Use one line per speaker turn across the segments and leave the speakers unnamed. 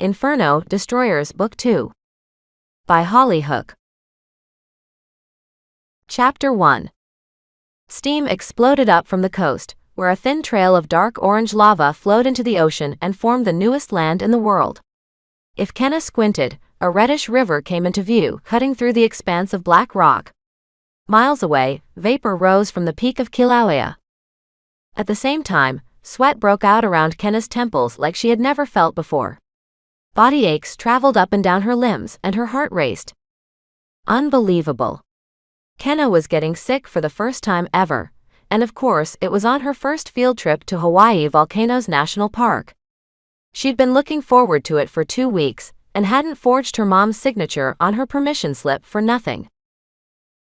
Inferno, Destroyers Book 2. By HollyHook. Chapter 1. Steam exploded up from the coast, where a thin trail of dark orange lava flowed into the ocean and formed the newest land in the world. If Kenna squinted, a reddish river came into view, cutting through the expanse of black rock. Miles away, vapor rose from the peak of Kilauea. At the same time, sweat broke out around Kenna's temples like she had never felt before. Body aches traveled up and down her limbs, and her heart raced. Unbelievable. Kenna was getting sick for the first time ever, and of course it was on her first field trip to Hawaii Volcanoes National Park. She'd been looking forward to it for 2 weeks, and hadn't forged her mom's signature on her permission slip for nothing.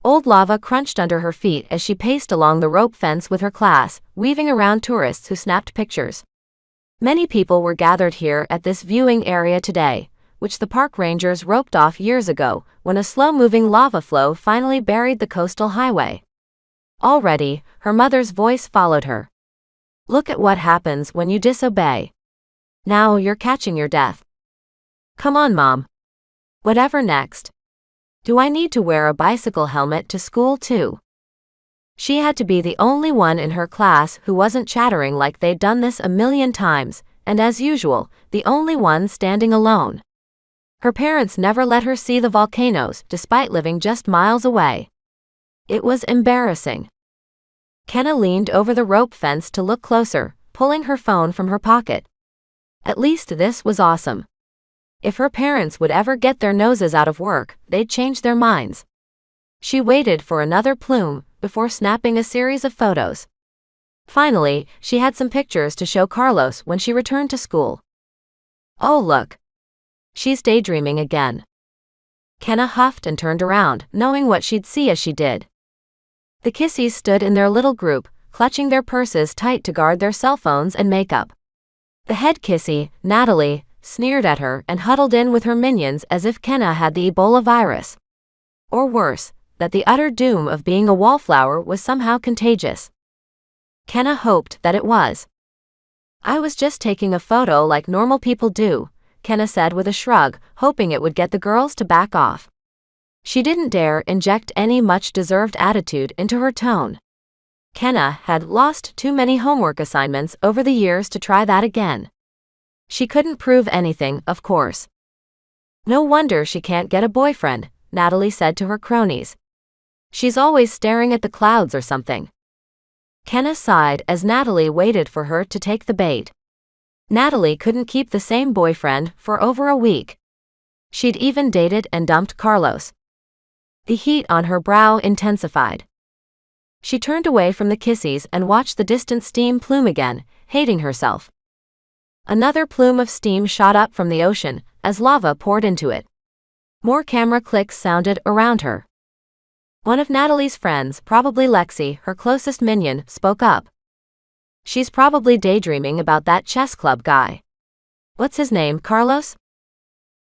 Old lava crunched under her feet as she paced along the rope fence with her class, weaving around tourists who snapped pictures. Many people were gathered here at this viewing area today, which the park rangers roped off years ago, when a slow-moving lava flow finally buried the coastal highway. Already, her mother's voice followed her. "Look at what happens when you disobey. Now you're catching your death. Come on, Mom. Whatever next? Do I need to wear a bicycle helmet to school too?" She had to be the only one in her class who wasn't chattering like they'd done this a million times, and as usual, the only one standing alone. Her parents never let her see the volcanoes, despite living just miles away. It was embarrassing. Kenna leaned over the rope fence to look closer, pulling her phone from her pocket. At least this was awesome. If her parents would ever get their noses out of work, they'd change their minds. She waited for another plume before snapping a series of photos. Finally, she had some pictures to show Carlos when she returned to school. "Oh look. She's daydreaming again." Kenna huffed and turned around, knowing what she'd see as she did. The kissies stood in their little group, clutching their purses tight to guard their cell phones and makeup. The head kissy, Natalie, sneered at her and huddled in with her minions as if Kenna had the Ebola virus. Or worse, that the utter doom of being a wallflower was somehow contagious. Kenna hoped that it was. "I was just taking a photo like normal people do," Kenna said with a shrug, hoping it would get the girls to back off. She didn't dare inject any much-deserved attitude into her tone. Kenna had lost too many homework assignments over the years to try that again. She couldn't prove anything, of course. "No wonder she can't get a boyfriend," Natalie said to her cronies. "She's always staring at the clouds or something." Kenna sighed as Natalie waited for her to take the bait. Natalie couldn't keep the same boyfriend for over a week. She'd even dated and dumped Carlos. The heat on her brow intensified. She turned away from the kissies and watched the distant steam plume again, hating herself. Another plume of steam shot up from the ocean as lava poured into it. More camera clicks sounded around her. One of Natalie's friends, probably Lexi, her closest minion, spoke up. "She's probably daydreaming about that chess club guy. What's his name, Carlos?"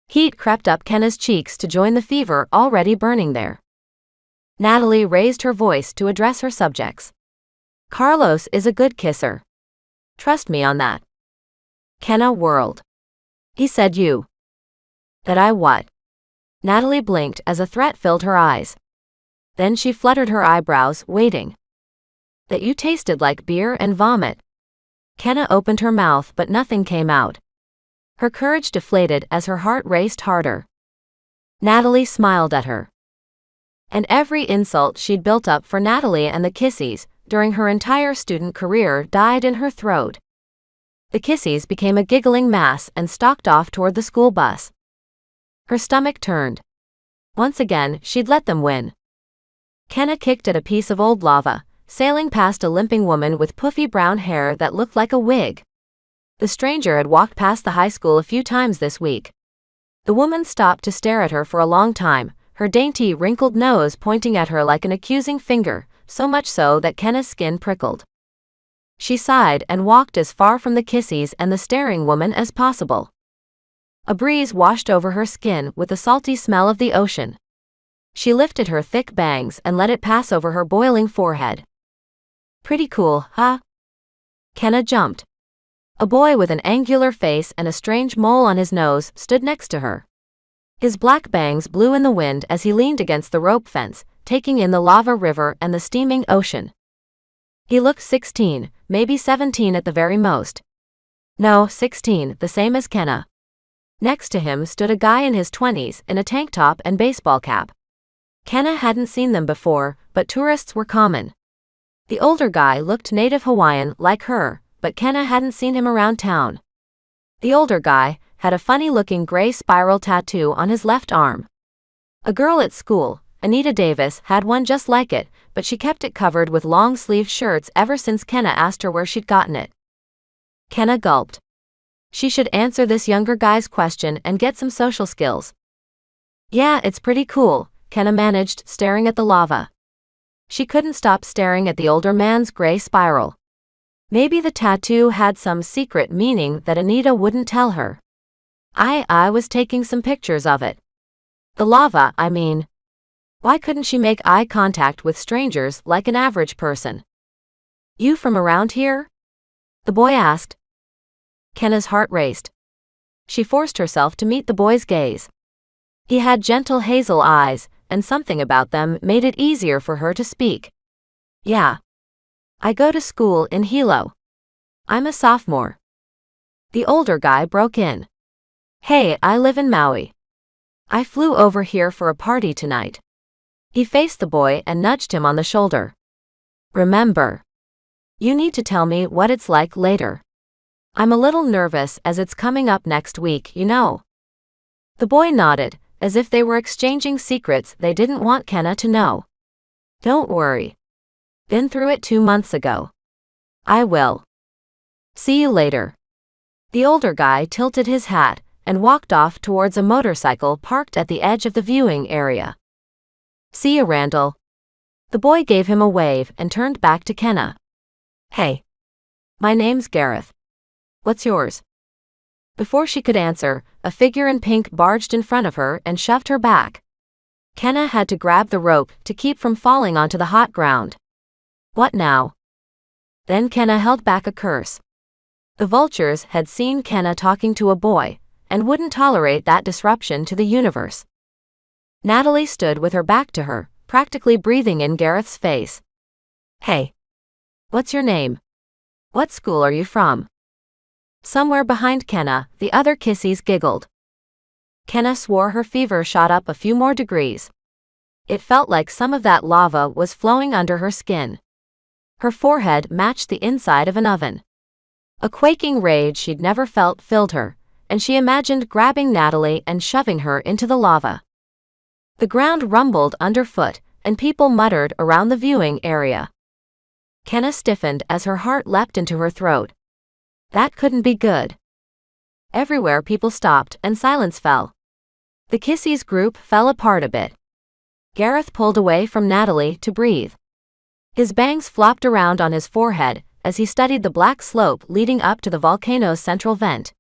Heat crept up Kenna's cheeks to join the fever already burning there. Natalie raised her voice to address her subjects. "Carlos is a good kisser. Trust me on that." Kenna whirled. "He said you." "That I what?" Natalie blinked as a threat filled her eyes. Then she fluttered her eyebrows, waiting. "That you tasted like beer and vomit." Kenna opened her mouth but nothing came out. Her courage deflated as her heart raced harder. Natalie smiled at her. And every insult she'd built up for Natalie and the kissies during her entire student career died in her throat. The kissies became a giggling mass and stalked off toward the school bus. Her stomach turned. Once again, she'd let them win. Kenna kicked at a piece of old lava, sailing past a limping woman with puffy brown hair that looked like a wig. The stranger had walked past the high school a few times this week. The woman stopped to stare at her for a long time, her dainty, wrinkled nose pointing at her like an accusing finger, so much so that Kenna's skin prickled. She sighed and walked as far from the kissies and the staring woman as possible. A breeze washed over her skin with the salty smell of the ocean. She lifted her thick bangs and let it pass over her boiling forehead. "Pretty cool, huh?" Kenna jumped. A boy with an angular face and a strange mole on his nose stood next to her. His black bangs blew in the wind as he leaned against the rope fence, taking in the lava river and the steaming ocean. He looked 16, maybe 17 at the very most. No, 16, the same as Kenna. Next to him stood a guy in his 20s in a tank top and baseball cap. Kenna hadn't seen them before, but tourists were common. The older guy looked native Hawaiian like her, but Kenna hadn't seen him around town. The older guy had a funny-looking gray spiral tattoo on his left arm. A girl at school, Anita Davis, had one just like it, but she kept it covered with long-sleeved shirts ever since Kenna asked her where she'd gotten it. Kenna gulped. She should answer this younger guy's question and get some social skills. Yeah, it's pretty cool, Kenna managed, staring at the lava. She couldn't stop staring at the older man's gray spiral. Maybe the tattoo had some secret meaning that Anita wouldn't tell her. I was taking some pictures of it. The lava, I mean. Why couldn't she make eye contact with strangers like an average person? You from around here? The boy asked. Kenna's heart raced. She forced herself to meet the boy's gaze. He had gentle hazel eyes, and something about them made it easier for her to speak. Yeah. I go to school in Hilo. I'm a sophomore. The older guy broke in. Hey, I live in Maui. I flew over here for a party tonight. He faced the boy and nudged him on the shoulder. Remember. You need to tell me what it's like later. I'm a little nervous as it's coming up next week, you know. The boy nodded, as if they were exchanging secrets they didn't want Kenna to know. Don't worry. Been through it 2 months ago. I will. See you later. The older guy tilted his hat and walked off towards a motorcycle parked at the edge of the viewing area. See ya, Randall. The boy gave him a wave and turned back to Kenna. Hey. My name's Gareth. What's yours? Before she could answer, a figure in pink barged in front of her and shoved her back. Kenna had to grab the rope to keep from falling onto the hot ground. What now? Then Kenna held back a curse. The vultures had seen Kenna talking to a boy, and wouldn't tolerate that disruption to the universe. Natalie stood with her back to her, practically breathing in Gareth's face. Hey. What's your name? What school are you from? Somewhere behind Kenna, the other kissies giggled. Kenna swore her fever shot up a few more degrees. It felt like some of that lava was flowing under her skin. Her forehead matched the inside of an oven. A quaking rage she'd never felt filled her, and she imagined grabbing Natalie and shoving her into the lava. The ground rumbled underfoot, and people muttered around the viewing area. Kenna stiffened as her heart leapt into her throat. That couldn't be good. Everywhere people stopped and silence fell. The kissies group fell apart a bit. Gareth pulled away from Natalie to breathe. His bangs flopped around on his forehead as he studied the black slope leading up to the volcano's central vent.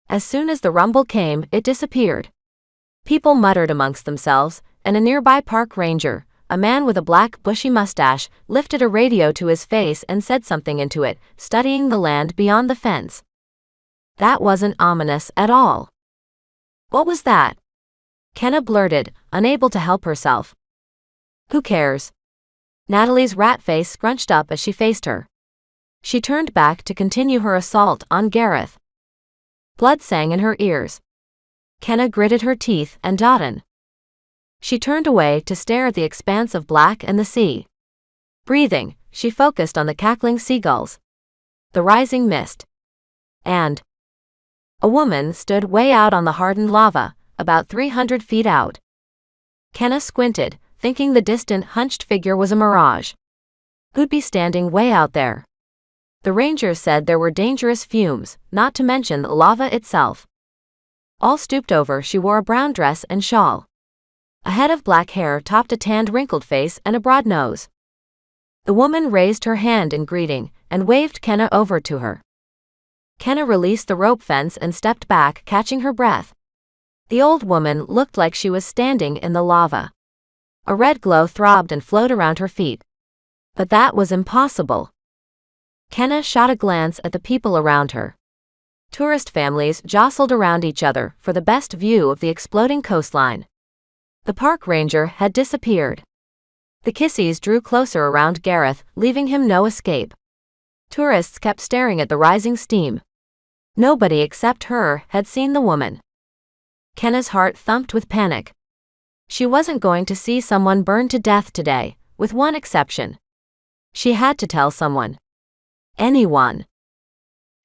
As soon as the rumble came, it disappeared. People muttered amongst themselves, and a nearby park ranger, a man with a black bushy mustache, lifted a radio to his face and said something into it, studying the land beyond the fence. That wasn't ominous at all. What was that? Kenna blurted, unable to help herself. Who cares? Natalie's rat face scrunched up as she faced her. She turned back to continue her assault on Gareth. Blood sang in her ears. Kenna gritted her teeth and dodden. She turned away to stare at the expanse of black and the sea. Breathing, she focused on the cackling seagulls, the rising mist, and a woman stood way out on the hardened lava, about 300 feet out. Kenna squinted, thinking the distant hunched figure was a mirage. Who'd be standing way out there? The rangers said there were dangerous fumes, not to mention the lava itself. All stooped over, she wore a brown dress and shawl. A head of black hair topped a tanned wrinkled face and a broad nose. The woman raised her hand in greeting and waved Kenna over to her. Kenna released the rope fence and stepped back, catching her breath. The old woman looked like she was standing in the lava. A red glow throbbed and flowed around her feet. But that was impossible. Kenna shot a glance at the people around her. Tourist families jostled around each other for the best view of the exploding coastline. The park ranger had disappeared. The kissies drew closer around Gareth, leaving him no escape. Tourists kept staring at the rising steam. Nobody except her had seen the woman. Kenna's heart thumped with panic. She wasn't going to see someone burn to death today, with one exception. She had to tell someone. Anyone.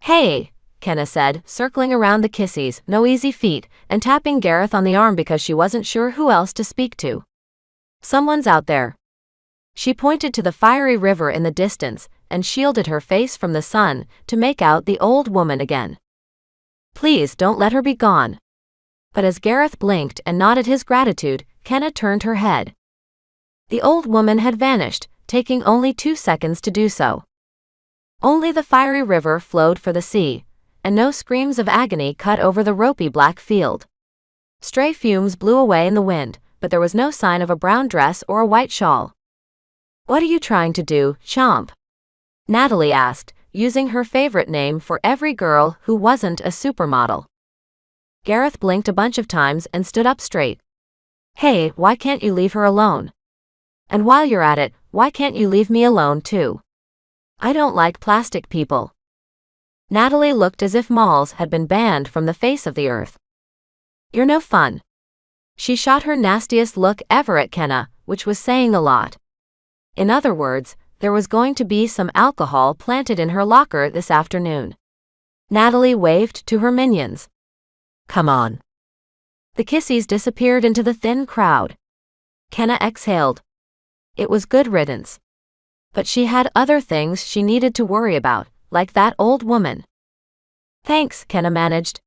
"Hey," Kenna said, circling around the kissies, no easy feat, and tapping Gareth on the arm because she wasn't sure who else to speak to. "Someone's out there." She pointed to the fiery river in the distance and shielded her face from the sun to make out the old woman again. "Please don't let her be gone." But as Gareth blinked and nodded his gratitude, Kenna turned her head. The old woman had vanished, taking only 2 seconds to do so. Only the fiery river flowed for the sea, and no screams of agony cut over the ropey black field. Stray fumes blew away in the wind, but there was no sign of a brown dress or a white shawl. "What are you trying to do, chomp?" Natalie asked, using her favorite name for every girl who wasn't a supermodel. Gareth blinked a bunch of times and stood up straight. "Hey, why can't you leave her alone? And while you're at it, why can't you leave me alone too? I don't like plastic people." Natalie looked as if malls had been banned from the face of the earth. "You're no fun." She shot her nastiest look ever at Kenna, which was saying a lot. In other words, there was going to be some alcohol planted in her locker this afternoon. Natalie waved to her minions. "Come on." The kissies disappeared into the thin crowd. Kenna exhaled. It was good riddance. But she had other things she needed to worry about, like that old woman. "Thanks," Kenna managed.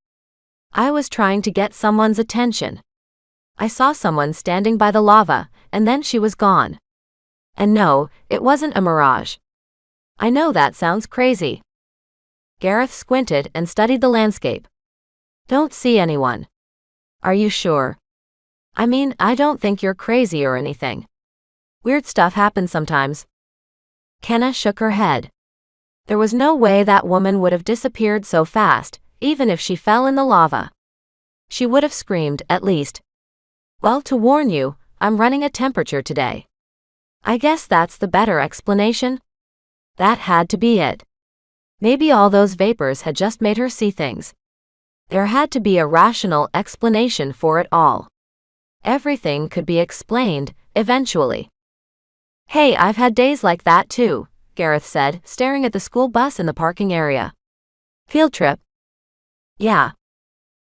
"I was trying to get someone's attention. I saw someone standing by the lava, and then she was gone. And no, it wasn't a mirage. I know that sounds crazy." Gareth squinted and studied the landscape. "Don't see anyone." "Are you sure?" "I mean, I don't think you're crazy or anything. Weird stuff happens sometimes." Kenna shook her head. There was no way that woman would have disappeared so fast, even if she fell in the lava. She would have screamed, at least. "Well, to warn you, I'm running a temperature today." I guess that's the better explanation. That had to be it. Maybe all those vapors had just made her see things. There had to be a rational explanation for it all. Everything could be explained, eventually. "Hey, I've had days like that too," Gareth said, staring at the school bus in the parking area. "Field trip?" "Yeah.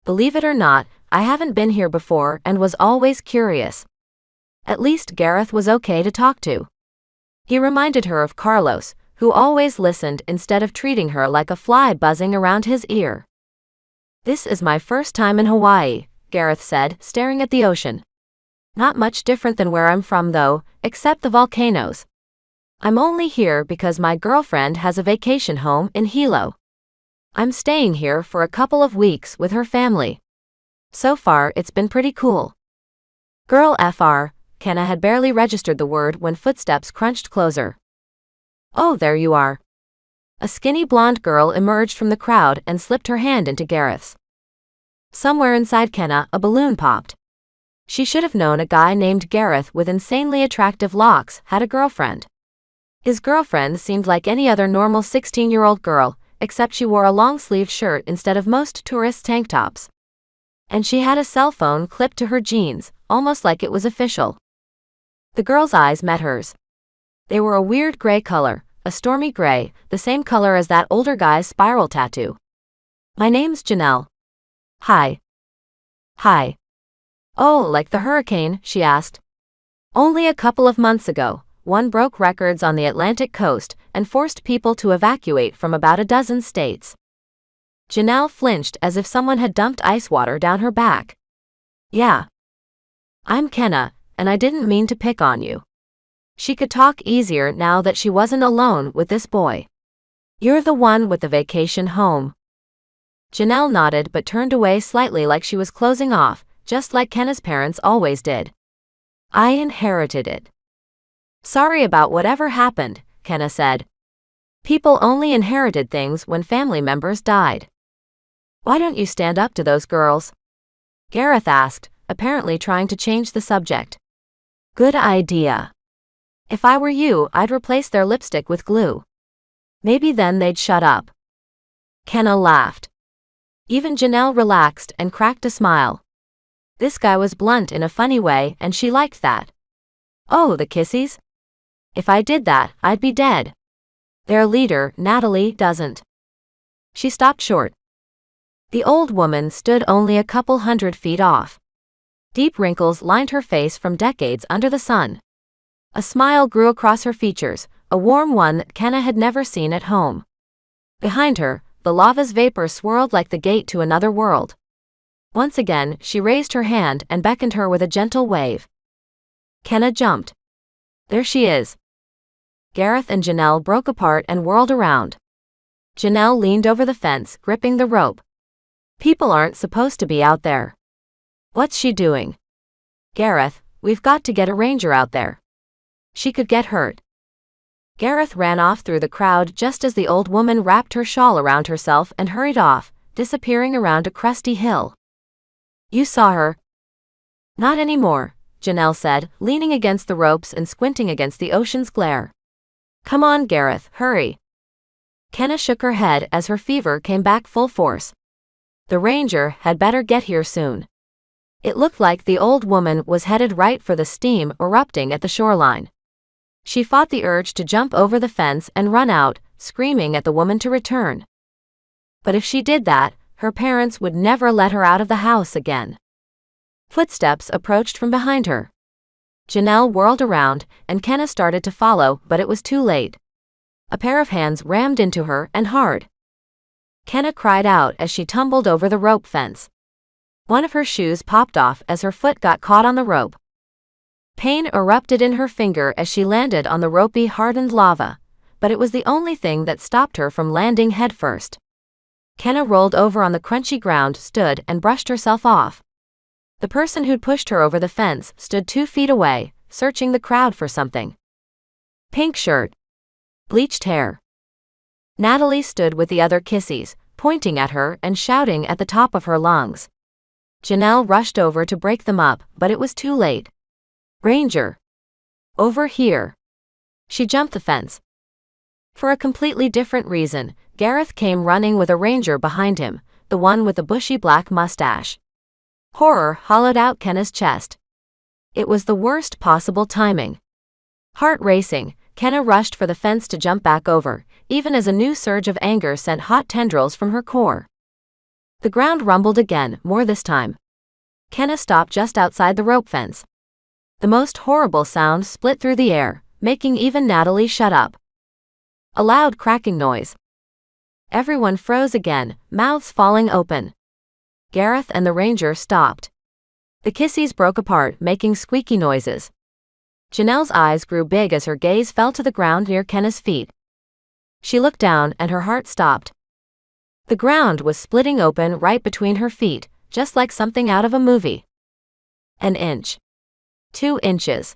Believe it or not, I haven't been here before and was always curious." At least Gareth was okay to talk to. He reminded her of Carlos, who always listened instead of treating her like a fly buzzing around his ear. "This is my first time in Hawaii," Gareth said, staring at the ocean. "Not much different than where I'm from though, except the volcanoes. I'm only here because my girlfriend has a vacation home in Hilo. I'm staying here for a couple of weeks with her family. So far it's been pretty cool." "Girl FR," Kenna had barely registered the word when footsteps crunched closer. "Oh, there you are." A skinny blonde girl emerged from the crowd and slipped her hand into Gareth's. Somewhere inside Kenna, a balloon popped. She should have known a guy named Gareth with insanely attractive locks had a girlfriend. His girlfriend seemed like any other normal 16-year-old girl, except she wore a long-sleeved shirt instead of most tourists' tank tops. And she had a cell phone clipped to her jeans, almost like it was official. The girl's eyes met hers. They were a weird gray color, a stormy gray, the same color as that older guy's spiral tattoo. "My name's Janelle." "Hi." "Hi." "Oh, like the hurricane?" she asked. "Only a couple of months ago, one broke records on the Atlantic coast and forced people to evacuate from about a dozen states." Janelle flinched as if someone had dumped ice water down her back. "Yeah. I'm Kenna, and I didn't mean to pick on you." She could talk easier now that she wasn't alone with this boy. "You're the one with the vacation home." Janelle nodded but turned away slightly like she was closing off, just like Kenna's parents always did. "I inherited it." "Sorry about whatever happened," Kenna said. People only inherited things when family members died. Why don't you stand up to those girls? Gareth asked, apparently trying to change the subject. Good idea. If I were you, I'd replace their lipstick with glue. Maybe then they'd shut up. Kenna laughed. Even Janelle relaxed and cracked a smile. This guy was blunt in a funny way, and she liked that. Oh, the kissies? If I did that, I'd be dead. Their leader, Natalie, doesn't. She stopped short. The old woman stood only a couple 100 feet off. Deep wrinkles lined her face from decades under the sun. A smile grew across her features, a warm one that Kenna had never seen at home. Behind her, the lava's vapor swirled like the gate to another world. Once again, she raised her hand and beckoned her with a gentle wave. Kenna jumped. There she is. Gareth and Janelle broke apart and whirled around. Janelle leaned over the fence, gripping the rope. People aren't supposed to be out there. What's she doing? Gareth, we've got to get a ranger out there. She could get hurt. Gareth ran off through the crowd just as the old woman wrapped her shawl around herself and hurried off, disappearing around a crusty hill. You saw her? Not anymore, Janelle said, leaning against the ropes and squinting against the ocean's glare. Come on, Gareth, hurry. Kenna shook her head as her fever came back full force. The ranger had better get here soon. It looked like the old woman was headed right for the steam erupting at the shoreline. She fought the urge to jump over the fence and run out, screaming at the woman to return. But if she did that, her parents would never let her out of the house again. Footsteps approached from behind her. Janelle whirled around, and Kenna started to follow, but it was too late. A pair of hands rammed into her, and hard. Kenna cried out as she tumbled over the rope fence. One of her shoes popped off as her foot got caught on the rope. Pain erupted in her finger as she landed on the ropey, hardened lava, but it was the only thing that stopped her from landing headfirst. Kenna rolled over on the crunchy ground, stood, and brushed herself off. The person who'd pushed her over the fence stood 2 feet away, searching the crowd for something. Pink shirt. Bleached hair. Natalie stood with the other kissies, pointing at her and shouting at the top of her lungs. Janelle rushed over to break them up, but it was too late. Ranger. Over here. She jumped the fence. For a completely different reason, Gareth came running with a ranger behind him, the one with the bushy black mustache. Horror hollowed out Kenna's chest. It was the worst possible timing. Heart racing, Kenna rushed for the fence to jump back over, even as a new surge of anger sent hot tendrils from her core. The ground rumbled again, more this time. Kenna stopped just outside the rope fence. The most horrible sound split through the air, making even Natalie shut up. A loud cracking noise. Everyone froze again, mouths falling open. Gareth and the ranger stopped. The kissies broke apart, making squeaky noises. Janelle's eyes grew big as her gaze fell to the ground near Kenna's feet. She looked down and her heart stopped. The ground was splitting open right between her feet, just like something out of a movie. An inch. 2 inches.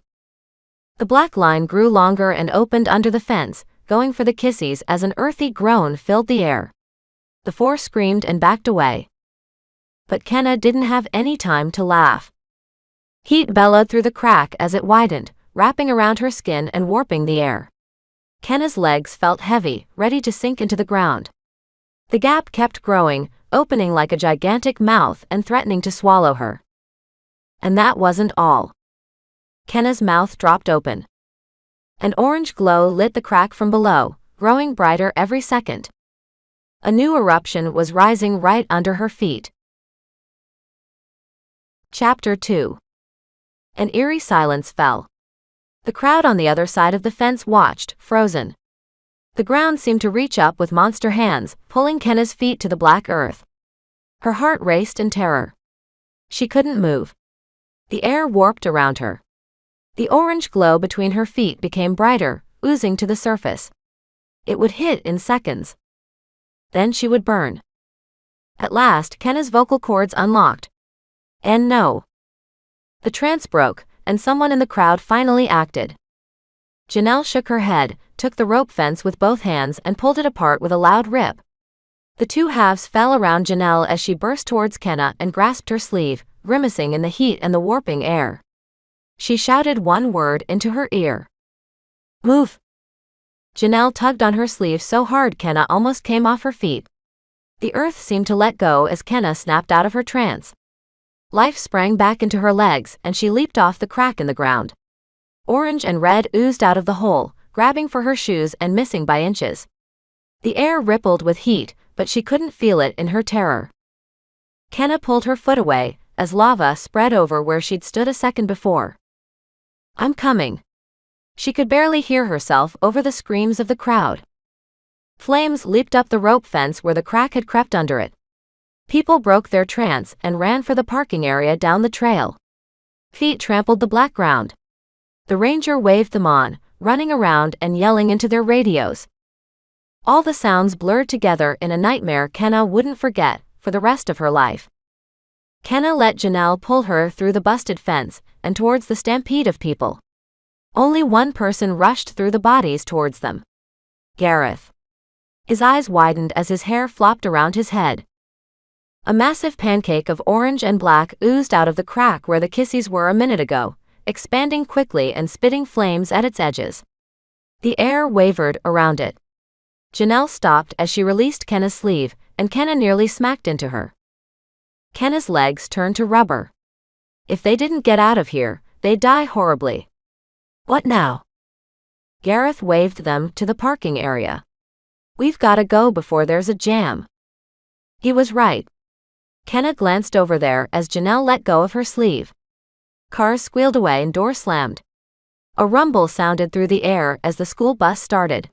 The black line grew longer and opened under the fence, going for the kissies as an earthy groan filled the air. The 4 screamed and backed away. But Kenna didn't have any time to laugh. Heat bellowed through the crack as it widened, wrapping around her skin and warping the air. Kenna's legs felt heavy, ready to sink into the ground. The gap kept growing, opening like a gigantic mouth and threatening to swallow her. And that wasn't all. Kenna's mouth dropped open. An orange glow lit the crack from below, growing brighter every second. A new eruption was rising right under her feet. Chapter 2. An eerie silence fell. The crowd on the other side of the fence watched, frozen. The ground seemed to reach up with monster hands, pulling Kenna's feet to the black earth. Her heart raced in terror. She couldn't move. The air warped around her. The orange glow between her feet became brighter, oozing to the surface. It would hit in seconds. Then she would burn. At last, Kenna's vocal cords unlocked. And no. The trance broke, and someone in the crowd finally acted. Janelle shook her head, took the rope fence with both hands and pulled it apart with a loud rip. The two halves fell around Janelle as she burst towards Kenna and grasped her sleeve, grimacing in the heat and the warping air. She shouted one word into her ear. "Move!" Janelle tugged on her sleeve so hard Kenna almost came off her feet. The earth seemed to let go as Kenna snapped out of her trance. Life sprang back into her legs and she leaped off the crack in the ground. Orange and red oozed out of the hole, grabbing for her shoes and missing by inches. The air rippled with heat, but she couldn't feel it in her terror. Kenna pulled her foot away, as lava spread over where she'd stood a second before. "I'm coming." She could barely hear herself over the screams of the crowd. Flames leaped up the rope fence where the crack had crept under it. People broke their trance and ran for the parking area down the trail. Feet trampled the black ground. The ranger waved them on, running around and yelling into their radios. All the sounds blurred together in a nightmare Kenna wouldn't forget for the rest of her life. Kenna let Janelle pull her through the busted fence and towards the stampede of people. Only one person rushed through the bodies towards them. Gareth. His eyes widened as his hair flopped around his head. A massive pancake of orange and black oozed out of the crack where the kissies were a minute ago, expanding quickly and spitting flames at its edges. The air wavered around it. Janelle stopped as she released Kenna's sleeve, and Kenna nearly smacked into her. Kenna's legs turned to rubber. If they didn't get out of here, they'd die horribly. "What now?" Gareth waved them to the parking area. "We've gotta go before there's a jam." He was right. Kenna glanced over there as Janelle let go of her sleeve. Cars squealed away and doors slammed. A rumble sounded through the air as the school bus started.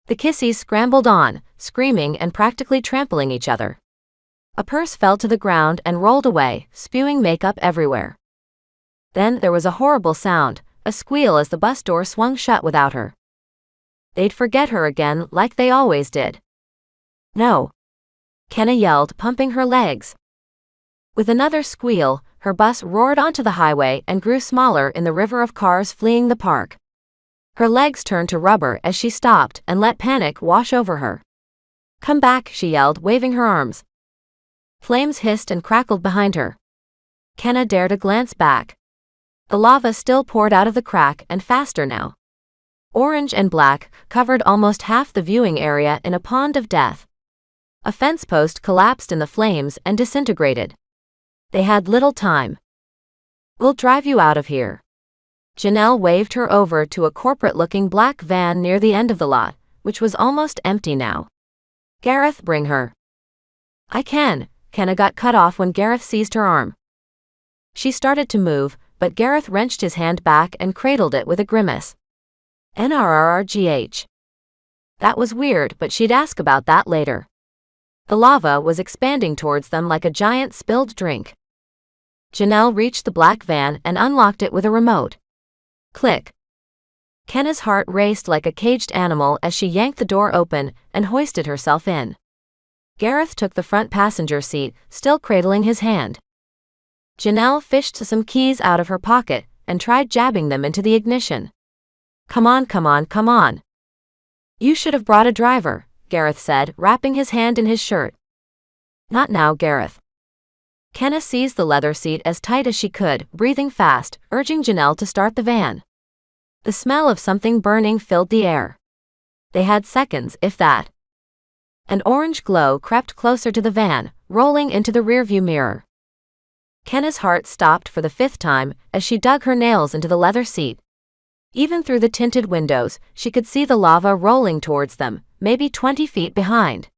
The kissies scrambled on, screaming and practically trampling each other. A purse fell to the ground and rolled away, spewing makeup everywhere. Then there was a horrible sound, a squeal as the bus door swung shut without her. They'd forget her again like they always did. "No!" Kenna yelled, pumping her legs. With another squeal, her bus roared onto the highway and grew smaller in the river of cars fleeing the park. Her legs turned to rubber as she stopped and let panic wash over her. "Come back," she yelled, waving her arms. Flames hissed and crackled behind her. Kenna dared a glance back. The lava still poured out of the crack and faster now. Orange and black covered almost half the viewing area in a pond of death. A fence post collapsed in the flames and disintegrated. They had little time. "We'll drive you out of here." Janelle waved her over to a corporate-looking black van near the end of the lot, which was almost empty now. "Gareth, bring her." "I can." Kenna got cut off when Gareth seized her arm. She started to move, but Gareth wrenched his hand back and cradled it with a grimace. "NRRRGH." That was weird, but she'd ask about that later. The lava was expanding towards them like a giant spilled drink. Janelle reached the black van and unlocked it with a remote. Click. Kenna's heart raced like a caged animal as she yanked the door open and hoisted herself in. Gareth took the front passenger seat, still cradling his hand. Janelle fished some keys out of her pocket and tried jabbing them into the ignition. "Come on, come on, come on." "You should have brought a driver," Gareth said, wrapping his hand in his shirt. "Not now, Gareth." Kenna seized the leather seat as tight as she could, breathing fast, urging Janelle to start the van. The smell of something burning filled the air. They had seconds, if that. An orange glow crept closer to the van, rolling into the rearview mirror. Kenna's heart stopped for the 5th time as she dug her nails into the leather seat. Even through the tinted windows, she could see the lava rolling towards them, maybe 20 feet behind.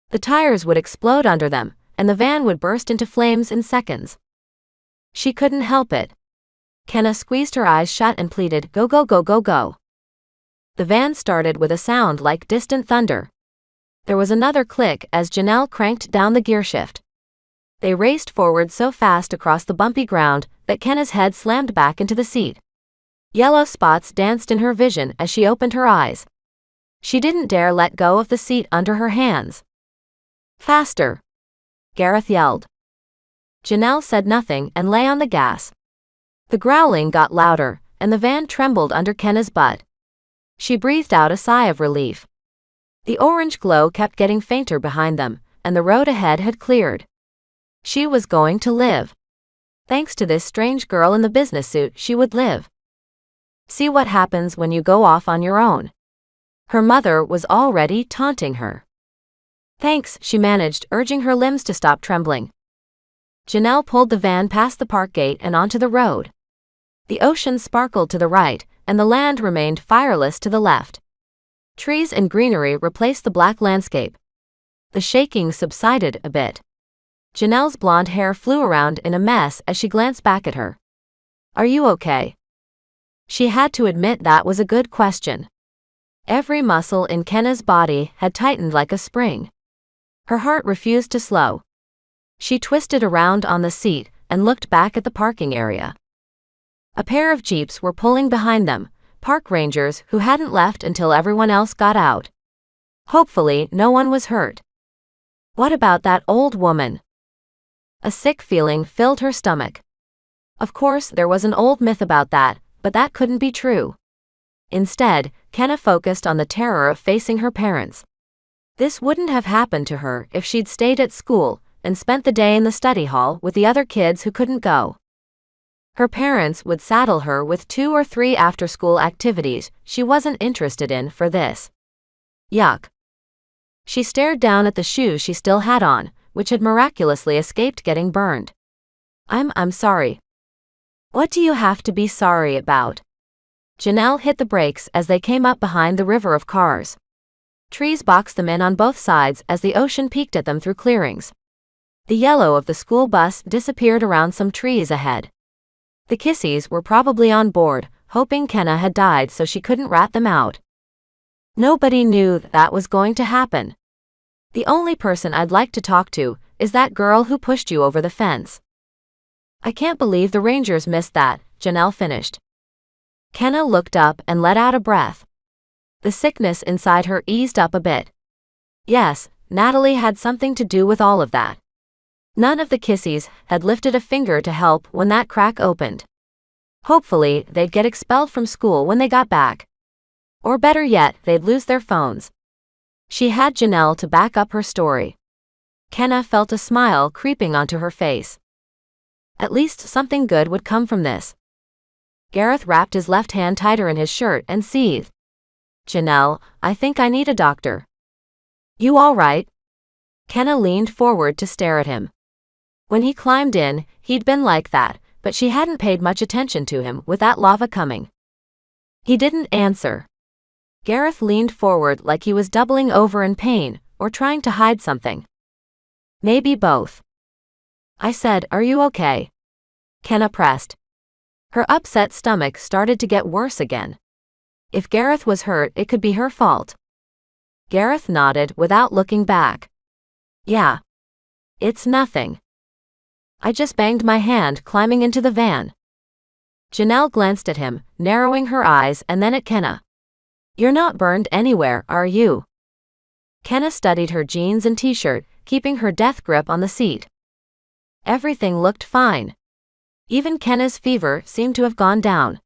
The tires would explode under them, and the van would burst into flames in seconds. She couldn't help it. Kenna squeezed her eyes shut and pleaded, "Go, go, go, go, go." The van started with a sound like distant thunder. There was another click as Janelle cranked down the gearshift. They raced forward so fast across the bumpy ground that Kenna's head slammed back into the seat. Yellow spots danced in her vision as she opened her eyes. She didn't dare let go of the seat under her hands. "Faster!" Gareth yelled. Janelle said nothing and lay on the gas. The growling got louder, and the van trembled under Kenna's butt. She breathed out a sigh of relief. The orange glow kept getting fainter behind them, and the road ahead had cleared. She was going to live. Thanks to this strange girl in the business suit, she would live. See what happens when you go off on your own. Her mother was already taunting her. Thanks, she managed, urging her limbs to stop trembling. Janelle pulled the van past the park gate and onto the road. The ocean sparkled to the right, and the land remained fireless to the left. Trees and greenery replaced the black landscape. The shaking subsided a bit. Janelle's blonde hair flew around in a mess as she glanced back at her. Are you okay? She had to admit that was a good question. Every muscle in Kenna's body had tightened like a spring. Her heart refused to slow. She twisted around on the seat and looked back at the parking area. A pair of jeeps were pulling behind them, park rangers who hadn't left until everyone else got out. Hopefully, no one was hurt. What about that old woman? A sick feeling filled her stomach. Of course, there was an old myth about that, but that couldn't be true. Instead, Kenna focused on the terror of facing her parents. This wouldn't have happened to her if she'd stayed at school and spent the day in the study hall with the other kids who couldn't go. Her parents would saddle her with 2 or 3 after-school activities she wasn't interested in for this. Yuck. She stared down at the shoes she still had on, which had miraculously escaped getting burned. I'm sorry. What do you have to be sorry about? Janelle hit the brakes as they came up behind the river of cars. Trees boxed them in on both sides as the ocean peeked at them through clearings. The yellow of the school bus disappeared around some trees ahead. The Kissies were probably on board, hoping Kenna had died so she couldn't rat them out. Nobody knew that was going to happen. The only person I'd like to talk to is that girl who pushed you over the fence. I can't believe the Rangers missed that, Janelle finished. Kenna looked up and let out a breath. The sickness inside her eased up a bit. Yes, Natalie had something to do with all of that. None of the Kissies had lifted a finger to help when that crack opened. Hopefully, they'd get expelled from school when they got back. Or better yet, they'd lose their phones. She had Janelle to back up her story. Kenna felt a smile creeping onto her face. At least something good would come from this. Gareth wrapped his left hand tighter in his shirt and seethed. Janelle, I think I need a doctor. You all right? Kenna leaned forward to stare at him. When he climbed in, he'd been like that, but she hadn't paid much attention to him with that lava coming. He didn't answer. Gareth leaned forward like he was doubling over in pain, or trying to hide something. Maybe both. I said, are you okay? Kenna pressed. Her upset stomach started to get worse again. If Gareth was hurt, it could be her fault. Gareth nodded without looking back. Yeah. It's nothing. I just banged my hand climbing into the van. Janelle glanced at him, narrowing her eyes and then at Kenna. You're not burned anywhere, are you? Kenna studied her jeans and t-shirt, keeping her death grip on the seat. Everything looked fine. Even Kenna's fever seemed to have gone down.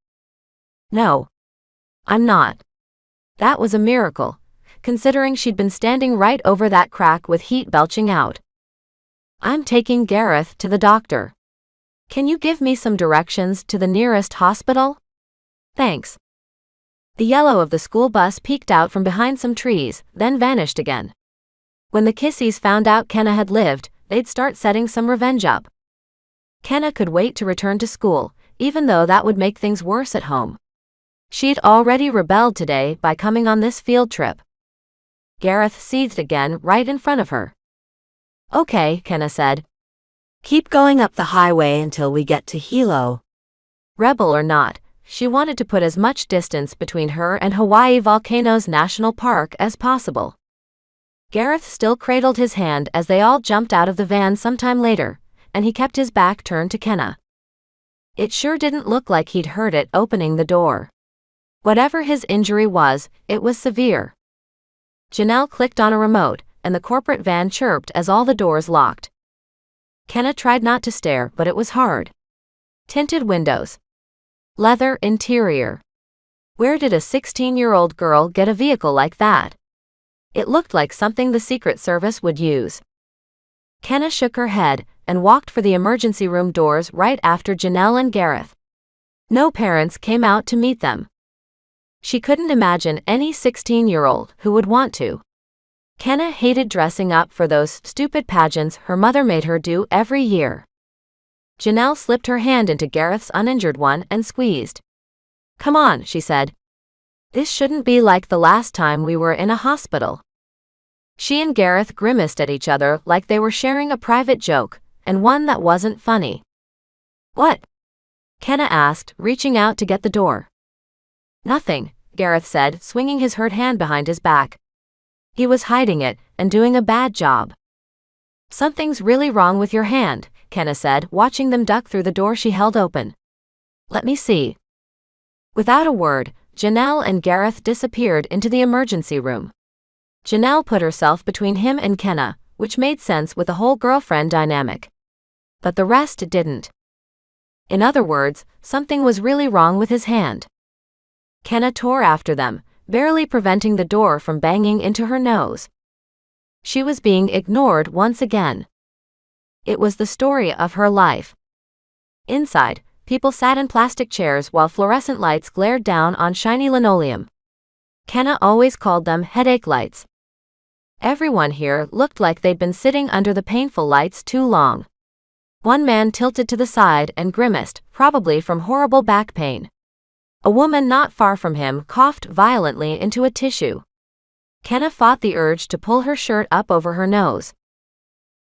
No. I'm not. That was a miracle, considering she'd been standing right over that crack with heat belching out. I'm taking Gareth to the doctor. Can you give me some directions to the nearest hospital? Thanks. The yellow of the school bus peeked out from behind some trees, then vanished again. When the Kissies found out Kenna had lived, they'd start setting some revenge up. Kenna could wait to return to school, even though that would make things worse at home. She'd already rebelled today by coming on this field trip. Gareth seethed again right in front of her. Okay, Kenna said. Keep going up the highway until we get to Hilo. Rebel or not, she wanted to put as much distance between her and Hawaii Volcanoes National Park as possible. Gareth still cradled his hand as they all jumped out of the van sometime later, and he kept his back turned to Kenna. It sure didn't look like he'd heard it opening the door. Whatever his injury was, it was severe. Janelle clicked on a remote, and the corporate van chirped as all the doors locked. Kenna tried not to stare, but it was hard. Tinted windows. Leather interior. Where did a 16-year-old girl get a vehicle like that? It looked like something the Secret Service would use. Kenna shook her head and walked for the emergency room doors right after Janelle and Gareth. No parents came out to meet them. She couldn't imagine any 16-year-old who would want to. Kenna hated dressing up for those stupid pageants her mother made her do every year. Janelle slipped her hand into Gareth's uninjured one and squeezed. "Come on," she said. "This shouldn't be like the last time we were in a hospital." She and Gareth grimaced at each other like they were sharing a private joke, and one that wasn't funny. "What?" Kenna asked, reaching out to get the door. "Nothing," Gareth said, swinging his hurt hand behind his back. He was hiding it and doing a bad job. "Something's really wrong with your hand," Kenna said, watching them duck through the door she held open. "Let me see." Without a word, Janelle and Gareth disappeared into the emergency room. Janelle put herself between him and Kenna, which made sense with the whole girlfriend dynamic. But the rest didn't. In other words, something was really wrong with his hand. Kenna tore after them, barely preventing the door from banging into her nose. She was being ignored once again. It was the story of her life. Inside, people sat in plastic chairs while fluorescent lights glared down on shiny linoleum. Kenna always called them headache lights. Everyone here looked like they'd been sitting under the painful lights too long. One man tilted to the side and grimaced, probably from horrible back pain. A woman not far from him coughed violently into a tissue. Kenna fought the urge to pull her shirt up over her nose.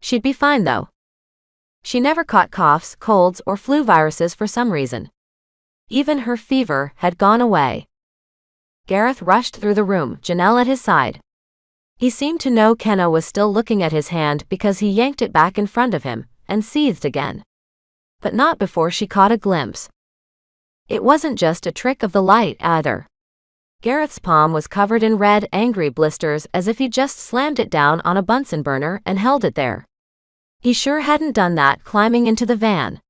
She'd be fine though. She never caught coughs, colds, or flu viruses for some reason. Even her fever had gone away. Gareth rushed through the room, Janelle at his side. He seemed to know Kenna was still looking at his hand because he yanked it back in front of him and seethed again. But not before she caught a glimpse. It wasn't just a trick of the light either. Gareth's palm was covered in red, angry blisters as if he just slammed it down on a Bunsen burner and held it there. He sure hadn't done that climbing into the van.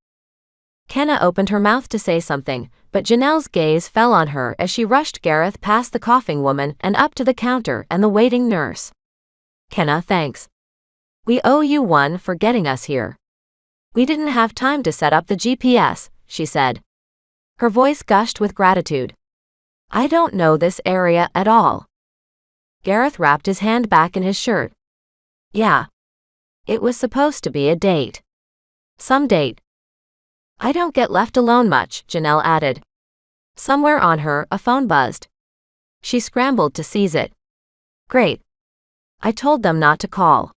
Kenna opened her mouth to say something, but Janelle's gaze fell on her as she rushed Gareth past the coughing woman and up to the counter and the waiting nurse. "Kenna, thanks. We owe you one for getting us here. We didn't have time to set up the GPS," she said. Her voice gushed with gratitude. "I don't know this area at all." Gareth wrapped his hand back in his shirt. "Yeah. It was supposed to be a date. Some date." "I don't get left alone much," Janelle added. Somewhere on her, a phone buzzed. She scrambled to seize it. "Great. I told them not to call."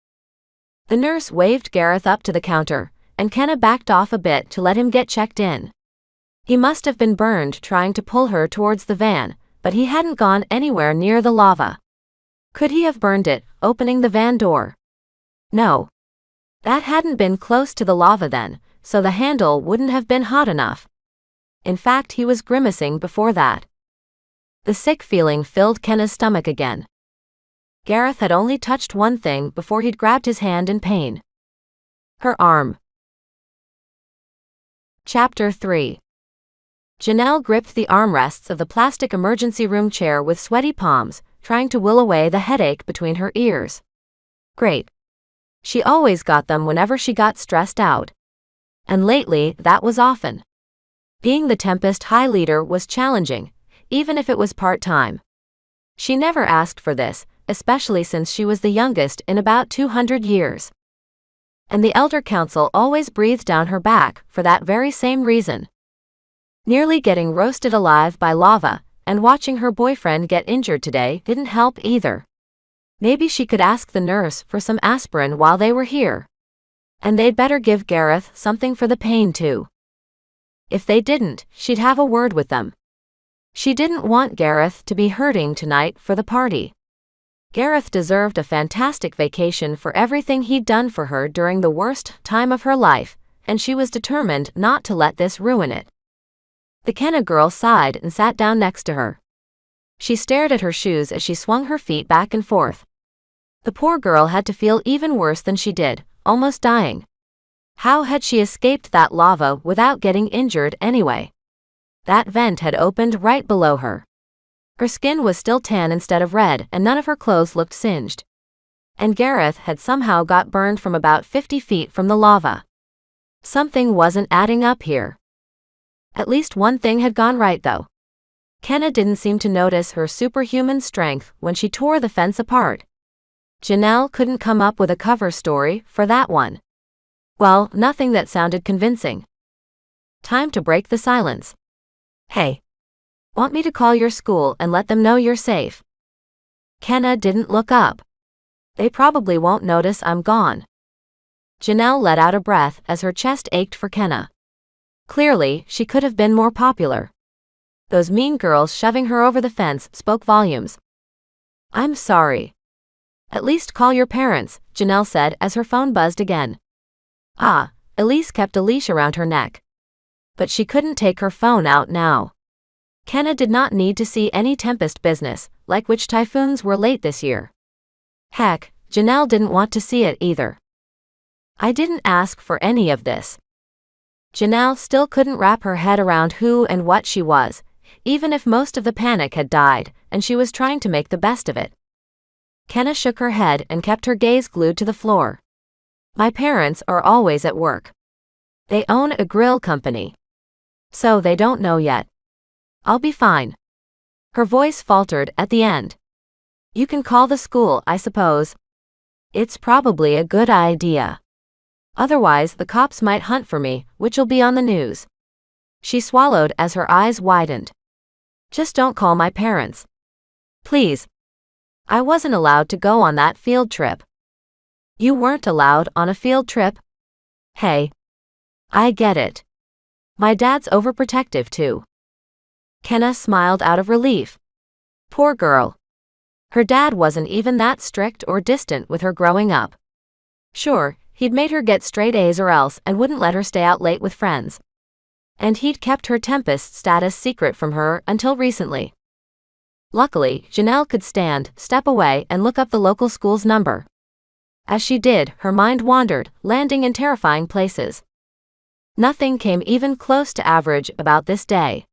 The nurse waved Gareth up to the counter, and Kenna backed off a bit to let him get checked in. He must have been burned trying to pull her towards the van, but he hadn't gone anywhere near the lava. Could he have burned it, opening the van door? No. That hadn't been close to the lava then, so the handle wouldn't have been hot enough. In fact, he was grimacing before that. The sick feeling filled Kenna's stomach again. Gareth had only touched one thing before he'd grabbed his hand in pain. Her arm. Chapter 3. Janelle gripped the armrests of the plastic emergency room chair with sweaty palms, trying to will away the headache between her ears. Great. She always got them whenever she got stressed out. And lately, that was often. Being the Tempest High leader was challenging, even if it was part-time. She never asked for this, especially since she was the youngest in about 200 years. And the Elder Council always breathed down her back for that very same reason. Nearly getting roasted alive by lava, and watching her boyfriend get injured today didn't help either. Maybe she could ask the nurse for some aspirin while they were here. And they'd better give Gareth something for the pain too. If they didn't, she'd have a word with them. She didn't want Gareth to be hurting tonight for the party. Gareth deserved a fantastic vacation for everything he'd done for her during the worst time of her life, and she was determined not to let this ruin it. The Kenna girl sighed and sat down next to her. She stared at her shoes as she swung her feet back and forth. The poor girl had to feel even worse than she did, almost dying. How had she escaped that lava without getting injured anyway? That vent had opened right below her. Her skin was still tan instead of red, and none of her clothes looked singed. And Gareth had somehow got burned from about 50 feet from the lava. Something wasn't adding up here. At least one thing had gone right though. Kenna didn't seem to notice her superhuman strength when she tore the fence apart. Janelle couldn't come up with a cover story for that one. Well, nothing that sounded convincing. Time to break the silence. Hey. Want me to call your school and let them know you're safe? Kenna didn't look up. They probably won't notice I'm gone. Janelle let out a breath as her chest ached for Kenna. Clearly, she could have been more popular. Those mean girls shoving her over the fence spoke volumes. I'm sorry. At least call your parents, Janelle said as her phone buzzed again. Elise kept a leash around her neck. But she couldn't take her phone out now. Kenna did not need to see any Tempest business, like which typhoons were late this year. Heck, Janelle didn't want to see it either. I didn't ask for any of this. Janelle still couldn't wrap her head around who and what she was, even if most of the panic had died, and she was trying to make the best of it. Kenna shook her head and kept her gaze glued to the floor. My parents are always at work. They own a grill company. So they don't know yet. I'll be fine. Her voice faltered at the end. You can call the school, I suppose. It's probably a good idea. Otherwise, the cops might hunt for me, which'll be on the news. She swallowed as her eyes widened. Just don't call my parents. Please. I wasn't allowed to go on that field trip. You weren't allowed on a field trip? Hey. I get it. My dad's overprotective too. Kenna smiled out of relief. Poor girl. Her dad wasn't even that strict or distant with her growing up. Sure, he'd made her get straight A's or else and wouldn't let her stay out late with friends. And he'd kept her Tempest status secret from her until recently. Luckily, Janelle could step away and look up the local school's number. As she did, her mind wandered, landing in terrifying places. Nothing came even close to average about this day.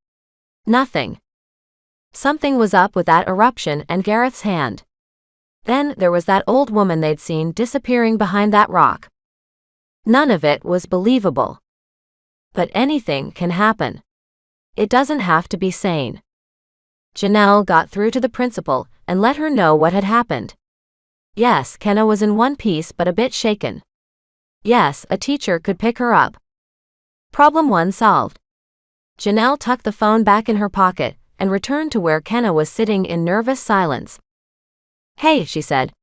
Nothing. Something was up with that eruption and Gareth's hand. Then there was that old woman they'd seen disappearing behind that rock. None of it was believable. But anything can happen. It doesn't have to be sane. Janelle got through to the principal and let her know what had happened. Yes, Kenna was in one piece but a bit shaken. Yes, a teacher could pick her up. Problem 1 solved. Janelle tucked the phone back in her pocket and returned to where Kenna was sitting in nervous silence. Hey, she said.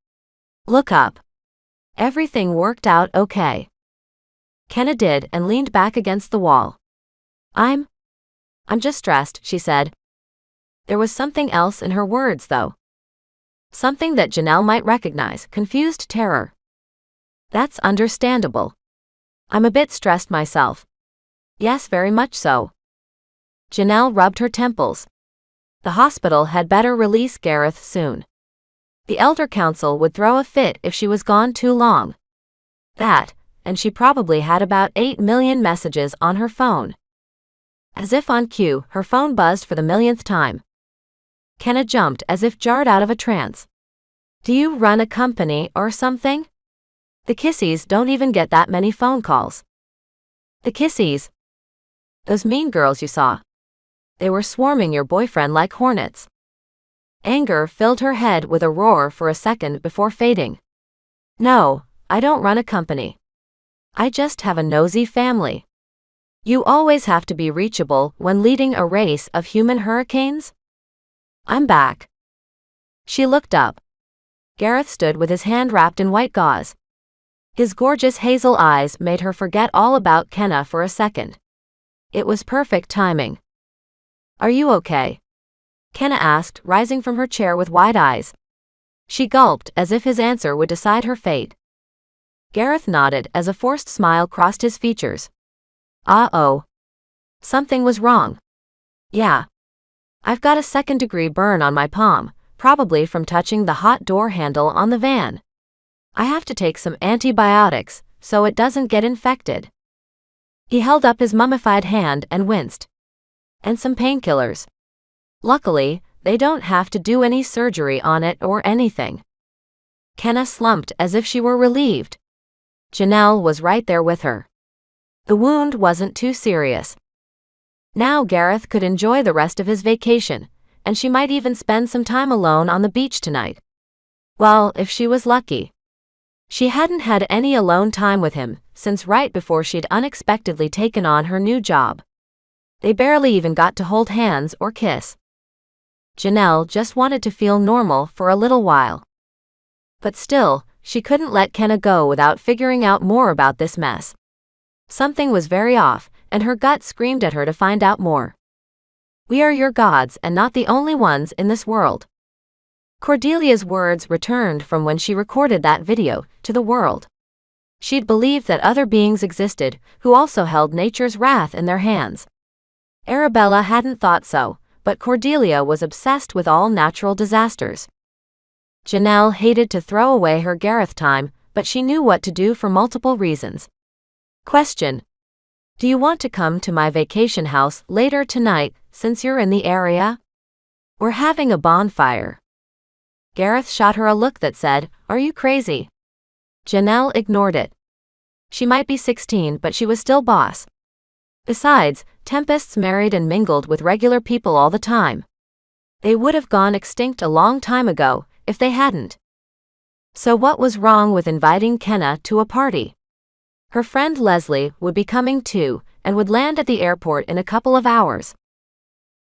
Look up. Everything worked out okay. Kenna did and leaned back against the wall. I'm just stressed, she said. There was something else in her words, though. Something that Janelle might recognize, confused terror. That's understandable. I'm a bit stressed myself. Yes, very much so. Janelle rubbed her temples. The hospital had better release Gareth soon. The elder council would throw a fit if she was gone too long. That, and she probably had about 8 million messages on her phone. As if on cue, her phone buzzed for the millionth time. Kenna jumped as if jarred out of a trance. Do you run a company or something? The Kissies don't even get that many phone calls. The Kissies? Those mean girls you saw. They were swarming your boyfriend like hornets. Anger filled her head with a roar for a second before fading. No, I don't run a company. I just have a nosy family. You always have to be reachable when leading a race of human hurricanes? I'm back. She looked up. Gareth stood with his hand wrapped in white gauze. His gorgeous hazel eyes made her forget all about Kenna for a second. It was perfect timing. Are you okay? Kenna asked, rising from her chair with wide eyes. She gulped as if his answer would decide her fate. Gareth nodded as a forced smile crossed his features. Uh-oh. Something was wrong. Yeah. I've got a second-degree burn on my palm, probably from touching the hot door handle on the van. I have to take some antibiotics, so it doesn't get infected. He held up his mummified hand and winced. And some painkillers. Luckily, They don't have to do any surgery on it or anything. Kenna slumped as if she were relieved. Janelle was right there with her. The wound wasn't too serious. Now Gareth could enjoy the rest of his vacation, and she might even spend some time alone on the beach tonight. Well, if she was lucky. She hadn't had any alone time with him since right before she'd unexpectedly taken on her new job. They barely even got to hold hands or kiss. Janelle just wanted to feel normal for a little while. But still, she couldn't let Kenna go without figuring out more about this mess. Something was very off, and her gut screamed at her to find out more. We are your gods and not the only ones in this world. Cordelia's words returned from when she recorded that video to the world. She'd believed that other beings existed who also held nature's wrath in their hands. Arabella hadn't thought so, but Cordelia was obsessed with all natural disasters. Janelle hated to throw away her Gareth time, but she knew what to do for multiple reasons. Question: do you want to come to my vacation house later tonight since you're in the area? We're having a bonfire. Gareth shot her a look that said, "Are you crazy?" Janelle ignored it. She might be 16, but she was still boss. Besides, Tempest's married and mingled with regular people all the time. They would have gone extinct a long time ago if they hadn't. So what was wrong with inviting Kenna to a party? Her friend Leslie would be coming too and would land at the airport in a couple of hours.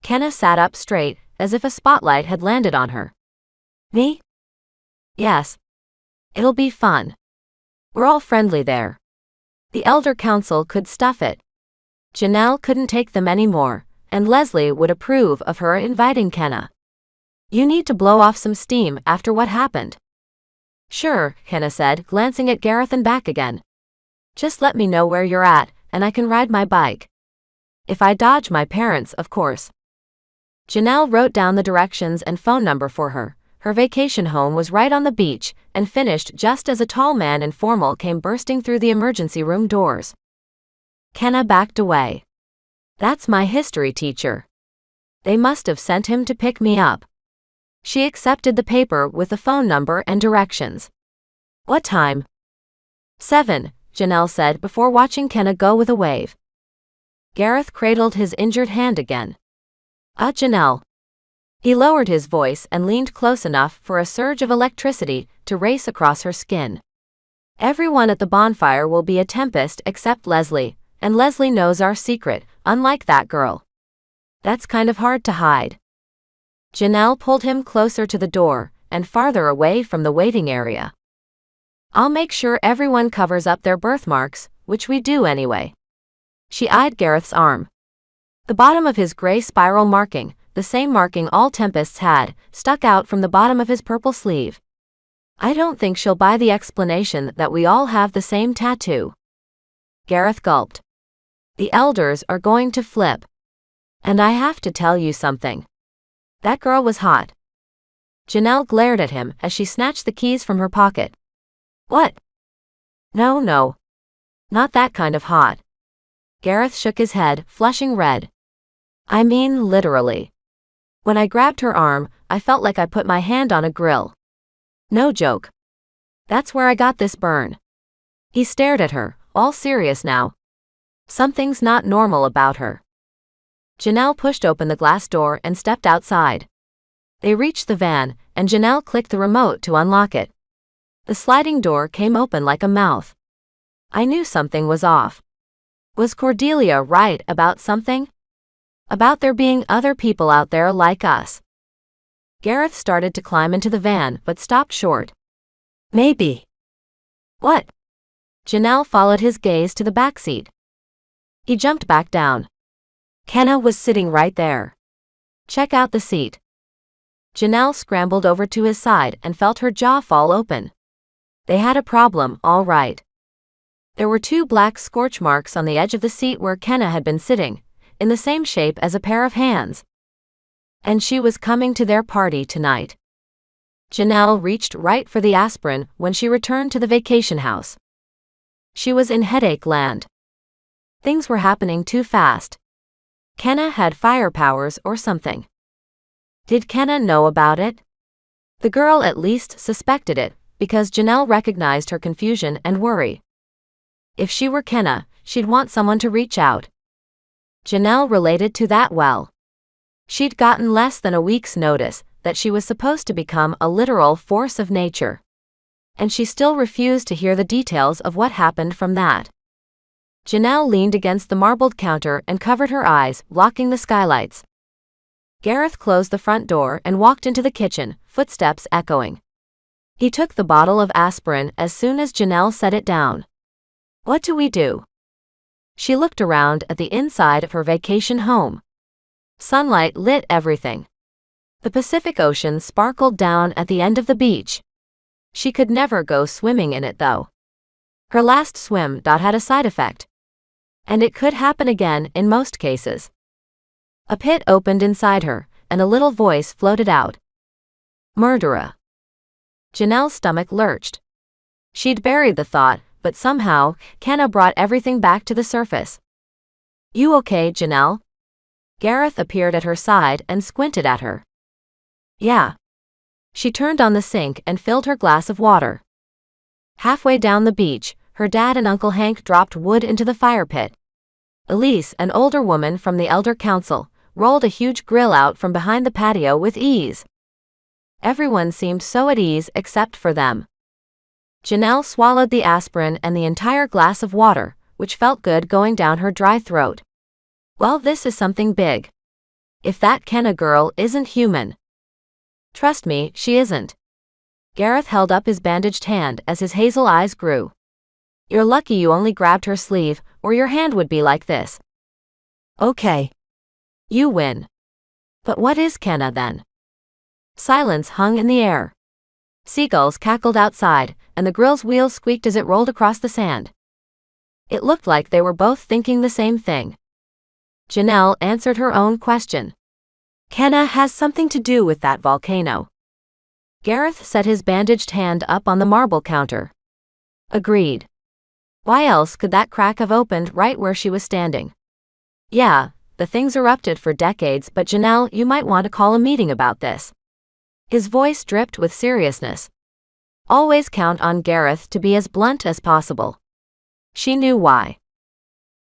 Kenna sat up straight, as if a spotlight had landed on her. Me? Yes. It'll be fun. We're all friendly there. The elder council could stuff it. Janelle couldn't take them anymore, and Leslie would approve of her inviting Kenna. You need to blow off some steam after what happened. Sure, Kenna said, glancing at Gareth and back again. Just let me know where you're at, and I can ride my bike. If I dodge my parents, of course. Janelle wrote down the directions and phone number for her. Her vacation home was right on the beach, and finished just as a tall man in formal came bursting through the emergency room doors. Kenna backed away. That's my history teacher. They must have sent him to pick me up. She accepted the paper with the phone number and directions. What time? 7, Janelle said before watching Kenna go with a wave. Gareth cradled his injured hand again. Janelle. He lowered his voice and leaned close enough for a surge of electricity to race across her skin. Everyone at the bonfire will be a Tempest except Leslie, and Leslie knows our secret, unlike that girl. That's kind of hard to hide. Janelle pulled him closer to the door and farther away from the waiting area. I'll make sure everyone covers up their birthmarks, which we do anyway. She eyed Gareth's arm. The bottom of his gray spiral marking, the same marking all Tempests had, stuck out from the bottom of his purple sleeve. I don't think she'll buy the explanation that we all have the same tattoo. Gareth gulped. The elders are going to flip. And I have to tell you something. That girl was hot. Janelle glared at him as she snatched the keys from her pocket. What? No. Not that kind of hot. Gareth shook his head, flushing red. I mean literally. When I grabbed her arm, I felt like I put my hand on a grill. No joke. That's where I got this burn. He stared at her, all serious now. Something's not normal about her. Janelle pushed open the glass door and stepped outside. They reached the van, and Janelle clicked the remote to unlock it. The sliding door came open like a mouth. I knew something was off. Was Cordelia right about something? About there being other people out there like us. Gareth started to climb into the van but stopped short. Maybe. What? Janelle followed his gaze to the back seat. He jumped back down. Kenna was sitting right there. Check out the seat. Janelle scrambled over to his side and felt her jaw fall open. They had a problem, all right. There were 2 black scorch marks on the edge of the seat where Kenna had been sitting, in the same shape as a pair of hands. And she was coming to their party tonight. Janelle reached right for the aspirin when she returned to the vacation house. She was in headache land. Things were happening too fast. Kenna had fire powers or something. Did Kenna know about it? The girl at least suspected it, because Janelle recognized her confusion and worry. If she were Kenna, she'd want someone to reach out. Janelle related to that well. She'd gotten less than a week's notice that she was supposed to become a literal force of nature. And she still refused to hear the details of what happened from that. Janelle leaned against the marbled counter and covered her eyes, blocking the skylights. Gareth closed the front door and walked into the kitchen, footsteps echoing. He took the bottle of aspirin as soon as Janelle set it down. What do we do? She looked around at the inside of her vacation home. Sunlight lit everything. The Pacific Ocean sparkled down at the end of the beach. She could never go swimming in it though. Her last swim had a side effect. And it could happen again in most cases. A pit opened inside her, and a little voice floated out. Murderer. Janelle's stomach lurched. She'd buried the thought, but somehow, Kenna brought everything back to the surface. You okay, Janelle? Gareth appeared at her side and squinted at her. Yeah. She turned on the sink and filled her glass of water. Halfway down the beach, her dad and Uncle Hank dropped wood into the fire pit. Elise, an older woman from the Elder Council, rolled a huge grill out from behind the patio with ease. Everyone seemed so at ease except for them. Janelle swallowed the aspirin and the entire glass of water, which felt good going down her dry throat. Well, this is something big. If that Kenna girl isn't human. Trust me, she isn't. Gareth held up his bandaged hand as his hazel eyes grew. You're lucky you only grabbed her sleeve, or your hand would be like this. Okay. You win. But what is Kenna then? Silence hung in the air. Seagulls cackled outside, and the grill's wheels squeaked as it rolled across the sand. It looked like they were both thinking the same thing. Janelle answered her own question. Kenna has something to do with that volcano. Gareth set his bandaged hand up on the marble counter. Agreed. Why else could that crack have opened right where she was standing? Yeah, the thing's erupted for decades, but Janelle, you might want to call a meeting about this. His voice dripped with seriousness. Always count on Gareth to be as blunt as possible. She knew why.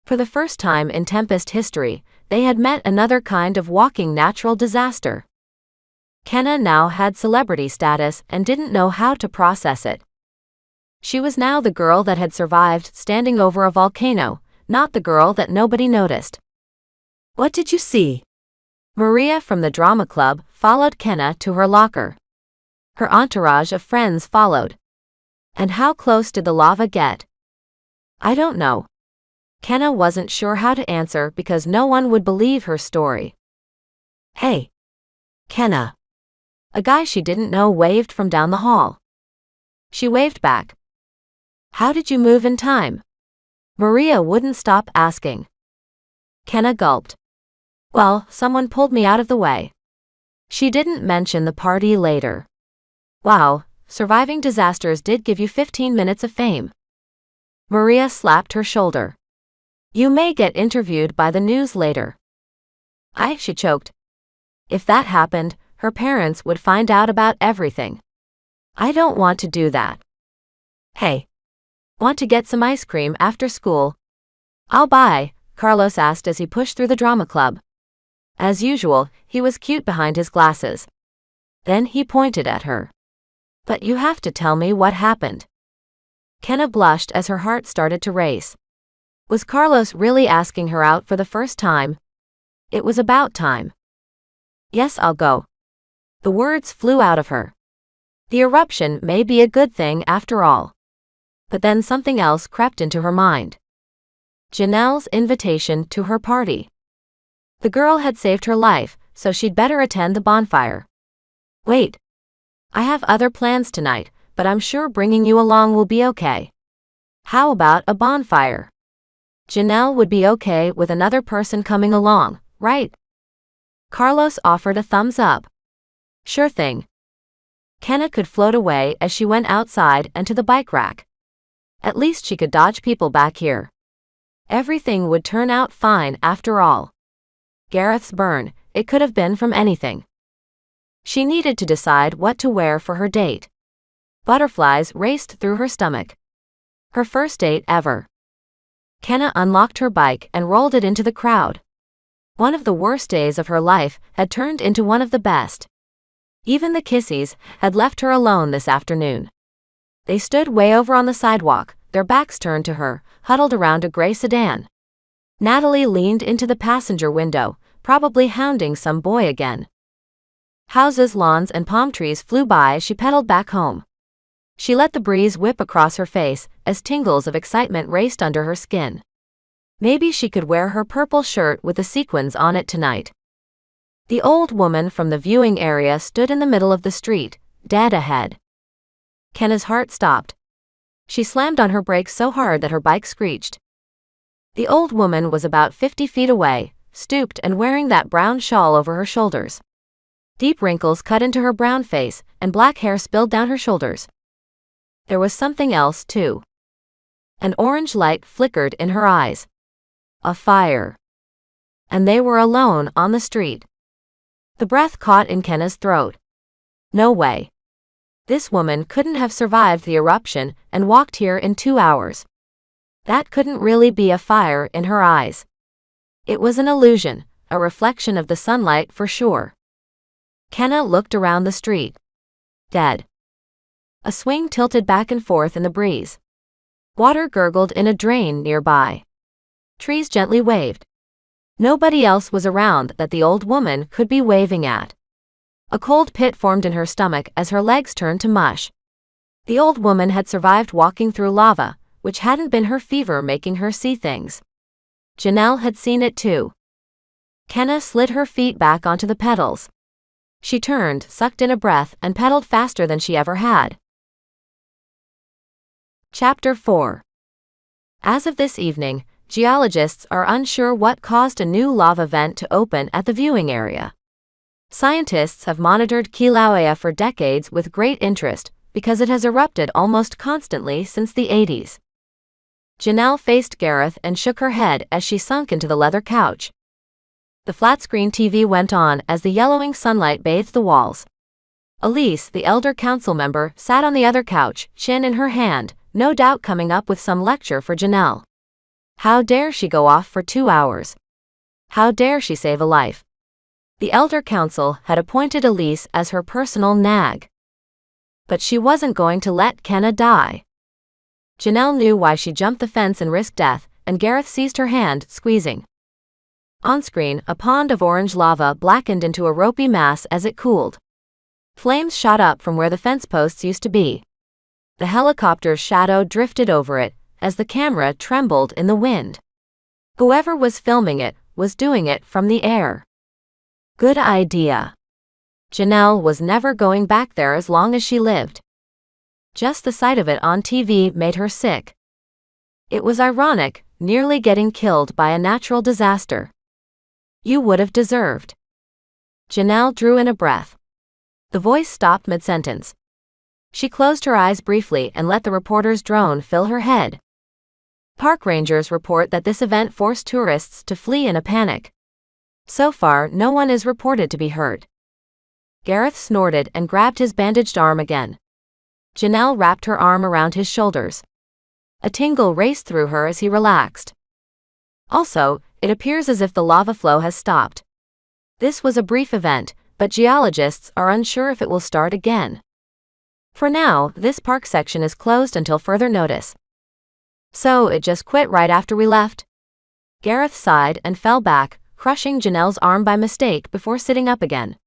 For the first time in Tempest history, they had met another kind of walking natural disaster. Kenna now had celebrity status and didn't know how to process it. She was now the girl that had survived standing over a volcano, not the girl that nobody noticed. What did you see? Maria from the drama club followed Kenna to her locker. Her entourage of friends followed. And how close did the lava get? I don't know. Kenna wasn't sure how to answer because no one would believe her story. Hey. Kenna. A guy she didn't know waved from down the hall. She waved back. How did you move in time? Maria wouldn't stop asking. Kenna gulped. Well, someone pulled me out of the way. She didn't mention the party later. Wow, surviving disasters did give you 15 minutes of fame. Maria slapped her shoulder. You may get interviewed by the news later. She choked. If that happened, her parents would find out about everything. I don't want to do that. Hey. Want to get some ice cream after school? I'll buy, Carlos asked as he pushed through the drama club. As usual, he was cute behind his glasses. Then he pointed at her. But you have to tell me what happened. Kenna blushed as her heart started to race. Was Carlos really asking her out for the first time? It was about time. Yes, I'll go. The words flew out of her. The eruption may be a good thing after all. But then something else crept into her mind. Janelle's invitation to her party. The girl had saved her life, so she'd better attend the bonfire. Wait. I have other plans tonight, but I'm sure bringing you along will be okay. How about a bonfire? Janelle would be okay with another person coming along, right? Carlos offered a thumbs up. Sure thing. Kenna could float away as she went outside and to the bike rack. At least she could dodge people back here. Everything would turn out fine after all. Gareth's burn, it could have been from anything. She needed to decide what to wear for her date. Butterflies raced through her stomach. Her first date ever. Kenna unlocked her bike and rolled it into the crowd. One of the worst days of her life had turned into one of the best. Even the kissies had left her alone this afternoon. They stood way over on the sidewalk, their backs turned to her, huddled around a gray sedan. Natalie leaned into the passenger window, probably hounding some boy again. Houses, lawns, and palm trees flew by as she pedaled back home. She let the breeze whip across her face as tingles of excitement raced under her skin. Maybe she could wear her purple shirt with the sequins on it tonight. The old woman from the viewing area stood in the middle of the street, dead ahead. Kenna's heart stopped. She slammed on her brakes so hard that her bike screeched. The old woman was about 50 feet away, stooped and wearing that brown shawl over her shoulders. Deep wrinkles cut into her brown face, and black hair spilled down her shoulders. There was something else, too. An orange light flickered in her eyes. A fire. And they were alone on the street. The breath caught in Kenna's throat. No way. This woman couldn't have survived the eruption and walked here in 2 hours. That couldn't really be a fire in her eyes. It was an illusion, a reflection of the sunlight for sure. Kenna looked around the street. Dead. A swing tilted back and forth in the breeze. Water gurgled in a drain nearby. Trees gently waved. Nobody else was around that the old woman could be waving at. A cold pit formed in her stomach as her legs turned to mush. The old woman had survived walking through lava, which hadn't been her fever making her see things. Janelle had seen it too. Kenna slid her feet back onto the pedals. She turned, sucked in a breath, and pedaled faster than she ever had. Chapter 4. As of this evening, geologists are unsure what caused a new lava vent to open at the viewing area. Scientists have monitored Kilauea for decades with great interest because it has erupted almost constantly since the 80s. Janelle faced Gareth and shook her head as she sunk into the leather couch. The flat-screen TV went on as the yellowing sunlight bathed the walls. Elise, the elder council member, sat on the other couch, chin in her hand, no doubt coming up with some lecture for Janelle. How dare she go off for 2 hours? How dare she save a life? The elder council had appointed Elise as her personal nag. But she wasn't going to let Kenna die. Janelle knew why she jumped the fence and risked death, and Gareth seized her hand, squeezing. On-screen, a pond of orange lava blackened into a ropey mass as it cooled. Flames shot up from where the fence posts used to be. The helicopter's shadow drifted over it, as the camera trembled in the wind. Whoever was filming it was doing it from the air. Good idea. Janelle was never going back there as long as she lived. Just the sight of it on TV made her sick. It was ironic, nearly getting killed by a natural disaster. You would have deserved. Janelle drew in a breath. The voice stopped mid-sentence. She closed her eyes briefly and let the reporter's drone fill her head. Park rangers report that this event forced tourists to flee in a panic. So far, no one is reported to be hurt. Gareth snorted and grabbed his bandaged arm again. Janelle wrapped her arm around his shoulders. A tingle raced through her as he relaxed. Also, it appears as if the lava flow has stopped. This was a brief event, but geologists are unsure if it will start again. For now, this park section is closed until further notice. So it just quit right after we left? Gareth sighed and fell back, crushing Janelle's arm by mistake before sitting up again.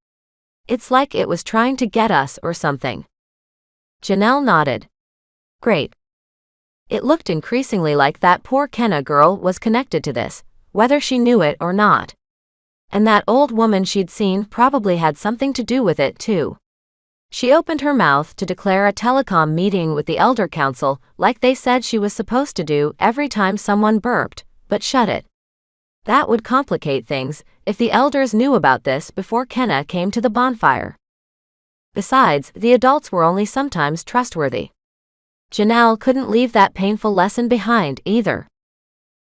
It's like it was trying to get us or something. Janelle nodded. Great. It looked increasingly like that poor Kenna girl was connected to this, whether she knew it or not. And that old woman she'd seen probably had something to do with it too. She opened her mouth to declare a telecom meeting with the Elder Council like they said she was supposed to do every time someone burped, but shut it. That would complicate things if the elders knew about this before Kenna came to the bonfire. Besides, the adults were only sometimes trustworthy. Janelle couldn't leave that painful lesson behind either.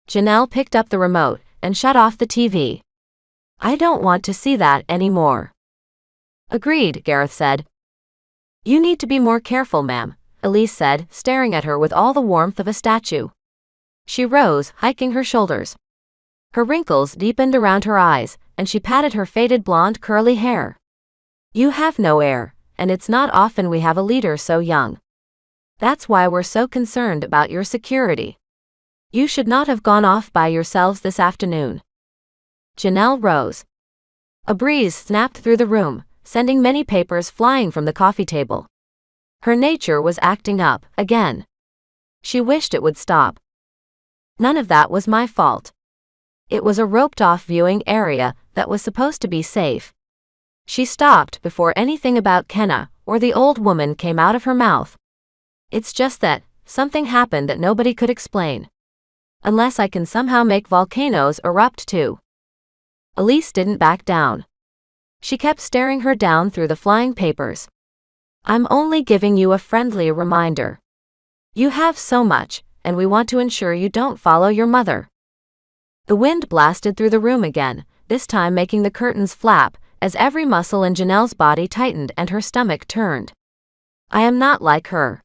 Janelle picked up the remote and shut off the TV. I don't want to see that anymore. Agreed, Gareth said. You need to be more careful, ma'am, Elise said, staring at her with all the warmth of a statue. She rose, hiking her shoulders. Her wrinkles deepened around her eyes, and she patted her faded blonde curly hair. You have no heir, and it's not often we have a leader so young. That's why we're so concerned about your security. You should not have gone off by yourselves this afternoon. Janelle rose. A breeze snapped through the room, sending many papers flying from the coffee table. Her nature was acting up, again. She wished it would stop. None of that was my fault. It was a roped-off viewing area that was supposed to be safe. She stopped before anything about Kenna or the old woman came out of her mouth. It's just that something happened that nobody could explain. Unless I can somehow make volcanoes erupt too. Elise didn't back down. She kept staring her down through the flying papers. I'm only giving you a friendly reminder. You have so much, and we want to ensure you don't follow your mother. The wind blasted through the room again, this time making the curtains flap, as every muscle in Janelle's body tightened and her stomach turned. I am not like her.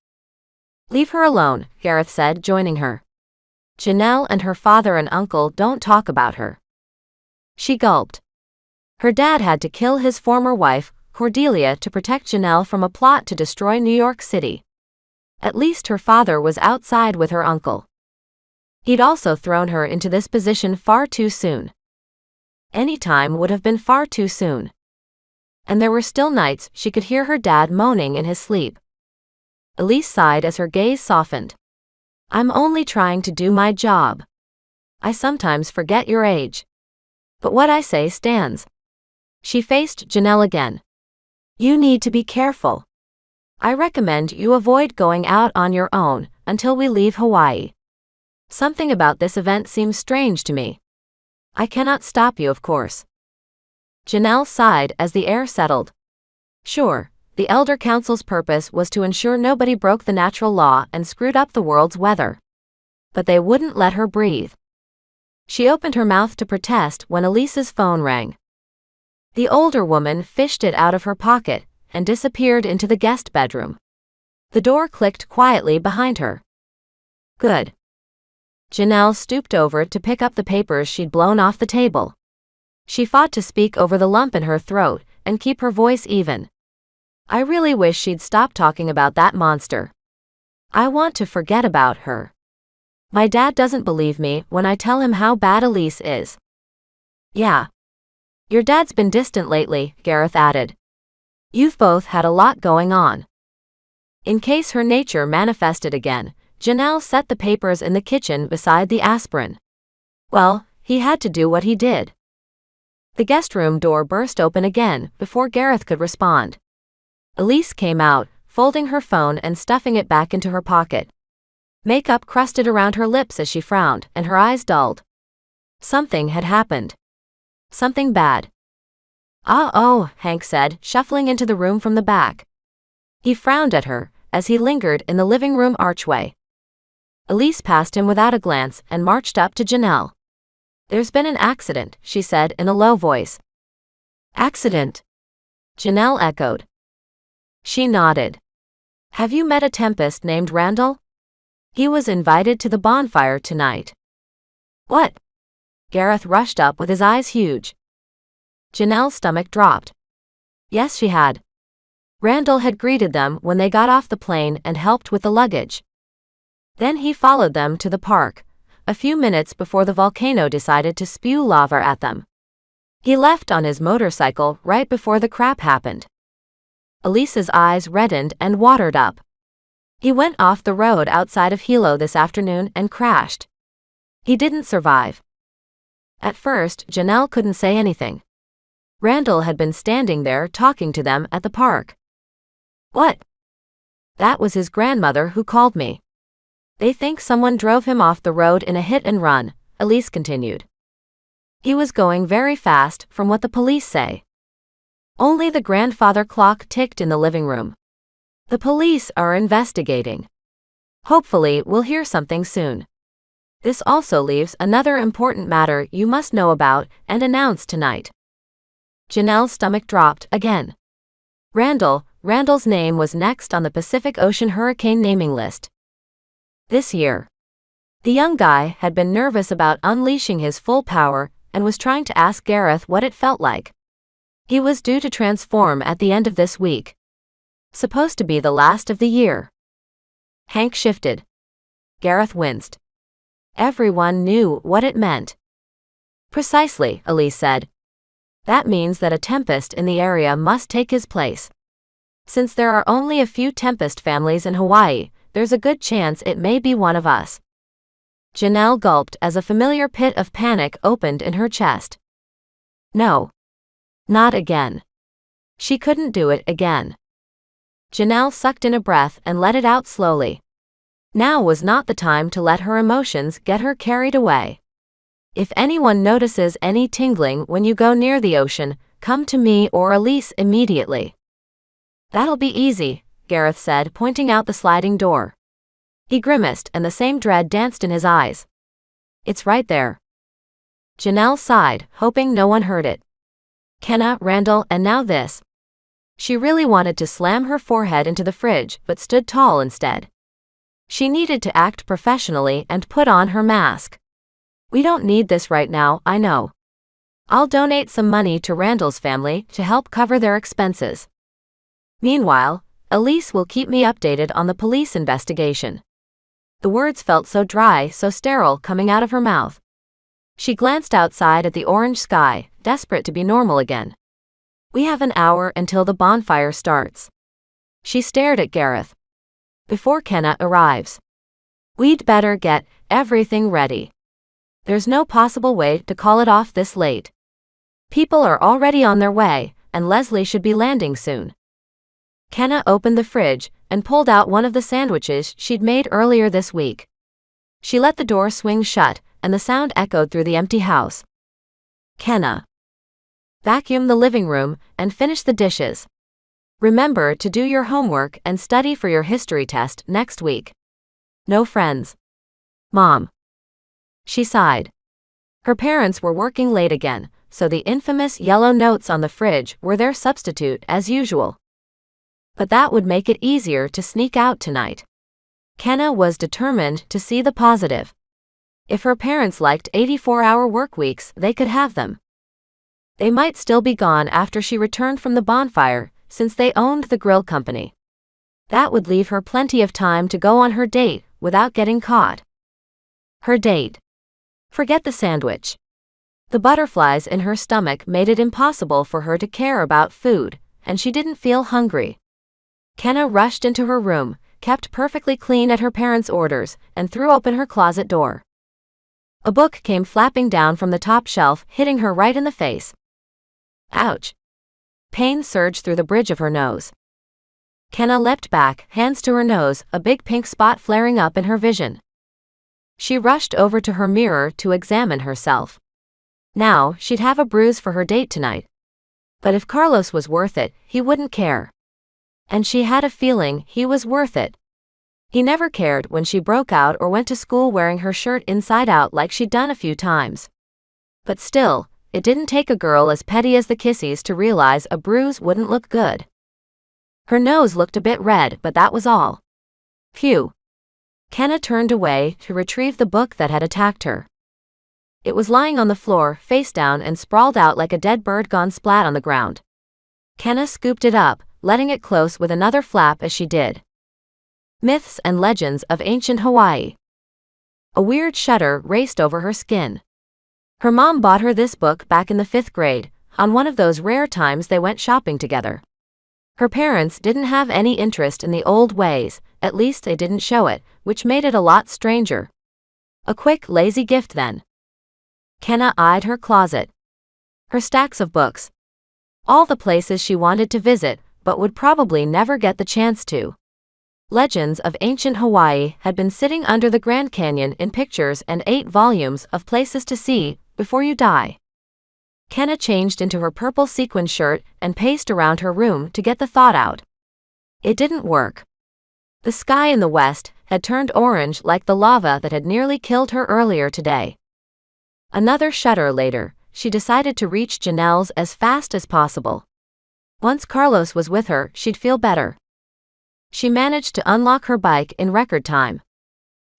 Leave her alone, Gareth said, joining her. Janelle and her father and uncle don't talk about her. She gulped. Her dad had to kill his former wife, Cordelia, to protect Janelle from a plot to destroy New York City. At least her father was outside with her uncle. He'd also thrown her into this position far too soon. Any time would have been far too soon. And there were still nights she could hear her dad moaning in his sleep. Elise sighed as her gaze softened. I'm only trying to do my job. I sometimes forget your age. But what I say stands. She faced Janelle again. You need to be careful. I recommend you avoid going out on your own until we leave Hawaii. Something about this event seems strange to me. I cannot stop you, of course. Janelle sighed as the air settled. Sure, the Elder Council's purpose was to ensure nobody broke the natural law and screwed up the world's weather. But they wouldn't let her breathe. She opened her mouth to protest when Elise's phone rang. The older woman fished it out of her pocket and disappeared into the guest bedroom. The door clicked quietly behind her. Good. Janelle stooped over to pick up the papers she'd blown off the table. She fought to speak over the lump in her throat and keep her voice even. I really wish she'd stop talking about that monster. I want to forget about her. My dad doesn't believe me when I tell him how bad Elise is. Yeah. Your dad's been distant lately, Gareth added. You've both had a lot going on. In case her nature manifested again, Janelle set the papers in the kitchen beside the aspirin. Well, he had to do what he did. The guest room door burst open again before Gareth could respond. Elise came out, folding her phone and stuffing it back into her pocket. Makeup crusted around her lips as she frowned, and her eyes dulled. Something had happened. Something bad. Oh, Hank said, shuffling into the room from the back. He frowned at her as he lingered in the living room archway. Elise passed him without a glance and marched up to Janelle. There's been an accident, she said in a low voice. Accident? Janelle echoed. She nodded. Have you met a Tempest named Randall? He was invited to the bonfire tonight. What? Gareth rushed up with his eyes huge. Janelle's stomach dropped. Yes, she had. Randall had greeted them when they got off the plane and helped with the luggage. Then he followed them to the park, a few minutes before the volcano decided to spew lava at them. He left on his motorcycle right before the crap happened. Elise's eyes reddened and watered up. He went off the road outside of Hilo this afternoon and crashed. He didn't survive. At first, Janelle couldn't say anything. Randall had been standing there talking to them at the park. What? That was his grandmother who called me. They think someone drove him off the road in a hit and run, Elise continued. He was going very fast, from what the police say. Only the grandfather clock ticked in the living room. The police are investigating. Hopefully, we'll hear something soon. This also leaves another important matter you must know about and announce tonight. Janelle's stomach dropped again. Randall's name was next on the Pacific Ocean hurricane naming list. This year. The young guy had been nervous about unleashing his full power and was trying to ask Gareth what it felt like. He was due to transform at the end of this week. Supposed to be the last of the year. Hank shifted. Gareth winced. Everyone knew what it meant. Precisely, Elise said. That means that a Tempest in the area must take his place. Since there are only a few Tempest families in Hawaii, there's a good chance it may be one of us. Janelle gulped as a familiar pit of panic opened in her chest. No. Not again. She couldn't do it again. Janelle sucked in a breath and let it out slowly. Now was not the time to let her emotions get her carried away. If anyone notices any tingling when you go near the ocean, come to me or Elise immediately. That'll be easy, Gareth said, pointing out the sliding door. He grimaced and the same dread danced in his eyes. It's right there. Janelle sighed, hoping no one heard it. Kenna, Randall, and now this. She really wanted to slam her forehead into the fridge, but stood tall instead. She needed to act professionally and put on her mask. We don't need this right now, I know. I'll donate some money to Randall's family to help cover their expenses. Meanwhile, Elise will keep me updated on the police investigation. The words felt so dry, so sterile coming out of her mouth. She glanced outside at the orange sky, desperate to be normal again. We have an hour until the bonfire starts. She stared at Gareth. Before Kenna arrives. We'd better get everything ready. There's no possible way to call it off this late. People are already on their way, and Leslie should be landing soon. Kenna opened the fridge and pulled out one of the sandwiches she'd made earlier this week. She let the door swing shut, and the sound echoed through the empty house. Kenna. Vacuum the living room and finish the dishes. Remember to do your homework and study for your history test next week. No friends. Mom. She sighed. Her parents were working late again, so the infamous yellow notes on the fridge were their substitute as usual. But that would make it easier to sneak out tonight. Kenna was determined to see the positive. If her parents liked 84-hour work weeks, they could have them. They might still be gone after she returned from the bonfire, since they owned the grill company. That would leave her plenty of time to go on her date without getting caught. Her date. Forget the sandwich. The butterflies in her stomach made it impossible for her to care about food, and she didn't feel hungry. Kenna rushed into her room, kept perfectly clean at her parents' orders, and threw open her closet door. A book came flapping down from the top shelf, hitting her right in the face. Ouch. Pain surged through the bridge of her nose. Kenna leapt back, hands to her nose, a big pink spot flaring up in her vision. She rushed over to her mirror to examine herself. Now, she'd have a bruise for her date tonight. But if Carlos was worth it, he wouldn't care. And she had a feeling he was worth it. He never cared when she broke out or went to school wearing her shirt inside out like she'd done a few times. But still, it didn't take a girl as petty as the Kissies to realize a bruise wouldn't look good. Her nose looked a bit red, but that was all. Phew. Kenna turned away to retrieve the book that had attacked her. It was lying on the floor, face down and sprawled out like a dead bird gone splat on the ground. Kenna scooped it up, letting it close with another flap as she did. Myths and Legends of Ancient Hawaii. A weird shudder raced over her skin. Her mom bought her this book back in the 5th grade, on one of those rare times they went shopping together. Her parents didn't have any interest in the old ways, at least they didn't show it, which made it a lot stranger. A quick, lazy gift then. Kenna eyed her closet. Her stacks of books. All the places she wanted to visit, but would probably never get the chance to. Legends of Ancient Hawaii had been sitting under the Grand Canyon in pictures and 8 volumes of places to see before you die. Kenna changed into her purple sequin shirt and paced around her room to get the thought out. It didn't work. The sky in the west had turned orange like the lava that had nearly killed her earlier today. Another shudder later, she decided to reach Janelle's as fast as possible. Once Carlos was with her, she'd feel better. She managed to unlock her bike in record time.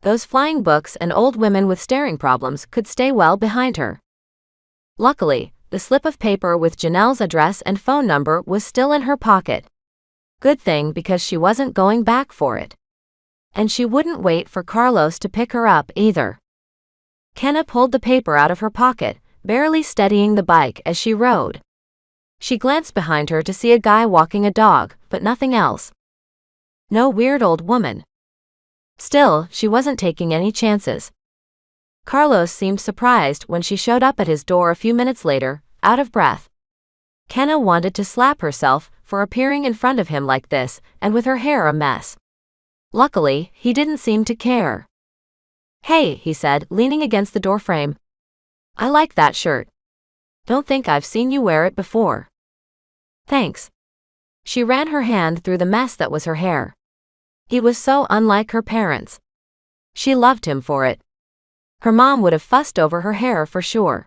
Those flying books and old women with staring problems could stay well behind her. Luckily, the slip of paper with Janelle's address and phone number was still in her pocket. Good thing, because she wasn't going back for it. And she wouldn't wait for Carlos to pick her up either. Kenna pulled the paper out of her pocket, barely steadying the bike as she rode. She glanced behind her to see a guy walking a dog, but nothing else. No weird old woman. Still, she wasn't taking any chances. Carlos seemed surprised when she showed up at his door a few minutes later, out of breath. Kenna wanted to slap herself for appearing in front of him like this, and with her hair a mess. Luckily, he didn't seem to care. "Hey," he said, leaning against the doorframe. "I like that shirt. Don't think I've seen you wear it before." "Thanks." She ran her hand through the mess that was her hair. He was so unlike her parents. She loved him for it. Her mom would have fussed over her hair for sure.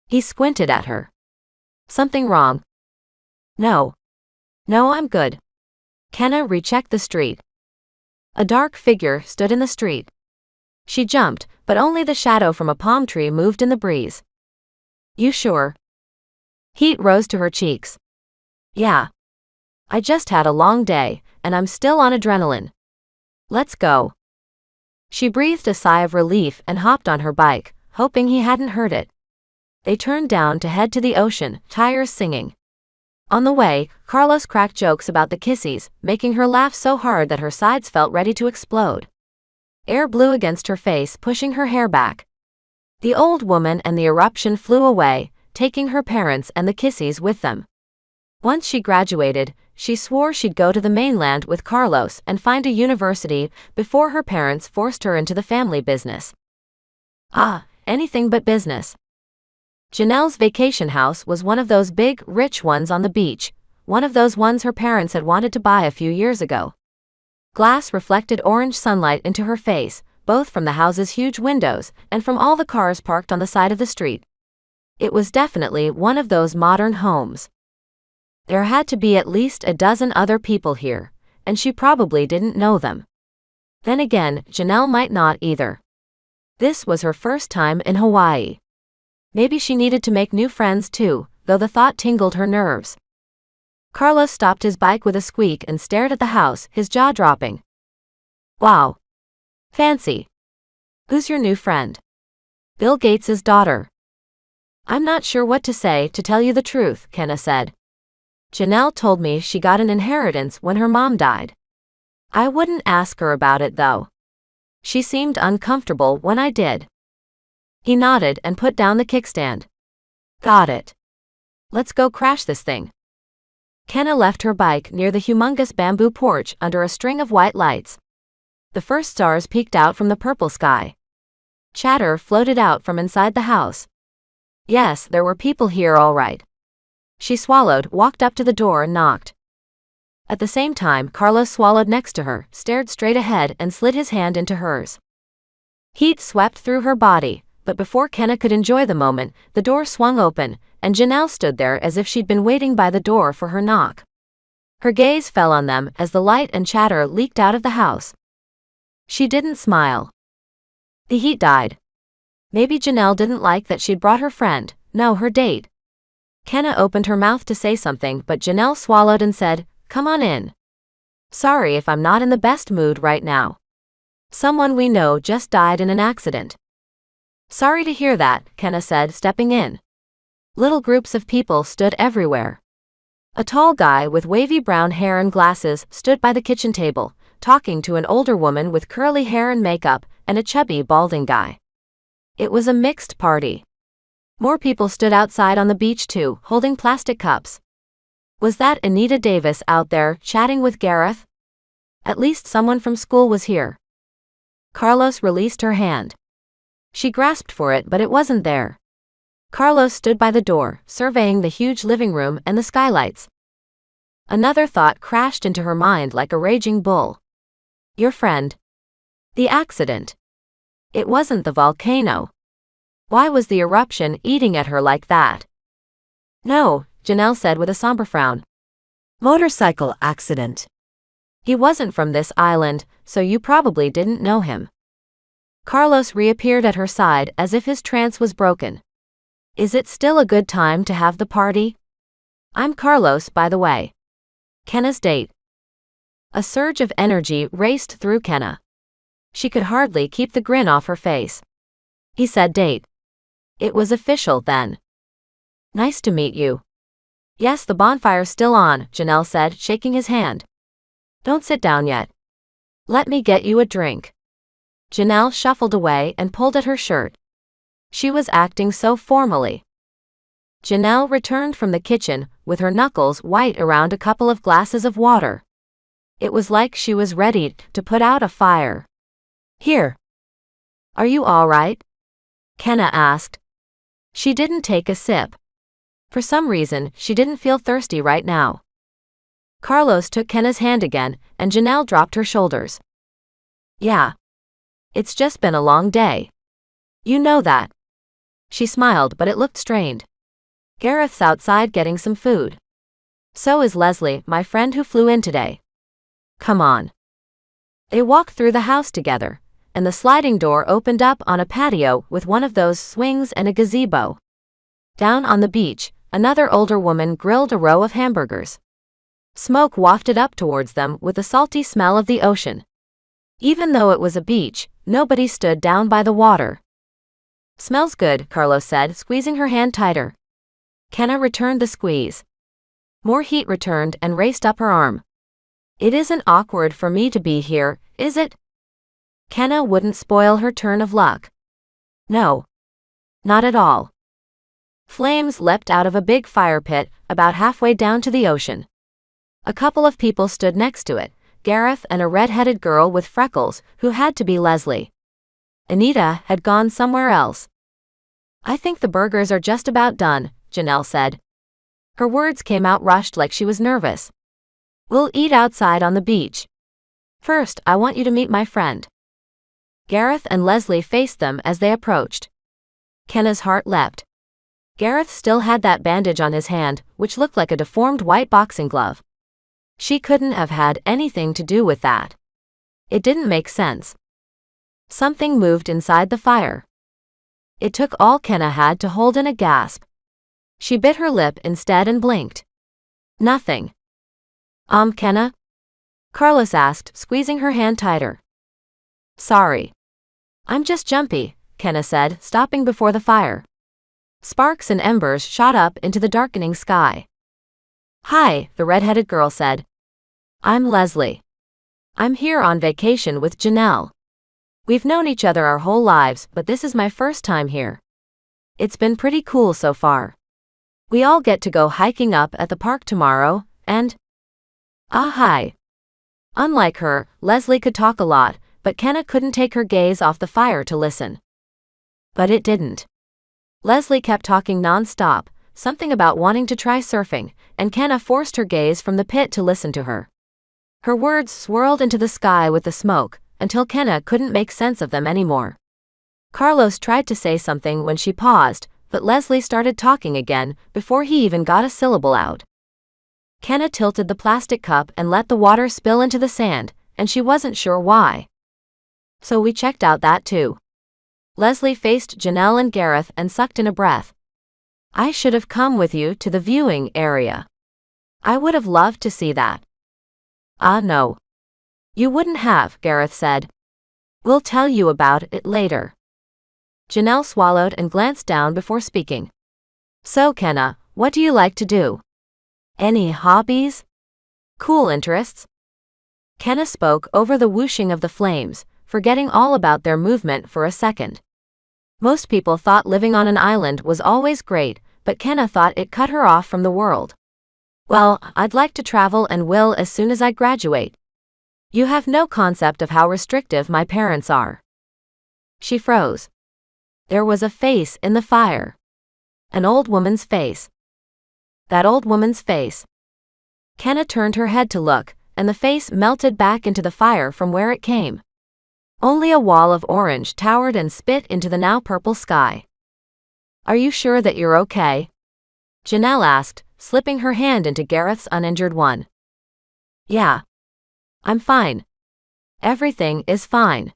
He squinted at her. "Something wrong?" No, I'm good." Kenna rechecked the street. A dark figure stood in the street. She jumped, but only the shadow from a palm tree moved in the breeze. "You sure?" Heat rose to her cheeks. "Yeah. I just had a long day, and I'm still on adrenaline. Let's go." She breathed a sigh of relief and hopped on her bike, hoping he hadn't heard it. They turned down to head to the ocean, tires singing. On the way, Carlos cracked jokes about the kissies, making her laugh so hard that her sides felt ready to explode. Air blew against her face, pushing her hair back. The old woman and the eruption flew away, taking her parents and the kissies with them. Once she graduated, she swore she'd go to the mainland with Carlos and find a university before her parents forced her into the family business. Anything but business. Janelle's vacation house was one of those big, rich ones on the beach, one of those ones her parents had wanted to buy a few years ago. Glass reflected orange sunlight into her face, both from the house's huge windows and from all the cars parked on the side of the street. It was definitely one of those modern homes. There had to be at least a dozen other people here, and she probably didn't know them. Then again, Janelle might not either. This was her first time in Hawaii. Maybe she needed to make new friends too, though the thought tingled her nerves. Carlos stopped his bike with a squeak and stared at the house, his jaw dropping. "Wow. Fancy. Who's your new friend?" "Bill Gates's daughter." "I'm not sure what to say, to tell you the truth," Kenna said. "Janelle told me she got an inheritance when her mom died. I wouldn't ask her about it though. She seemed uncomfortable when I did." He nodded and put down the kickstand. "Got it. Let's go crash this thing." Kenna left her bike near the humongous bamboo porch under a string of white lights. The first stars peeked out from the purple sky. Chatter floated out from inside the house. Yes, there were people here all right. She swallowed, walked up to the door and knocked. At the same time, Carlos swallowed next to her, stared straight ahead and slid his hand into hers. Heat swept through her body, but before Kenna could enjoy the moment, the door swung open, and Janelle stood there as if she'd been waiting by the door for her knock. Her gaze fell on them as the light and chatter leaked out of the house. She didn't smile. The heat died. Maybe Janelle didn't like that she'd brought her friend, no, her date. Kenna opened her mouth to say something, but Janelle swallowed and said, "Come on in. Sorry if I'm not in the best mood right now. Someone we know just died in an accident." "Sorry to hear that," Kenna said, stepping in. Little groups of people stood everywhere. A tall guy with wavy brown hair and glasses stood by the kitchen table, talking to an older woman with curly hair and makeup, and a chubby, balding guy. It was a mixed party. More people stood outside on the beach too, holding plastic cups. Was that Anita Davis out there, chatting with Gareth? At least someone from school was here. Carlos released her hand. She grasped for it, but it wasn't there. Carlos stood by the door, surveying the huge living room and the skylights. Another thought crashed into her mind like a raging bull. Your friend. The accident. It wasn't the volcano. Why was the eruption eating at her like that? No, Janelle said with a somber frown.
Motorcycle accident.
He wasn't from this island, so you probably didn't know him. Carlos reappeared at her side as if his trance was broken. Is it still a good time to have the party? I'm Carlos, by the way. Kenna's date. A surge of energy raced through Kenna. She could hardly keep the grin off her face. He said date. It was official then. Nice to meet you. Yes, the bonfire's still on, Janelle said, shaking his hand. Don't sit down yet. Let me get you a drink. Janelle shuffled away and pulled at her shirt. She was acting so formally. Janelle returned from the kitchen, with her knuckles white around a couple of glasses of water. It was like she was ready to put out a fire. Here. Are you all right? Kenna asked. She didn't take a sip. For some reason, she didn't feel thirsty right now. Carlos took Kenna's hand again, and Janelle dropped her shoulders. Yeah. It's just been a long day. You know that. She smiled, but it looked strained. Gareth's outside getting some food. So is Leslie, my friend who flew in today. Come on. They walked through the house together, and the sliding door opened up on a patio with one of those swings and a gazebo. Down on the beach, another older woman grilled a row of hamburgers. Smoke wafted up towards them with the salty smell of the ocean. Even though it was a beach, nobody stood down by the water. Smells good, Carlos said, squeezing her hand tighter. Kenna returned the squeeze. More heat returned and raced up her arm. It isn't awkward for me to be here, is it? Kenna wouldn't spoil her turn of luck. No. Not at all. Flames leapt out of a big fire pit, about halfway down to the ocean. A couple of people stood next to it, Gareth and a red-headed girl with freckles, who had to be Leslie. Anita had gone somewhere else. I think the burgers are just about done, Janelle said. Her words came out rushed like she was nervous. We'll eat outside on the beach. First, I want you to meet my friend. Gareth and Leslie faced them as they approached. Kenna's heart leapt. Gareth still had that bandage on his hand, which looked like a deformed white boxing glove. She couldn't have had anything to do with that. It didn't make sense. Something moved inside the fire. It took all Kenna had to hold in a gasp. She bit her lip instead and blinked. Nothing. Kenna? Carlos asked, squeezing her hand tighter. Sorry. I'm just jumpy, Kenna said, stopping before the fire. Sparks and embers shot up into the darkening sky. Hi, the red-headed girl said. I'm Leslie. I'm here on vacation with Janelle. We've known each other our whole lives, but this is my first time here. It's been pretty cool so far. We all get to go hiking up at the park tomorrow, and... hi. Unlike her, Leslie could talk a lot, but Kenna couldn't take her gaze off the fire to listen. But it didn't. Leslie kept talking non-stop, something about wanting to try surfing, and Kenna forced her gaze from the pit to listen to her. Her words swirled into the sky with the smoke, until Kenna couldn't make sense of them anymore. Carlos tried to say something when she paused, but Leslie started talking again before he even got a syllable out. Kenna tilted the plastic cup and let the water spill into the sand, and she wasn't sure why. So we checked out that too. Leslie faced Janelle and Gareth and sucked in a breath. I should have come with you to the viewing area. I would have loved to see that. No. You wouldn't have, Gareth said. We'll tell you about it later. Janelle swallowed and glanced down before speaking. So Kenna, what do you like to do? Any hobbies? Cool interests? Kenna spoke over the whooshing of the flames, forgetting all about their movement for a second. Most people thought living on an island was always great, but Kenna thought it cut her off from the world. Well, I'd like to travel and will as soon as I graduate. You have no concept of how restrictive my parents are. She froze. There was a face in the fire. An old woman's face. That old woman's face. Kenna turned her head to look, and the face melted back into the fire from where it came. Only a wall of orange towered and spit into the now purple sky. Are you sure that you're okay? Janelle asked, slipping her hand into Gareth's uninjured one. Yeah. I'm fine. Everything is fine.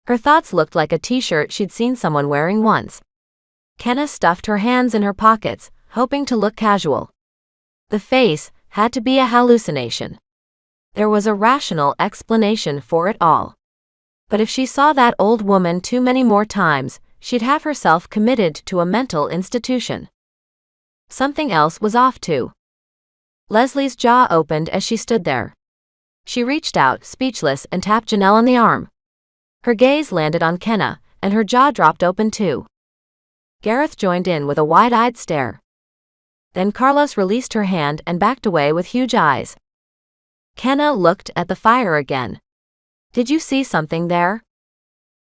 Her thoughts looked like a t-shirt she'd seen someone wearing once. Kenna stuffed her hands in her pockets, hoping to look casual. The face had to be a hallucination. There was a rational explanation for it all. But if she saw that old woman too many more times, she'd have herself committed to a mental institution. Something else was off too. Leslie's jaw opened as she stood there. She reached out, speechless, and tapped Janelle on the arm. Her gaze landed on Kenna, and her jaw dropped open too. Gareth joined in with a wide-eyed stare. Then Carlos released her hand and backed away with huge eyes. Kenna looked at the fire again. Did you see something there?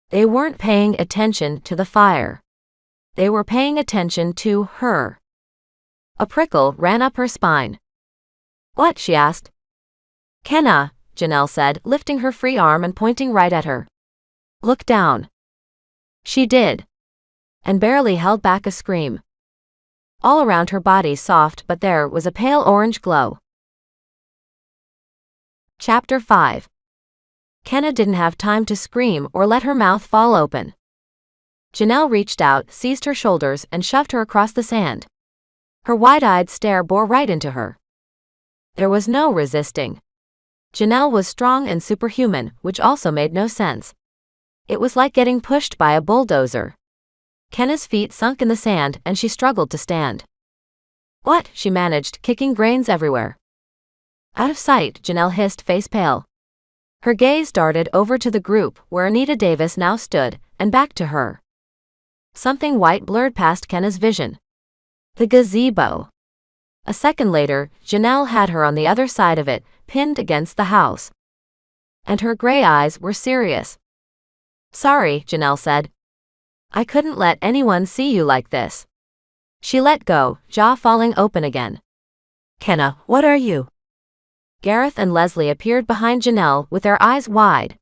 They weren't paying attention to the fire. They were paying attention to her. A prickle ran up her spine. What? She asked. Kenna, Janelle said, lifting her free arm and pointing right at her. Look down. She did. And barely held back a scream. All around her body soft, but there was a pale orange glow. Chapter 5. Kenna didn't have time to scream or let her mouth fall open. Janelle reached out, seized her shoulders, and shoved her across the sand. Her wide-eyed stare bore right into her. There was no resisting. Janelle was strong and superhuman, which also made no sense. It was like getting pushed by a bulldozer. Kenna's feet sunk in the sand and she struggled to stand. What? She managed, kicking grains everywhere. Out of sight, Janelle hissed, face pale. Her gaze darted over to the group where Anita Davis now stood, and back to her. Something white blurred past Kenna's vision. The gazebo. A second later, Janelle had her on the other side of it, pinned against the house. And her gray eyes were serious. Sorry, Janelle said. I couldn't let anyone see you like this. She let go, jaw falling open again.
Kenna, what are you?
Gareth and Leslie appeared behind Janelle with their eyes wide.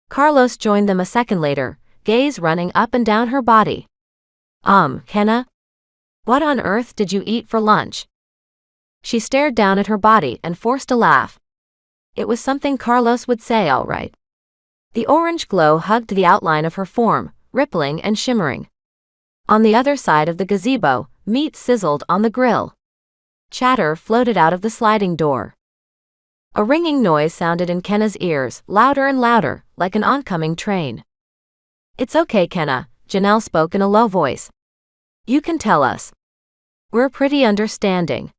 Carlos joined them a second later, gaze running up and down her body. Kenna? What on earth did you eat for lunch? She stared down at her body and forced a laugh. It was something Carlos would say, all right. The orange glow hugged the outline of her form, rippling and shimmering. On the other side of the gazebo, meat sizzled on the grill. Chatter floated out of the sliding door. A ringing noise sounded in Kenna's ears, louder and louder, like an oncoming train. It's okay, Kenna, Janelle spoke in a low voice. You can tell us. We're pretty understanding.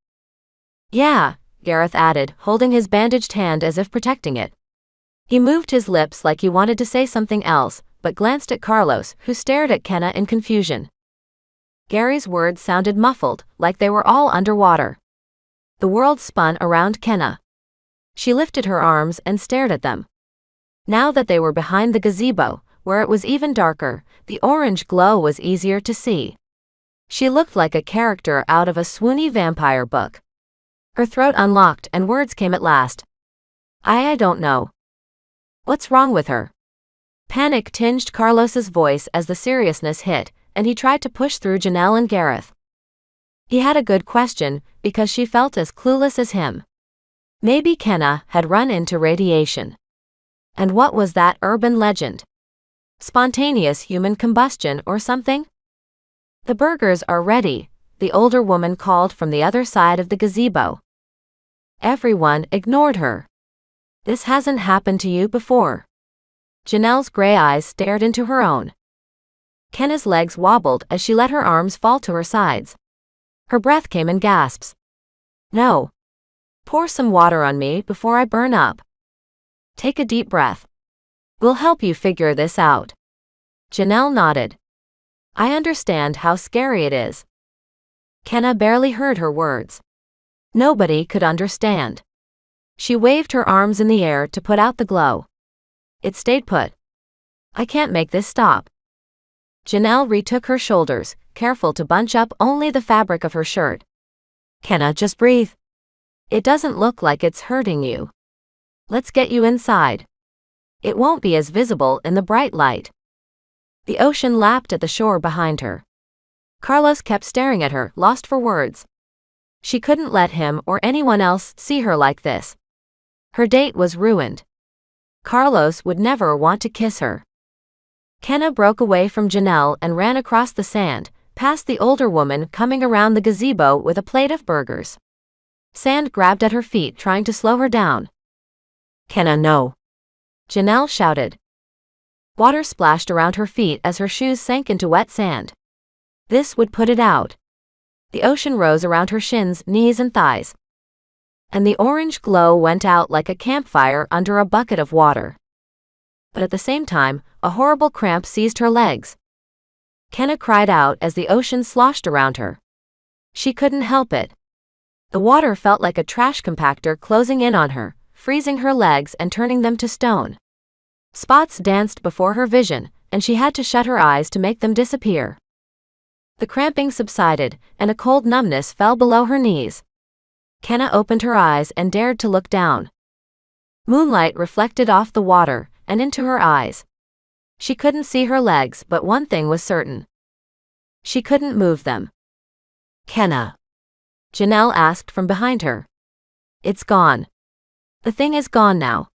Yeah, Gareth added, holding his bandaged hand as if protecting it. He moved his lips like he wanted to say something else, but glanced at Carlos, who stared at Kenna in confusion. Gary's words sounded muffled, like they were all underwater. The world spun around Kenna. She lifted her arms and stared at them. Now that they were behind the gazebo, where it was even darker, the orange glow was easier to see. She looked like a character out of a swoony vampire book. Her throat unlocked and words came at last. I don't know. What's wrong with her? Panic tinged Carlos's voice as the seriousness hit, and he tried to push through Janelle and Gareth. He had a good question, because she felt as clueless as him. Maybe Kenna had run into radiation. And what was that urban legend? Spontaneous human combustion or something? The burgers are ready, the older woman called from the other side of the gazebo. Everyone ignored her. This hasn't happened to you before. Janelle's gray eyes stared into her own. Kenna's legs wobbled as she let her arms fall to her sides. Her breath came in gasps. No. Pour some water on me before I burn up. Take a deep breath. We'll help you figure this out. Janelle nodded. I understand how scary it is. Kenna barely heard her words. Nobody could understand. She waved her arms in the air to put out the glow. It stayed put. I can't make this stop. Janelle retook her shoulders, careful to bunch up only the fabric of her shirt. Kenna, just breathe. It doesn't look like it's hurting you. Let's get you inside. It won't be as visible in the bright light. The ocean lapped at the shore behind her. Carlos kept staring at her, lost for words. She couldn't let him or anyone else see her like this. Her date was ruined. Carlos would never want to kiss her. Kenna broke away from Janelle and ran across the sand, past the older woman coming around the gazebo with a plate of burgers. Sand grabbed at her feet, trying to slow her down.
Kenna, no.
Janelle shouted. Water splashed around her feet as her shoes sank into wet sand. This would put it out. The ocean rose around her shins, knees and thighs. And the orange glow went out like a campfire under a bucket of water. But at the same time, a horrible cramp seized her legs. Kenna cried out as the ocean sloshed around her. She couldn't help it. The water felt like a trash compactor closing in on her, freezing her legs and turning them to stone. Spots danced before her vision, and she had to shut her eyes to make them disappear. The cramping subsided, and a cold numbness fell below her knees. Kenna opened her eyes and dared to look down. Moonlight reflected off the water and into her eyes. She couldn't see her legs, but one thing was certain. She couldn't move them.
Kenna,
Janelle asked from behind her. It's gone. The thing is gone now.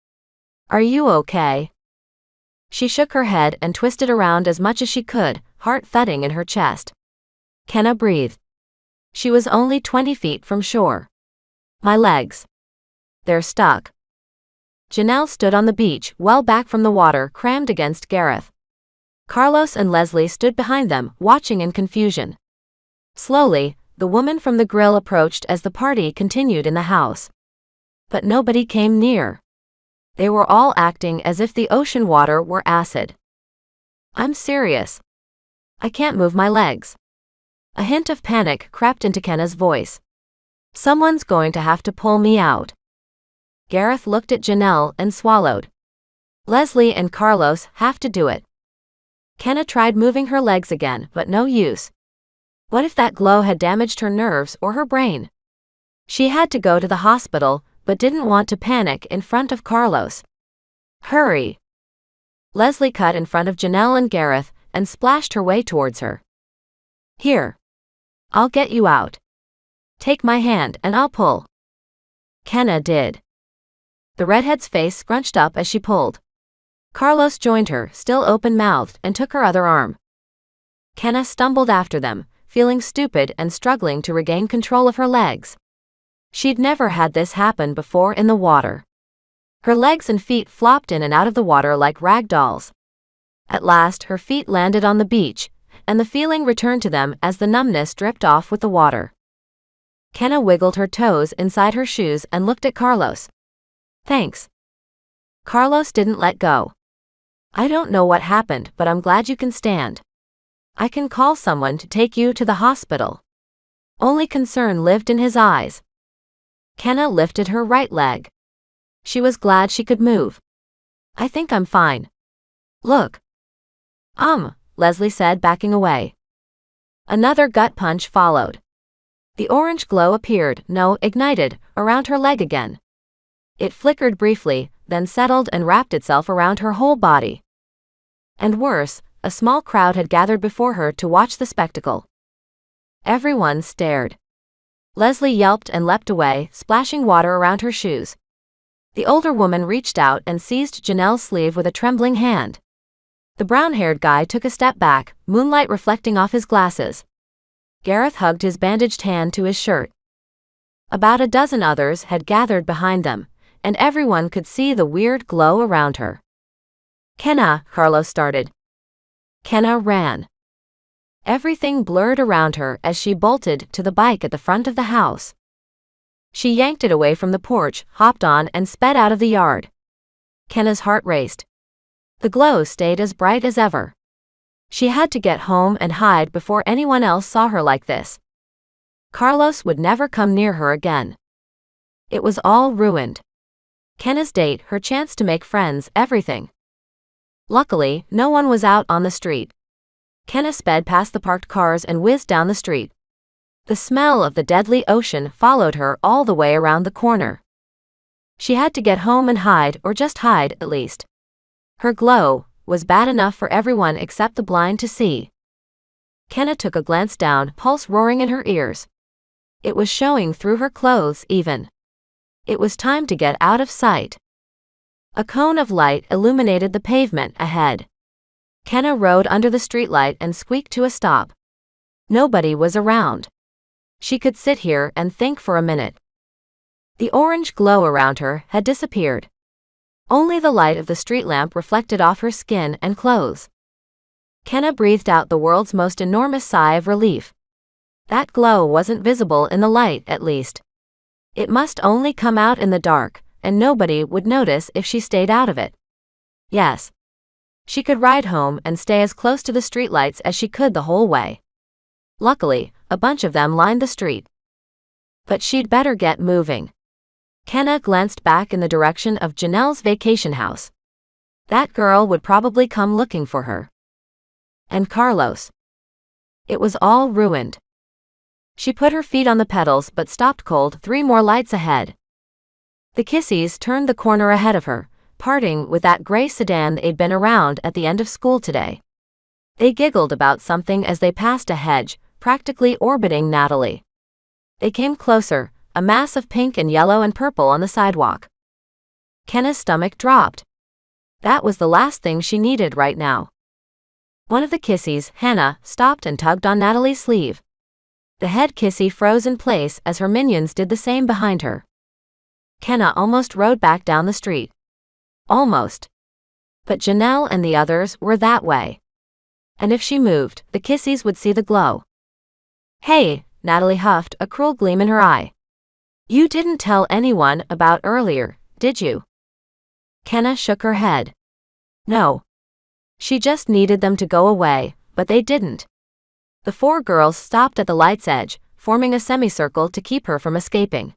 Are you okay? She shook her head and twisted around as much as she could, heart thudding in her chest. Kenna breathed. She was only 20 feet from shore. My legs. They're stuck. Janelle stood on the beach, well back from the water, crammed against Gareth. Carlos and Leslie stood behind them, watching in confusion. Slowly, the woman from the grill approached as the party continued in the house. But nobody came near. They were all acting as if the ocean water were acid. I'm serious. I can't move my legs. A hint of panic crept into Kenna's voice. Someone's going to have to pull me out. Gareth looked at Janelle and swallowed. Leslie and Carlos have to do it. Kenna tried moving her legs again, but no use. What if that glow had damaged her nerves or her brain? She had to go to the hospital, but didn't want to panic in front of Carlos. Hurry! Leslie cut in front of Janelle and Gareth and splashed her way towards her. Here. I'll get you out. Take my hand and I'll pull. Kenna did. The redhead's face scrunched up as she pulled. Carlos joined her, still open-mouthed, and took her other arm. Kenna stumbled after them, feeling stupid and struggling to regain control of her legs. She'd never had this happen before in the water. Her legs and feet flopped in and out of the water like rag dolls. At last, her feet landed on the beach, and the feeling returned to them as the numbness dripped off with the water. Kenna wiggled her toes inside her shoes and looked at Carlos. Thanks. Carlos didn't let go. I don't know what happened, but I'm glad you can stand. I can call someone to take you to the hospital. Only concern lived in his eyes. Kenna lifted her right leg. She was glad she could move. I think I'm fine. Look. Leslie said, backing away. Another gut punch followed. The orange glow appeared, ignited, around her leg again. It flickered briefly, then settled and wrapped itself around her whole body. And worse, a small crowd had gathered before her to watch the spectacle. Everyone stared. Leslie yelped and leapt away, splashing water around her shoes. The older woman reached out and seized Janelle's sleeve with a trembling hand. The brown-haired guy took a step back, moonlight reflecting off his glasses. Gareth hugged his bandaged hand to his shirt. About a dozen others had gathered behind them, and everyone could see the weird glow around her. Kenna, Carlos started. Kenna ran. Everything blurred around her as she bolted to the bike at the front of the house. She yanked it away from the porch, hopped on and sped out of the yard. Kenna's heart raced. The glow stayed as bright as ever. She had to get home and hide before anyone else saw her like this. Carlos would never come near her again. It was all ruined. Kenna's date, her chance to make friends, everything. Luckily, no one was out on the street. Kenna sped past the parked cars and whizzed down the street. The smell of the deadly ocean followed her all the way around the corner. She had to get home and hide, or just hide, at least. Her glow was bad enough for everyone except the blind to see. Kenna took a glance down, pulse roaring in her ears. It was showing through her clothes even. It was time to get out of sight. A cone of light illuminated the pavement ahead. Kenna rode under the streetlight and squeaked to a stop. Nobody was around. She could sit here and think for a minute. The orange glow around her had disappeared. Only the light of the street lamp reflected off her skin and clothes. Kenna breathed out the world's most enormous sigh of relief. That glow wasn't visible in the light, at least. It must only come out in the dark, and nobody would notice if she stayed out of it. Yes. She could ride home and stay as close to the streetlights as she could the whole way. Luckily, a bunch of them lined the street. But she'd better get moving. Kenna glanced back in the direction of Janelle's vacation house. That girl would probably come looking for her. And Carlos. It was all ruined. She put her feet on the pedals but stopped cold 3 more lights ahead. The Kissies turned the corner ahead of her, parting with that gray sedan they'd been around at the end of school today. They giggled about something as they passed a hedge, practically orbiting Natalie. They came closer, a mass of pink and yellow and purple on the sidewalk. Kenna's stomach dropped. That was the last thing she needed right now. One of the Kissies, Hannah, stopped and tugged on Natalie's sleeve. The head Kissie froze in place as her minions did the same behind her. Kenna almost rode back down the street. Almost. But Janelle and the others were that way. And if she moved, the Kissies would see the glow. "Hey," Natalie huffed, a cruel gleam in her eye. "You didn't tell anyone about earlier, did you?" Kenna shook her head. No. She just needed them to go away, but they didn't. The 4 girls stopped at the light's edge, forming a semicircle to keep her from escaping.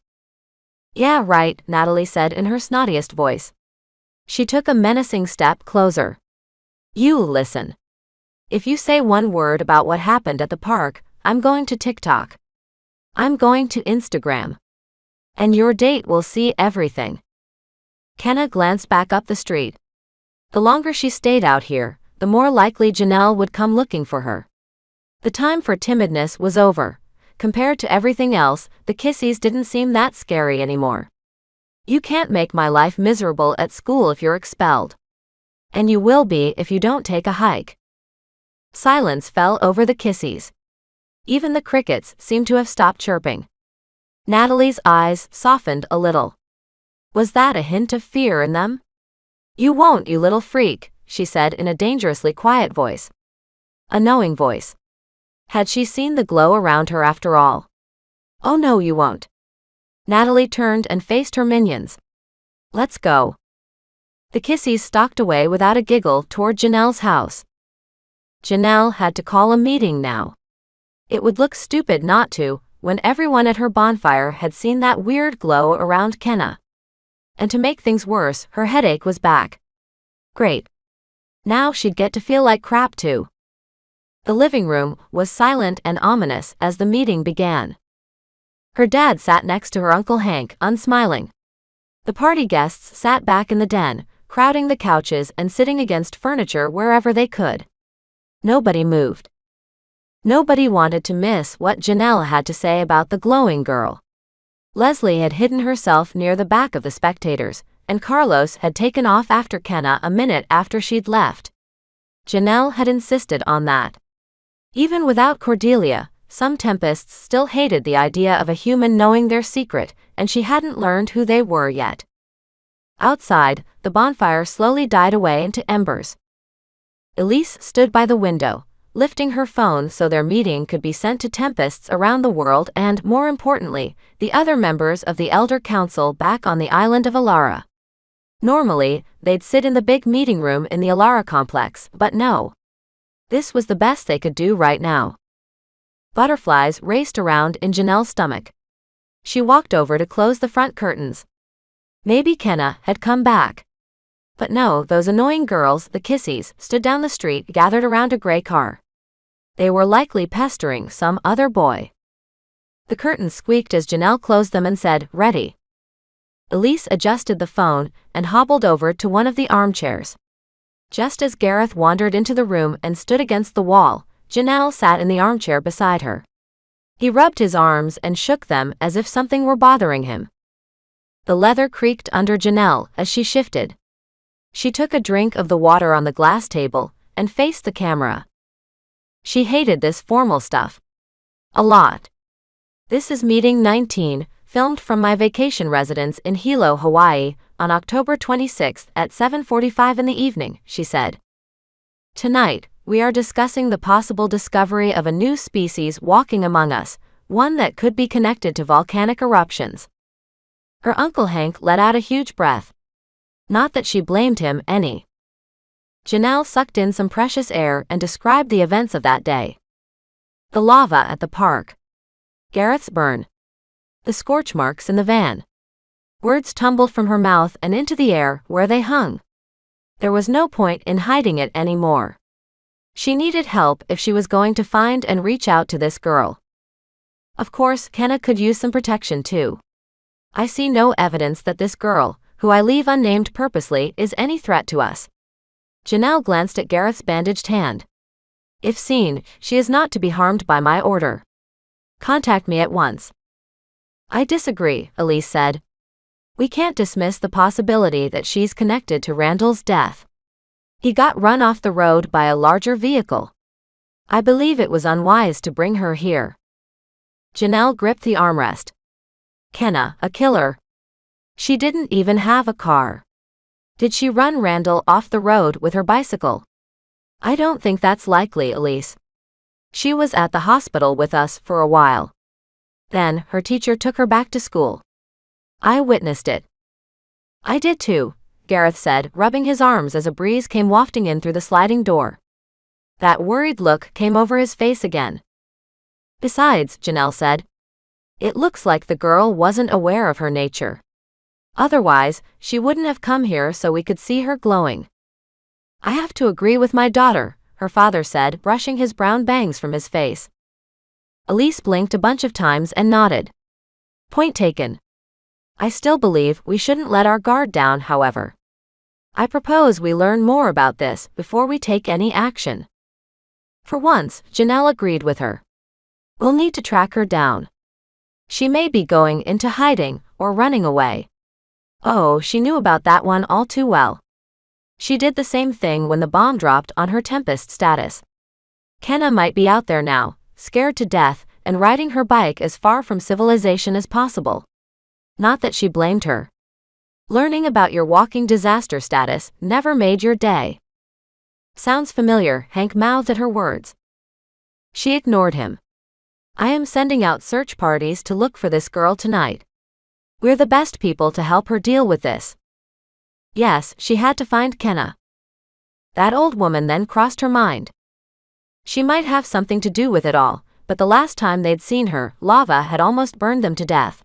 "Yeah, right," Natalie said in her snottiest voice. She took a menacing step closer. "You listen. If you say one word about what happened at the park, I'm going to TikTok. I'm going to Instagram. And your date will see everything." Kenna glanced back up the street. The longer she stayed out here, the more likely Janelle would come looking for her. The time for timidness was over. Compared to everything else, the Kissies didn't seem that scary anymore. "You can't make my life miserable at school if you're expelled. And you will be if you don't take a hike." Silence fell over the Kissies. Even the crickets seemed to have stopped chirping. Natalie's eyes softened a little. Was that a hint of fear in them? "You won't, you little freak," she said in a dangerously quiet voice. A knowing voice. Had she seen the glow around her after all? "Oh no, you won't." Natalie turned and faced her minions. "Let's go." The Kissies stalked away without a giggle toward Janelle's house. Janelle had to call a meeting now. It would look stupid not to, when everyone at her bonfire had seen that weird glow around Kenna. And to make things worse, her headache was back. Great. Now she'd get to feel like crap too. The living room was silent and ominous as the meeting began. Her dad sat next to her Uncle Hank, unsmiling. The party guests sat back in the den, crowding the couches and sitting against furniture wherever they could. Nobody moved. Nobody wanted to miss what Janelle had to say about the glowing girl. Leslie had hidden herself near the back of the spectators, and Carlos had taken off after Kenna a minute after she'd left. Janelle had insisted on that. Even without Cordelia, some Tempests still hated the idea of a human knowing their secret, and she hadn't learned who they were yet. Outside, the bonfire slowly died away into embers. Elise stood by the window, lifting her phone so their meeting could be sent to Tempests around the world and, more importantly, the other members of the Elder Council back on the island of Alara. Normally, they'd sit in the big meeting room in the Alara complex, but no. This was the best they could do right now. Butterflies raced around in Janelle's stomach. She walked over to close the front curtains. Maybe Kenna had come back. But no, those annoying girls, the Kissies, stood down the street gathered around a gray car. They were likely pestering some other boy. The curtains squeaked as Janelle closed them and said, "Ready." Elise adjusted the phone and hobbled over to one of the armchairs. Just as Gareth wandered into the room and stood against the wall, Janelle sat in the armchair beside her. He rubbed his arms and shook them as if something were bothering him. The leather creaked under Janelle as she shifted. She took a drink of the water on the glass table and faced the camera. She hated this formal stuff. A lot. This is meeting 19, filmed from my vacation residence in Hilo, Hawaii, on October 26 at 7:45 in the evening, she said. Tonight, we are discussing the possible discovery of a new species walking among us, one that could be connected to volcanic eruptions. Her Uncle Hank let out a huge breath. Not that she blamed him any. Janelle sucked in some precious air and described the events of that day. The lava at the park. Gareth's burn. The scorch marks in the van. Words tumbled from her mouth and into the air where they hung. There was no point in hiding it anymore. She needed help if she was going to find and reach out to this girl. Of course, Kenna could use some protection too. I see no evidence that this girl, who I leave unnamed purposely, is any threat to us. Janelle glanced at Gareth's bandaged hand. If seen, she is not to be harmed by my order. Contact me at once. I disagree, Elise said. We can't dismiss the possibility that she's connected to Randall's death. He got run off the road by a larger vehicle. I believe it was unwise to bring her here. Janelle gripped the armrest. Kenna, a killer. She didn't even have a car. Did she run Randall off the road with her bicycle? I don't think that's likely, Elise. She was at the hospital with us for a while. Then, her teacher took her back to school. I witnessed it. I did too, Gareth said, rubbing his arms as a breeze came wafting in through the sliding door. That worried look came over his face again. Besides, Janelle said, it looks like the girl wasn't aware of her nature. Otherwise, she wouldn't have come here so we could see her glowing. I have to agree with my daughter, her father said, brushing his brown bangs from his face. Elise blinked a bunch of times and nodded. Point taken. I still believe we shouldn't let our guard down, however. I propose we learn more about this before we take any action. For once, Janelle agreed with her. We'll need to track her down. She may be going into hiding or running away. Oh, she knew about that one all too well. She did the same thing when the bomb dropped on her Tempest status. Kenna might be out there now, scared to death, and riding her bike as far from civilization as possible. Not that she blamed her. Learning about your walking disaster status never made your day. Sounds familiar, Hank mouthed at her words. She ignored him. I am sending out search parties to look for this girl tonight. We're the best people to help her deal with this. Yes, she had to find Kenna. That old woman then crossed her mind. She might have something to do with it all, but the last time they'd seen her, lava had almost burned them to death.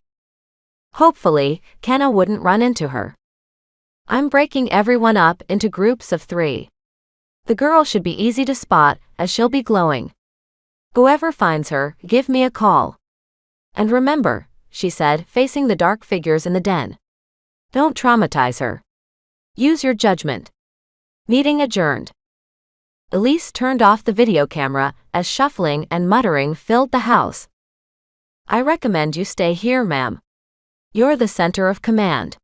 Hopefully, Kenna wouldn't run into her. I'm breaking everyone up into groups of 3. The girl should be easy to spot, as she'll be glowing. Whoever finds her, give me a call. And remember, she said, facing the dark figures in the den. Don't traumatize her. Use your judgment. Meeting adjourned. Elise turned off the video camera as shuffling and muttering filled the house. I recommend you stay here, ma'am. You're the center of command.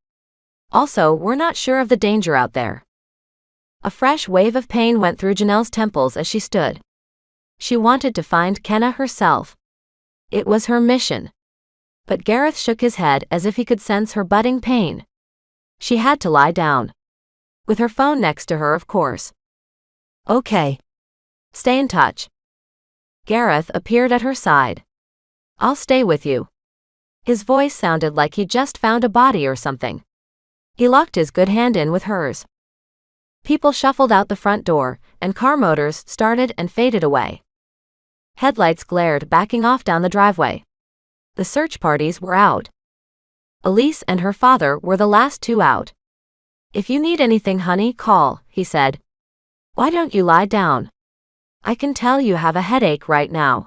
Also, we're not sure of the danger out there. A fresh wave of pain went through Janelle's temples as she stood. She wanted to find Kenna herself. It was her mission. But Gareth shook his head as if he could sense her budding pain. She had to lie down. With her phone next to her, of course. Okay. Stay in touch. Gareth appeared at her side. I'll stay with you. His voice sounded like he just found a body or something. He locked his good hand in with hers. People shuffled out the front door, and car motors started and faded away. Headlights glared, backing off down the driveway. The search parties were out. Elise and her father were the last 2 out. If you need anything, honey, call, he said. Why don't you lie down? I can tell you have a headache right now.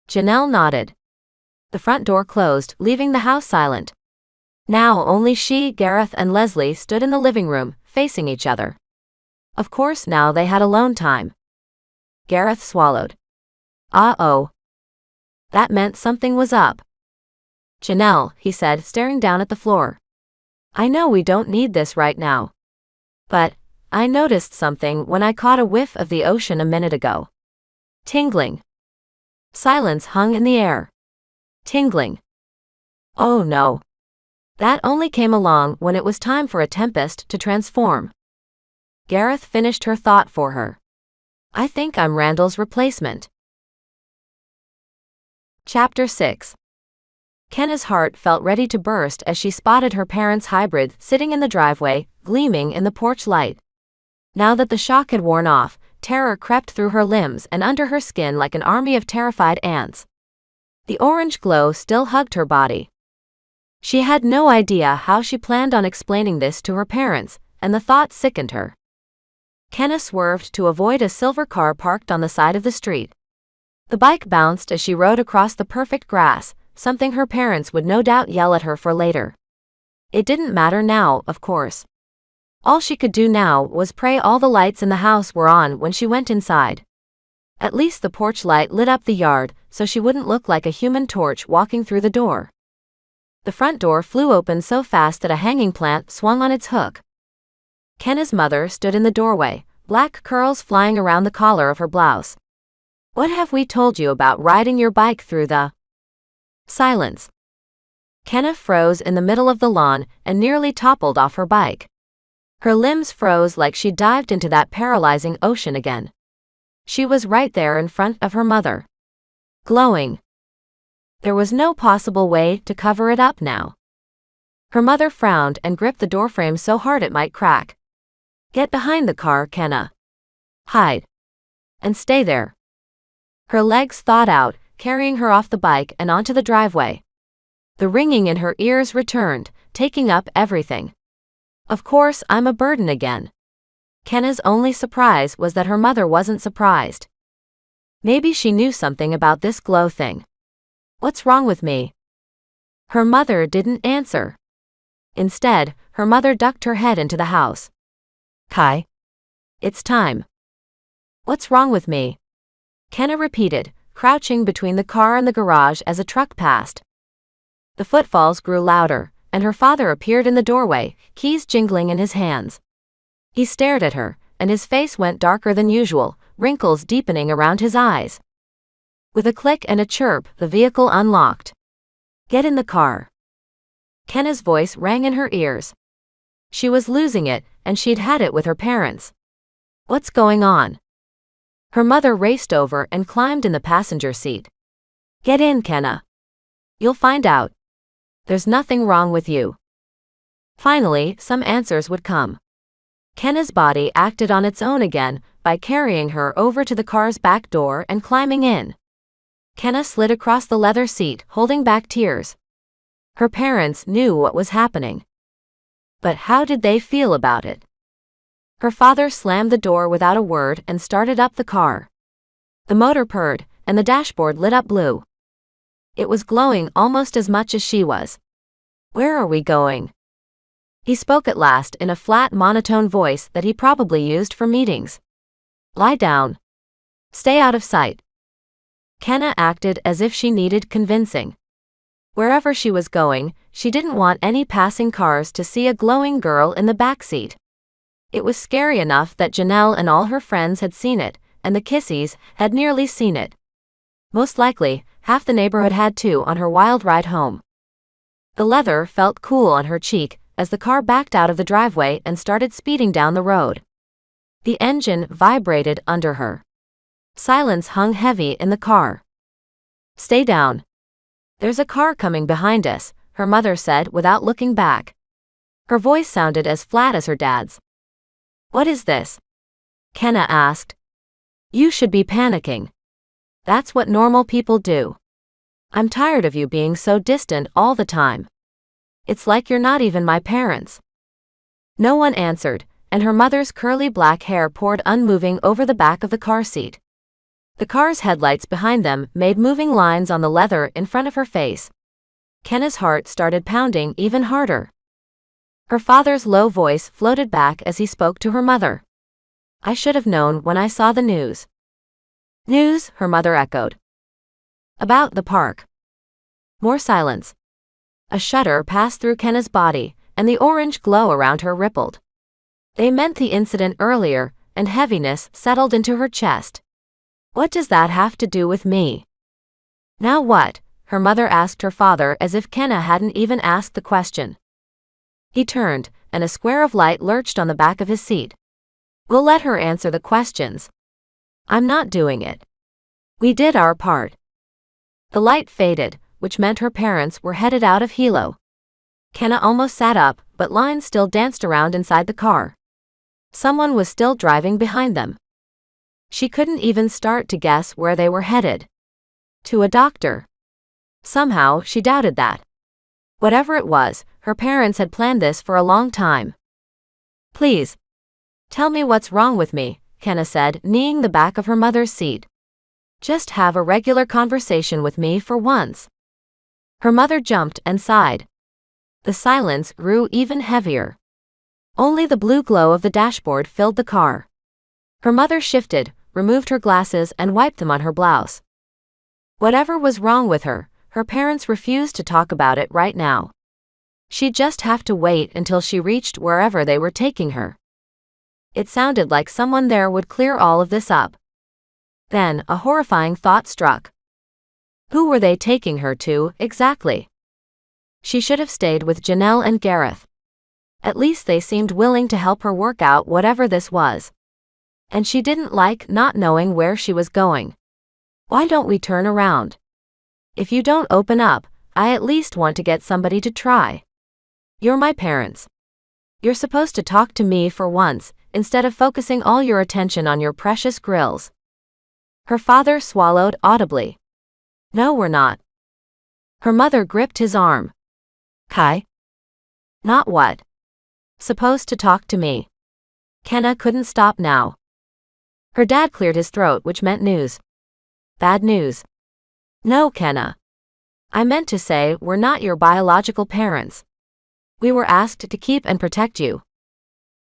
Janelle nodded. The front door closed, leaving the house silent. Now only she, Gareth, and Leslie stood in the living room, facing each other. Of course, now they had alone time. Gareth swallowed. Uh-oh. That meant something was up. "Janelle," he said, staring down at the floor. "I know we don't need this right now. But I noticed something when I caught a whiff of the ocean a minute ago." Tingling. Silence hung in the air. Tingling. Oh no. That only came along when it was time for a tempest to transform. Gareth finished her thought for her. "I think I'm Randall's replacement." Chapter 6. Kenna's heart felt ready to burst as she spotted her parents' hybrid sitting in the driveway, gleaming in the porch light. Now that the shock had worn off, terror crept through her limbs and under her skin like an army of terrified ants. The orange glow still hugged her body. She had no idea how she planned on explaining this to her parents, and the thought sickened her. Kenna swerved to avoid a silver car parked on the side of the street. The bike bounced as she rode across the perfect grass, something her parents would no doubt yell at her for later. It didn't matter now, of course. All she could do now was pray all the lights in the house were on when she went inside. At least the porch light lit up the yard, so she wouldn't look like a human torch walking through the door. The front door flew open so fast that a hanging plant swung on its hook. Kenna's mother stood in the doorway, black curls flying around the collar of her blouse. "What have we told you about riding your bike through the..." Silence. Kenna froze in the middle of the lawn and nearly toppled off her bike. Her limbs froze like she dived into that paralyzing ocean again. She was right there in front of her mother. Glowing. There was no possible way to cover it up now. Her mother frowned and gripped the doorframe so hard it might crack. "Get behind the car, Kenna. Hide. And stay there." Her legs thawed out, carrying her off the bike and onto the driveway. The ringing in her ears returned, taking up everything. "Of course I'm a burden again." Kenna's only surprise was that her mother wasn't surprised. Maybe she knew something about this glow thing. "What's wrong with me?" Her mother didn't answer. Instead, her mother ducked her head into the house. "Kai. It's time." "What's wrong with me?" Kenna repeated, crouching between the car and the garage as a truck passed. The footfalls grew louder, and her father appeared in the doorway, keys jingling in his hands. He stared at her, and his face went darker than usual, wrinkles deepening around his eyes. With a click and a chirp, the vehicle unlocked. "Get in the car." Kenna's voice rang in her ears. She was losing it, and she'd had it with her parents. "What's going on?" Her mother raced over and climbed in the passenger seat. "Get in, Kenna. You'll find out. There's nothing wrong with you." Finally, some answers would come. Kenna's body acted on its own again by carrying her over to the car's back door and climbing in. Kenna slid across the leather seat, holding back tears. Her parents knew what was happening. But how did they feel about it? Her father slammed the door without a word and started up the car. The motor purred, and the dashboard lit up blue. It was glowing almost as much as she was. "Where are we going?" He spoke at last in a flat, monotone voice that he probably used for meetings. "Lie down. Stay out of sight." Kenna acted as if she needed convincing. Wherever she was going, she didn't want any passing cars to see a glowing girl in the backseat. It was scary enough that Janelle and all her friends had seen it, and the Kissies had nearly seen it. Most likely, half the neighborhood had too on her wild ride home. The leather felt cool on her cheek as the car backed out of the driveway and started speeding down the road. The engine vibrated under her. Silence hung heavy in the car. "Stay down. There's a car coming behind us," her mother said without looking back. Her voice sounded as flat as her dad's. "What is this?" Kenna asked. "You should be panicking. That's what normal people do. I'm tired of you being so distant all the time. It's like you're not even my parents." No one answered, and her mother's curly black hair poured unmoving over the back of the car seat. The car's headlights behind them made moving lines on the leather in front of her face. Kenna's heart started pounding even harder. Her father's low voice floated back as he spoke to her mother. "I should have known when I saw the news." "News?" her mother echoed. About the park. More silence. A shudder passed through Kenna's body, and the orange glow around her rippled. They meant the incident earlier, and heaviness settled into her chest. What does that have to do with me? Now what? Her mother asked her father as if Kenna hadn't even asked the question. He turned, and a square of light lurched on the back of his seat. We'll let her answer the questions. I'm not doing it. We did our part. The light faded, which meant her parents were headed out of Hilo. Kenna almost sat up, but lines still danced around inside the car. Someone was still driving behind them. She couldn't even start to guess where they were headed. To a doctor. Somehow, she doubted that. Whatever it was, her parents had planned this for a long time. Please. Tell me what's wrong with me, Kenna said, kneeing the back of her mother's seat. Just have a regular conversation with me for once. Her mother jumped and sighed. The silence grew even heavier. Only the blue glow of the dashboard filled the car. Her mother shifted, removed her glasses and wiped them on her blouse. Whatever was wrong with her, her parents refused to talk about it right now. She'd just have to wait until she reached wherever they were taking her. It sounded like someone there would clear all of this up. Then, a horrifying thought struck. Who were they taking her to, exactly? She should have stayed with Janelle and Gareth. At least they seemed willing to help her work out whatever this was. And she didn't like not knowing where she was going. Why don't we turn around? If you don't open up, I at least want to get somebody to try. You're my parents. You're supposed to talk to me for once, instead of focusing all your attention on your precious grills. Her father swallowed audibly. No, we're not. Her mother gripped his arm. Kai? Not what? Supposed to talk to me. Kenna couldn't stop now. Her dad cleared his throat, which meant news. Bad news. No, Kenna. I meant to say we're not your biological parents. We were asked to keep and protect you.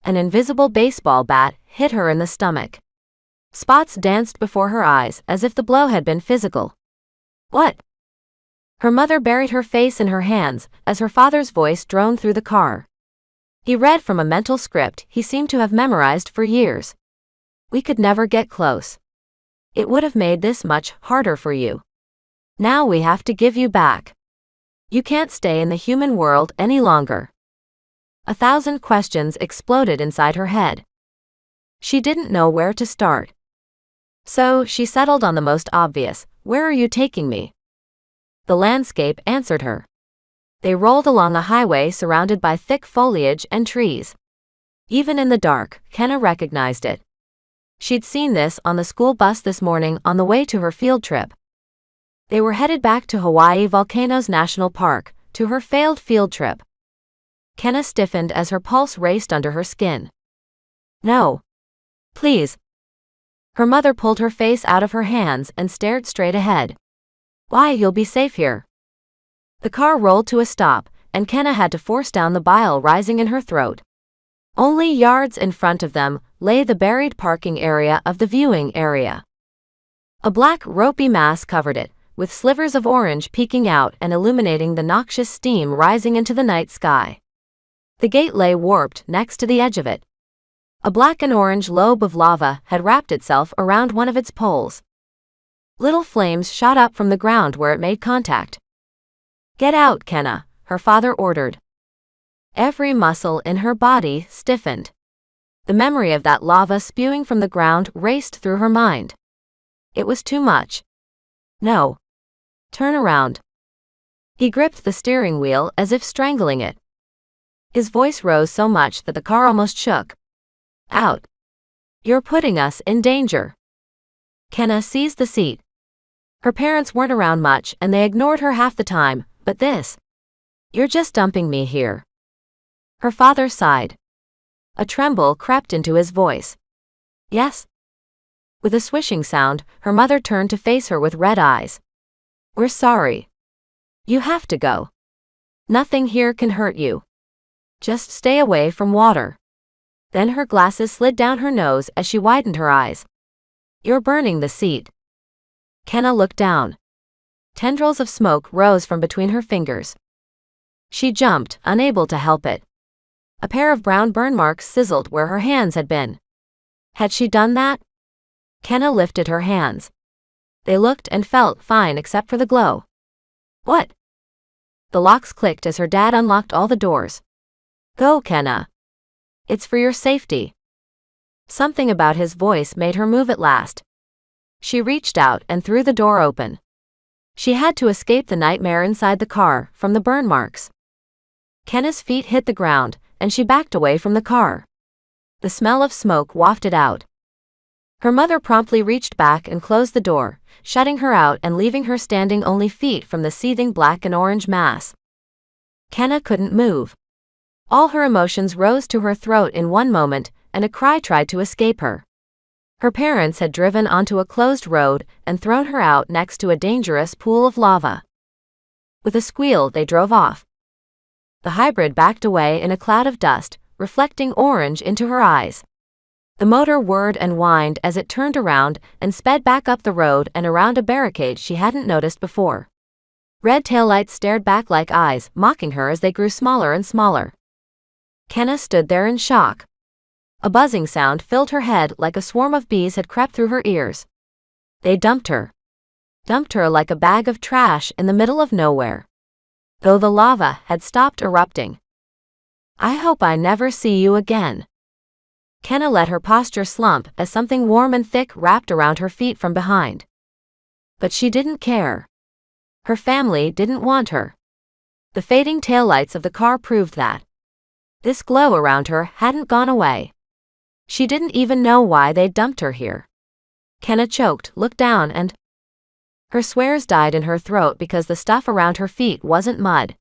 An invisible baseball bat hit her in the stomach. Spots danced before her eyes as if the blow had been physical. What? Her mother buried her face in her hands as her father's voice droned through the car. He read from a mental script he seemed to have memorized for years. We could never get close. It would have made this much harder for you. Now we have to give you back. You can't stay in the human world any longer. 1,000 questions exploded inside her head. She didn't know where to start. So she settled on the most obvious. Where are you taking me? The landscape answered her. They rolled along a highway surrounded by thick foliage and trees. Even in the dark, Kenna recognized it. She'd seen this on the school bus this morning on the way to her field trip. They were headed back to Hawaii Volcanoes National Park, to her failed field trip. Kenna stiffened as her pulse raced under her skin. No. Please. Her mother pulled her face out of her hands and stared straight ahead. Why, you'll be safe here. The car rolled to a stop, and Kenna had to force down the bile rising in her throat. Only yards in front of them lay the buried parking area of the viewing area. A black ropey mass covered it, with slivers of orange peeking out and illuminating the noxious steam rising into the night sky. The gate lay warped next to the edge of it. A black and orange lobe of lava had wrapped itself around one of its poles. Little flames shot up from the ground where it made contact. Get out, Kenna, her father ordered. Every muscle in her body stiffened. The memory of that lava spewing from the ground raced through her mind. It was too much. No. Turn around. He gripped the steering wheel as if strangling it. His voice rose so much that the car almost shook. Out. You're putting us in danger. Kenna seized the seat. Her parents weren't around much and they ignored her half the time, but this. You're just dumping me here. Her father sighed. A tremble crept into his voice. Yes? With a swishing sound, her mother turned to face her with red eyes. We're sorry. You have to go. Nothing here can hurt you. Just stay away from water. Then her glasses slid down her nose as she widened her eyes. You're burning the seat. Kenna looked down. Tendrils of smoke rose from between her fingers. She jumped, unable to help it. A pair of brown burn marks sizzled where her hands had been. Had she done that? Kenna lifted her hands. They looked and felt fine except for the glow. What? The locks clicked as her dad unlocked all the doors. Go, Kenna. It's for your safety. Something about his voice made her move at last. She reached out and threw the door open. She had to escape the nightmare inside the car from the burn marks. Kenna's feet hit the ground, and she backed away from the car. The smell of smoke wafted out. Her mother promptly reached back and closed the door, shutting her out and leaving her standing only feet from the seething black and orange mass. Kenna couldn't move. All her emotions rose to her throat in one moment, and a cry tried to escape her. Her parents had driven onto a closed road and thrown her out next to a dangerous pool of lava. With a squeal, they drove off. The hybrid backed away in a cloud of dust, reflecting orange into her eyes. The motor whirred and whined as it turned around and sped back up the road and around a barricade she hadn't noticed before. Red taillights stared back like eyes, mocking her as they grew smaller and smaller. Kenna stood there in shock. A buzzing sound filled her head like a swarm of bees had crept through her ears. They dumped her. Dumped her like a bag of trash in the middle of nowhere. Though the lava had stopped erupting. I hope I never see you again. Kenna let her posture slump as something warm and thick wrapped around her feet from behind. But she didn't care. Her family didn't want her. The fading taillights of the car proved that. This glow around her hadn't gone away. She didn't even know why they'd dumped her here. Kenna choked, looked down and... Her swears died in her throat because the stuff around her feet wasn't mud.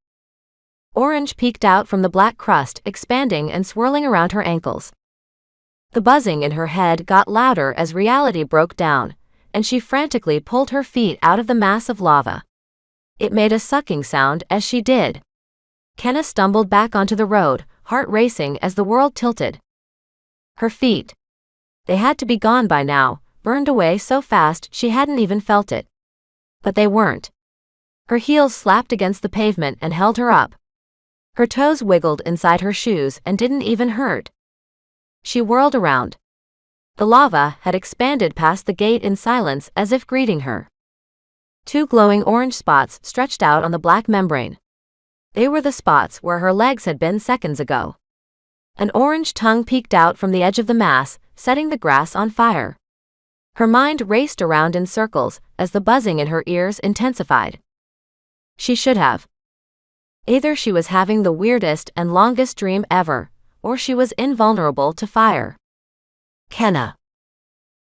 Orange peeked out from the black crust, expanding and swirling around her ankles. The buzzing in her head got louder as reality broke down, and she frantically pulled her feet out of the mass of lava. It made a sucking sound as she did. Kenna stumbled back onto the road, heart racing as the world tilted. Her feet. They had to be gone by now, burned away so fast she hadn't even felt it. But they weren't. Her heels slapped against the pavement and held her up. Her toes wiggled inside her shoes and didn't even hurt. She whirled around. The lava had expanded past the gate in silence as if greeting her. Two glowing orange spots stretched out on the black membrane. They were the spots where her legs had been seconds ago. An orange tongue peeked out from the edge of the mass, setting the grass on fire. Her mind raced around in circles as the buzzing in her ears intensified. She should have. Either she was having the weirdest and longest dream ever, or she was invulnerable to fire.
Kenna.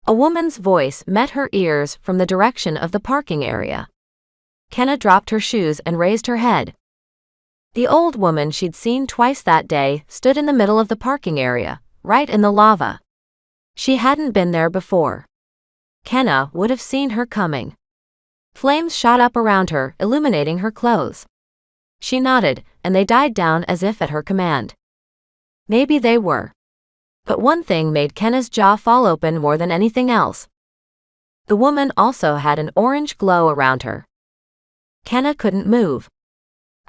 A woman's voice met her ears from the direction of the parking area. Kenna dropped her shoes and raised her head. The old woman she'd seen twice that day stood in the middle of the parking area, right in the lava. She hadn't been there before. Kenna would have seen her coming. Flames shot up around her, illuminating her clothes. She nodded, and they died down as if at her command. Maybe they were. But one thing made Kenna's jaw fall open more than anything else. The woman also had an orange glow around her. Kenna couldn't move.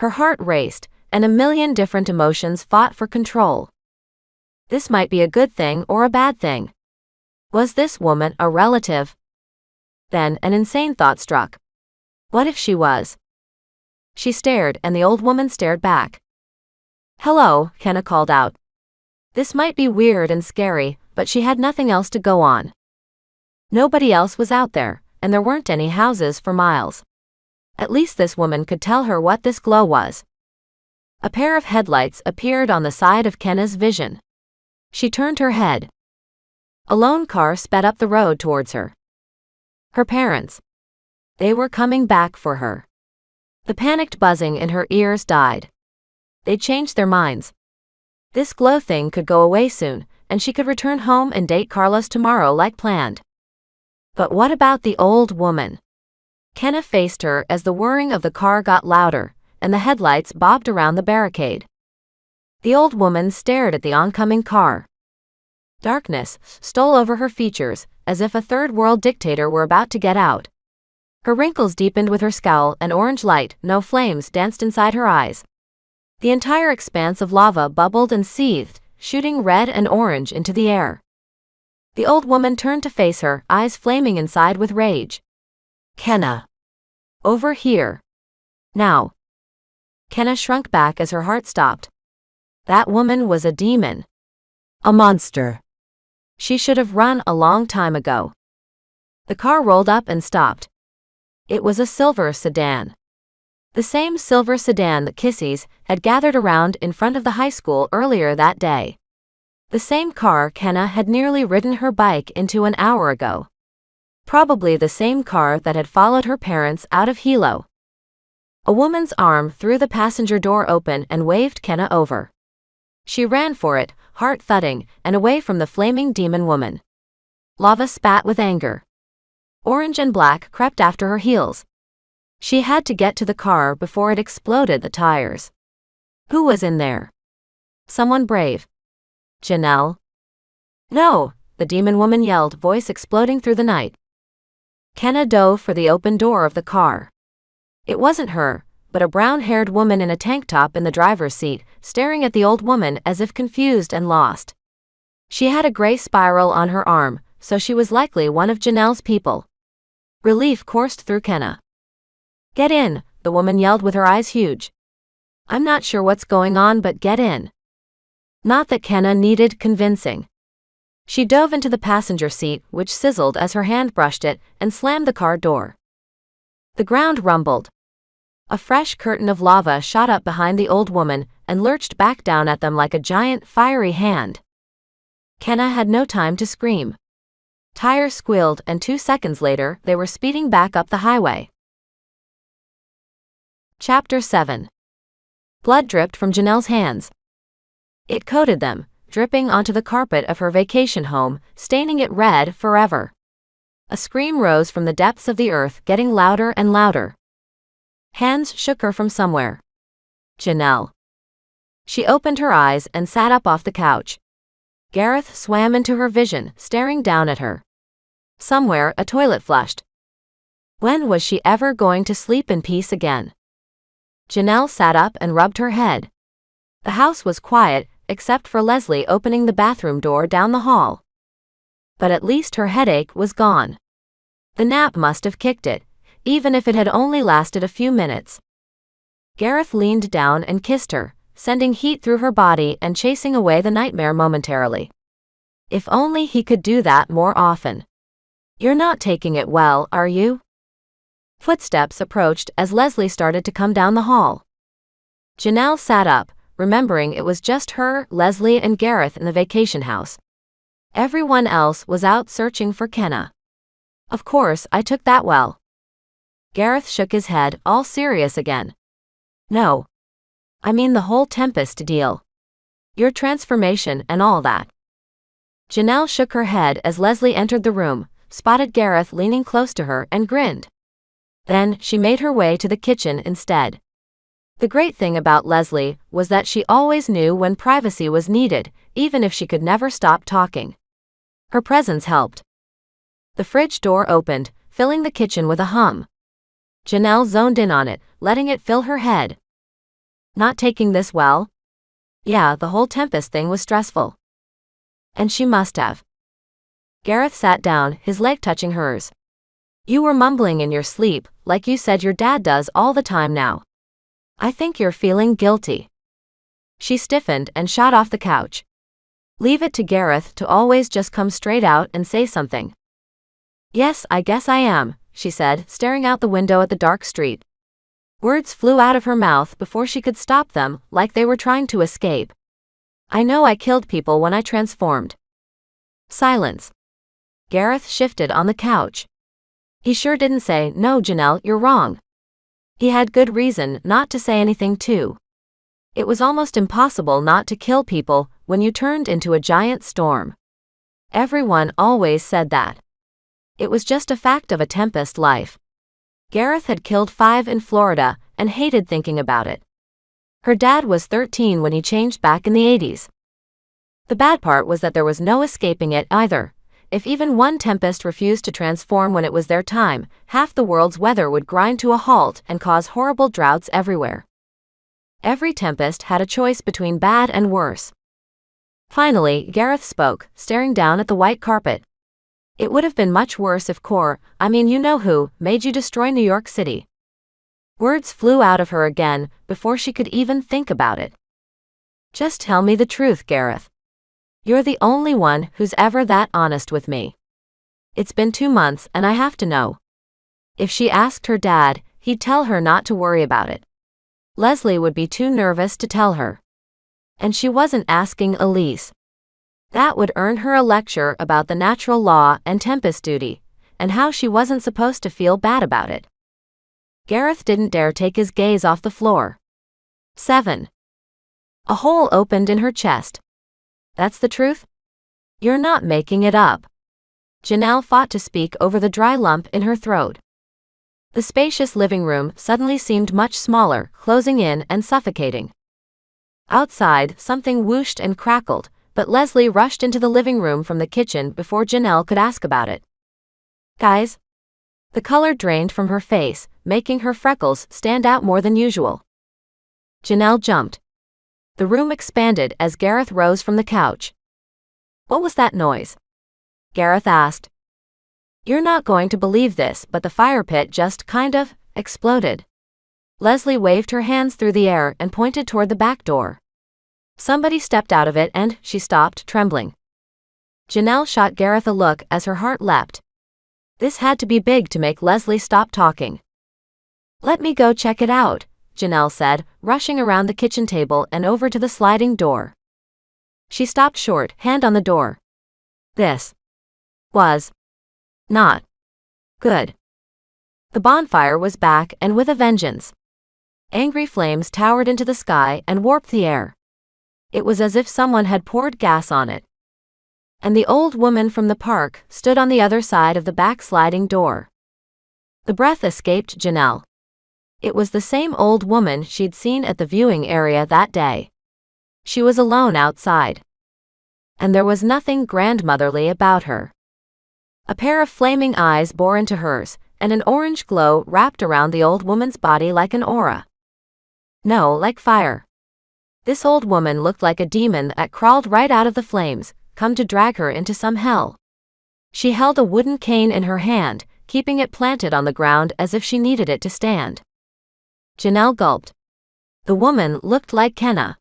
Her heart raced, and a million different emotions fought for control. This might be a good thing or a bad thing. Was this woman a relative? Then an insane thought struck. What if she was? She stared, and the old woman stared back. Hello, Kenna called out. This might be weird and scary, but she had nothing else to go on. Nobody else was out there, and there weren't any houses for miles. At least this woman could tell her what this glow was. A pair of headlights appeared on the side of Kenna's vision. She turned her head. A lone car sped up the road towards her. Her parents. They were coming back for her. The panicked buzzing in her ears died. They'd changed their minds. This glow thing could go away soon, and she could return home and date Carlos tomorrow like planned. But what about the old woman? Kenna faced her as the whirring of the car got louder, and the headlights bobbed around the barricade. The old woman stared at the oncoming car. Darkness stole over her features, as if a third-world dictator were about to get out. Her wrinkles deepened with her scowl, and orange light, no flames, danced inside her eyes. The entire expanse of lava bubbled and seethed, shooting red and orange into the air. The old woman turned to face her, eyes flaming inside with rage.
Kenna.
Over here. Now. Kenna shrunk back as her heart stopped. That woman was a demon.
A monster.
She should have run a long time ago. The car rolled up and stopped. It was a silver sedan. The same silver sedan that Kissies had gathered around in front of the high school earlier that day. The same car Kenna had nearly ridden her bike into an hour ago. Probably the same car that had followed her parents out of Hilo. A woman's arm threw the passenger door open and waved Kenna over. She ran for it, heart thudding, and away from the flaming demon woman. Lava spat with anger. Orange and black crept after her heels. She had to get to the car before it exploded the tires. Who was in there? Someone brave. Janelle? No, the demon woman yelled, voice exploding through the night. Kenna dove for the open door of the car. It wasn't her, but a brown-haired woman in a tank top in the driver's seat, staring at the old woman as if confused and lost. She had a gray spiral on her arm, so she was likely one of Janelle's people. Relief coursed through Kenna. Get in, the woman yelled with her eyes huge. I'm not sure what's going on, but get in. Not that Kenna needed convincing. She dove into the passenger seat, which sizzled as her hand brushed it, and slammed the car door. The ground rumbled. A fresh curtain of lava shot up behind the old woman and lurched back down at them like a giant, fiery hand. Kenna had no time to scream. Tires squealed, and 2 seconds later, they were speeding back up the highway. Chapter 7. Blood dripped from Janelle's hands. It coated them, dripping onto the carpet of her vacation home, staining it red forever. A scream rose from the depths of the earth, getting louder and louder. Hands shook her from somewhere. Janelle. She opened her eyes and sat up off the couch. Gareth swam into her vision, staring down at her. Somewhere, a toilet flushed. When was she ever going to sleep in peace again? Janelle sat up and rubbed her head. The house was quiet, except for Leslie opening the bathroom door down the hall. But at least her headache was gone. The nap must have kicked it, even if it had only lasted a few minutes. Gareth leaned down and kissed her, sending heat through her body and chasing away the nightmare momentarily. If only he could do that more often. You're not taking it well, are you? Footsteps approached as Leslie started to come down the hall. Janelle sat up, remembering it was just her, Leslie, and Gareth in the vacation house. Everyone else was out searching for Kenna. Of course, I took that well. Gareth shook his head, all serious again. No. I mean the whole Tempest deal. Your transformation and all that. Janelle shook her head as Leslie entered the room, spotted Gareth leaning close to her, and grinned. Then, she made her way to the kitchen instead. The great thing about Leslie was that she always knew when privacy was needed, even if she could never stop talking. Her presence helped. The fridge door opened, filling the kitchen with a hum. Janelle zoned in on it, letting it fill her head. Not taking this well? Yeah, the whole Tempest thing was stressful. And she must have. Gareth sat down, his leg touching hers. You were mumbling in your sleep, like you said your dad does all the time now. I think you're feeling guilty. She stiffened and shot off the couch. Leave it to Gareth to always just come straight out and say something. Yes, I guess I am, she said, staring out the window at the dark street. Words flew out of her mouth before she could stop them, like they were trying to escape. I know I killed people when I transformed. Silence. Gareth shifted on the couch. He sure didn't say, no, Janelle, you're wrong. He had good reason not to say anything too. It was almost impossible not to kill people when you turned into a giant storm. Everyone always said that. It was just a fact of a Tempest life. Gareth had killed 5 in Florida and hated thinking about it. Her dad was 13 when he changed back in the 80s. The bad part was that there was no escaping it either. if even one Tempest refused to transform when it was their time, half the world's weather would grind to a halt and cause horrible droughts everywhere. Every Tempest had a choice between bad and worse. Finally, Gareth spoke, staring down at the white carpet. It would have been much worse if you-know-who, made you destroy New York City. Words flew out of her again, before she could even think about it. Just tell me the truth, Gareth. You're the only one who's ever that honest with me. It's been 2 months and I have to know. If she asked her dad, he'd tell her not to worry about it. Leslie would be too nervous to tell her. And she wasn't asking Elise. That would earn her a lecture about the natural law and Tempest duty, and how she wasn't supposed to feel bad about it. Gareth didn't dare take his gaze off the floor. 7. A hole opened in her chest. That's the truth? You're not making it up. Janelle fought to speak over the dry lump in her throat. The spacious living room suddenly seemed much smaller, closing in and suffocating. Outside, something whooshed and crackled, but Leslie rushed into the living room from the kitchen before Janelle could ask about it. Guys? The color drained from her face, making her freckles stand out more than usual. Janelle jumped. The room expanded as Gareth rose from the couch. What was that noise? Gareth asked. You're not going to believe this, but the fire pit just exploded. Leslie waved her hands through the air and pointed toward the back door. Somebody stepped out of it and she stopped, trembling. Janelle shot Gareth a look as her heart leapt. This had to be big to make Leslie stop talking. Let me go check it out, Janelle said, rushing around the kitchen table and over to the sliding door. She stopped short, hand on the door. This was not good. The bonfire was back and with a vengeance. Angry flames towered into the sky and warped the air. It was as if someone had poured gas on it. And the old woman from the park stood on the other side of the back sliding door. The breath escaped Janelle. It was the same old woman she'd seen at the viewing area that day. She was alone outside. And there was nothing grandmotherly about her. A pair of flaming eyes bore into hers, and an orange glow wrapped around the old woman's body like an aura. No, like fire. This old woman looked like a demon that crawled right out of the flames, come to drag her into some hell. She held a wooden cane in her hand, keeping it planted on the ground as if she needed it to stand. Janelle gulped. The woman looked like Kenna.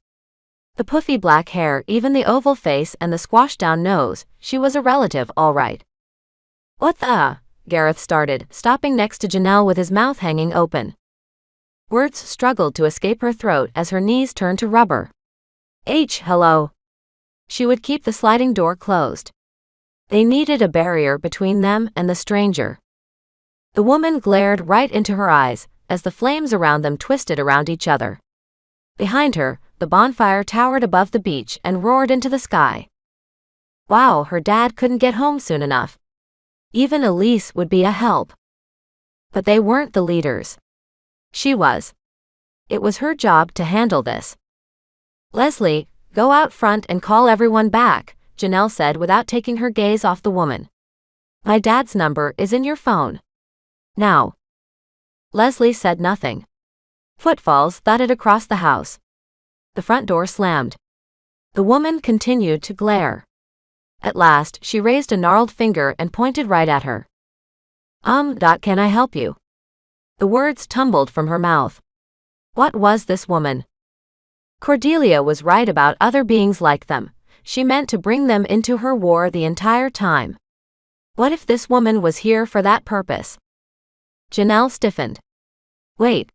The puffy black hair, even the oval face and the squashed-down nose, she was a relative, all right. What the? Gareth started, stopping next to Janelle with his mouth hanging open. Words struggled to escape her throat as her knees turned to rubber. Hello. She would keep the sliding door closed. They needed a barrier between them and the stranger. The woman glared right into her eyes, as the flames around them twisted around each other. Behind her, the bonfire towered above the beach and roared into the sky. Wow, her dad couldn't get home soon enough. Even Elise would be a help. But they weren't the leaders. She was. It was her job to handle this. Leslie, go out front and call everyone back, Janelle said without taking her gaze off the woman. My dad's number is in your phone. Now. Leslie said nothing. Footfalls thudded across the house. The front door slammed. The woman continued to glare. At last, she raised a gnarled finger and pointed right at her. Can I help you? The words tumbled from her mouth. What was this woman? Cordelia was right about other beings like them. She meant to bring them into her war the entire time. What if this woman was here for that purpose? Janelle stiffened. Wait.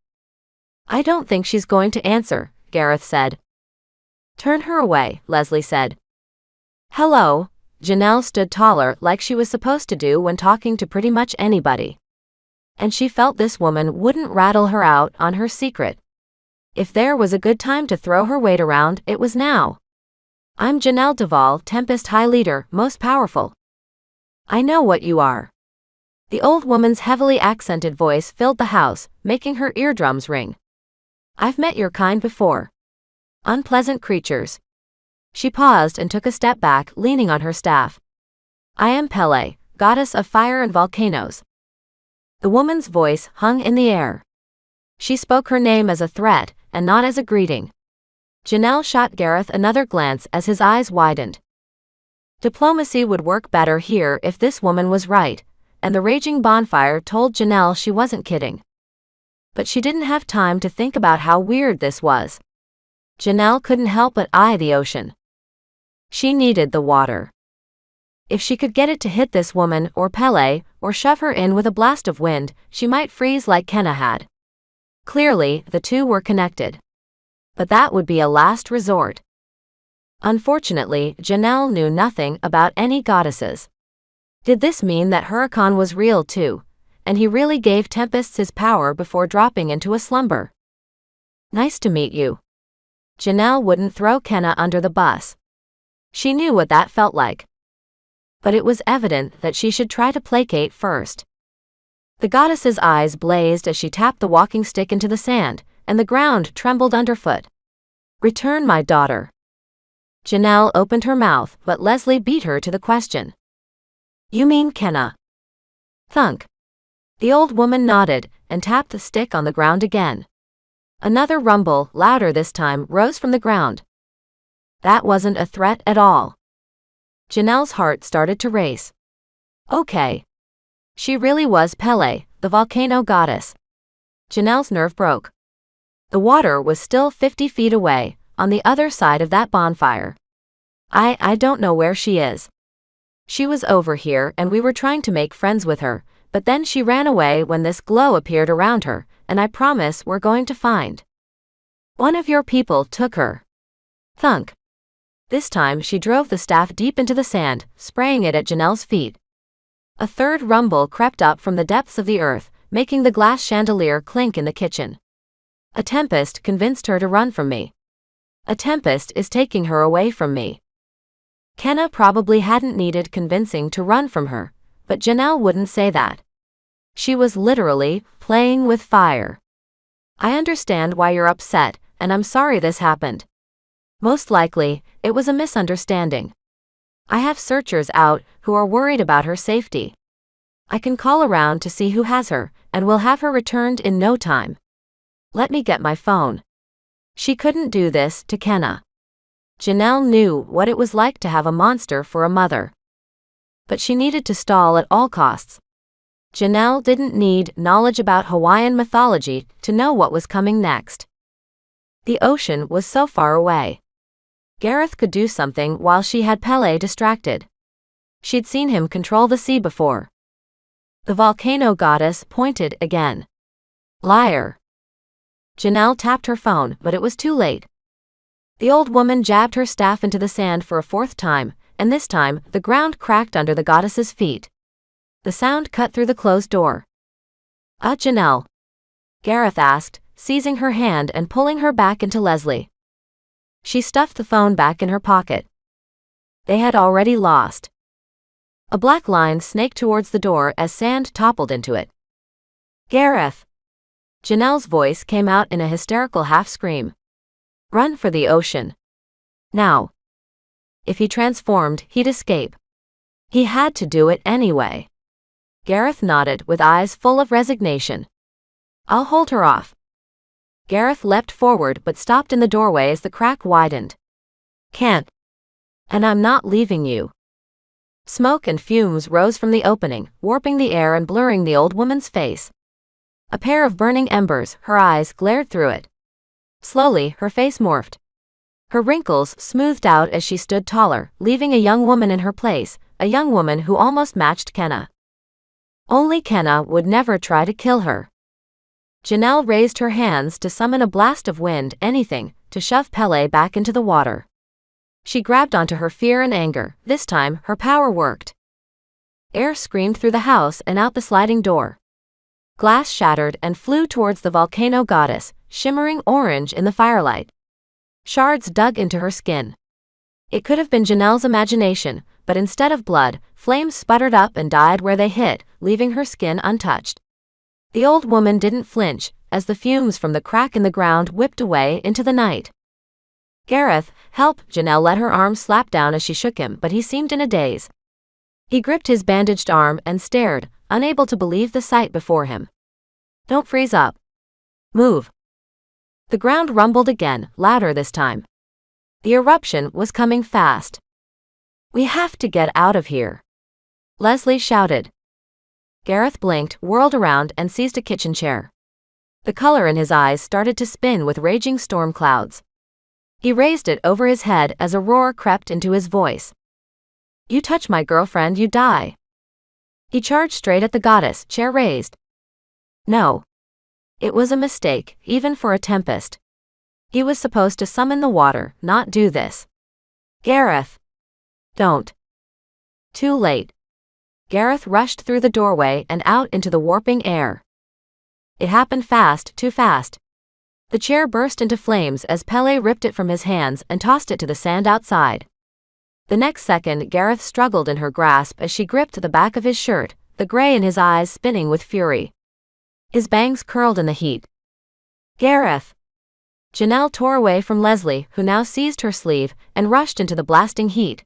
I don't think she's going to answer, Gareth said. Turn her away, Leslie said. Hello. Janelle stood taller like she was supposed to do when talking to pretty much anybody. And she felt this woman wouldn't rattle her out on her secret. If there was a good time to throw her weight around, it was now. I'm Janelle Duvall, Tempest High Leader, most powerful. I know what you are. The old woman's heavily accented voice filled the house, making her eardrums ring. I've met your kind before. Unpleasant creatures. She paused and took a step back, leaning on her staff. I am Pele, goddess of fire and volcanoes. The woman's voice hung in the air. She spoke her name as a threat, and not as a greeting. Janelle shot Gareth another glance as his eyes widened. Diplomacy would work better here if this woman was right, and the raging bonfire told Janelle she wasn't kidding. But she didn't have time to think about how weird this was. Janelle couldn't help but eye the ocean. She needed the water. If she could get it to hit this woman or Pele, or shove her in with a blast of wind, she might freeze like Kenna had. Clearly, the two were connected. But that would be a last resort. Unfortunately, Janelle knew nothing about any goddesses. Did this mean that Huracan was real too, and he really gave Tempest his power before dropping into a slumber? Nice to meet you. Janelle wouldn't throw Kenna under the bus. She knew what that felt like. But it was evident that she should try to placate first. The goddess's eyes blazed as she tapped the walking stick into the sand, and the ground trembled underfoot. Return my daughter. Janelle opened her mouth, but Leslie beat her to the question. You mean Kenna? Thunk. The old woman nodded, and tapped the stick on the ground again. Another rumble, louder this time, rose from the ground. That wasn't a threat at all. Janelle's heart started to race. Okay. She really was Pele, the volcano goddess. Janelle's nerve broke. The water was still 50 feet away, on the other side of that bonfire. I don't know where she is. She was over here and we were trying to make friends with her, but then she ran away when this glow appeared around her, and I promise we're going to find. One of your people took her. Thunk. This time she drove the staff deep into the sand, spraying it at Janelle's feet. A third rumble crept up from the depths of the earth, making the glass chandelier clink in the kitchen. A tempest convinced her to run from me. A tempest is taking her away from me. Kenna probably hadn't needed convincing to run from her, but Janelle wouldn't say that. She was literally playing with fire. I understand why you're upset, and I'm sorry this happened. Most likely, it was a misunderstanding. I have searchers out who are worried about her safety. I can call around to see who has her, and we'll have her returned in no time. Let me get my phone. She couldn't do this to Kenna. Janelle knew what it was like to have a monster for a mother. But she needed to stall at all costs. Janelle didn't need knowledge about Hawaiian mythology to know what was coming next. The ocean was so far away. Gareth could do something while she had Pele distracted. She'd seen him control the sea before. The volcano goddess pointed again. Liar. Janelle tapped her phone, but it was too late. The old woman jabbed her staff into the sand for a fourth time, and this time, the ground cracked under the goddess's feet. The sound cut through the closed door. Janelle? Gareth asked, seizing her hand and pulling her back into Leslie. She stuffed the phone back in her pocket. They had already lost. A black line snaked towards the door as sand toppled into it. Gareth! Janelle's voice came out in a hysterical half-scream. Run for the ocean. Now. If he transformed, he'd escape. He had to do it anyway. Gareth nodded with eyes full of resignation. I'll hold her off. Gareth leapt forward but stopped in the doorway as the crack widened. Can't. And I'm not leaving you. Smoke and fumes rose from the opening, warping the air and blurring the old woman's face. A pair of burning embers, her eyes glared through it. Slowly, her face morphed. Her wrinkles smoothed out as she stood taller, leaving a young woman in her place, a young woman who almost matched Kenna. Only Kenna would never try to kill her. Janelle raised her hands to summon a blast of wind, anything, to shove Pele back into the water. She grabbed onto her fear and anger. This time, her power worked. Air screamed through the house and out the sliding door. Glass shattered and flew towards the volcano goddess, shimmering orange in the firelight. Shards dug into her skin. It could have been Janelle's imagination, but instead of blood, flames sputtered up and died where they hit, leaving her skin untouched. The old woman didn't flinch, as the fumes from the crack in the ground whipped away into the night. Gareth, help! Janelle let her arm slap down as she shook him, but he seemed in a daze. He gripped his bandaged arm and stared, unable to believe the sight before him. Don't freeze up. Move. The ground rumbled again, louder this time. The eruption was coming fast. We have to get out of here, Leslie shouted. Gareth blinked, whirled around, and seized a kitchen chair. The color in his eyes started to spin with raging storm clouds. He raised it over his head as a roar crept into his voice. You touch my girlfriend, you die. He charged straight at the goddess, chair raised. No. It was a mistake, even for a Tempest. He was supposed to summon the water, not do this. Gareth. Don't. Too late. Gareth rushed through the doorway and out into the warping air. It happened fast, too fast. The chair burst into flames as Pele ripped it from his hands and tossed it to the sand outside. The next second, Gareth struggled in her grasp as she gripped the back of his shirt, the gray in his eyes spinning with fury. His bangs curled in the heat. Gareth! Janelle tore away from Leslie, who now seized her sleeve, and rushed into the blasting heat.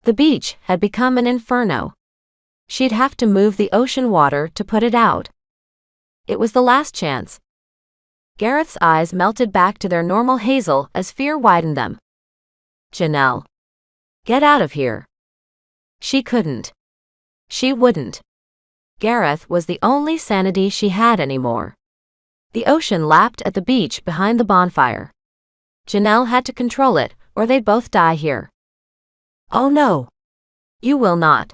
The beach had become an inferno. She'd have to move the ocean water to put it out. It was the last chance. Gareth's eyes melted back to their normal hazel as fear widened them. Janelle. Get out of here. She couldn't. She wouldn't. Gareth was the only sanity she had anymore. The ocean lapped at the beach behind the bonfire. Janelle had to control it, or they'd both die here. Oh no. You will not.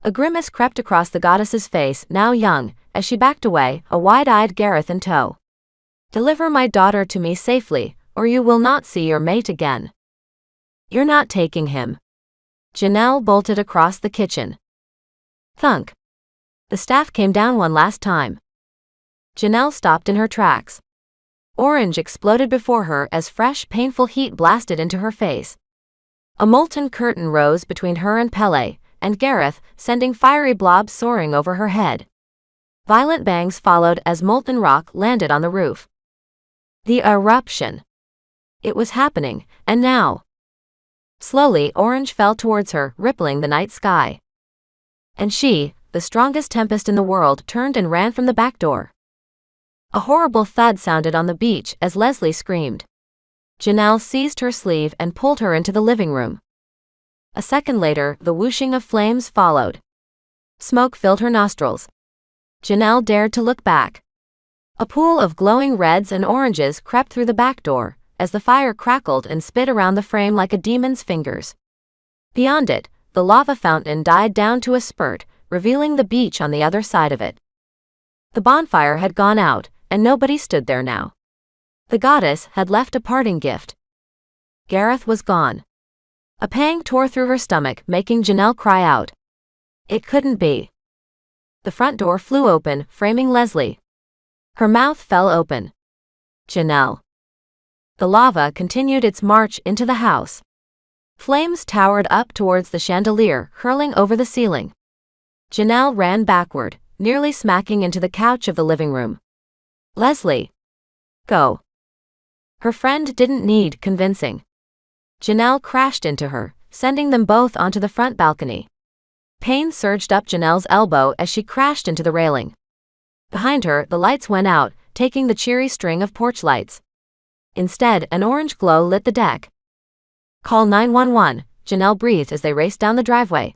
A grimace crept across the goddess's face, now young, as she backed away, a wide-eyed Gareth in tow. Deliver my daughter to me safely, or you will not see your mate again. You're not taking him. Janelle bolted across the kitchen. Thunk. The staff came down one last time. Janelle stopped in her tracks. Orange exploded before her as fresh, painful heat blasted into her face. A molten curtain rose between her and Pele, and Gareth, sending fiery blobs soaring over her head. Violent bangs followed as molten rock landed on the roof. The eruption. It was happening, and now. Slowly, Orange fell towards her, rippling the night sky. And she, the strongest Tempest in the world, turned and ran from the back door. A horrible thud sounded on the beach as Leslie screamed. Janelle seized her sleeve and pulled her into the living room. A second later, the whooshing of flames followed. Smoke filled her nostrils. Janelle dared to look back. A pool of glowing reds and oranges crept through the back door, as the fire crackled and spit around the frame like a demon's fingers. Beyond it, the lava fountain died down to a spurt, revealing the beach on the other side of it. The bonfire had gone out, and nobody stood there now. The goddess had left a parting gift. Gareth was gone. A pang tore through her stomach, making Janelle cry out. It couldn't be. The front door flew open, framing Leslie. Her mouth fell open. Janelle. The lava continued its march into the house. Flames towered up towards the chandelier, curling over the ceiling. Janelle ran backward, nearly smacking into the couch of the living room. Leslie. Go. Her friend didn't need convincing. Janelle crashed into her, sending them both onto the front balcony. Pain surged up Janelle's elbow as she crashed into the railing. Behind her, the lights went out, taking the cheery string of porch lights. Instead, an orange glow lit the deck. Call 911, Janelle breathed as they raced down the driveway.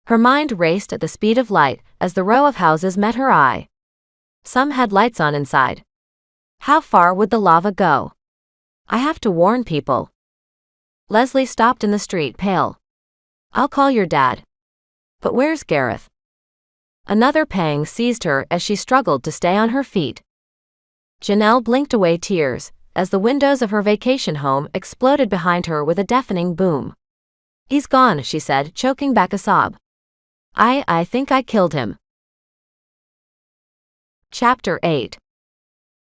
Her mind raced at the speed of light as the row of houses met her eye. Some had lights on inside. How far would the lava go? I have to warn people. Leslie stopped in the street, pale. I'll call your dad. But where's Gareth? Another pang seized her as she struggled to stay on her feet. Janelle blinked away tears as the windows of her vacation home exploded behind her with a deafening boom. He's gone, she said, choking back a sob. I think I killed him. Chapter 8.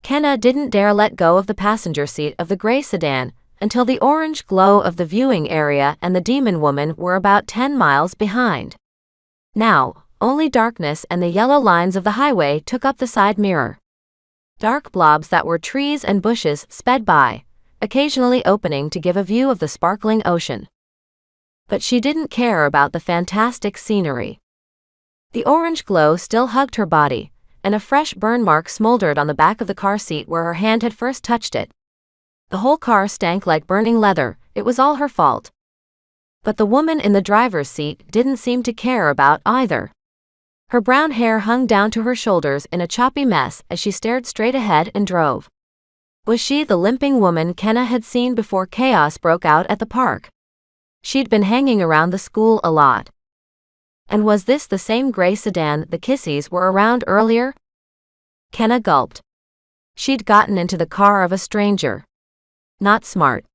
Kenna didn't dare let go of the passenger seat of the gray sedan until the orange glow of the viewing area and the demon woman were about 10 miles behind. Now, only darkness and the yellow lines of the highway took up the side mirror. Dark blobs that were trees and bushes sped by, occasionally opening to give a view of the sparkling ocean. But she didn't care about the fantastic scenery. The orange glow still hugged her body, and a fresh burn mark smoldered on the back of the car seat where her hand had first touched it. The whole car stank like burning leather. It was all her fault. But the woman in the driver's seat didn't seem to care about either. Her brown hair hung down to her shoulders in a choppy mess as she stared straight ahead and drove. Was she the limping woman Kenna had seen before chaos broke out at the park? She'd been hanging around the school a lot. And was this the same gray sedan the Kissies were around earlier? Kenna gulped. She'd gotten into the car of a stranger. Not smart.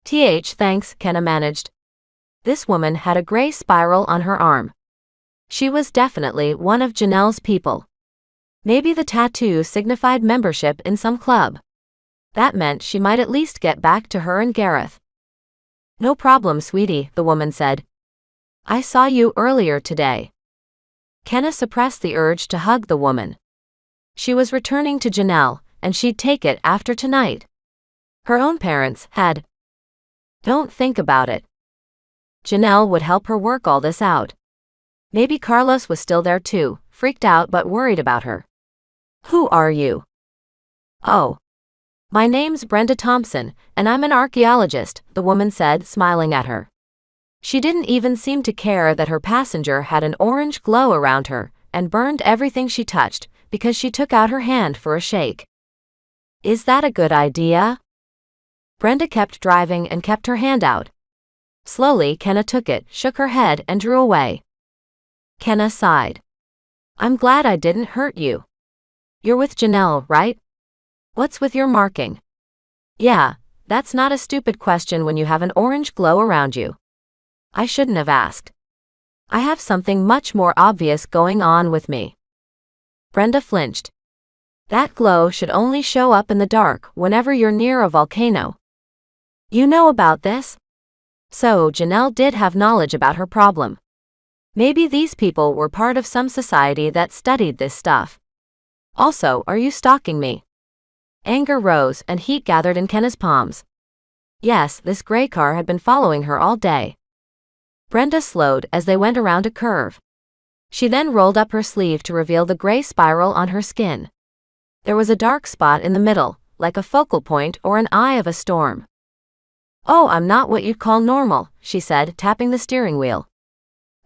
Thanks, Kenna managed. This woman had a gray spiral on her arm. She was definitely one of Janelle's people. Maybe the tattoo signified membership in some club. That meant she might at least get back to her and Gareth. No problem, sweetie, the woman said. I saw you earlier today. Kenna suppressed the urge to hug the woman. She was returning to Janelle, and she'd take it after tonight. Her own parents had. Don't think about it. Janelle would help her work all this out. Maybe Carlos was still there too, freaked out but worried about her. Who are you? Oh. My name's Brenda Thompson, and I'm an archaeologist, the woman said, smiling at her. She didn't even seem to care that her passenger had an orange glow around her and burned everything she touched because she took out her hand for a shake. Is that a good idea? Brenda kept driving and kept her hand out. Slowly, Kenna took it, shook her head, and drew away. Kenna sighed. I'm glad I didn't hurt you. You're with Janelle, right? What's with your marking? Yeah, that's not a stupid question when you have an orange glow around you. I shouldn't have asked. I have something much more obvious going on with me. Brenda flinched. That glow should only show up in the dark whenever you're near a volcano. You know about this? So Janelle did have knowledge about her problem. Maybe these people were part of some society that studied this stuff. Also, are you stalking me? Anger rose and heat gathered in Kenna's palms. Yes, this gray car had been following her all day. Brenda slowed as they went around a curve. She then rolled up her sleeve to reveal the gray spiral on her skin. There was a dark spot in the middle, like a focal point or an eye of a storm. Oh, I'm not what you'd call normal, she said, tapping the steering wheel.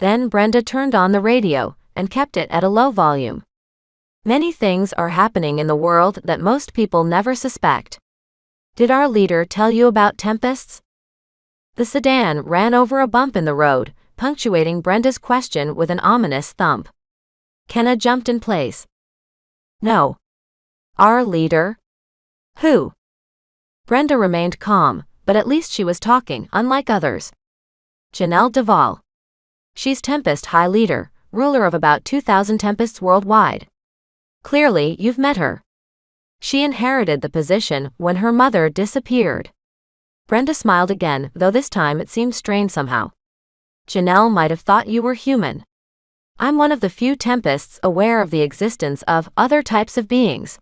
Then Brenda turned on the radio and kept it at a low volume. Many things are happening in the world that most people never suspect. Did our leader tell you about tempests? The sedan ran over a bump in the road, punctuating Brenda's question with an ominous thump. Kenna jumped in place. No. Our leader? Who? Brenda remained calm, but at least she was talking, unlike others. Janelle Duvall. She's Tempest High Leader, ruler of about 2,000 Tempests worldwide. Clearly, you've met her. She inherited the position when her mother disappeared. Brenda smiled again, though this time it seemed strained somehow. Janelle might have thought you were human. I'm one of the few Tempests aware of the existence of other types of beings.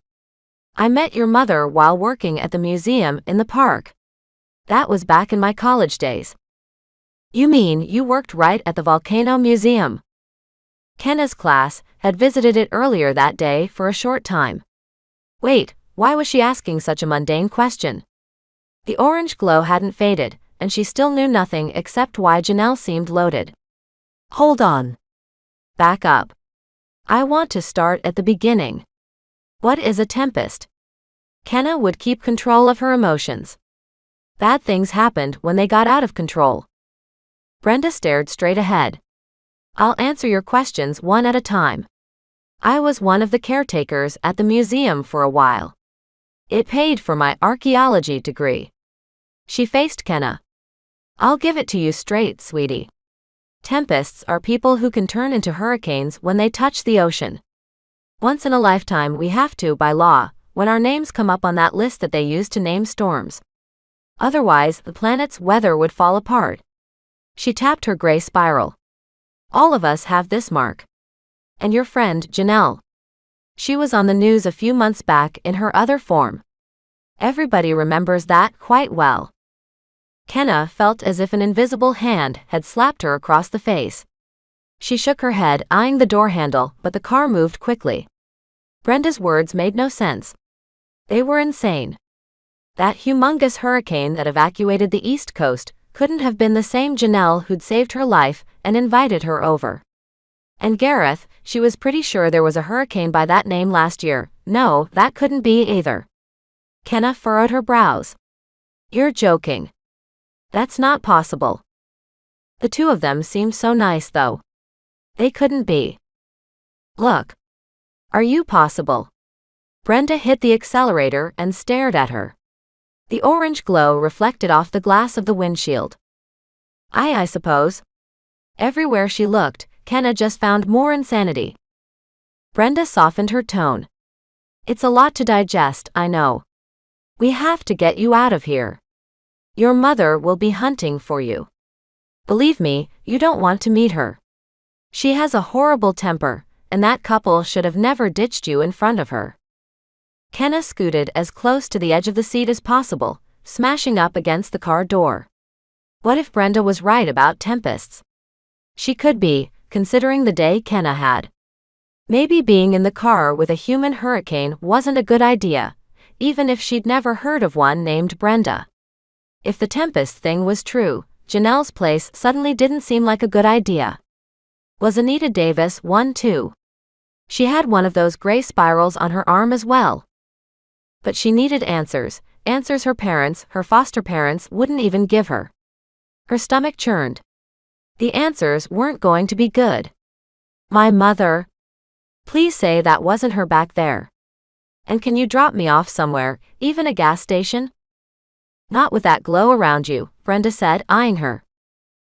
I met your mother while working at the museum in the park. That was back in my college days. You mean you worked right at the Volcano Museum? Kenna's class had visited it earlier that day for a short time. Wait, why was she asking such a mundane question? The orange glow hadn't faded, and she still knew nothing except why Janelle seemed loaded. Hold on. Back up. I want to start at the beginning. What is a tempest? Kenna would keep control of her emotions. Bad things happened when they got out of control. Brenda stared straight ahead. I'll answer your questions one at a time. I was one of the caretakers at the museum for a while. It paid for my archaeology degree. She faced Kenna. I'll give it to you straight, sweetie. Tempests are people who can turn into hurricanes when they touch the ocean. Once in a lifetime we have to, by law, when our names come up on that list that they use to name storms. Otherwise, the planet's weather would fall apart. She tapped her gray spiral. All of us have this mark. And your friend, Janelle. She was on the news a few months back in her other form. Everybody remembers that quite well. Kenna felt as if an invisible hand had slapped her across the face. She shook her head, eyeing the door handle, but the car moved quickly. Brenda's words made no sense. They were insane. That humongous hurricane that evacuated the East Coast couldn't have been the same Janelle who'd saved her life and invited her over. And Gareth, she was pretty sure there was a hurricane by that name last year. No, that couldn't be either. Kenna furrowed her brows. You're joking. That's not possible. The two of them seemed so nice though. They couldn't be. Look. Are you possible? Brenda hit the accelerator and stared at her. The orange glow reflected off the glass of the windshield. I suppose. Everywhere she looked, Kenna just found more insanity. Brenda softened her tone. It's a lot to digest, I know. We have to get you out of here. Your mother will be hunting for you. Believe me, you don't want to meet her. She has a horrible temper, and that couple should have never ditched you in front of her. Kenna scooted as close to the edge of the seat as possible, smashing up against the car door. What if Brenda was right about tempests? She could be, considering the day Kenna had. Maybe being in the car with a human hurricane wasn't a good idea, even if she'd never heard of one named Brenda. If the Tempest thing was true, Janelle's place suddenly didn't seem like a good idea. Was Anita Davis one too? She had one of those gray spirals on her arm as well. But she needed answers her parents, her foster parents, wouldn't even give her. Her stomach churned. The answers weren't going to be good. My mother. Please say that wasn't her back there. And can you drop me off somewhere, even a gas station? Not with that glow around you, Brenda said, eyeing her.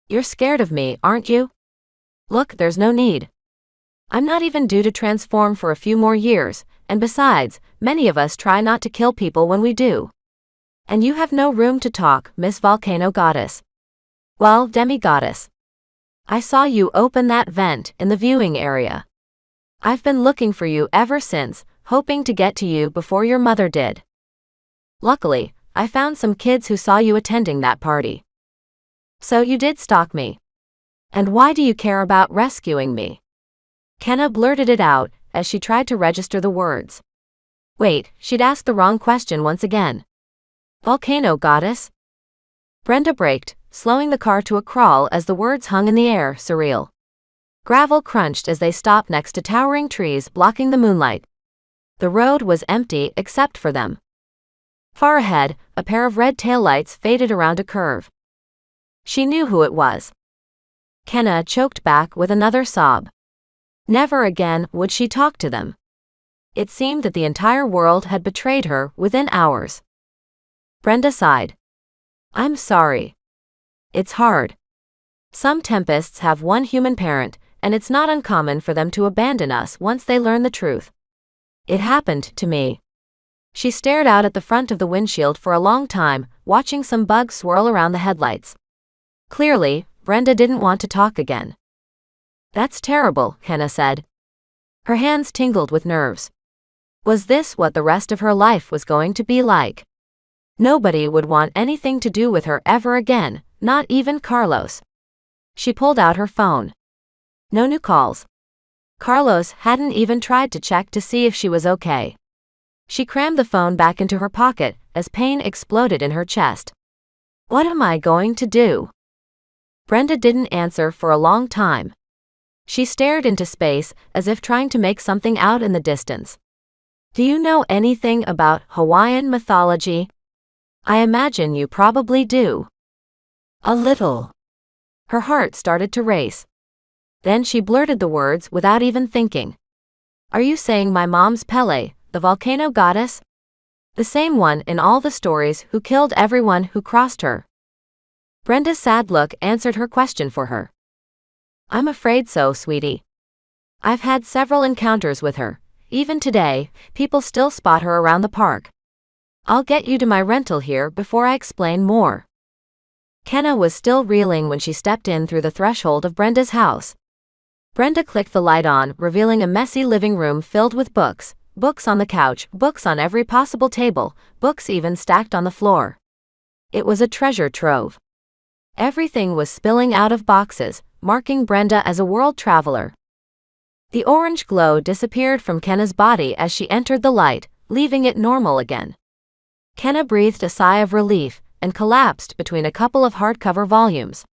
You're scared of me, aren't you? Look, there's no need. I'm not even due to transform for a few more years, and besides, many of us try not to kill people when we do. And you have no room to talk, Miss Volcano Goddess. Well, Demi-Goddess. I saw you open that vent in the viewing area. I've been looking for you ever since, hoping to get to you before your mother did. Luckily, I found some kids who saw you attending that party. So you did stalk me. And why do you care about rescuing me? Kenna blurted it out as she tried to register the words. Wait, she'd asked the wrong question once again. Volcano Goddess? Brenda braked, slowing the car to a crawl as the words hung in the air, surreal. Gravel crunched as they stopped next to towering trees blocking the moonlight. The road was empty except for them. Far ahead, a pair of red taillights faded around a curve. She knew who it was. Kenna choked back with another sob. Never again would she talk to them. It seemed that the entire world had betrayed her within hours. Brenda sighed. I'm sorry. It's hard. Some Tempests have one human parent, and it's not uncommon for them to abandon us once they learn the truth. It happened to me. She stared out at the front of the windshield for a long time, watching some bugs swirl around the headlights. Clearly, Brenda didn't want to talk again. That's terrible, Kenna said. Her hands tingled with nerves. Was this what the rest of her life was going to be like? Nobody would want anything to do with her ever again, not even Carlos. She pulled out her phone. No new calls. Carlos hadn't even tried to check to see if she was okay. She crammed the phone back into her pocket as pain exploded in her chest. What am I going to do? Brenda didn't answer for a long time. She stared into space as if trying to make something out in the distance. Do you know anything about Hawaiian mythology? I imagine you probably do.
A little.
Her heart started to race. Then she blurted the words without even thinking. Are you saying my mom's Pele, the volcano goddess? The same one in all the stories who killed everyone who crossed her? Brenda's sad look answered her question for her. I'm afraid so, sweetie. I've had several encounters with her. Even today, people still spot her around the park. I'll get you to my rental here before I explain more. Kenna was still reeling when she stepped in through the threshold of Brenda's house. Brenda clicked the light on, revealing a messy living room filled with books. Books on the couch, books on every possible table, books even stacked on the floor. It was a treasure trove. Everything was spilling out of boxes, marking Brenda as a world traveler. The orange glow disappeared from Kenna's body as she entered the light, leaving it normal again. Kenna breathed a sigh of relief and collapsed between a couple of hardcover volumes.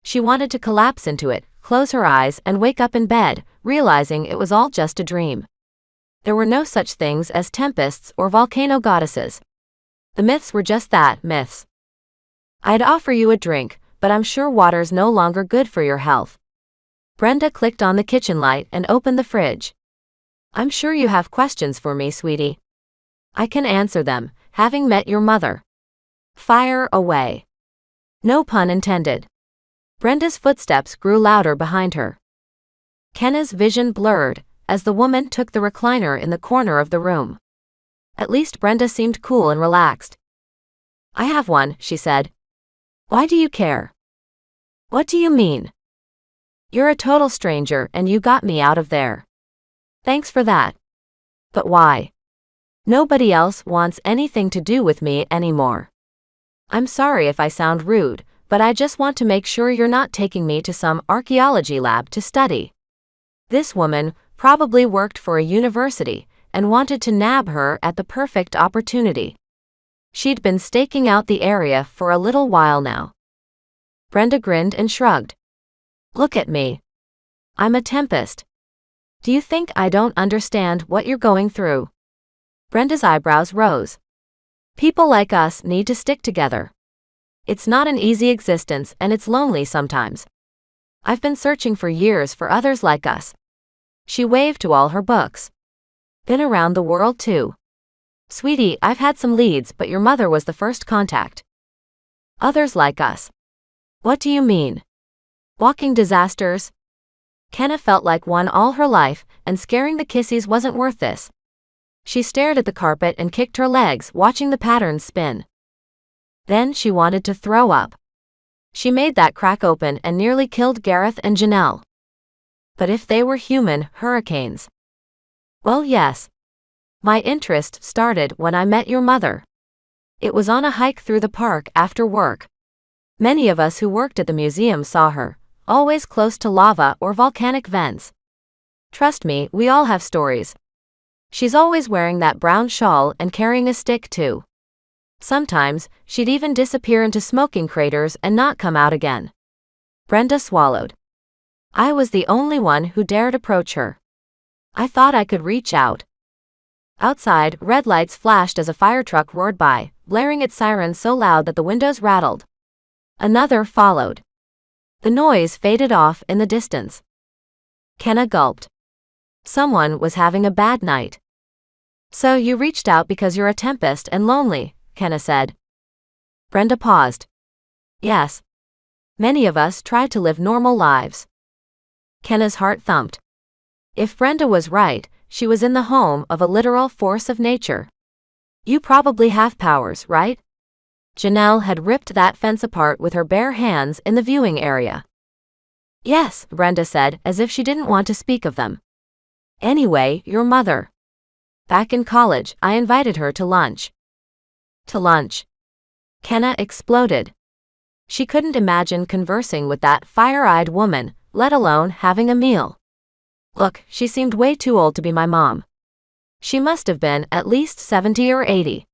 She wanted to collapse into it, close her eyes, and wake up in bed, realizing it was all just a dream. There were no such things as tempests or volcano goddesses. The myths were just that, myths. "I'd offer you a drink, but I'm sure water's no longer good for your health." Brenda clicked on the kitchen light and opened the fridge. "I'm sure you have questions for me, sweetie. I can answer them, having met your mother." "Fire away." No pun intended. Brenda's footsteps grew louder behind her. Kenna's vision blurred as the woman took the recliner in the corner of the room. At least Brenda seemed cool and relaxed. "I have one," she said. "Why do you care?" "What do you mean?" "You're a total stranger and you got me out of there." "Thanks for that. But why?" "Nobody else wants anything to do with me anymore." "I'm sorry if I sound rude, but I just want to make sure you're not taking me to some archaeology lab to study." This woman probably worked for a university and wanted to nab her at the perfect opportunity. She'd been staking out the area for a little while now. Brenda grinned and shrugged. "Look at me. I'm a Tempest. Do you think I don't understand what you're going through?" Brenda's eyebrows rose. "People like us need to stick together. It's not an easy existence and it's lonely sometimes. I've been searching for years for others like us." She waved to all her books. "Been around the world too. Sweetie, I've had some leads, but your mother was the first contact." "Others like us. What do you mean?" "Walking disasters." Kenna felt like one all her life, and scaring the kissies wasn't worth this. She stared at the carpet and kicked her legs, watching the patterns spin. Then she wanted to throw up. She made that crack open and nearly killed Gareth and Janelle. But if they were human hurricanes? Well, yes. My interest started when I met your mother. It was on a hike through the park after work. Many of us who worked at the museum saw her, always close to lava or volcanic vents. Trust me, we all have stories. She's always wearing that brown shawl and carrying a stick too. Sometimes, she'd even disappear into smoking craters and not come out again. Brenda swallowed. I was the only one who dared approach her. I thought I could reach out. Outside, red lights flashed as a fire truck roared by, blaring its siren so loud that the windows rattled. Another followed. The noise faded off in the distance. Kenna gulped. Someone was having a bad night. "So you reached out because you're a Tempest and lonely," Kenna said. Brenda paused. "Yes. Many of us try to live normal lives." Kenna's heart thumped. If Brenda was right, she was in the home of a literal force of nature. "You probably have powers, right?" Janelle had ripped that fence apart with her bare hands in the viewing area. "Yes," Brenda said, as if she didn't want to speak of them. "Anyway, your mother. Back in college, I invited her to lunch." "To lunch?" Kenna exploded. She couldn't imagine conversing with that fire-eyed woman, let alone having a meal. Look, she seemed way too old to be my mom. She must have been at least 70 or 80.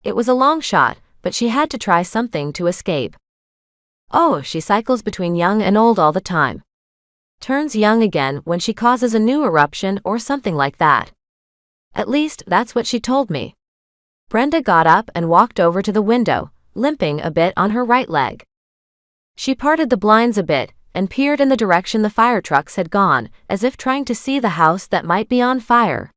It was a long shot, but she had to try something to escape. "Oh, she cycles between young and old all the time. Turns young again when she causes a new eruption or something like that. At least, that's what she told me." Brenda got up and walked over to the window, limping a bit on her right leg. She parted the blinds a bit and peered in the direction the fire trucks had gone, as if trying to see the house that might be on fire.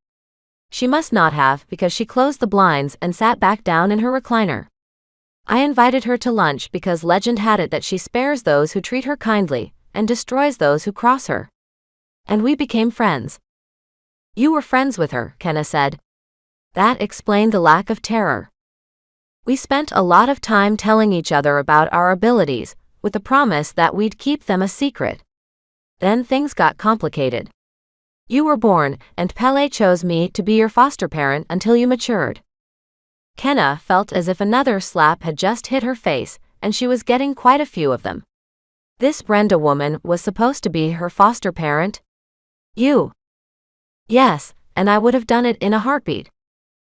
She must not have, because she closed the blinds and sat back down in her recliner. "I invited her to lunch because legend had it that she spares those who treat her kindly and destroys those who cross her. And we became friends." "You were friends with her," Kenna said. That explained the lack of terror. "We spent a lot of time telling each other about our abilities, with the promise that we'd keep them a secret. Then things got complicated. You were born, and Pele chose me to be your foster parent until you matured." Kenna felt as if another slap had just hit her face, and she was getting quite a few of them. This Brenda woman was supposed to be her foster parent? You? Yes, and I would have done it in a heartbeat.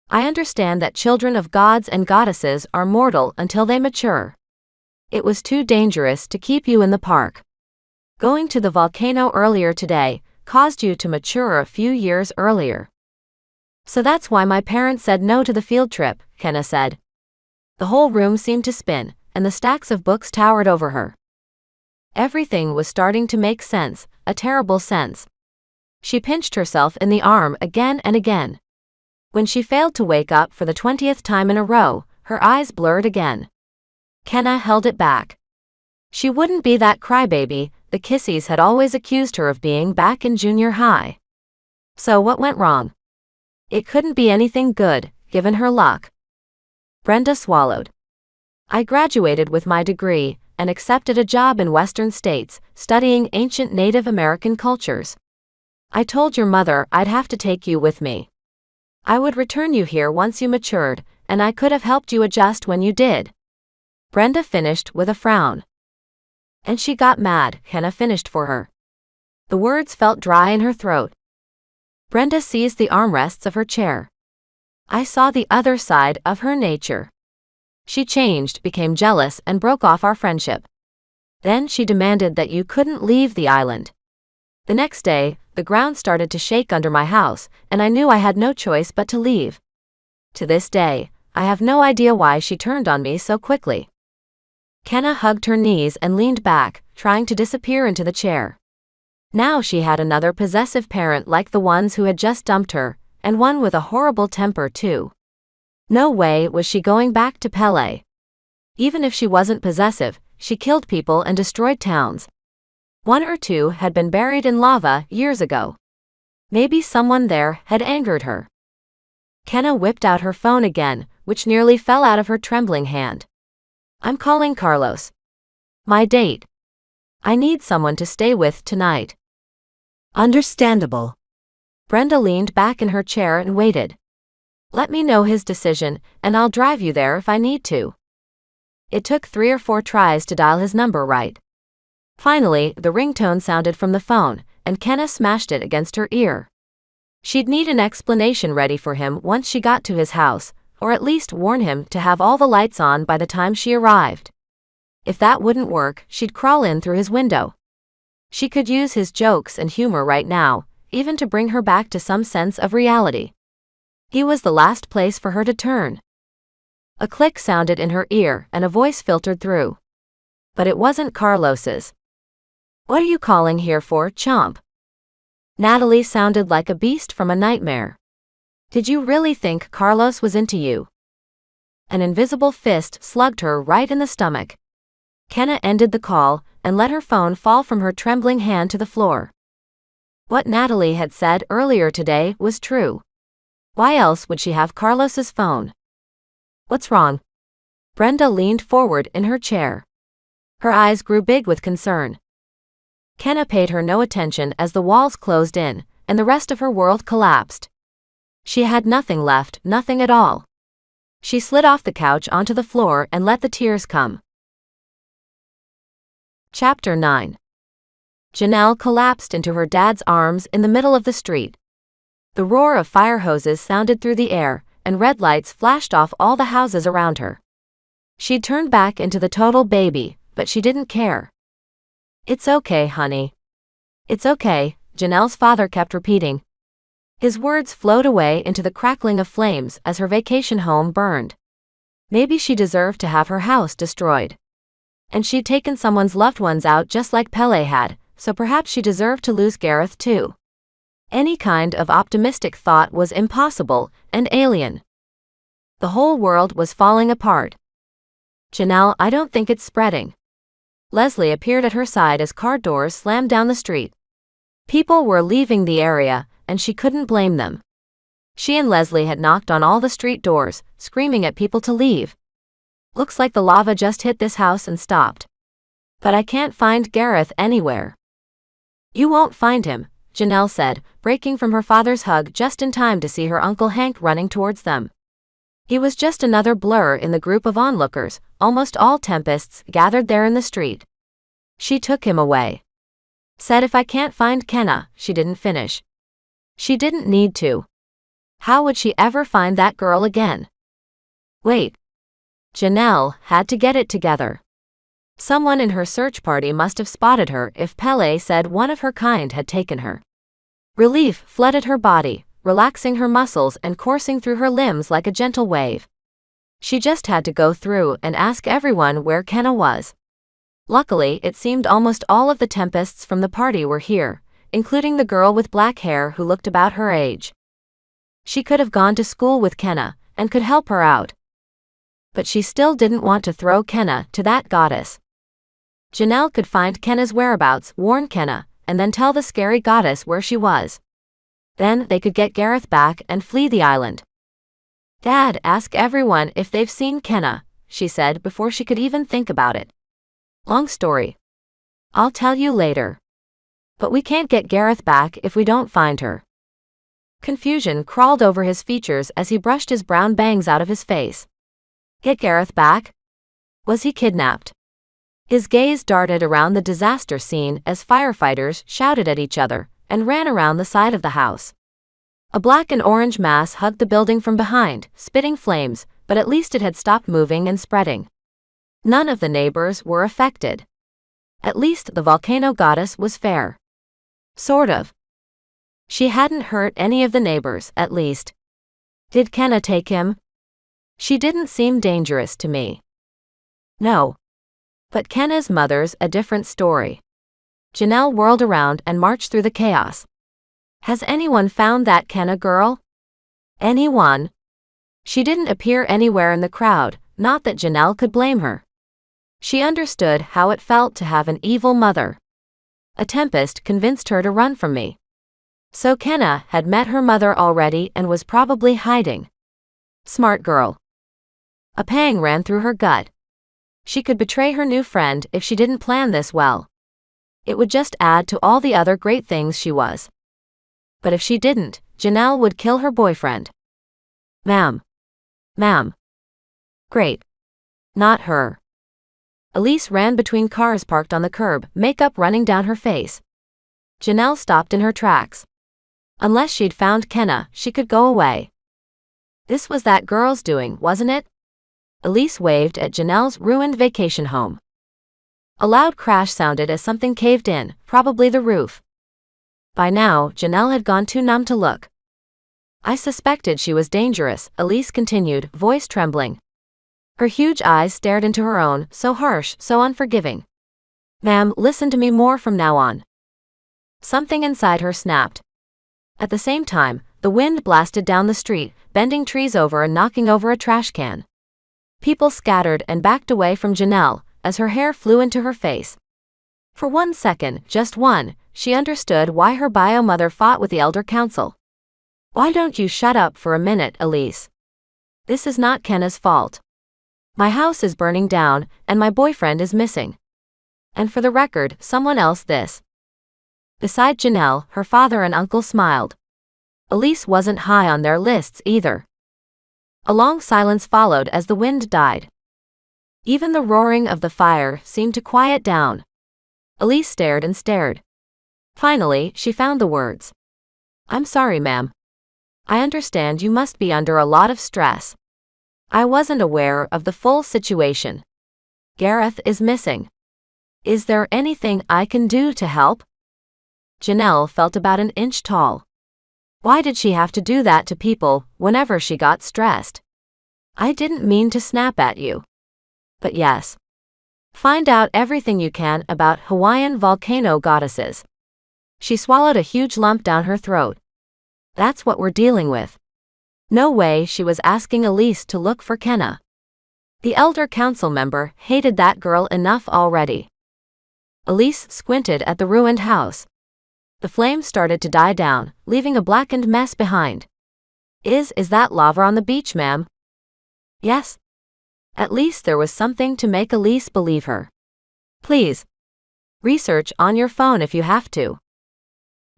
I understand that children of gods and goddesses are mortal until they mature. It was too dangerous to keep you in the park. Going to the volcano earlier today caused you to mature a few years earlier. So that's why my parents said no to the field trip, Kenna said. The whole room seemed to spin, and the stacks of books towered over her. Everything was starting to make sense, a terrible sense. She pinched herself in the arm again and again. When she failed to wake up for the 20th time in a row, her eyes blurred again. Kenna held it back. She wouldn't be that crybaby the Kissies had always accused her of being back in junior high. So what went wrong? It couldn't be anything good, given her luck. Brenda swallowed. I graduated with my degree and accepted a job in Western states, studying ancient Native American cultures. I told your mother I'd have to take you with me. I would return you here once you matured, and I could have helped you adjust when you did. Brenda finished with a frown. And she got mad, Kenna finished for her. The words felt dry in her throat. Brenda seized the armrests of her chair. I saw the other side of her nature. She changed, became jealous, and broke off our friendship. Then she demanded that you couldn't leave the island. The next day, the ground started to shake under my house, and I knew I had no choice but to leave. To this day, I have no idea why she turned on me so quickly. Kenna hugged her knees and leaned back, trying to disappear into the chair. Now she had another possessive parent like the ones who had just dumped her, and one with a horrible temper too. No way was she going back to Pele. Even if she wasn't possessive, she killed people and destroyed towns. One or two had been buried in lava years ago. Maybe someone there had angered her. Kenna whipped out her phone again, which nearly fell out of her trembling hand. I'm calling Carlos. My date. I need someone to stay with tonight.
Understandable.
Brenda leaned back in her chair and waited. Let me know his decision, and I'll drive you there if I need to. It took 3 or 4 tries to dial his number right. Finally, the ringtone sounded from the phone, and Kenna smashed it against her ear. She'd need an explanation ready for him once she got to his house, or at least warn him to have all the lights on by the time she arrived. If that wouldn't work, she'd crawl in through his window. She could use his jokes and humor right now, even to bring her back to some sense of reality. He was the last place for her to turn. A click sounded in her ear and a voice filtered through. But it wasn't Carlos's. What are you calling here for, chump? Natalie sounded like a beast from a nightmare. Did you really think Carlos was into you? An invisible fist slugged her right in the stomach. Kenna ended the call and let her phone fall from her trembling hand to the floor. What Natalie had said earlier today was true. Why else would she have Carlos's phone? What's wrong? Brenda leaned forward in her chair. Her eyes grew big with concern. Kenna paid her no attention as the walls closed in, and the rest of her world collapsed. She had nothing left, nothing at all. She slid off the couch onto the floor and let the tears come. Chapter 9. Janelle collapsed into her dad's arms in the middle of the street. The roar of fire hoses sounded through the air, and red lights flashed off all the houses around her. She'd turned back into the total baby, but she didn't care. It's okay, honey. It's okay, Janelle's father kept repeating. His words flowed away into the crackling of flames as her vacation home burned. Maybe she deserved to have her house destroyed. And she'd taken someone's loved ones out just like Pele had, so perhaps she deserved to lose Gareth too. Any kind of optimistic thought was impossible and alien. The whole world was falling apart. Janelle, I don't think it's spreading. Leslie appeared at her side as car doors slammed down the street. People were leaving the area, and she couldn't blame them. She and Leslie had knocked on all the street doors, screaming at people to leave. Looks like the lava just hit this house and stopped. But I can't find Gareth anywhere. You won't find him, Janelle said, breaking from her father's hug just in time to see her Uncle Hank running towards them. He was just another blur in the group of onlookers, almost all Tempests gathered there in the street. She took him away. Said if I can't find Kenna, she didn't finish. She didn't need to. How would she ever find that girl again? Wait. Janelle had to get it together. Someone in her search party must have spotted her if Pele said one of her kind had taken her. Relief flooded her body, relaxing her muscles and coursing through her limbs like a gentle wave. She just had to go through and ask everyone where Kenna was. Luckily, it seemed almost all of the Tempests from the party were here, including the girl with black hair who looked about her age. She could have gone to school with Kenna and could help her out. But she still didn't want to throw Kenna to that goddess. Janelle could find Kenna's whereabouts, warn Kenna, and then tell the scary goddess where she was. Then they could get Gareth back and flee the island. Dad, ask everyone if they've seen Kenna, she said before she could even think about it. Long story. I'll tell you later. But we can't get Gareth back if we don't find her. Confusion crawled over his features as he brushed his brown bangs out of his face. Get Gareth back? Was he kidnapped? His gaze darted around the disaster scene as firefighters shouted at each other and ran around the side of the house. A black and orange mass hugged the building from behind, spitting flames, but at least it had stopped moving and spreading. None of the neighbors were affected. At least the volcano goddess was fair. Sort of. She hadn't hurt any of the neighbors, at least. Did Kenna take him? She didn't seem dangerous to me. No. But Kenna's mother's a different story. Janelle whirled around and marched through the chaos. Has anyone found that Kenna girl? Anyone? She didn't appear anywhere in the crowd, not that Janelle could blame her. She understood how it felt to have an evil mother. A Tempest convinced her to run from me. So Kenna had met her mother already and was probably hiding. Smart girl. A pang ran through her gut. She could betray her new friend if she didn't plan this well. It would just add to all the other great things she was. But if she didn't, Janelle would kill her boyfriend. Ma'am. Ma'am. Great. Not her. Elise ran between cars parked on the curb, makeup running down her face. Janelle stopped in her tracks. Unless she'd found Kenna, she could go away. This was that girl's doing, wasn't it? Elise waved at Janelle's ruined vacation home. A loud crash sounded as something caved in, probably the roof. By now, Janelle had gone too numb to look. I suspected she was dangerous, Elise continued, voice trembling. Her huge eyes stared into her own, so harsh, so unforgiving. Ma'am, listen to me more from now on. Something inside her snapped. At the same time, the wind blasted down the street, bending trees over and knocking over a trash can. People scattered and backed away from Janelle, as her hair flew into her face. For 1 second, just one, she understood why her bio mother fought with the elder council. Why don't you shut up for a minute, Elise? This is not Kenna's fault. My house is burning down, and my boyfriend is missing. And for the record, someone else this. Beside Janelle, her father and uncle smiled. Elise wasn't high on their lists either. A long silence followed as the wind died. Even the roaring of the fire seemed to quiet down. Elise stared and stared. Finally, she found the words. I'm sorry, ma'am. I understand you must be under a lot of stress. I wasn't aware of the full situation. Gareth is missing. Is there anything I can do to help? Janelle felt about an inch tall. Why did she have to do that to people whenever she got stressed? I didn't mean to snap at you. But yes. Find out everything you can about Hawaiian volcano goddesses. She swallowed a huge lump down her throat. That's what we're dealing with. No way she was asking Elise to look for Kenna. The elder council member hated that girl enough already. Elise squinted at the ruined house. The flames started to die down, leaving a blackened mess behind. Is that lava on the beach, ma'am? Yes. At least there was something to make Elise believe her. Please. Research on your phone if you have to.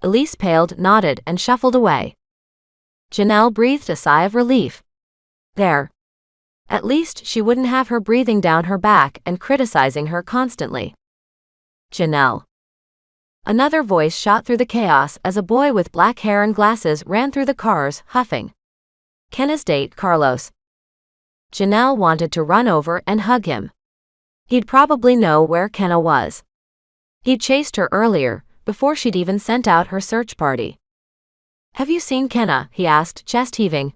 Elise paled, nodded, and shuffled away. Janelle breathed a sigh of relief. There. At least she wouldn't have her breathing down her back and criticizing her constantly. Janelle. Another voice shot through the chaos as a boy with black hair and glasses ran through the cars, huffing. Kenna's date, Carlos. Janelle wanted to run over and hug him. He'd probably know where Kenna was. He'd chased her earlier, before she'd even sent out her search party. Have you seen Kenna? He asked, chest heaving.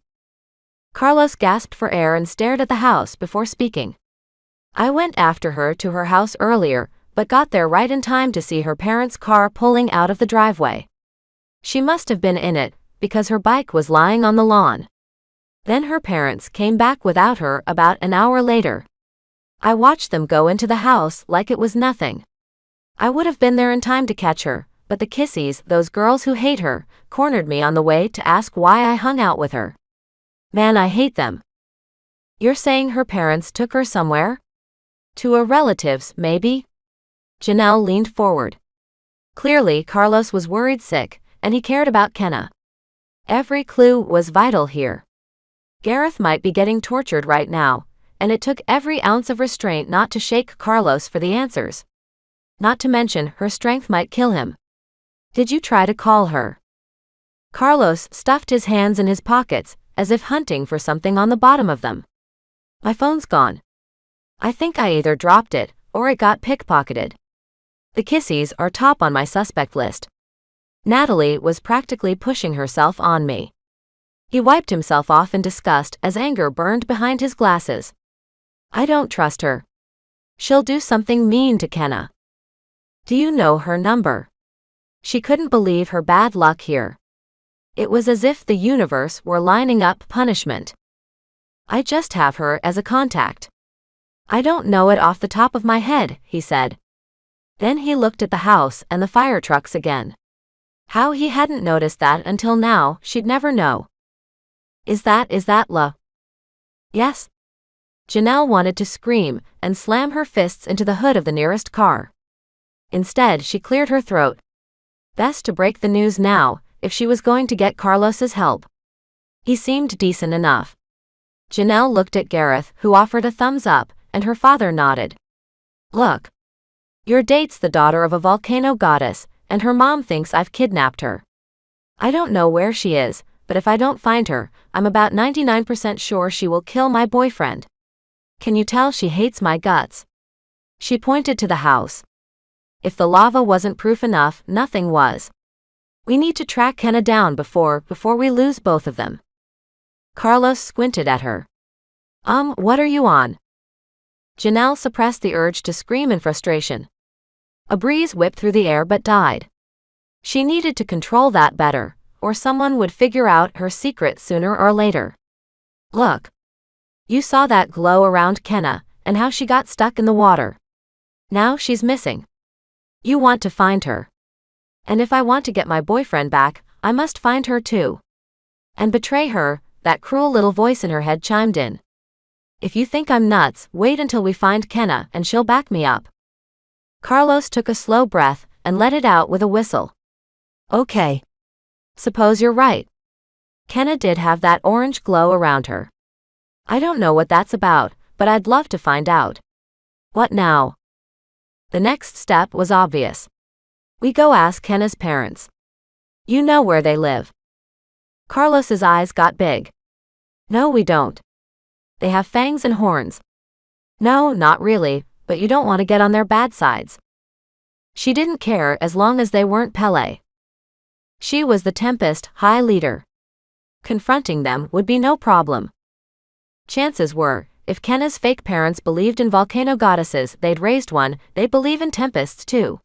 Carlos gasped for air and stared at the house before speaking. I went after her to her house earlier, but got there right in time to see her parents' car pulling out of the driveway. She must have been in it, because her bike was lying on the lawn. Then her parents came back without her about an hour later. I watched them go into the house like it was nothing. I would have been there in time to catch her, but the kissies, those girls who hate her, cornered me on the way to ask why I hung out with her. Man, I hate them. You're saying her parents took her somewhere? To a relative's, maybe? Janelle leaned forward. Clearly, Carlos was worried sick, and he cared about Kenna. Every clue was vital here. Gareth might be getting tortured right now, and it took every ounce of restraint not to shake Carlos for the answers. Not to mention, her strength might kill him. Did you try to call her? Carlos stuffed his hands in his pockets, as if hunting for something on the bottom of them. My phone's gone. I think I either dropped it, or it got pickpocketed. The kissies are top on my suspect list. Natalie was practically pushing herself on me. He wiped himself off in disgust as anger burned behind his glasses. I don't trust her. She'll do something mean to Kenna. Do you know her number? She couldn't believe her bad luck here. It was as if the universe were lining up punishment. I just have her as a contact. I don't know it off the top of my head, he said. Then he looked at the house and the fire trucks again. How he hadn't noticed that until now, she'd never know. Is that La? Yes? Janelle wanted to scream and slam her fists into the hood of the nearest car. Instead, she cleared her throat. Best to break the news now, if she was going to get Carlos's help. He seemed decent enough. Janelle looked at Gareth, who offered a thumbs up, and her father nodded. Look. Your date's the daughter of a volcano goddess, and her mom thinks I've kidnapped her. I don't know where she is, but if I don't find her, I'm about 99% sure she will kill my boyfriend. Can you tell she hates my guts? She pointed to the house. If the lava wasn't proof enough, nothing was. We need to track Kenna down before we lose both of them. Carlos squinted at her. What are you on? Janelle suppressed the urge to scream in frustration. A breeze whipped through the air but died. She needed to control that better, or someone would figure out her secret sooner or later. Look. You saw that glow around Kenna, and how she got stuck in the water. Now she's missing. You want to find her. And if I want to get my boyfriend back, I must find her too. And betray her, that cruel little voice in her head chimed in. If you think I'm nuts, wait until we find Kenna and she'll back me up. Carlos took a slow breath and let it out with a whistle. Okay. Suppose you're right. Kenna did have that orange glow around her. I don't know what that's about, but I'd love to find out. What now? The next step was obvious. We go ask Kenna's parents. You know where they live. Carlos's eyes got big. No, we don't. They have fangs and horns. No, not really, but you don't want to get on their bad sides. She didn't care as long as they weren't Pele. She was the Tempest High leader. Confronting them would be no problem. Chances were, if Kenna's fake parents believed in volcano goddesses they'd raised one, they'd believe in Tempests too.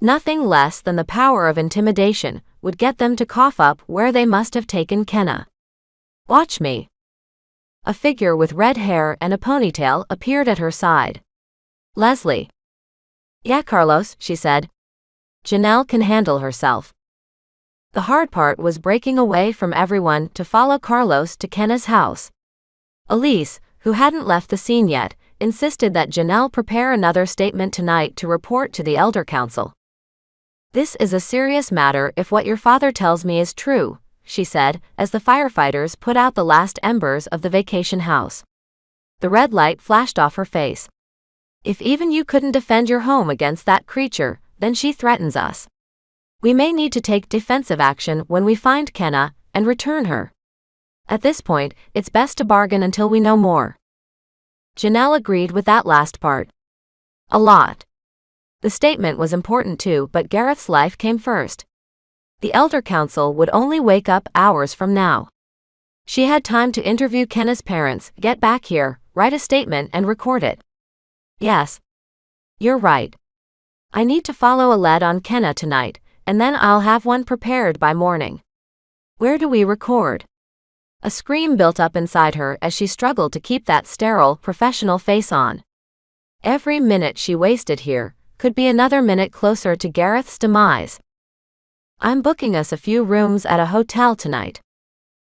Nothing less than the power of intimidation would get them to cough up where they must have taken Kenna. Watch me. A figure with red hair and a ponytail appeared at her side. Leslie. Yeah, Carlos, she said. Janelle can handle herself. The hard part was breaking away from everyone to follow Carlos to Kenna's house. Elise, who hadn't left the scene yet, insisted that Janelle prepare another statement tonight to report to the Elder Council. This is a serious matter if what your father tells me is true, she said, as the firefighters put out the last embers of the vacation house. The red light flashed off her face. If even you couldn't defend your home against that creature, then she threatens us. We may need to take defensive action when we find Kenna and return her. At this point, it's best to bargain until we know more. Janelle agreed with that last part. A lot. The statement was important too, but Gareth's life came first. The Elder Council would only wake up hours from now. She had time to interview Kenna's parents, get back here, write a statement and record it. Yes. You're right. I need to follow a lead on Kenna tonight, and then I'll have one prepared by morning. Where do we record? A scream built up inside her as she struggled to keep that sterile, professional face on. Every minute she wasted here could be another minute closer to Gareth's demise. I'm booking us a few rooms at a hotel tonight.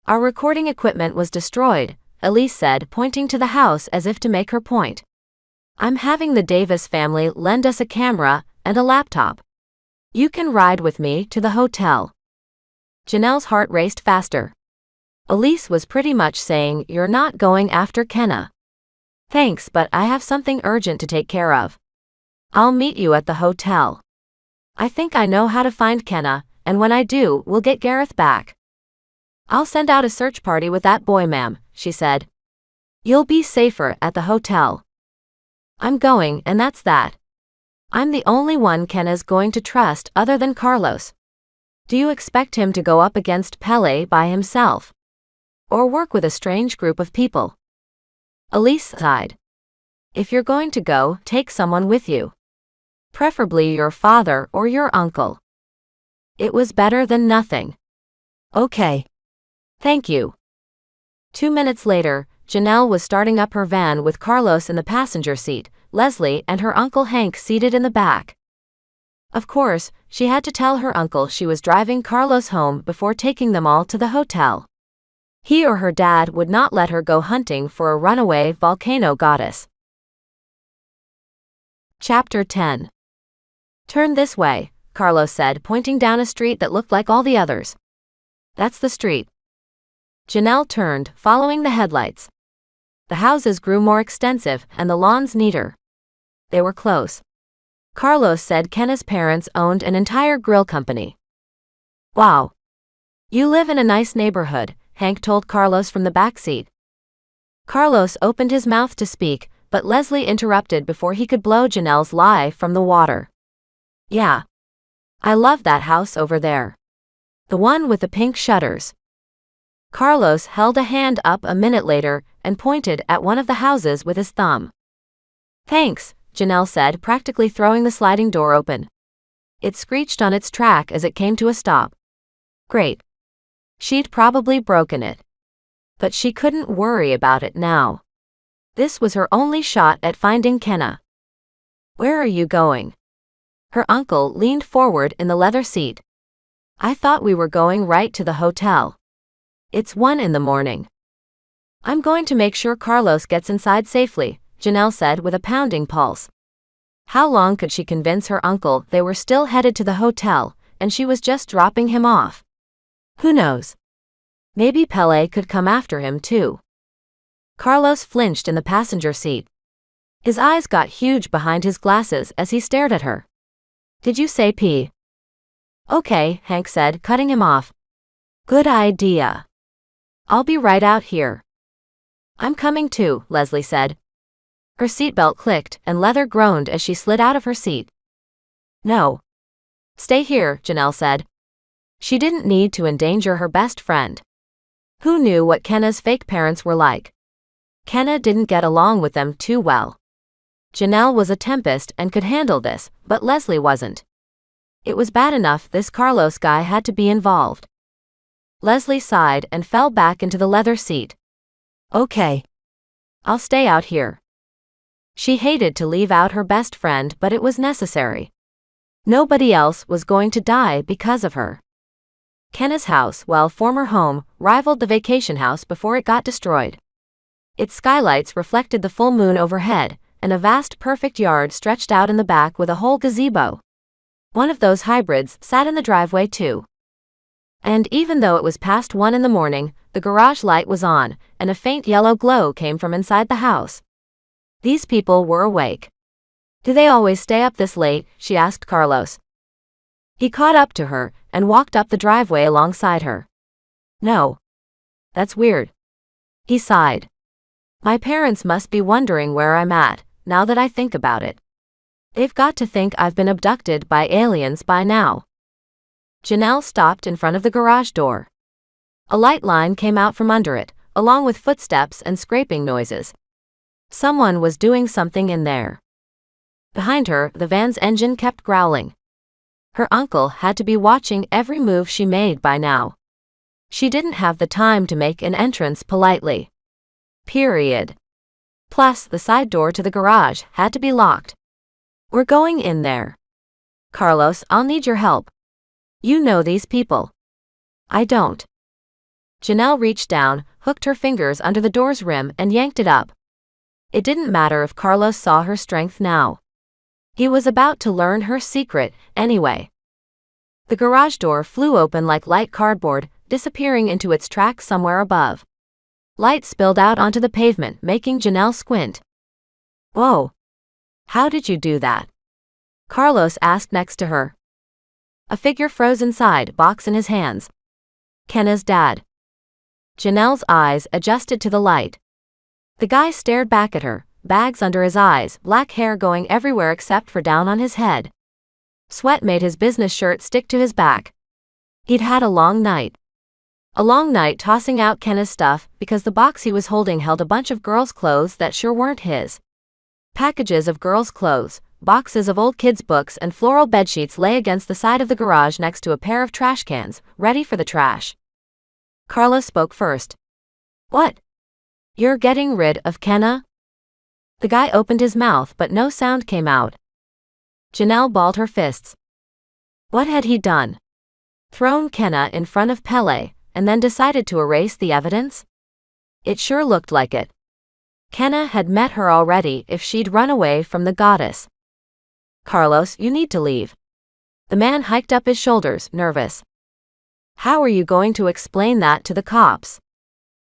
Our recording equipment was destroyed, Elise said, pointing to the house as if to make her point. I'm having the Davis family lend us a camera and a laptop. You can ride with me to the hotel. Janelle's heart raced faster. Elise was pretty much saying, "You're not going after Kenna." Thanks, but I have something urgent to take care of. I'll meet you at the hotel. I think I know how to find Kenna, and when I do, we'll get Gareth back. I'll send out a search party with that boy, ma'am, she said. You'll be safer at the hotel. I'm going, and that's that. I'm the only one Kenna's going to trust other than Carlos. Do you expect him to go up against Pele by himself? Or work with a strange group of people? Elise sighed. If you're going to go, take someone with you. Preferably your father or your uncle. It was better than nothing. Okay. Thank you. 2 minutes later, Janelle was starting up her van with Carlos in the passenger seat, Leslie and her Uncle Hank seated in the back. Of course, she had to tell her uncle she was driving Carlos home before taking them all to the hotel. He or her dad would not let her go hunting for a runaway volcano goddess. Chapter 10. Turn this way, Carlos said, pointing down a street that looked like all the others. That's the street. Janelle turned, following the headlights. The houses grew more extensive and the lawns neater. They were close. Carlos said Kenna's parents owned an entire grill company. Wow. You live in a nice neighborhood, Hank told Carlos from the back seat. Carlos opened his mouth to speak, but Leslie interrupted before he could blow Janelle's lie from the water. Yeah. I love that house over there. The one with the pink shutters. Carlos held a hand up a minute later and pointed at one of the houses with his thumb. Thanks, Janelle said, practically throwing the sliding door open. It screeched on its track as it came to a stop. Great. She'd probably broken it. But she couldn't worry about it now. This was her only shot at finding Kenna. Where are you going? Her uncle leaned forward in the leather seat. I thought we were going right to the hotel. It's 1 a.m. I'm going to make sure Carlos gets inside safely, Janelle said with a pounding pulse. How long could she convince her uncle they were still headed to the hotel, and she was just dropping him off? Who knows? Maybe Pele could come after him too. Carlos flinched in the passenger seat. His eyes got huge behind his glasses as he stared at her. Did you say P? Okay, Hank said, cutting him off. Good idea. I'll be right out here. I'm coming too, Leslie said. Her seatbelt clicked and leather groaned as she slid out of her seat. No. Stay here, Janelle said. She didn't need to endanger her best friend. Who knew what Kenna's fake parents were like? Kenna didn't get along with them too well. Janelle was a Tempest and could handle this, but Leslie wasn't. It was bad enough this Carlos guy had to be involved. Leslie sighed and fell back into the leather seat. Okay. I'll stay out here. She hated to leave out her best friend, but it was necessary. Nobody else was going to die because of her. Kenna's house, while former home, rivaled the vacation house before it got destroyed. Its skylights reflected the full moon overhead, and a vast perfect yard stretched out in the back with a whole gazebo. One of those hybrids sat in the driveway too. And even though it was past 1 a.m, the garage light was on, and a faint yellow glow came from inside the house. These people were awake. "Do they always stay up this late?" she asked Carlos. He caught up to her and walked up the driveway alongside her. "No. That's weird." He sighed. "My parents must be wondering where I'm at, now that I think about it. They've got to think I've been abducted by aliens by now." Janelle stopped in front of the garage door. A light line came out from under it, along with footsteps and scraping noises. Someone was doing something in there. Behind her, the van's engine kept growling. Her uncle had to be watching every move she made by now. She didn't have the time to make an entrance politely. Period. Plus, the side door to the garage had to be locked. "We're going in there. Carlos, I'll need your help. You know these people." "I don't." Janelle reached down, hooked her fingers under the door's rim and yanked it up. It didn't matter if Carlos saw her strength now. He was about to learn her secret, anyway. The garage door flew open like light cardboard, disappearing into its track somewhere above. Light spilled out onto the pavement, making Janelle squint. "Whoa. How did you do that?" Carlos asked next to her. A figure froze inside, box in his hands. Kenna's dad. Janelle's eyes adjusted to the light. The guy stared back at her, bags under his eyes, black hair going everywhere except for down on his head. Sweat made his business shirt stick to his back. He'd had a long night. A long night tossing out Kenna's stuff because the box he was holding held a bunch of girls' clothes that sure weren't his. Packages of girls' clothes, boxes of old kids' books and floral bedsheets lay against the side of the garage next to a pair of trash cans, ready for the trash. Carlos spoke first. "What? You're getting rid of Kenna?" The guy opened his mouth but no sound came out. Janelle balled her fists. What had he done? Thrown Kenna in front of Pele, and then decided to erase the evidence? It sure looked like it. Kenna had met her already if she'd run away from the goddess. "Carlos, you need to leave." The man hiked up his shoulders, nervous. "How are you going to explain that to the cops?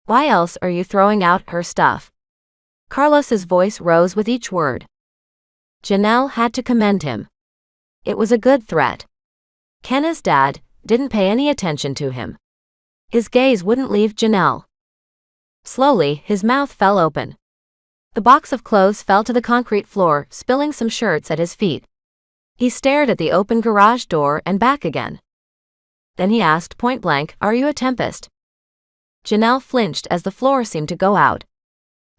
Why else are you throwing out her stuff?" Carlos's voice rose with each word. Janelle had to commend him. It was a good threat. Kenna's dad didn't pay any attention to him. His gaze wouldn't leave Janelle. Slowly, his mouth fell open. The box of clothes fell to the concrete floor, spilling some shirts at his feet. He stared at the open garage door and back again. Then he asked point blank, "Are you a Tempest?" Janelle flinched as the floor seemed to go out.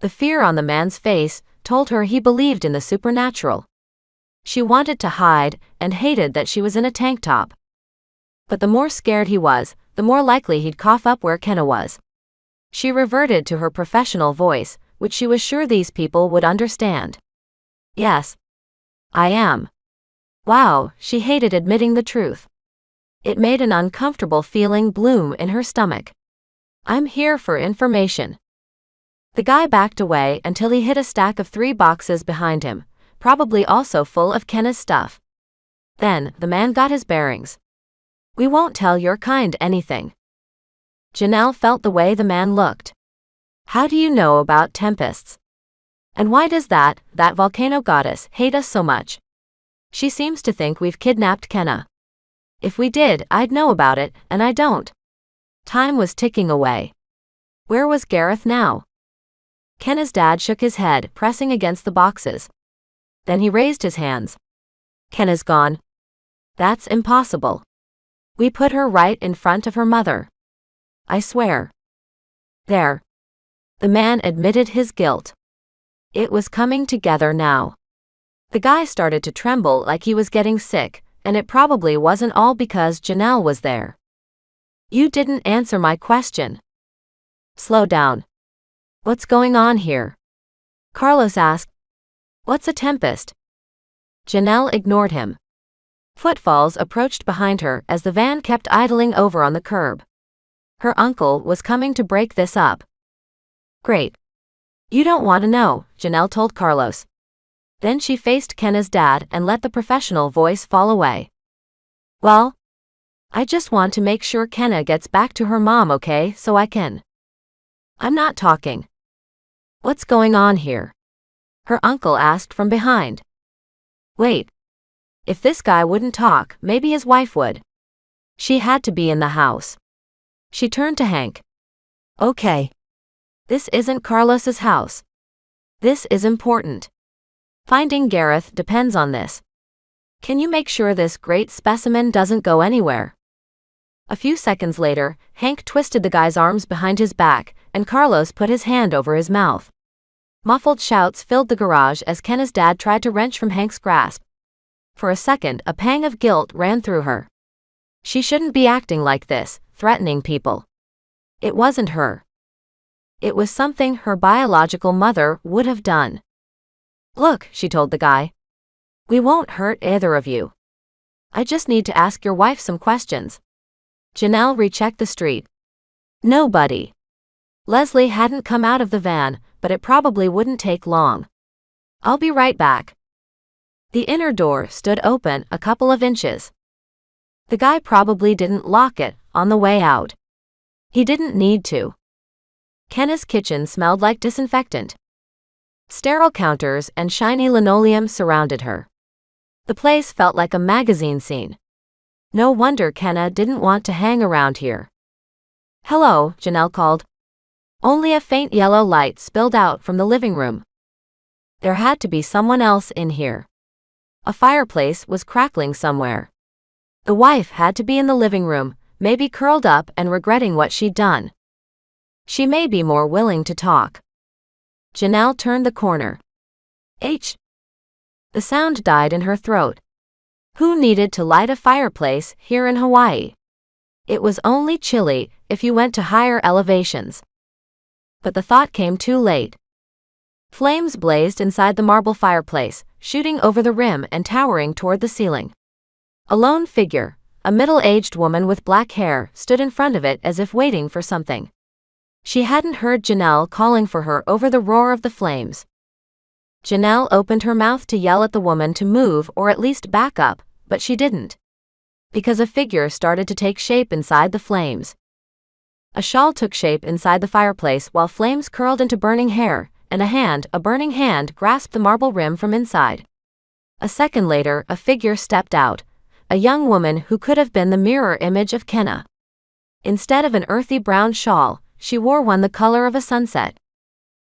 The fear on the man's face told her he believed in the supernatural. She wanted to hide and hated that she was in a tank top. But the more scared he was, the more likely he'd cough up where Kenna was. She reverted to her professional voice, which she was sure these people would understand. "Yes. I am." Wow, she hated admitting the truth. It made an uncomfortable feeling bloom in her stomach. "I'm here for information." The guy backed away until he hit a stack of 3 boxes behind him, probably also full of Kenna's stuff. Then, the man got his bearings. "We won't tell your kind anything." Janelle felt the way the man looked. "How do you know about tempests? And why does that volcano goddess hate us so much? She seems to think we've kidnapped Kenna. If we did, I'd know about it, and I don't." Time was ticking away. Where was Gareth now? Kenna's dad shook his head, pressing against the boxes. Then he raised his hands. "Kenna's gone." "That's impossible. We put her right in front of her mother. I swear." "There." The man admitted his guilt. It was coming together now. The guy started to tremble like he was getting sick, and it probably wasn't all because Janelle was there. "You didn't answer my question." "Slow down. What's going on here?" Carlos asked. "What's a tempest?" Janelle ignored him. Footfalls approached behind her as the van kept idling over on the curb. Her uncle was coming to break this up. "Great. You don't want to know," Janelle told Carlos. Then she faced Kenna's dad and let the professional voice fall away. "Well, I just want to make sure Kenna gets back to her mom, okay, so I can I'm not talking. What's going on here? Her uncle asked from behind. Wait. If this guy wouldn't talk, maybe his wife would. She had to be in the house. She turned to Hank. Okay. This isn't Carlos's house. This is important. Finding Gareth depends on this. Can you make sure this great specimen doesn't go anywhere? A few seconds later, Hank twisted the guy's arms behind his back, and Carlos put his hand over his mouth. Muffled shouts filled the garage as Kenna's dad tried to wrench from Hank's grasp. For a second, a pang of guilt ran through her. She shouldn't be acting like this, threatening people. It wasn't her. It was something her biological mother would have done. Look, she told the guy. We won't hurt either of you. I just need to ask your wife some questions. Janelle rechecked the street. Nobody. Leslie hadn't come out of the van, but it probably wouldn't take long. I'll be right back. The inner door stood open a couple of inches. The guy probably didn't lock it on the way out. He didn't need to. Kenna's kitchen smelled like disinfectant. Sterile counters and shiny linoleum surrounded her. The place felt like a magazine scene. No wonder Kenna didn't want to hang around here. Hello, Janelle called. Only a faint yellow light spilled out from the living room. There had to be someone else in here. A fireplace was crackling somewhere. The wife had to be in the living room, maybe curled up and regretting what she'd done. She may be more willing to talk. Janelle turned the corner. H. The sound died in her throat. Who needed to light a fireplace here in Hawaii? It was only chilly if you went to higher elevations. But the thought came too late. Flames blazed inside the marble fireplace, shooting over the rim and towering toward the ceiling. A lone figure, a middle-aged woman with black hair, stood in front of it as if waiting for something. She hadn't heard Janelle calling for her over the roar of the flames. Janelle opened her mouth to yell at the woman to move or at least back up, but she didn't. Because a figure started to take shape inside the flames. A shawl took shape inside the fireplace while flames curled into burning hair, and a burning hand, grasped the marble rim from inside. A second later, a figure stepped out, a young woman who could have been the mirror image of Kenna. Instead of an earthy brown shawl, she wore one the color of a sunset.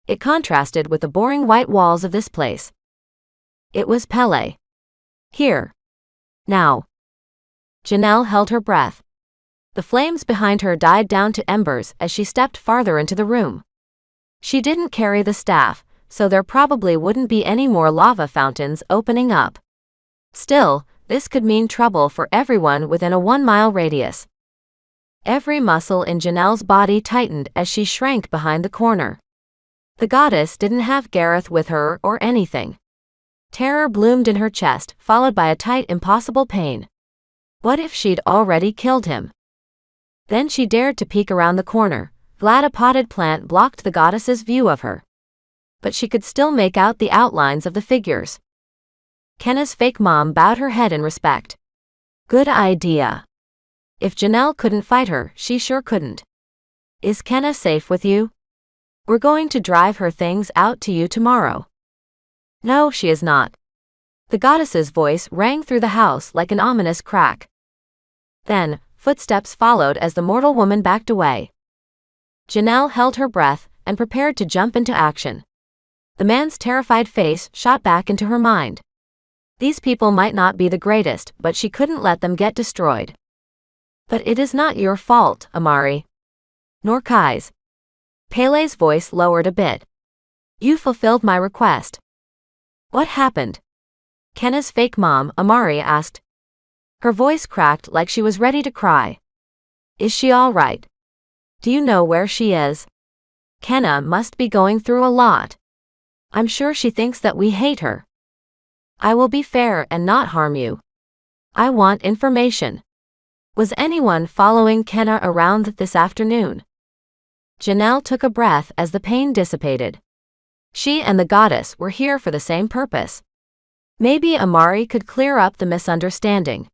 It contrasted with the boring white walls of this place. It was Pele. Here. Now. Janelle held her breath. The flames behind her died down to embers as she stepped farther into the room. She didn't carry the staff, so there probably wouldn't be any more lava fountains opening up. Still, this could mean trouble for everyone within a 1-mile radius. Every muscle in Janelle's body tightened as she shrank behind the corner. The goddess didn't have Gareth with her or anything. Terror bloomed in her chest, followed by a tight, impossible pain. What if she'd already killed him? Then she dared to peek around the corner, glad a potted plant blocked the goddess's view of her. But she could still make out the outlines of the figures. Kenna's fake mom bowed her head in respect. Good idea. If Janelle couldn't fight her, she sure couldn't. Is Kenna safe with you? We're going to drive her things out to you tomorrow. No, she is not. The goddess's voice rang through the house like an ominous crack. Then, footsteps followed as the mortal woman backed away. Janelle held her breath and prepared to jump into action. The man's terrified face shot back into her mind. These people might not be the greatest, but she couldn't let them get destroyed. But it is not your fault, Amari. Nor Kai's. Pele's voice lowered a bit. You fulfilled my request. What happened? Kenna's fake mom, Amari, asked. Her voice cracked like she was ready to cry. Is she all right? Do you know where she is? Kenna must be going through a lot. I'm sure she thinks that we hate her. I will be fair and not harm you. I want information. Was anyone following Kenna around this afternoon? Janelle took a breath as the pain dissipated. She and the goddess were here for the same purpose. Maybe Amari could clear up the misunderstanding.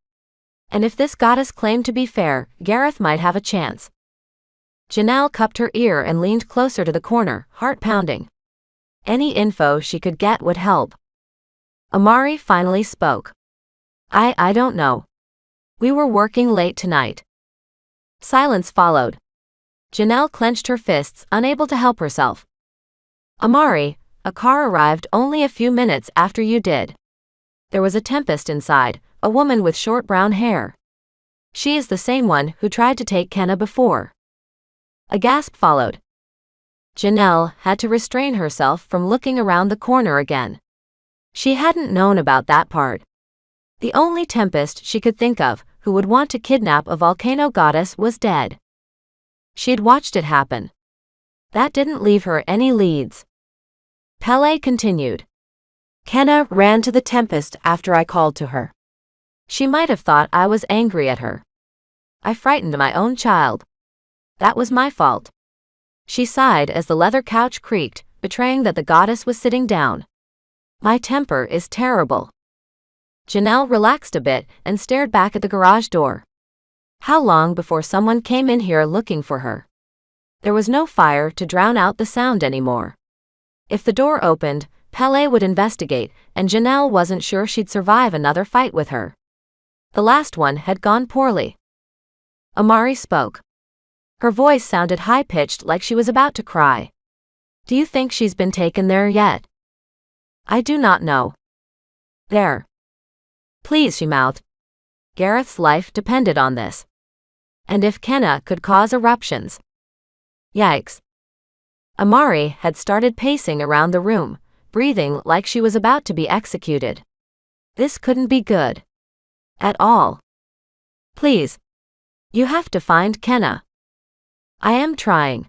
And if this goddess claimed to be fair, Gareth might have a chance. Janelle cupped her ear and leaned closer to the corner, heart pounding. Any info she could get would help. Amari finally spoke. I don't know. We were working late tonight. Silence followed. Janelle clenched her fists, unable to help herself. Amari, a car arrived only a few minutes after you did. There was a Tempest inside, a woman with short brown hair. She is the same one who tried to take Kenna before. A gasp followed. Janelle had to restrain herself from looking around the corner again. She hadn't known about that part. The only Tempest she could think of who would want to kidnap a volcano goddess was dead. She'd watched it happen. That didn't leave her any leads. Pele continued.
Kenna ran to the Tempest after I called to her.
She might have thought I was angry at her. I frightened my own child. That was my fault. She sighed as the leather couch creaked, betraying that the goddess was sitting down. My temper is terrible. Janelle relaxed a bit and stared back at the garage door. How long before someone came in here looking for her? There was no fire to drown out the sound anymore. If the door opened, Pele would investigate, and Janelle wasn't sure she'd survive another fight with her. The last one had gone poorly. Amari spoke. Her voice sounded high-pitched like she was about to cry. Do you think she's been taken there yet? I do not know. There. Please, she mouthed. Gareth's life depended on this. And if Kenna could cause eruptions. Yikes. Amari had started pacing around the room, breathing like she was about to be executed. This couldn't be good. At all. Please. You have to find Kenna. I am trying.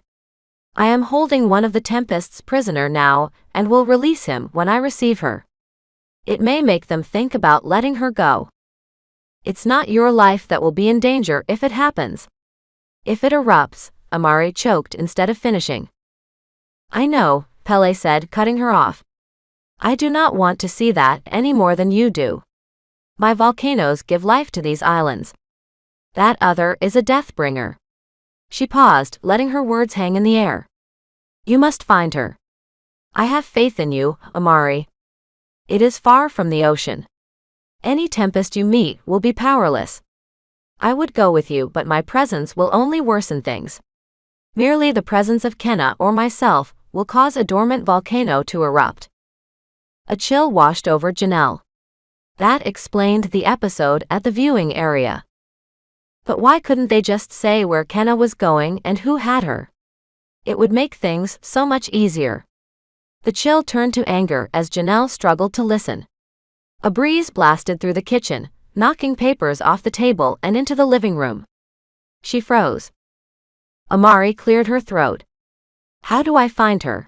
I am holding one of the Tempest's prisoner now, and will release him when I receive her. It may make them think about letting her go. It's not your life that will be in danger if it happens. If it erupts, Amari choked instead of finishing. I know, Pele said, cutting her off. I do not want to see that any more than you do. My volcanoes give life to these islands. That other is a deathbringer. She paused, letting her words hang in the air. You must find her. I have faith in you, Amari. It is far from the ocean. Any Tempest you meet will be powerless. I would go with you, but my presence will only worsen things. Merely the presence of Kenna or myself will cause a dormant volcano to erupt. A chill washed over Janelle. That explained the episode at the viewing area. But why couldn't they just say where Kenna was going and who had her? It would make things so much easier. The chill turned to anger as Janelle struggled to listen. A breeze blasted through the kitchen, knocking papers off the table and into the living room. She froze. Amari cleared her throat. How do I find her?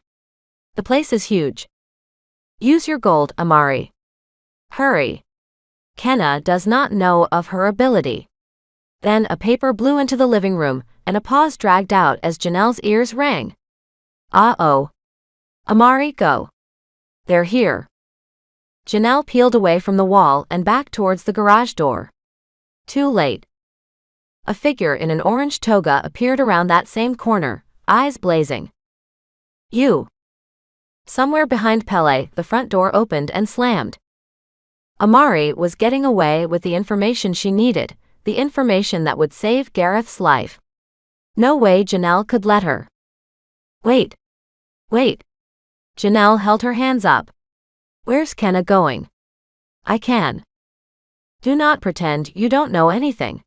The place is huge. Use your gold, Amari. Hurry. Kenna does not know of her ability. Then a paper blew into the living room, and a pause dragged out as Janelle's ears rang. Uh-oh. Amari, go. They're here. Janelle peeled away from the wall and back towards the garage door. Too late. A figure in an orange toga appeared around that same corner, eyes blazing. You. Somewhere behind Pele, the front door opened and slammed. Amari was getting away with the information she needed, the information that would save Gareth's life. No way Janelle could let her. Wait. Wait. Janelle held her hands up. Where's Kenna going? I can. Do not pretend you don't know anything.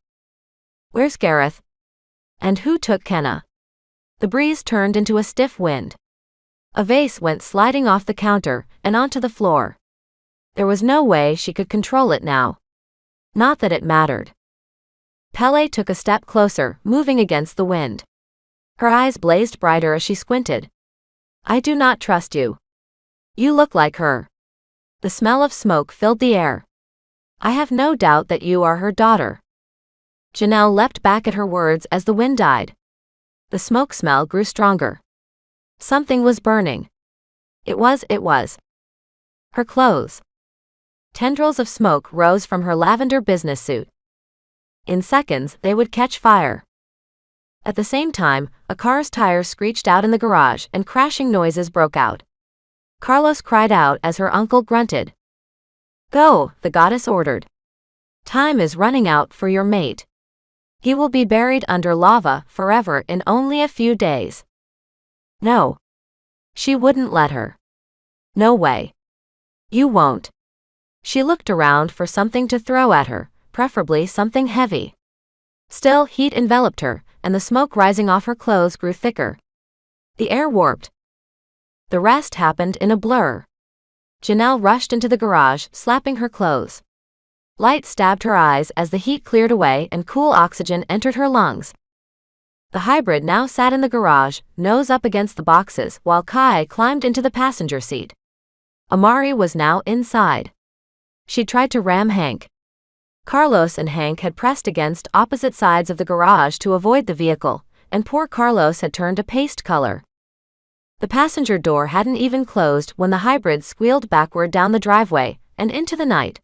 Where's Gareth? And who took Kenna? The breeze turned into a stiff wind. A vase went sliding off the counter and onto the floor. There was no way she could control it now. Not that it mattered. Pele took a step closer, moving against the wind. Her eyes blazed brighter as she squinted. I do not trust you. You look like her. The smell of smoke filled the air. I have no doubt that you are her daughter. Janelle leapt back at her words as the wind died. The smoke smell grew stronger. Something was burning. It was. Her clothes. Tendrils of smoke rose from her lavender business suit. In seconds, they would catch fire. At the same time, a car's tires screeched out in the garage and crashing noises broke out. Carlos cried out as her uncle grunted. "Go," the goddess ordered. "Time is running out for your mate. He will be buried under lava forever in only a few days." No. She wouldn't let her. "No way. You won't." She looked around for something to throw at her, preferably something heavy. Still, heat enveloped her, and the smoke rising off her clothes grew thicker. The air warped. The rest happened in a blur. Janelle rushed into the garage, slapping her clothes. Light stabbed her eyes as the heat cleared away and cool oxygen entered her lungs. The hybrid now sat in the garage, nose up against the boxes, while Kai climbed into the passenger seat. Amari was now inside. She tried to ram Hank. Carlos and Hank had pressed against opposite sides of the garage to avoid the vehicle, and poor Carlos had turned a paste color. The passenger door hadn't even closed when the hybrid squealed backward down the driveway and into the night.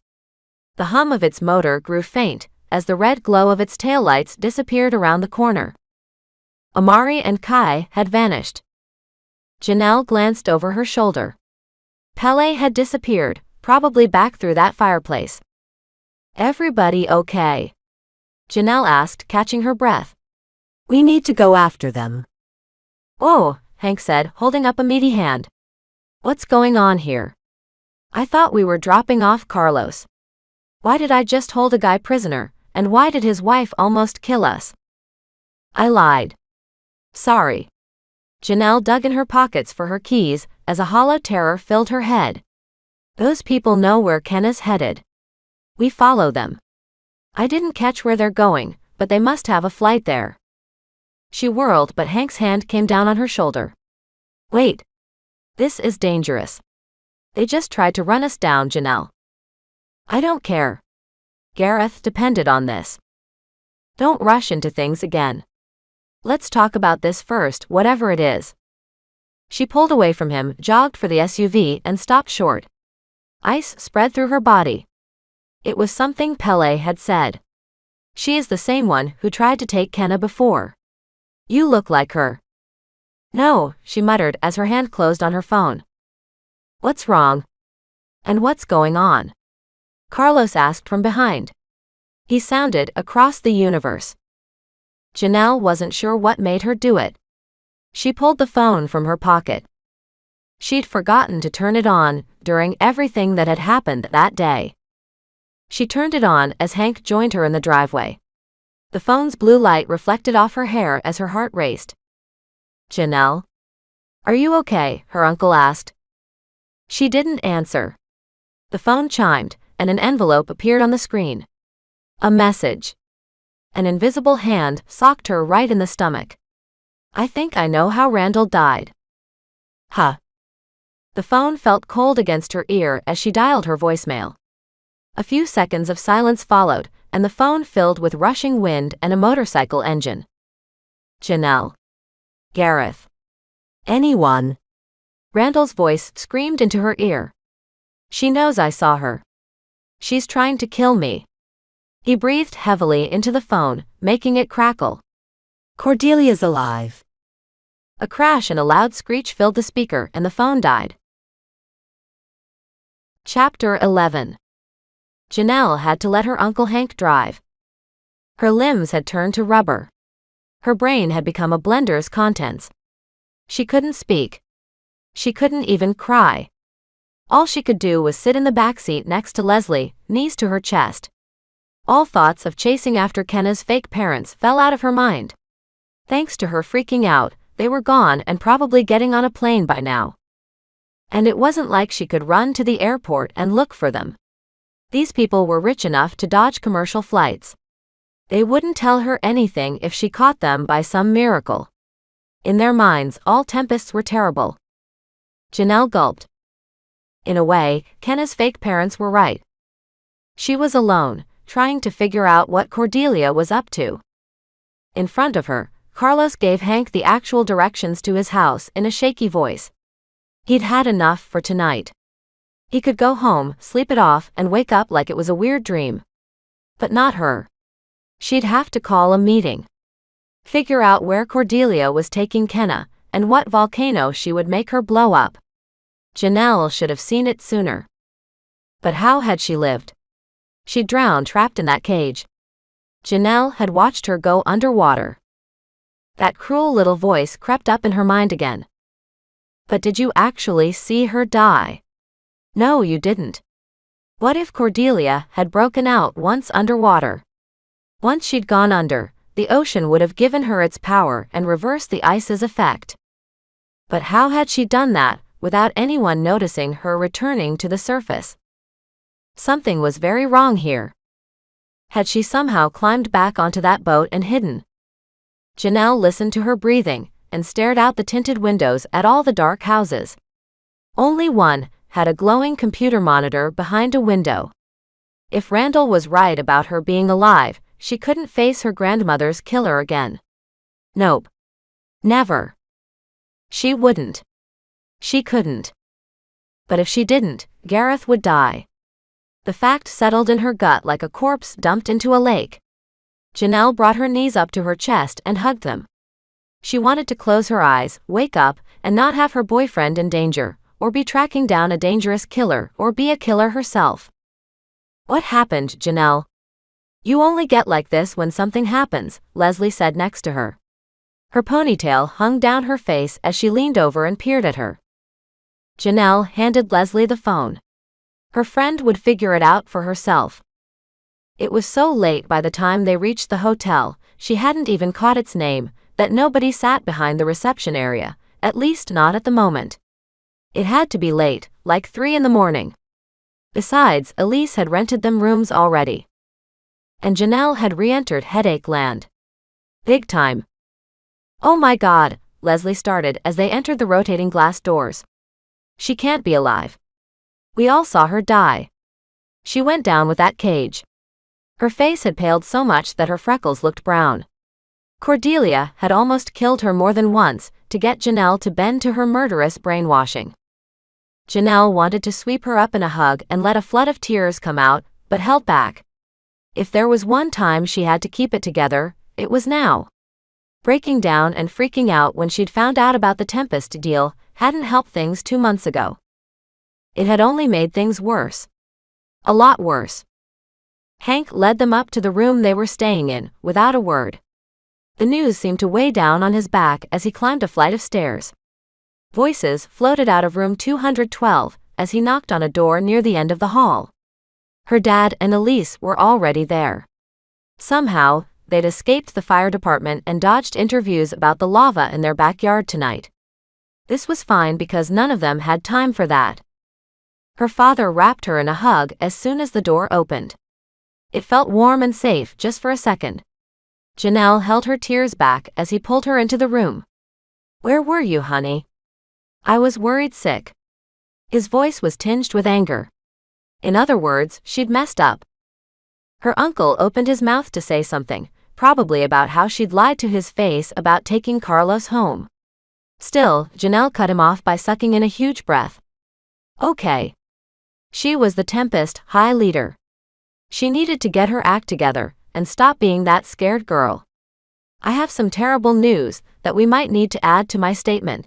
The hum of its motor grew faint as the red glow of its taillights disappeared around the corner. Amari and Kai had vanished. Janelle glanced over her shoulder. Pele had disappeared, probably back through that fireplace. "Everybody okay?" Janelle asked, catching her breath.
We need to go after them.
"Oh," Hank said, holding up a meaty hand. "What's going on here? I thought we were dropping off Carlos. Why did I just hold a guy prisoner, and why did his wife almost kill us?" "I lied. Sorry." Janelle dug in her pockets for her keys as a hollow terror filled her head. "Those people know where Kenna's headed. We follow them. I didn't catch where they're going, but they must have a flight there." She whirled, but Hank's hand came down on her shoulder. "Wait. This is dangerous. They just tried to run us down, Janelle." "I don't care. Gareth depended on this. Don't rush into things again. Let's talk about this first, whatever it is." She pulled away from him, jogged for the SUV, and stopped short. Ice spread through her body. It was something Pele had said. "She is the same one who tried to take Kenna before. You look like her." "No," she muttered as her hand closed on her phone. "What's wrong? And what's going on?" Carlos asked from behind. He sounded across the universe. Janelle wasn't sure what made her do it. She pulled the phone from her pocket. She'd forgotten to turn it on during everything that had happened that day. She turned it on as Hank joined her in the driveway. The phone's blue light reflected off her hair as her heart raced. "Janelle? Are you okay?" her uncle asked. She didn't answer. The phone chimed, and an envelope appeared on the screen. A message. An invisible hand socked her right in the stomach. "I think I know how Randall died." Huh. The phone felt cold against her ear as she dialed her voicemail. A few seconds of silence followed, and the phone filled with rushing wind and a motorcycle engine. "Janelle. Gareth. Anyone." Randall's voice screamed into her ear. "She knows I saw her. She's trying to kill me." He breathed heavily into the phone, making it crackle.
Cordelia's alive.
A crash and a loud screech filled the speaker, and the phone died. Chapter 11. Janelle had to let her Uncle Hank drive. Her limbs had turned to rubber. Her brain had become a blender's contents. She couldn't speak. She couldn't even cry. All she could do was sit in the back seat next to Leslie, knees to her chest. All thoughts of chasing after Kenna's fake parents fell out of her mind. Thanks to her freaking out, they were gone and probably getting on a plane by now. And it wasn't like she could run to the airport and look for them. These people were rich enough to dodge commercial flights. They wouldn't tell her anything if she caught them by some miracle. In their minds, all Tempests were terrible. Janelle gulped. In a way, Kenna's fake parents were right. She was alone, trying to figure out what Cordelia was up to. In front of her, Carlos gave Hank the actual directions to his house in a shaky voice. He'd had enough for tonight. He could go home, sleep it off, and wake up like it was a weird dream. But not her. She'd have to call a meeting. Figure out where Cordelia was taking Kenna, and what volcano she would make her blow up. Janelle should have seen it sooner. But how had she lived? She'd drowned trapped in that cage. Janelle had watched her go underwater. That cruel little voice crept up in her mind again. But did you actually see her die? No, you didn't. What if Cordelia had broken out once underwater? Once she'd gone under, the ocean would have given her its power and reversed the ice's effect. But how had she done that, without anyone noticing her returning to the surface? Something was very wrong here. Had she somehow climbed back onto that boat and hidden? Janelle listened to her breathing, and stared out the tinted windows at all the dark houses. Only one had a glowing computer monitor behind a window. If Randall was right about her being alive, she couldn't face her grandmother's killer again. Nope. Never. She wouldn't. She couldn't. But if she didn't, Gareth would die. The fact settled in her gut like a corpse dumped into a lake. Janelle brought her knees up to her chest and hugged them. She wanted to close her eyes, wake up, and not have her boyfriend in danger, or be tracking down a dangerous killer, or be a killer herself. What happened, Janelle? You only get like this when something happens, Leslie said next to her. Her ponytail hung down her face as she leaned over and peered at her. Janelle handed Leslie the phone. Her friend would figure it out for herself. It was so late by the time they reached the hotel, she hadn't even caught its name, that nobody sat behind the reception area, at least not at the moment. It had to be late, like 3 in the morning. Besides, Elise had rented them rooms already. And Janelle had re-entered headache land. Big time. Oh my God, Leslie started as they entered the rotating glass doors. She can't be alive. We all saw her die. She went down with that cage. Her face had paled so much that her freckles looked brown. Cordelia had almost killed her more than once to get Janelle to bend to her murderous brainwashing. Janelle wanted to sweep her up in a hug and let a flood of tears come out, but held back. If there was one time she had to keep it together, it was now. Breaking down and freaking out when she'd found out about the Tempest deal hadn't helped things 2 months ago. It had only made things worse. A lot worse. Hank led them up to the room they were staying in, without a word. The news seemed to weigh down on his back as he climbed a flight of stairs. Voices floated out of room 212 as he knocked on a door near the end of the hall. Her dad and Elise were already there. Somehow, they'd escaped the fire department and dodged interviews about the lava in their backyard tonight. This was fine because none of them had time for that. Her father wrapped her in a hug as soon as the door opened. It felt warm and safe just for a second. Janelle held her tears back as he pulled her into the room. Where were you, honey? I was worried sick. His voice was tinged with anger. In other words, she'd messed up. Her uncle opened his mouth to say something, probably about how she'd lied to his face about taking Carlos home. Still, Janelle cut him off by sucking in a huge breath. Okay. She was the Tempest High leader. She needed to get her act together and stop being that scared girl. I have some terrible news that we might need to add to my statement.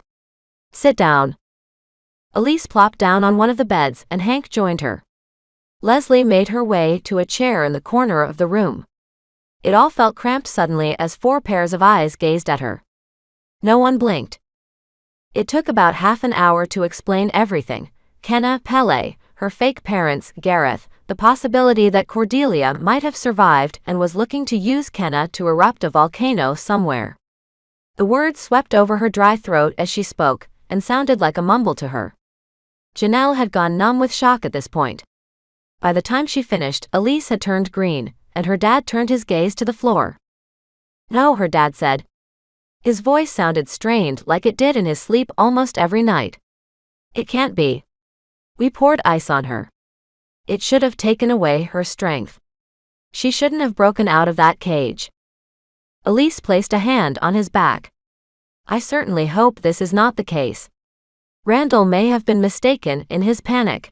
Sit down. Elise plopped down on one of the beds and Hank joined her. Leslie made her way to a chair in the corner of the room. It all felt cramped suddenly as 4 pairs of eyes gazed at her. No one blinked. It took about half an hour to explain everything: Kenna, Pele, her fake parents, Gareth, the possibility that Cordelia might have survived and was looking to use Kenna to erupt a volcano somewhere. The words swept over her dry throat as she spoke, and sounded like a mumble to her. Janelle had gone numb with shock at this point. By the time she finished, Elise had turned green, and her dad turned his gaze to the floor. No, her dad said. His voice sounded strained like it did in his sleep almost every night. It can't be. We poured ice on her. It should have taken away her strength. She shouldn't have broken out of that cage. Elise placed a hand on his back. I certainly hope this is not the case. Randall may have been mistaken in his panic.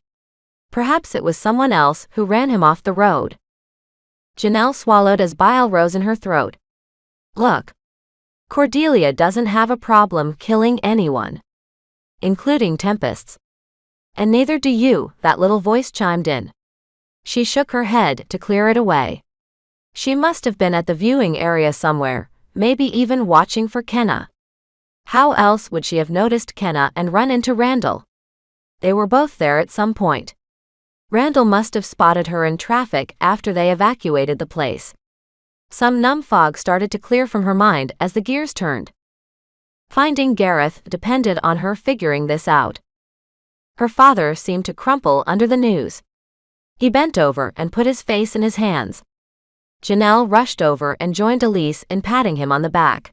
Perhaps it was someone else who ran him off the road. Janelle swallowed as bile rose in her throat. Look. Cordelia doesn't have a problem killing anyone, including Tempests. And neither do you, that little voice chimed in. She shook her head to clear it away. She must have been at the viewing area somewhere, maybe even watching for Kenna. How else would she have noticed Kenna and run into Randall? They were both there at some point. Randall must have spotted her in traffic after they evacuated the place. Some numb fog started to clear from her mind as the gears turned. Finding Gareth depended on her figuring this out. Her father seemed to crumple under the news. He bent over and put his face in his hands. Janelle rushed over and joined Elise in patting him on the back.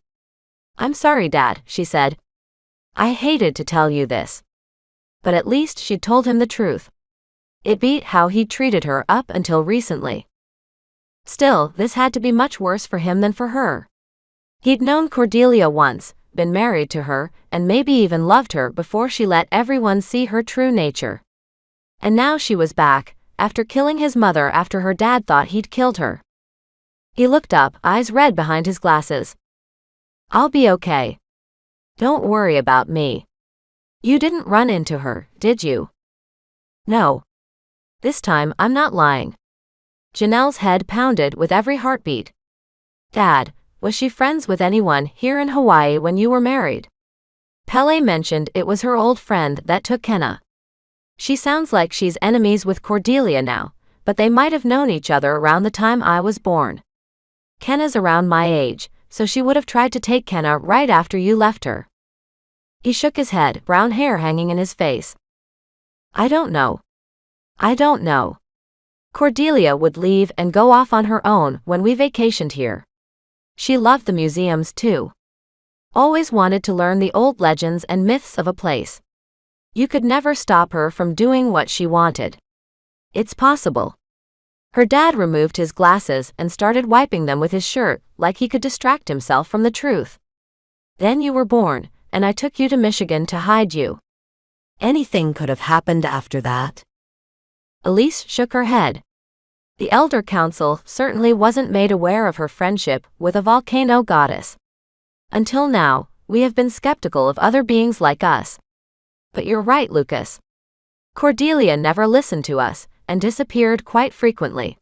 "I'm sorry, Dad," she said. "I hated to tell you this." But at least she'd told him the truth. It beat how he'd treated her up until recently. Still, this had to be much worse for him than for her. He'd known Cordelia once, been married to her, and maybe even loved her before she let everyone see her true nature. And now she was back, after killing his mother after her dad thought he'd killed her. He looked up, eyes red behind his glasses. "I'll be okay. Don't worry about me. You didn't run into her, did you?" "No. This time I'm not lying." Janelle's head pounded with every heartbeat. "Dad, was she friends with anyone here in Hawaii when you were married?" Pele mentioned it was her old friend that took Kenna. "She sounds like she's enemies with Cordelia now, but they might have known each other around the time I was born. Kenna's around my age, so she would have tried to take Kenna right after you left her." He shook his head, brown hair hanging in his face. I don't know. Cordelia would leave and go off on her own when we vacationed here. She loved the museums too. Always wanted to learn the old legends and myths of a place. You could never stop her from doing what she wanted. It's possible. Her dad removed his glasses and started wiping them with his shirt, like he could distract himself from the truth. "Then you were born, and I took you to Michigan to hide you."
Anything could have happened after that.
Elise shook her head. The Elder Council certainly wasn't made aware of her friendship with a volcano goddess. Until now, we have been skeptical of other beings like us. But you're right, Lucas. Cordelia never listened to us, and disappeared quite frequently.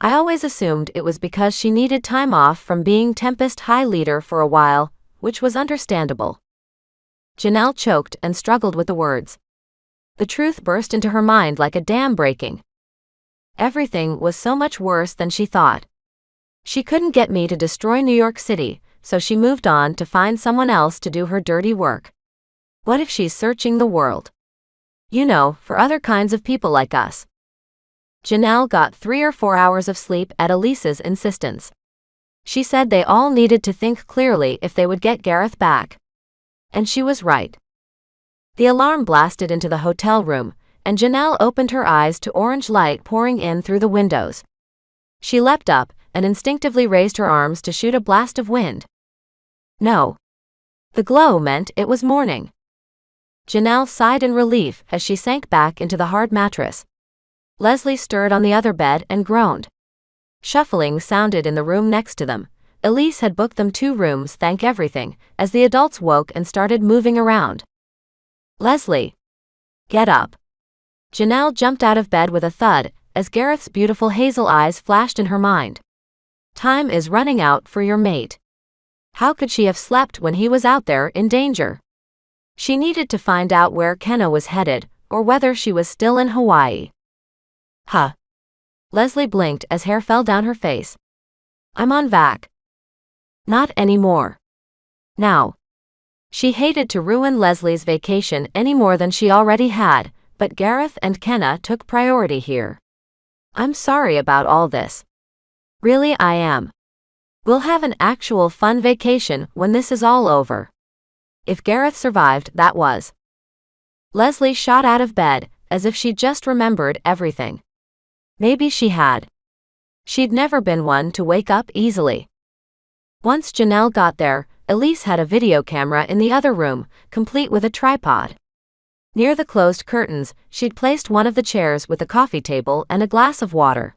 I always assumed it was because she needed time off from being Tempest High leader for a while, which was understandable. Janelle choked and struggled with the words. The truth burst into her mind like a dam breaking. Everything was so much worse than she thought. She couldn't get me to destroy New York City, so she moved on to find someone else to do her dirty work. What if she's searching the world? You know, for other kinds of people like us. Janelle got 3 or 4 hours of sleep at Elise's insistence. She said they all needed to think clearly if they would get Gareth back. And she was right. The alarm blasted into the hotel room, and Janelle opened her eyes to orange light pouring in through the windows. She leapt up and instinctively raised her arms to shoot a blast of wind. No. The glow meant it was morning. Janelle sighed in relief as she sank back into the hard mattress. Leslie stirred on the other bed and groaned. Shuffling sounded in the room next to them. Elise had booked them 2 rooms, thank everything, as the adults woke and started moving around. Leslie. Get up. Janelle jumped out of bed with a thud, as Gareth's beautiful hazel eyes flashed in her mind. Time is running out for your mate. How could she have slept when he was out there in danger? She needed to find out where Kenna was headed, or whether she was still in Hawaii. Huh. Leslie blinked as hair fell down her face. I'm on vac. Not anymore. Now. She hated to ruin Leslie's vacation any more than she already had, but Gareth and Kenna took priority here. I'm sorry about all this. Really, I am. We'll have an actual fun vacation when this is all over. If Gareth survived, that was. Leslie shot out of bed, as if she'd just remembered everything. Maybe she had. She'd never been one to wake up easily. Once Janelle got there, Elise had a video camera in the other room, complete with a tripod. Near the closed curtains, she'd placed one of the chairs with a coffee table and a glass of water.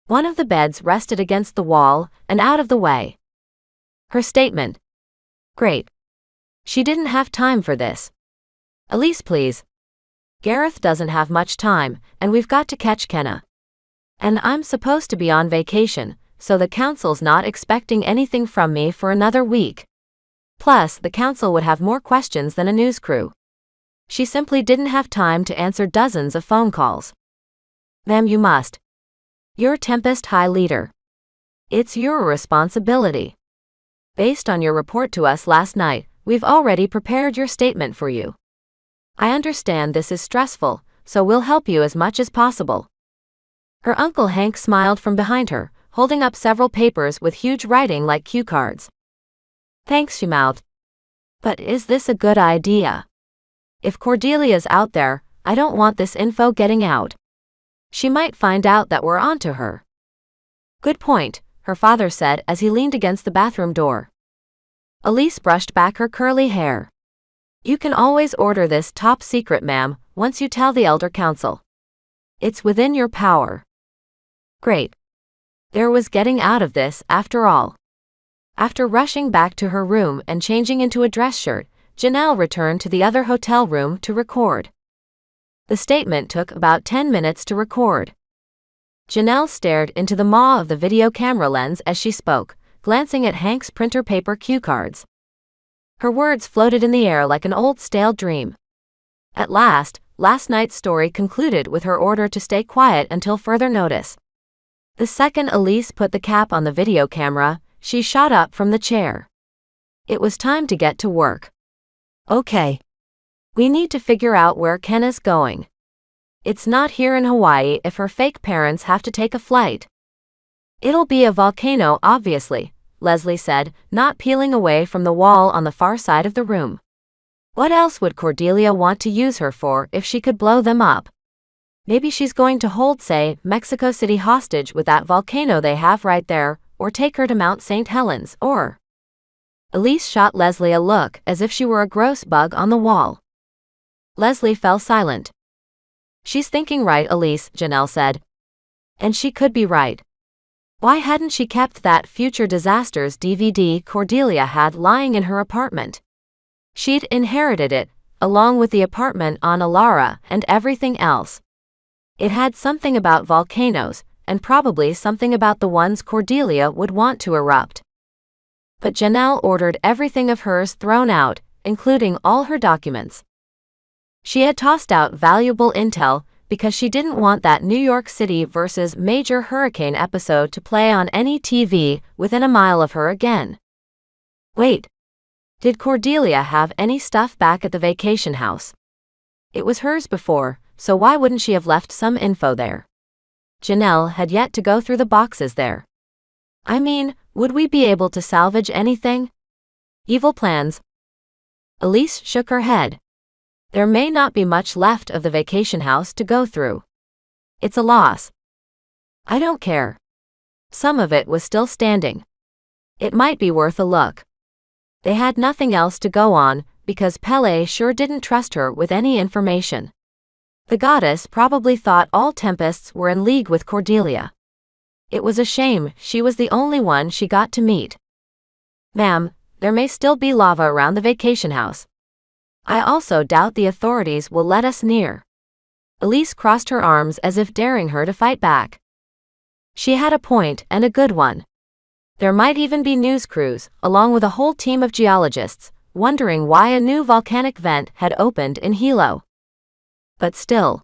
One of the beds rested against the wall and out of the way. Her statement, Great. She didn't have time for this. Elise, please. Gareth doesn't have much time, and we've got to catch Kenna. And I'm supposed to be on vacation, so the council's not expecting anything from me for another week. Plus, the council would have more questions than a news crew. She simply didn't have time to answer dozens of phone calls. Ma'am, you must. You're Tempest High Leader. It's your responsibility. Based on your report to us last night, we've already prepared your statement for you. I understand this is stressful, so we'll help you as much as possible. Her Uncle Hank smiled from behind her, holding up several papers with huge writing like cue cards. Thanks, she mouthed. But is this a good idea? If Cordelia's out there, I don't want this info getting out. She might find out that we're onto her. Good point, her father said as he leaned against the bathroom door. Elise brushed back her curly hair. You can always order this top secret, ma'am, once you tell the Elder Council. It's within your power. Great. There was getting out of this, after all. After rushing back to her room and changing into a dress shirt, Janelle returned to the other hotel room to record. The statement took about 10 minutes to record. Janelle stared into the maw of the video camera lens as she spoke, glancing at Hank's printer paper cue cards. Her words floated in the air like an old stale dream. At last night's story concluded with her order to stay quiet until further notice. The second Elise put the cap on the video camera, she shot up from the chair. It was time to get to work. Okay. We need to figure out where Kenna's going. It's not here in Hawaii if her fake parents have to take a flight. It'll be a volcano, obviously, Leslie said, not peeling away from the wall on the far side of the room. What else would Cordelia want to use her for if she could blow them up? Maybe she's going to hold, say, Mexico City hostage with that volcano they have right there, or take her to Mount St. Helens, or... Elise shot Leslie a look as if she were a gross bug on the wall. Leslie fell silent. She's thinking right, Elise, Janelle said. And she could be right. Why hadn't she kept that Future Disasters DVD Cordelia had lying in her apartment? She'd inherited it, along with the apartment on Alara and everything else. It had something about volcanoes, and probably something about the ones Cordelia would want to erupt. But Janelle ordered everything of hers thrown out, including all her documents. She had tossed out valuable intel, because she didn't want that New York City versus major hurricane episode to play on any TV within a mile of her again. Wait. Did Cordelia have any stuff back at the vacation house? It was hers before, so why wouldn't she have left some info there? Janelle had yet to go through the boxes there. I mean, would we be able to salvage anything? Evil plans. Elise shook her head. There may not be much left of the vacation house to go through. It's a loss. I don't care. Some of it was still standing. It might be worth a look. They had nothing else to go on, because Pele sure didn't trust her with any information. The goddess probably thought all Tempests were in league with Cordelia. It was a shame she was the only one she got to meet. Ma'am, there may still be lava around the vacation house. I also doubt the authorities will let us near. Elise crossed her arms as if daring her to fight back. She had a point, and a good one. There might even be news crews, along with a whole team of geologists, wondering why a new volcanic vent had opened in Hilo. But still,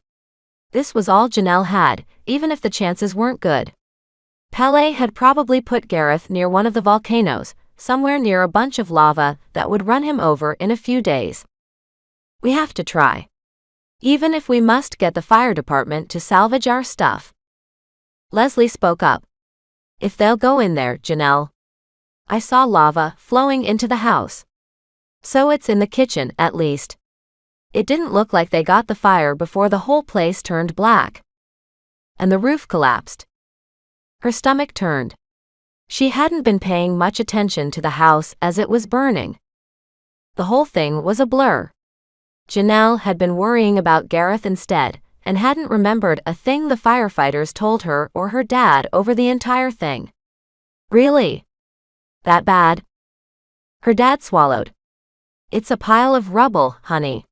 this was all Janelle had, even if the chances weren't good. Pele had probably put Gareth near one of the volcanoes, somewhere near a bunch of lava that would run him over in a few days. We have to try. Even if we must get the fire department to salvage our stuff. Leslie spoke up. If they'll go in there, Janelle. I saw lava flowing into the house. So it's in the kitchen, at least. It didn't look like they got the fire before the whole place turned black. And the roof collapsed. Her stomach turned. She hadn't been paying much attention to the house as it was burning. The whole thing was a blur. Janelle had been worrying about Gareth instead, and hadn't remembered a thing the firefighters told her or her dad over the entire thing. Really? That bad? Her dad swallowed. It's a pile of rubble, honey.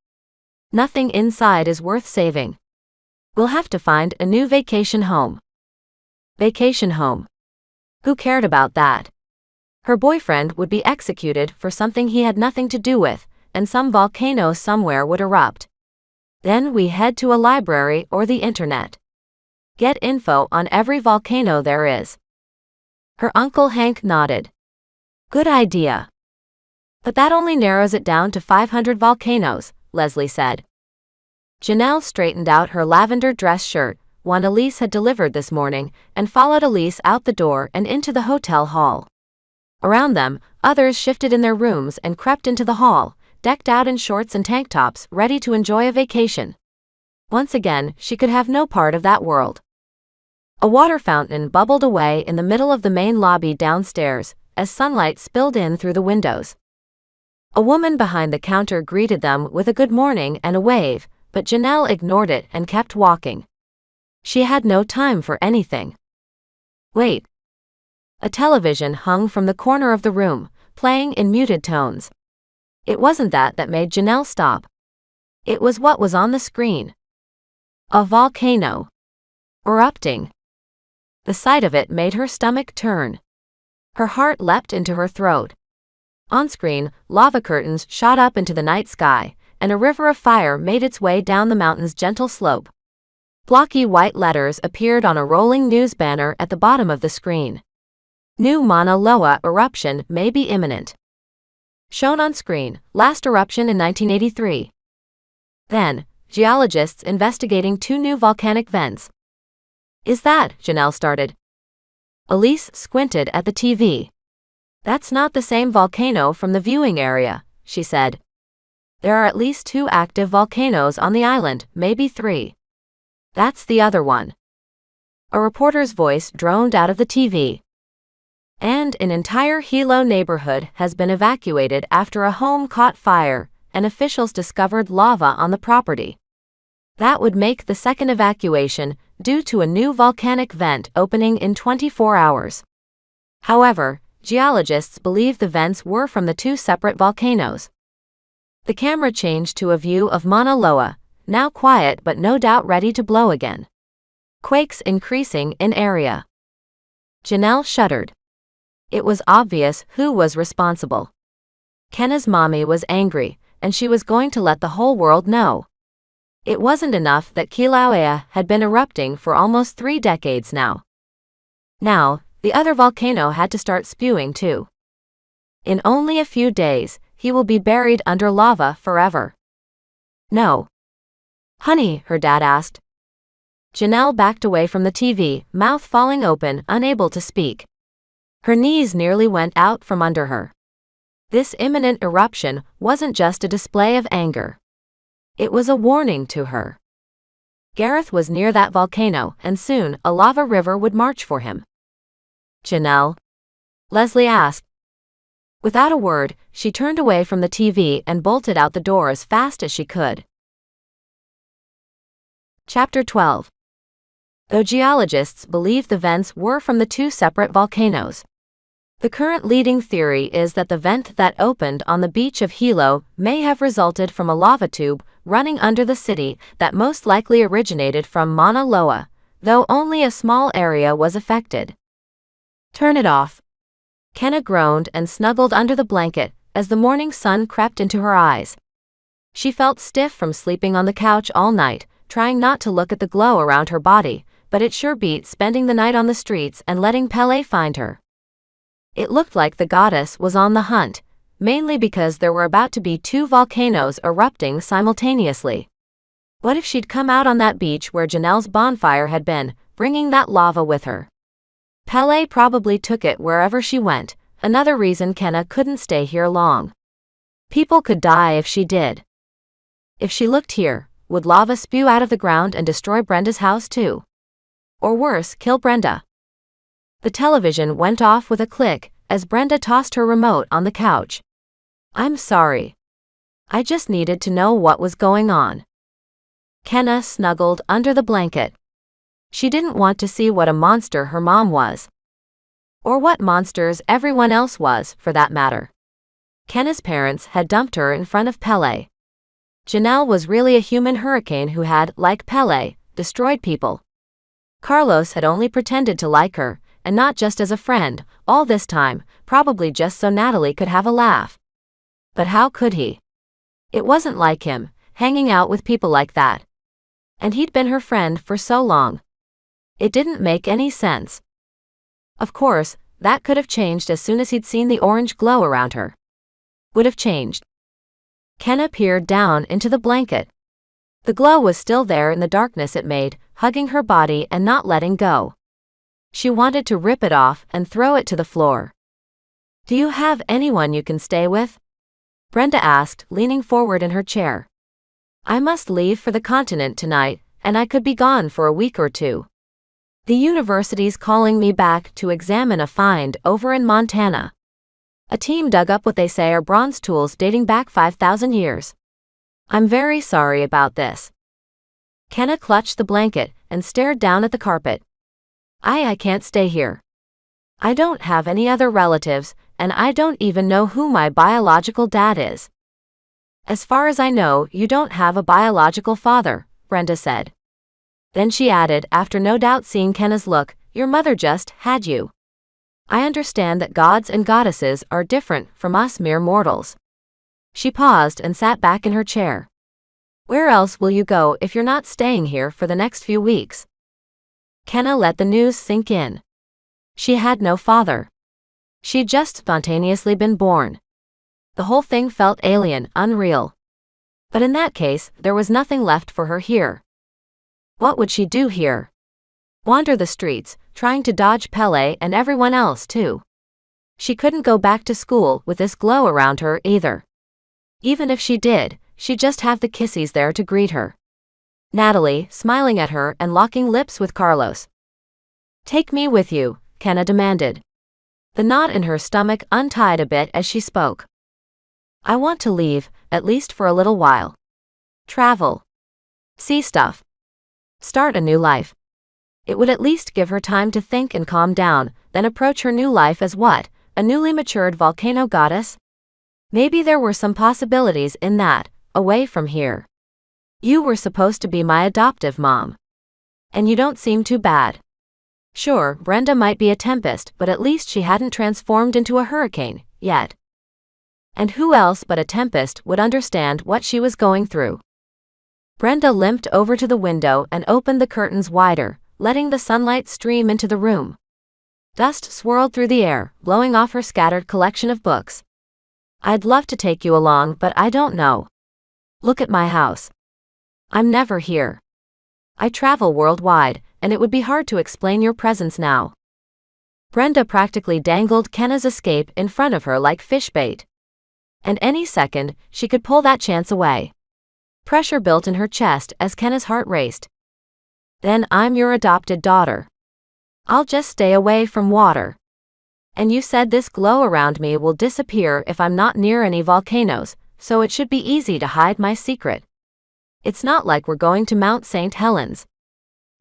Nothing inside is worth saving. We'll have to find a new vacation home. Vacation home. Who cared about that? Her boyfriend would be executed for something he had nothing to do with, and some volcano somewhere would erupt. Then we head to a library or the internet. Get info on every volcano there is. Her Uncle Hank nodded. Good idea. But that only narrows it down to 500 volcanoes, Leslie said. Janelle straightened out her lavender dress shirt, one Elise had delivered this morning, and followed Elise out the door and into the hotel hall. Around them, others shifted in their rooms and crept into the hall, decked out in shorts and tank tops, ready to enjoy a vacation. Once again, she could have no part of that world. A water fountain bubbled away in the middle of the main lobby downstairs, as sunlight spilled in through the windows. A woman behind the counter greeted them with a good morning and a wave, but Janelle ignored it and kept walking. She had no time for anything. Wait. A television hung from the corner of the room, playing in muted tones. It wasn't that made Janelle stop. It was what was on the screen. A volcano. Erupting. The sight of it made her stomach turn. Her heart leapt into her throat. On screen, lava curtains shot up into the night sky, and a river of fire made its way down the mountain's gentle slope. Blocky white letters appeared on a rolling news banner at the bottom of the screen. New Mauna Loa eruption may be imminent. Shown on screen, last eruption in 1983. Then, geologists investigating 2 new volcanic vents. Is that, Janelle started. Elise squinted at the TV. That's not the same volcano from the viewing area, she said. There are at least 2 active volcanoes on the island, maybe 3. That's the other one. A reporter's voice droned out of the TV. And an entire Hilo neighborhood has been evacuated after a home caught fire, and officials discovered lava on the property. That would make the second evacuation, due to a new volcanic vent opening in 24 hours. However, geologists believe the vents were from the 2 separate volcanoes. The camera changed to a view of Mauna Loa, now quiet but no doubt ready to blow again. Quakes increasing in area. Janelle shuddered. It was obvious who was responsible. Kenna's mommy was angry, and she was going to let the whole world know. It wasn't enough that Kilauea had been erupting for almost 3 decades now. Now, the other volcano had to start spewing too. In only a few days, he will be buried under lava forever. No. Honey, her dad asked. Janelle backed away from the TV, mouth falling open, unable to speak. Her knees nearly went out from under her. This imminent eruption wasn't just a display of anger. It was a warning to her. Gareth was near that volcano, and soon a lava river would march for him. Janelle? Leslie asked. Without a word, she turned away from the TV and bolted out the door as fast as she could. Chapter 12. Though geologists believe the vents were from the 2 separate volcanoes, the current leading theory is that the vent that opened on the beach of Hilo may have resulted from a lava tube running under the city that most likely originated from Mauna Loa, though only a small area was affected. Turn it off. Kenna groaned and snuggled under the blanket as the morning sun crept into her eyes. She felt stiff from sleeping on the couch all night, trying not to look at the glow around her body, but it sure beat spending the night on the streets and letting Pele find her. It looked like the goddess was on the hunt, mainly because there were about to be 2 volcanoes erupting simultaneously. What if she'd come out on that beach where Janelle's bonfire had been, bringing that lava with her? Pele probably took it wherever she went, another reason Kenna couldn't stay here long. People could die if she did. If she looked here, would lava spew out of the ground and destroy Brenda's house too? Or worse, kill Brenda? The television went off with a click as Brenda tossed her remote on the couch. I'm sorry. I just needed to know what was going on. Kenna snuggled under the blanket. She didn't want to see what a monster her mom was. Or what monsters everyone else was, for that matter. Kenna's parents had dumped her in front of Pele. Janelle was really a human hurricane who had, like Pele, destroyed people. Carlos had only pretended to like her, and not just as a friend, all this time, probably just so Natalie could have a laugh. But how could he? It wasn't like him, hanging out with people like that. And he'd been her friend for so long. It didn't make any sense. Of course, that could have changed as soon as he'd seen the orange glow around her. Would have changed. Kenna peered down into the blanket. The glow was still there in the darkness it made, hugging her body and not letting go. She wanted to rip it off and throw it to the floor. "Do you have anyone you can stay with?" Brenda asked, leaning forward in her chair. "I must leave for the continent tonight, and I could be gone for a week or two. The university's calling me back to examine a find over in Montana. A team dug up what they say are bronze tools dating back 5,000 years. I'm very sorry about this." Kenna clutched the blanket and stared down at the carpet. I can't stay here. I don't have any other relatives, and I don't even know who my biological dad is." "As far as I know, you don't have a biological father," Brenda said. Then she added, after no doubt seeing Kenna's look, "Your mother just had you. I understand that gods and goddesses are different from us mere mortals." She paused and sat back in her chair. "Where else will you go if you're not staying here for the next few weeks?" Kenna let the news sink in. She had no father. She'd just spontaneously been born. The whole thing felt alien, unreal. But in that case, there was nothing left for her here. What would she do here? Wander the streets, trying to dodge Pele and everyone else too. She couldn't go back to school with this glow around her either. Even if she did, she'd just have the kissies there to greet her. Natalie, smiling at her and locking lips with Carlos. "Take me with you," Kenna demanded. The knot in her stomach untied a bit as she spoke. "I want to leave, at least for a little while. Travel. See stuff. Start a new life." It would at least give her time to think and calm down, then approach her new life as what, a newly matured volcano goddess? Maybe there were some possibilities in that, away from here. "You were supposed to be my adoptive mom. And you don't seem too bad." Sure, Brenda might be a Tempest, but at least she hadn't transformed into a hurricane, yet. And who else but a Tempest would understand what she was going through? Brenda limped over to the window and opened the curtains wider, letting the sunlight stream into the room. Dust swirled through the air, blowing off her scattered collection of books. "I'd love to take you along, but I don't know. Look at my house. I'm never here. I travel worldwide, and it would be hard to explain your presence now." Brenda practically dangled Kenna's escape in front of her like fish bait. And any second, she could pull that chance away. Pressure built in her chest as Kenna's heart raced. "Then I'm your adopted daughter. I'll just stay away from water. And you said this glow around me will disappear if I'm not near any volcanoes, so it should be easy to hide my secret. It's not like we're going to Mount St. Helens."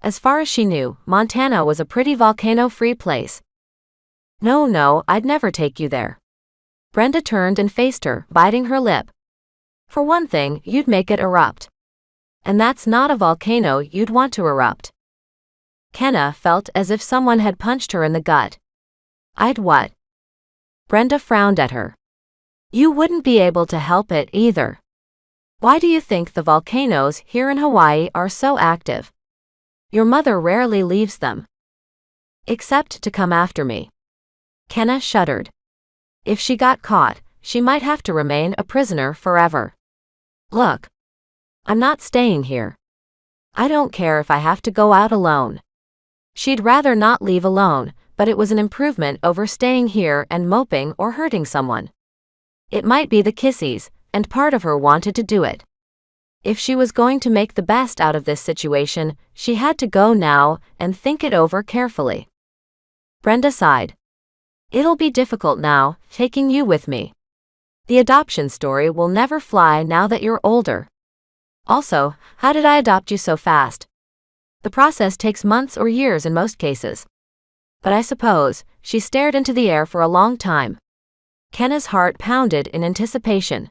As far as she knew, Montana was a pretty volcano-free place. No, I'd never take you there." Brenda turned and faced her, biting her lip. "For one thing, you'd make it erupt. And that's not a volcano you'd want to erupt." Kenna felt as if someone had punched her in the gut. "I'd what?" Brenda frowned at her. "You wouldn't be able to help it either. Why do you think the volcanoes here in Hawaii are so active? Your mother rarely leaves them. Except to come after me." Kenna shuddered. If she got caught, she might have to remain a prisoner forever. "Look. I'm not staying here. I don't care if I have to go out alone." She'd rather not leave alone, but it was an improvement over staying here and moping or hurting someone. It might be the kissies, and part of her wanted to do it. If she was going to make the best out of this situation, she had to go now and think it over carefully. Brenda sighed. "It'll be difficult now, taking you with me. The adoption story will never fly now that you're older. Also, how did I adopt you so fast? The process takes months or years in most cases. But I suppose," she stared into the air for a long time. Kenna's heart pounded in anticipation.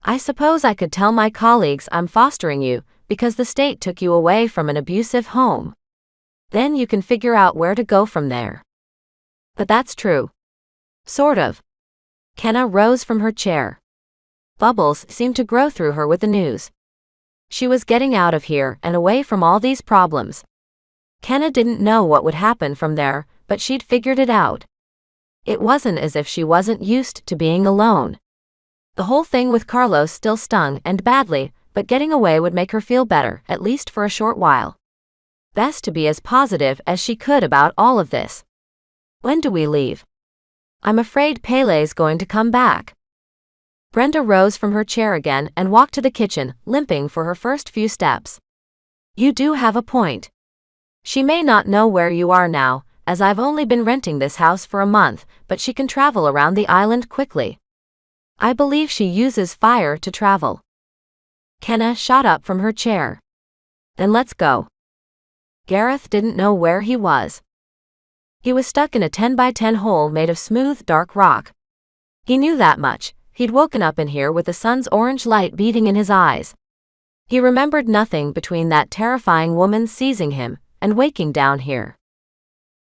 I suppose I could tell my colleagues I'm fostering you because the state took you away from an abusive home. Then you can figure out where to go from there. But that's true. Sort of. Kenna rose from her chair. Bubbles seemed to grow through her with the news. She was getting out of here and away from all these problems. Kenna didn't know what would happen from there, but she'd figured it out. It wasn't as if she wasn't used to being alone. The whole thing with Carlos still stung and badly, but getting away would make her feel better, at least for a short while. Best to be as positive as she could about all of this. When do we leave? I'm afraid Pele's going to come back. Brenda rose from her chair again and walked to the kitchen, limping for her first few steps. You do have a point. She may not know where you are now, as I've only been renting this house for a month, but she can travel around the island quickly. I believe she uses fire to travel. Kenna shot up from her chair. Then let's go. Gareth didn't know where he was. He was stuck in a 10-by-10 hole made of smooth, dark rock. He knew that much. He'd woken up in here with the sun's orange light beating in his eyes. He remembered nothing between that terrifying woman seizing him and waking down here.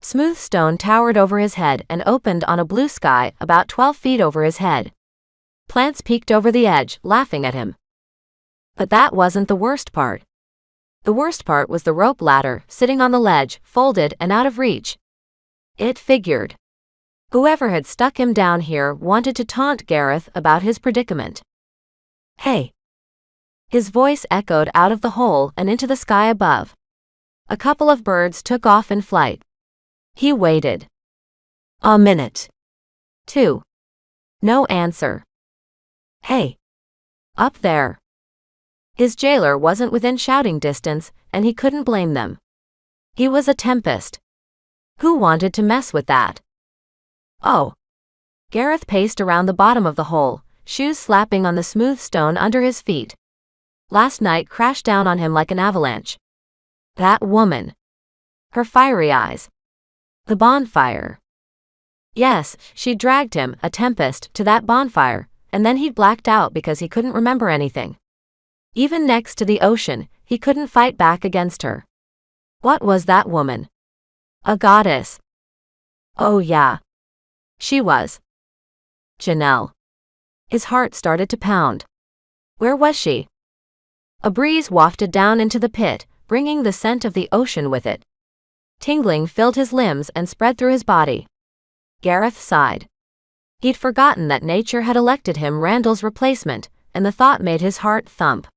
Smooth stone towered over his head and opened on a blue sky about 12 feet over his head. Plants peeked over the edge, laughing at him. But that wasn't the worst part. The worst part was the rope ladder, sitting on the ledge, folded and out of reach. It figured. Whoever had stuck him down here wanted to taunt Gareth about his predicament. Hey! His voice echoed out of the hole and into the sky above. A couple of birds took off in flight. He waited. A minute. 2. No answer. Hey! Up there. His jailer wasn't within shouting distance, and he couldn't blame them. He was a Tempest. Who wanted to mess with that? Oh. Gareth paced around the bottom of the hole, shoes slapping on the smooth stone under his feet. Last night crashed down on him like an avalanche. That woman. Her fiery eyes. The bonfire. Yes, she dragged him, a Tempest, to that bonfire, and then he'd blacked out because he couldn't remember anything. Even next to the ocean, he couldn't fight back against her. What was that woman? A goddess. Oh yeah. She was. Janelle. His heart started to pound. Where was she? A breeze wafted down into the pit, bringing the scent of the ocean with it. Tingling filled his limbs and spread through his body. Gareth sighed. He'd forgotten that nature had elected him Randall's replacement, and the thought made his heart thump.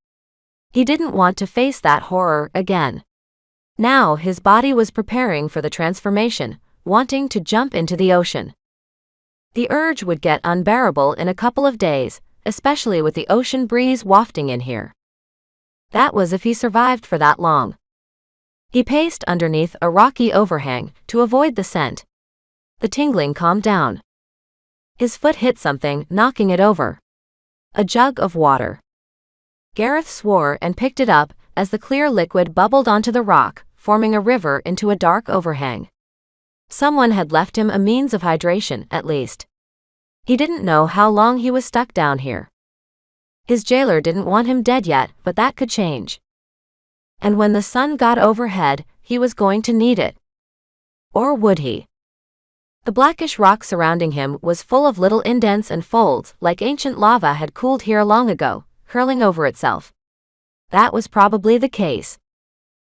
He didn't want to face that horror again. Now his body was preparing for the transformation, wanting to jump into the ocean. The urge would get unbearable in a couple of days, especially with the ocean breeze wafting in here. That was if he survived for that long. He paced underneath a rocky overhang to avoid the scent. The tingling calmed down. His foot hit something, knocking it over. A jug of water. Gareth swore and picked it up as the clear liquid bubbled onto the rock, forming a river into a dark overhang. Someone had left him a means of hydration, at least. He didn't know how long he was stuck down here. His jailer didn't want him dead yet, but that could change. And when the sun got overhead, he was going to need it. Or would he? The blackish rock surrounding him was full of little indents and folds, like ancient lava had cooled here long ago, curling over itself. That was probably the case.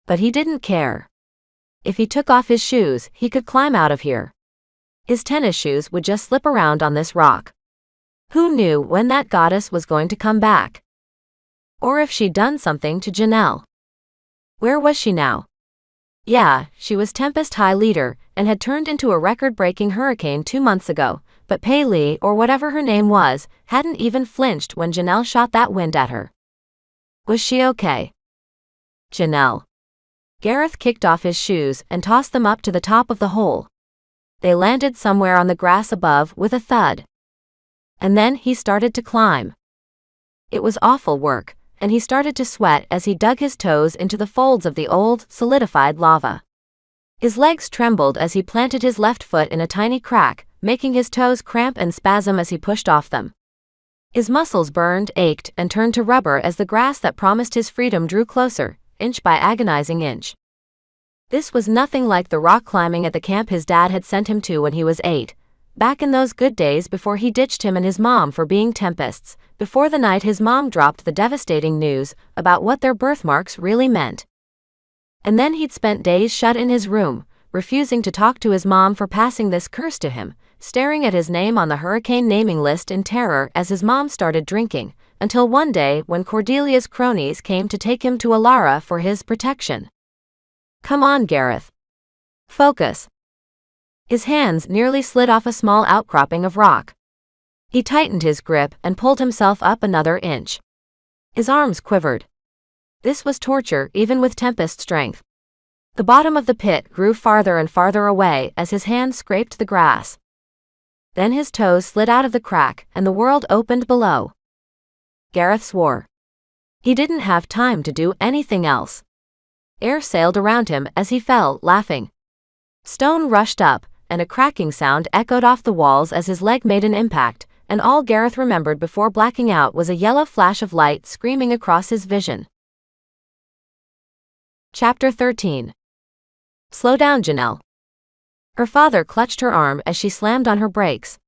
But he didn't care. If he took off his shoes, he could climb out of here. His tennis shoes would just slip around on this rock. Who knew when that goddess was going to come back? Or if she'd done something to Janelle. Where was she now? Yeah, she was Tempest High Leader, and had turned into a record-breaking hurricane 2 months ago, but Pele, or whatever her name was, hadn't even flinched when Janelle shot that wind at her. Was she okay? Janelle. Gareth kicked off his shoes and tossed them up to the top of the hole. They landed somewhere on the grass above with a thud. And then he started to climb. It was awful work, and he started to sweat as he dug his toes into the folds of the old, solidified lava. His legs trembled as he planted his left foot in a tiny crack, making his toes cramp and spasm as he pushed off them. His muscles burned, ached, and turned to rubber as the grass that promised his freedom drew closer, inch by agonizing inch. This was nothing like the rock climbing at the camp his dad had sent him to when he was 8, back in those good days before he ditched him and his mom for being Tempests, before the night his mom dropped the devastating news about what their birthmarks really meant. And then he'd spent days shut in his room, refusing to talk to his mom for passing this curse to him, staring at his name on the hurricane naming list in terror as his mom started drinking, until one day when Cordelia's cronies came to take him to Alara for his protection. "Come on, Gareth. Focus." His hands nearly slid off a small outcropping of rock. He tightened his grip and pulled himself up another inch. His arms quivered. This was torture even with Tempest strength. The bottom of the pit grew farther and farther away as his hands scraped the grass. Then his toes slid out of the crack and the world opened below. Gareth swore. He didn't have time to do anything else. Air sailed around him as he fell, laughing. Stone rushed up, and a cracking sound echoed off the walls as his leg made an impact, and all Gareth remembered before blacking out was a yellow flash of light screaming across his vision. Chapter 13. Slow down, Janelle. Her father clutched her arm as she slammed on her brakes.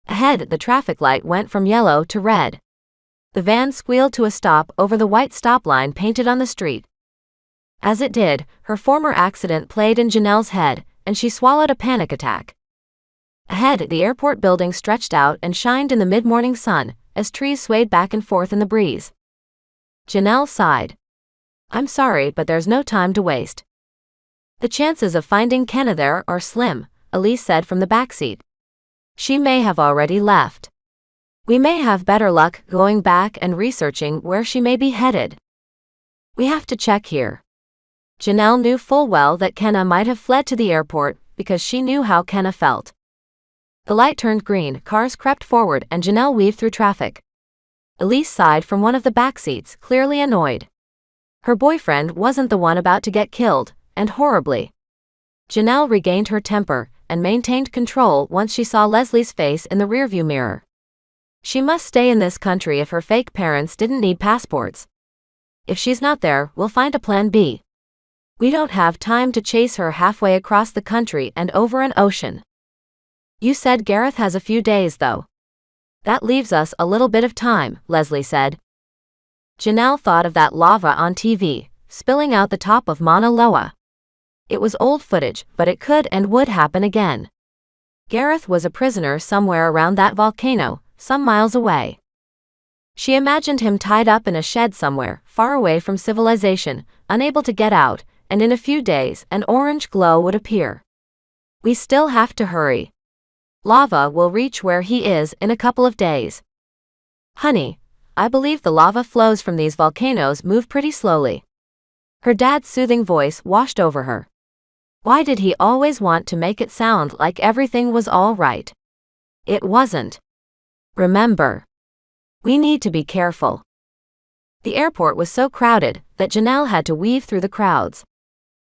Ahead, the traffic light went from yellow to red. The van squealed to a stop over the white stop line painted on the street. As it did, her former accident played in Janelle's head, and she swallowed a panic attack. Ahead, the airport building stretched out and shined in the mid-morning sun, as trees swayed back and forth in the breeze. Janelle sighed. "I'm sorry, but there's no time to waste." "The chances of finding Kenna there are slim," Elise said from the backseat. "She may have already left. We may have better luck going back and researching where she may be headed. We have to check here." Janelle knew full well that Kenna might have fled to the airport because she knew how Kenna felt. The light turned green, cars crept forward, and Janelle weaved through traffic. Elise sighed from one of the back seats, clearly annoyed. Her boyfriend wasn't the one about to get killed, and horribly. Janelle regained her temper and maintained control once she saw Leslie's face in the rearview mirror. She must stay in this country if her fake parents didn't need passports. If she's not there, we'll find a plan B. We don't have time to chase her halfway across the country and over an ocean. You said Gareth has a few days, though. That leaves us a little bit of time, Leslie said. Janelle thought of that lava on TV, spilling out the top of Mauna Loa. It was old footage, but it could and would happen again. Gareth was a prisoner somewhere around that volcano, some miles away. She imagined him tied up in a shed somewhere, far away from civilization, unable to get out, and in a few days, an orange glow would appear. We still have to hurry. Lava will reach where he is in a couple of days. Honey, I believe the lava flows from these volcanoes move pretty slowly. Her dad's soothing voice washed over her. Why did he always want to make it sound like everything was all right? It wasn't. Remember. We need to be careful. The airport was so crowded that Janelle had to weave through the crowds.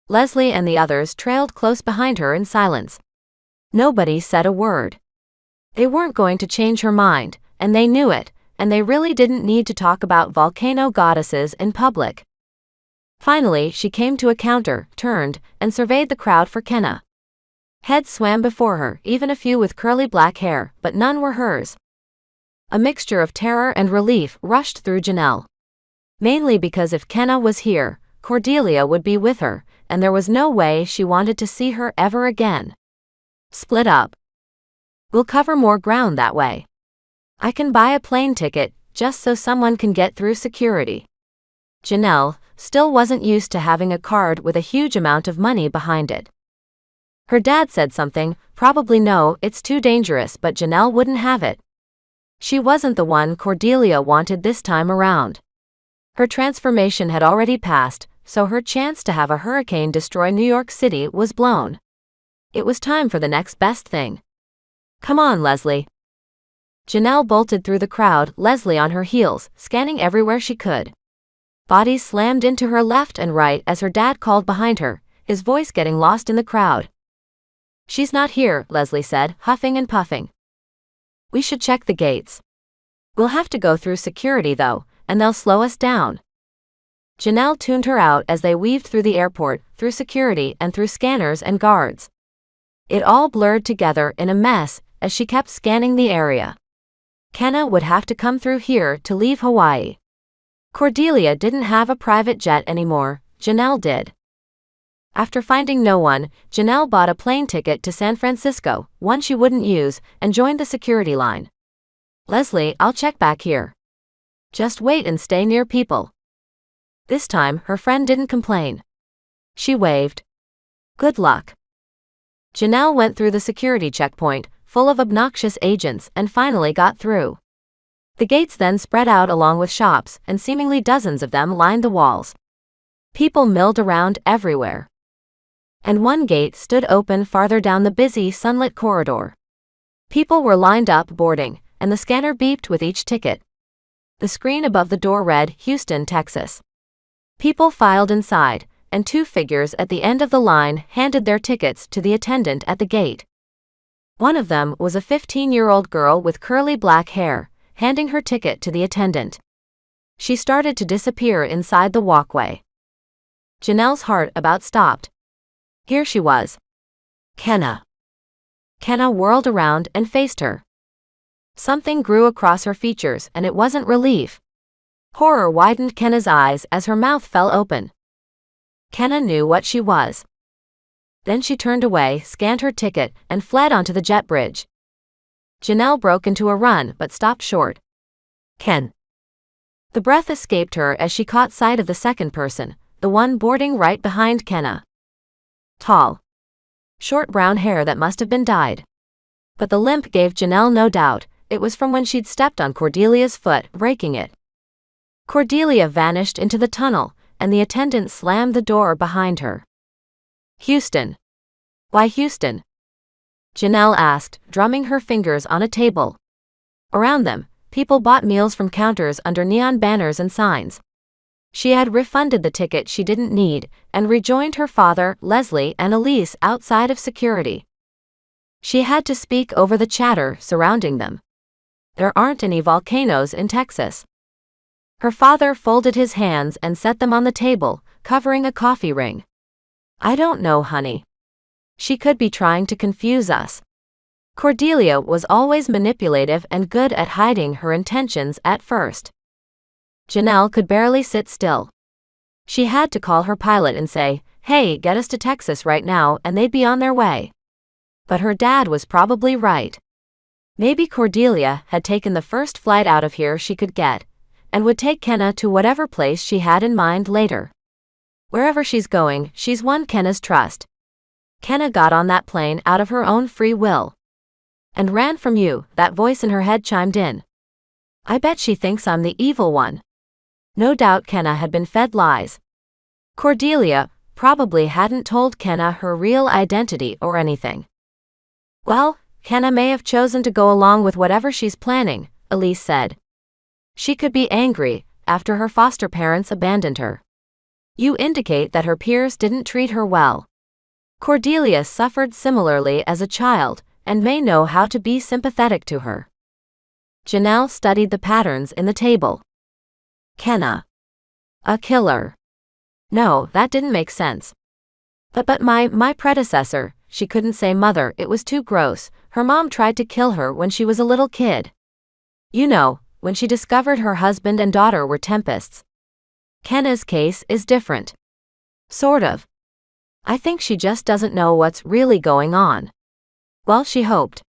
Leslie and the others trailed close behind her in silence. Nobody said a word. They weren't going to change her mind, and they knew it, and they really didn't need to talk about volcano goddesses in public. Finally, she came to a counter, turned, and surveyed the crowd for Kenna. Heads swam before her, even a few with curly black hair, but none were hers. A mixture of terror and relief rushed through Janelle. Mainly because if Kenna was here, Cordelia would be with her, and there was no way she wanted to see her ever again. Split up. We'll cover more ground that way. I can buy a plane ticket, just so someone can get through security. Janelle still wasn't used to having a card with a huge amount of money behind it. Her dad said something, probably no, it's too dangerous, but Janelle wouldn't have it. She wasn't the one Cordelia wanted this time around. Her transformation had already passed, so her chance to have a hurricane destroy New York City was blown. It was time for the next best thing. Come on, Leslie. Janelle bolted through the crowd, Leslie on her heels, scanning everywhere she could. Bodies slammed into her left and right as her dad called behind her, his voice getting lost in the crowd. She's not here, Leslie said, huffing and puffing. We should check the gates. We'll have to go through security though, and they'll slow us down. Janelle tuned her out as they weaved through the airport, through security and through scanners and guards. It all blurred together in a mess as she kept scanning the area. Kenna would have to come through here to leave Hawaii. Cordelia didn't have a private jet anymore, Janelle did. After finding no one, Janelle bought a plane ticket to San Francisco, one she wouldn't use, and joined the security line. Leslie, I'll check back here. Just wait and stay near people. This time, her friend didn't complain. She waved. Good luck. Janelle went through the security checkpoint, full of obnoxious agents, and finally got through. The gates then spread out along with shops, and seemingly dozens of them lined the walls. People milled around everywhere. And one gate stood open farther down the busy, sunlit corridor. People were lined up boarding, and the scanner beeped with each ticket. The screen above the door read, Houston, Texas. People filed inside, and two figures at the end of the line handed their tickets to the attendant at the gate. One of them was a 15-year-old girl with curly black hair, handing her ticket to the attendant. She started to disappear inside the walkway. Janelle's heart about stopped. Here she was. Kenna. Kenna whirled around and faced her. Something grew across her features, and it wasn't relief. Horror widened Kenna's eyes as her mouth fell open. Kenna knew what she was. Then she turned away, scanned her ticket, and fled onto the jet bridge. Janelle broke into a run but stopped short. Ken. The breath escaped her as she caught sight of the second person, the one boarding right behind Kenna. Tall. Short brown hair that must have been dyed. But the limp gave Janelle no doubt, it was from when she'd stepped on Cordelia's foot, breaking it. Cordelia vanished into the tunnel, and the attendant slammed the door behind her. Houston. Why Houston? Janelle asked, drumming her fingers on a table. Around them, people bought meals from counters under neon banners and signs. She had refunded the ticket she didn't need, and rejoined her father, Leslie, and Elise outside of security. She had to speak over the chatter surrounding them. There aren't any volcanoes in Texas. Her father folded his hands and set them on the table, covering a coffee ring. I don't know, honey. She could be trying to confuse us. Cordelia was always manipulative and good at hiding her intentions at first. Janelle could barely sit still. She had to call her pilot and say, hey, get us to Texas right now, and they'd be on their way. But her dad was probably right. Maybe Cordelia had taken the first flight out of here she could get, and would take Kenna to whatever place she had in mind later. Wherever she's going, she's won Kenna's trust. Kenna got on that plane out of her own free will. And ran from you, that voice in her head chimed in. I bet she thinks I'm the evil one. No doubt Kenna had been fed lies. Cordelia probably hadn't told Kenna her real identity or anything. Well, Kenna may have chosen to go along with whatever she's planning, Elise said. She could be angry after her foster parents abandoned her. You indicate that her peers didn't treat her well. Cordelia suffered similarly as a child, and may know how to be sympathetic to her. Janelle studied the patterns in the table. Kenna. A killer. No, that didn't make sense. But my predecessor, she couldn't say mother, it was too gross. Her mom tried to kill her when she was a little kid. You know, when she discovered her husband and daughter were Tempests. Kenna's case is different. Sort of. I think she just doesn't know what's really going on. Well, she hoped.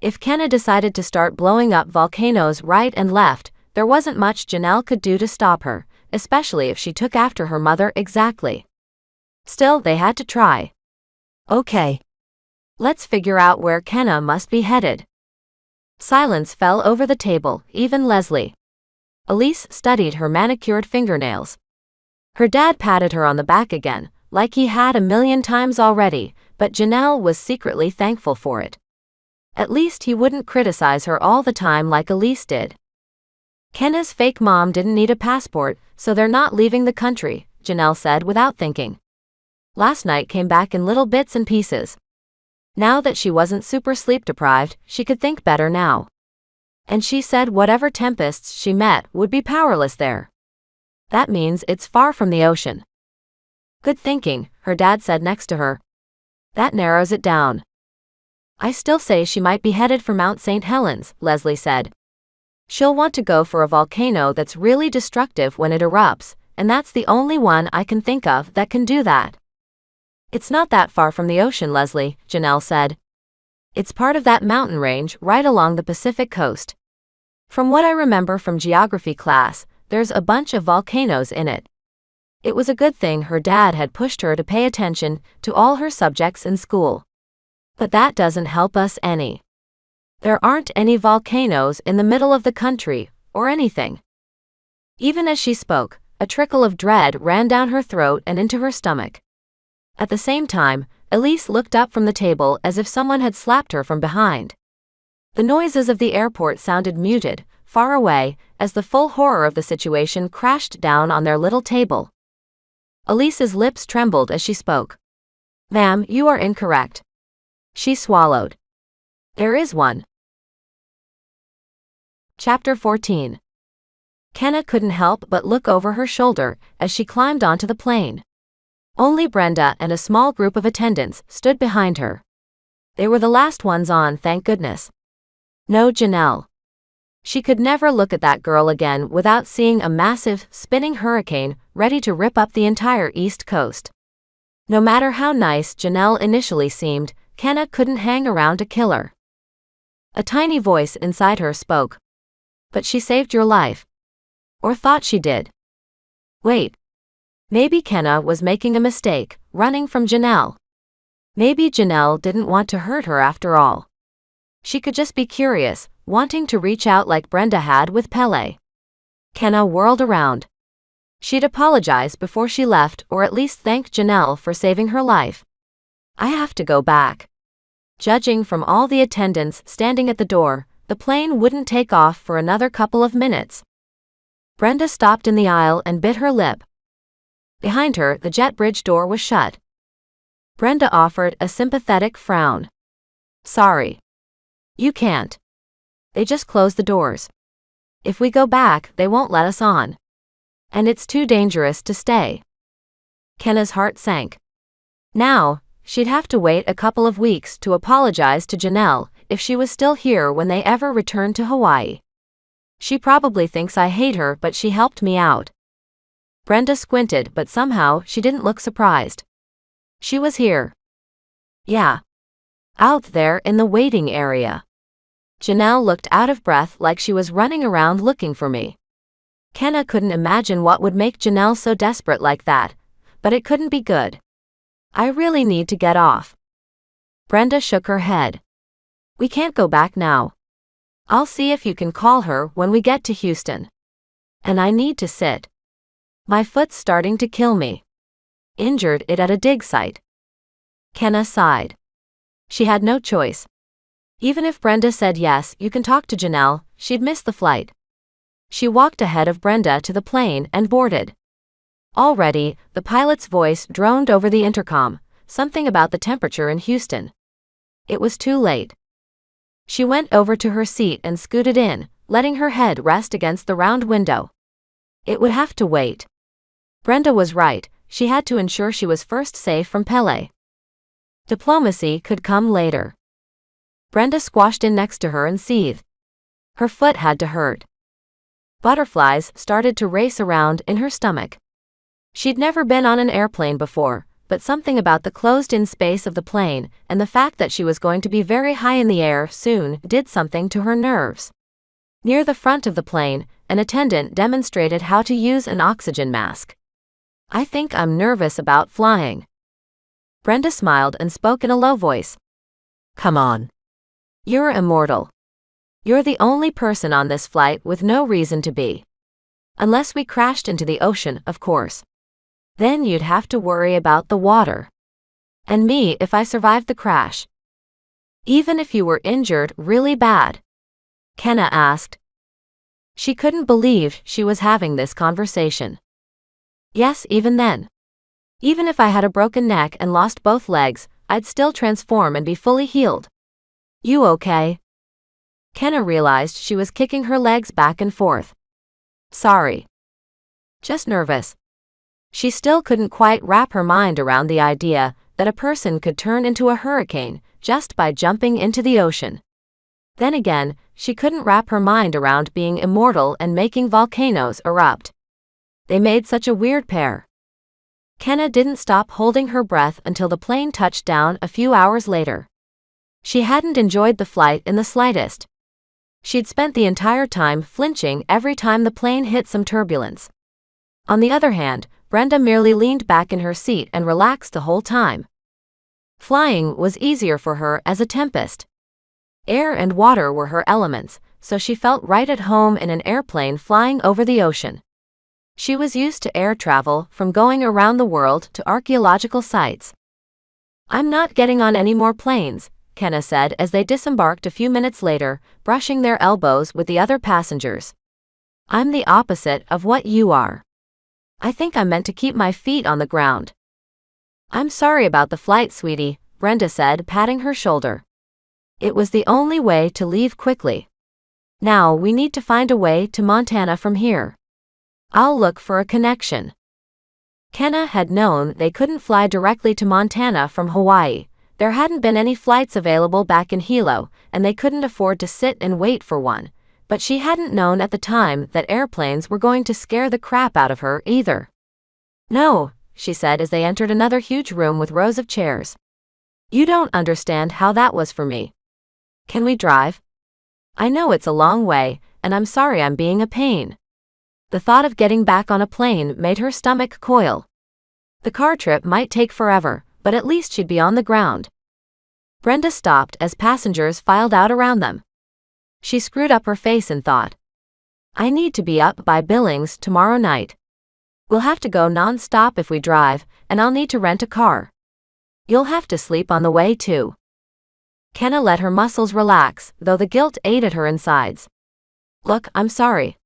If Kenna decided to start blowing up volcanoes right and left, there wasn't much Janelle could do to stop her, especially if she took after her mother exactly. Still, they had to try. Okay. Let's figure out where Kenna must be headed. Silence fell over the table, even Leslie. Elise studied her manicured fingernails. Her dad patted her on the back again, like he had 1,000,000 times already, but Janelle was secretly thankful for it. At least he wouldn't criticize her all the time like Elise did. Kenna's fake mom didn't need a passport, so they're not leaving the country, Janelle said without thinking. Last night came back in little bits and pieces. Now that she wasn't super sleep deprived, she could think better now. And she said whatever tempests she met would be powerless there. That means it's far from the ocean. Good thinking, her dad said next to her. That narrows it down. I still say she might be headed for Mount St. Helens, Leslie said. She'll want to go for a volcano that's really destructive when it erupts, and that's the only one I can think of that can do that. It's not that far from the ocean, Leslie, Janelle said. It's part of that mountain range right along the Pacific coast. From what I remember from geography class, there's a bunch of volcanoes in it. It was a good thing her dad had pushed her to pay attention to all her subjects in school. But that doesn't help us any. There aren't any volcanoes in the middle of the country, or anything. Even as she spoke, a trickle of dread ran down her throat and into her stomach. At the same time, Elise looked up from the table as if someone had slapped her from behind. The noises of the airport sounded muted, far away, as the full horror of the situation crashed down on their little table. Elise's lips trembled as she spoke. Ma'am, you are incorrect. She swallowed. There is one. Chapter 14. Kenna couldn't help but look over her shoulder as she climbed onto the plane. Only Brenda and a small group of attendants stood behind her. They were the last ones on, thank goodness. No Janelle. She could never look at that girl again without seeing a massive, spinning hurricane ready to rip up the entire East Coast. No matter how nice Janelle initially seemed, Kenna couldn't hang around to kill her. A tiny voice inside her spoke. But she saved your life. Or thought she did. Wait. Maybe Kenna was making a mistake, running from Janelle. Maybe Janelle didn't want to hurt her after all. She could just be curious, wanting to reach out like Brenda had with Pele. Kenna whirled around. She'd apologize before she left or at least thank Janelle for saving her life. I have to go back. Judging from all the attendants standing at the door, the plane wouldn't take off for another couple of minutes. Brenda stopped in the aisle and bit her lip. Behind her, the jet bridge door was shut. Brenda offered a sympathetic frown. Sorry. You can't. They just closed the doors. If we go back, they won't let us on. And it's too dangerous to stay. Kenna's heart sank. Now, she'd have to wait a couple of weeks to apologize to Janelle if she was still here when they ever returned to Hawaii. She probably thinks I hate her, but she helped me out. Brenda squinted, but somehow she didn't look surprised. She was here. Yeah. Out there in the waiting area. Janelle looked out of breath like she was running around looking for me. Kenna couldn't imagine what would make Janelle so desperate like that, but it couldn't be good. I really need to get off. Brenda shook her head. We can't go back now. I'll see if you can call her when we get to Houston. And I need to sit. My foot's starting to kill me. Injured it at a dig site. Kenna sighed. She had no choice. Even if Brenda said yes, you can talk to Janelle, she'd miss the flight. She walked ahead of Brenda to the plane and boarded. Already, the pilot's voice droned over the intercom, something about the temperature in Houston. It was too late. She went over to her seat and scooted in, letting her head rest against the round window. It would have to wait. Brenda was right, she had to ensure she was first safe from Pele. Diplomacy could come later. Brenda squashed in next to her and seethed. Her foot had to hurt. Butterflies started to race around in her stomach. She'd never been on an airplane before, but something about the closed-in space of the plane and the fact that she was going to be very high in the air soon did something to her nerves. Near the front of the plane, an attendant demonstrated how to use an oxygen mask. I think I'm nervous about flying. Brenda smiled and spoke in a low voice. Come on. You're immortal. You're the only person on this flight with no reason to be. Unless we crashed into the ocean, of course. Then you'd have to worry about the water. And me if I survived the crash. Even if you were injured really bad? Kenna asked. She couldn't believe she was having this conversation. Yes, even then. Even if I had a broken neck and lost both legs, I'd still transform and be fully healed. You okay? Kenna realized she was kicking her legs back and forth. Sorry. Just nervous. She still couldn't quite wrap her mind around the idea that a person could turn into a hurricane just by jumping into the ocean. Then again, she couldn't wrap her mind around being immortal and making volcanoes erupt. They made such a weird pair. Kenna didn't stop holding her breath until the plane touched down a few hours later. She hadn't enjoyed the flight in the slightest. She'd spent the entire time flinching every time the plane hit some turbulence. On the other hand, Brenda merely leaned back in her seat and relaxed the whole time. Flying was easier for her as a Tempest. Air and water were her elements, so she felt right at home in an airplane flying over the ocean. She was used to air travel, from going around the world to archaeological sites. I'm not getting on any more planes, Kenna said as they disembarked a few minutes later, brushing their elbows with the other passengers. I'm the opposite of what you are. I think I'm meant to keep my feet on the ground. I'm sorry about the flight, sweetie, Brenda said, patting her shoulder. It was the only way to leave quickly. Now we need to find a way to Montana from here. I'll look for a connection. Kenna had known they couldn't fly directly to Montana from Hawaii. There hadn't been any flights available back in Hilo, and they couldn't afford to sit and wait for one. But she hadn't known at the time that airplanes were going to scare the crap out of her either. No, she said as they entered another huge room with rows of chairs. You don't understand how that was for me. Can we drive? I know it's a long way, and I'm sorry I'm being a pain. The thought of getting back on a plane made her stomach coil. The car trip might take forever, but at least she'd be on the ground. Brenda stopped as passengers filed out around them. She screwed up her face and thought. I need to be up by Billings tomorrow night. We'll have to go non-stop if we drive, and I'll need to rent a car. You'll have to sleep on the way too. Kenna let her muscles relax, though the guilt ate at her insides. Look, I'm sorry.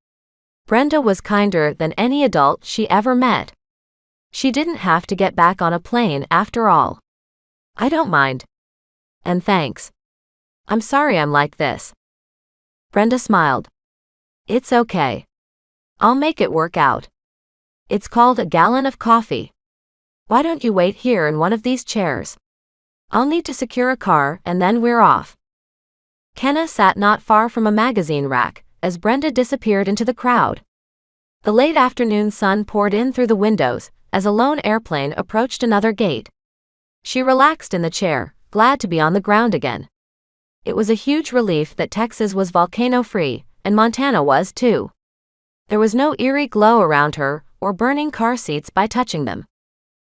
Brenda was kinder than any adult she ever met. She didn't have to get back on a plane after all. I don't mind. And thanks. I'm sorry I'm like this. Brenda smiled. It's okay. I'll make it work out. It's called a gallon of coffee. Why don't you wait here in one of these chairs? I'll need to secure a car and then we're off. Kenna sat not far from a magazine rack as Brenda disappeared into the crowd. The late afternoon sun poured in through the windows as a lone airplane approached another gate. She relaxed in the chair, glad to be on the ground again. It was a huge relief that Texas was volcano-free, and Montana was too. There was no eerie glow around her, or burning car seats by touching them.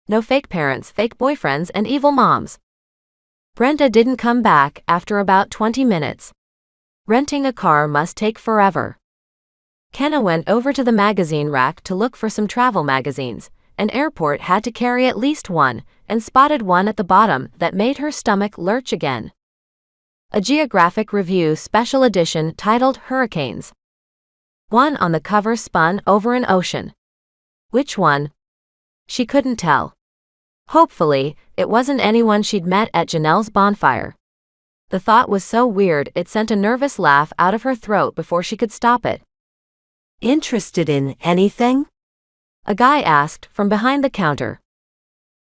No fake parents, fake boyfriends, and evil moms. Brenda didn't come back after about 20 minutes. Renting a car must take forever. Kenna went over to the magazine rack to look for some travel magazines. An airport had to carry at least one, and spotted one at the bottom that made her stomach lurch again. A Geographic Review special edition titled Hurricanes. One on the cover spun over an ocean. Which one? She couldn't tell. Hopefully, it wasn't anyone she'd met at Janelle's bonfire. The thought was so weird it sent a nervous laugh out of her throat before she could stop it.
Interested in anything?
A guy asked from behind the counter.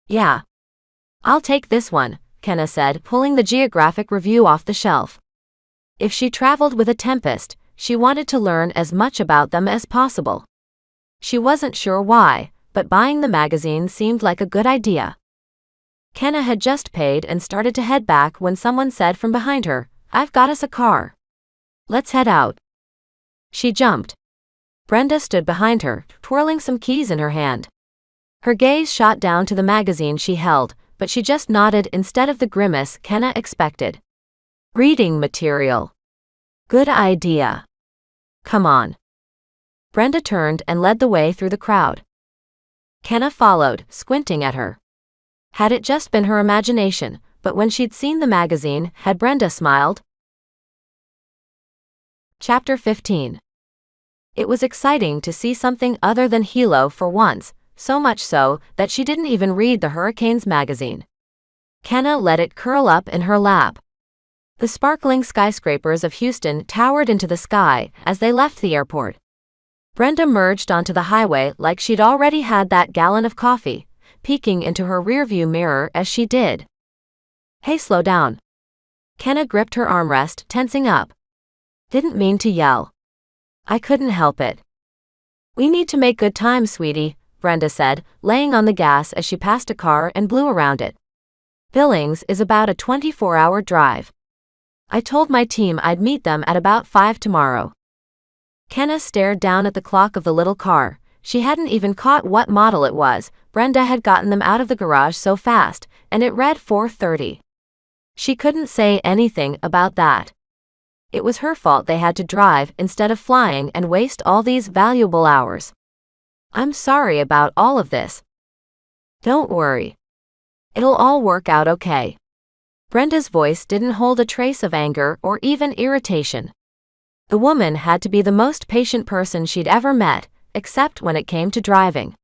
Yeah. I'll take this one, Kenna said, pulling the Geographic Review off the shelf. If she traveled with a Tempest, she wanted to learn as much about them as possible. She wasn't sure why, but buying the magazine seemed like a good idea. Kenna had just paid and started to head back when someone said from behind her, I've got us a car. Let's head out. She jumped. Brenda stood behind her, twirling some keys in her hand. Her gaze shot down to the magazine she held, but she just nodded instead of the grimace Kenna expected. Reading material. Good idea. Come on. Brenda turned and led the way through the crowd. Kenna followed, squinting at her. Had it just been her imagination, but when she'd seen the magazine, had Brenda smiled? Chapter 15. It was exciting to see something other than Hilo for once, so much so that she didn't even read the Hurricanes magazine. Kenna let it curl up in her lap. The sparkling skyscrapers of Houston towered into the sky as they left the airport. Brenda merged onto the highway like she'd already had that gallon of coffee, peeking into her rearview mirror as she did. "Hey, slow down." Kenna gripped her armrest, tensing up. "Didn't mean to yell. I couldn't help it." "We need to make good time, sweetie," Brenda said, laying on the gas as she passed a car and blew around it. "Billings is about a 24-hour drive. I told my team I'd meet them at about 5 tomorrow." Kenna stared down at the clock of the little car. She hadn't even caught what model it was. Brenda had gotten them out of the garage so fast, and it read 4:30. She couldn't say anything about that. It was her fault they had to drive instead of flying and waste all these valuable hours. "I'm sorry about all of this." "Don't worry. It'll all work out okay." Brenda's voice didn't hold a trace of anger or even irritation. The woman had to be the most patient person she'd ever met, except when it came to driving.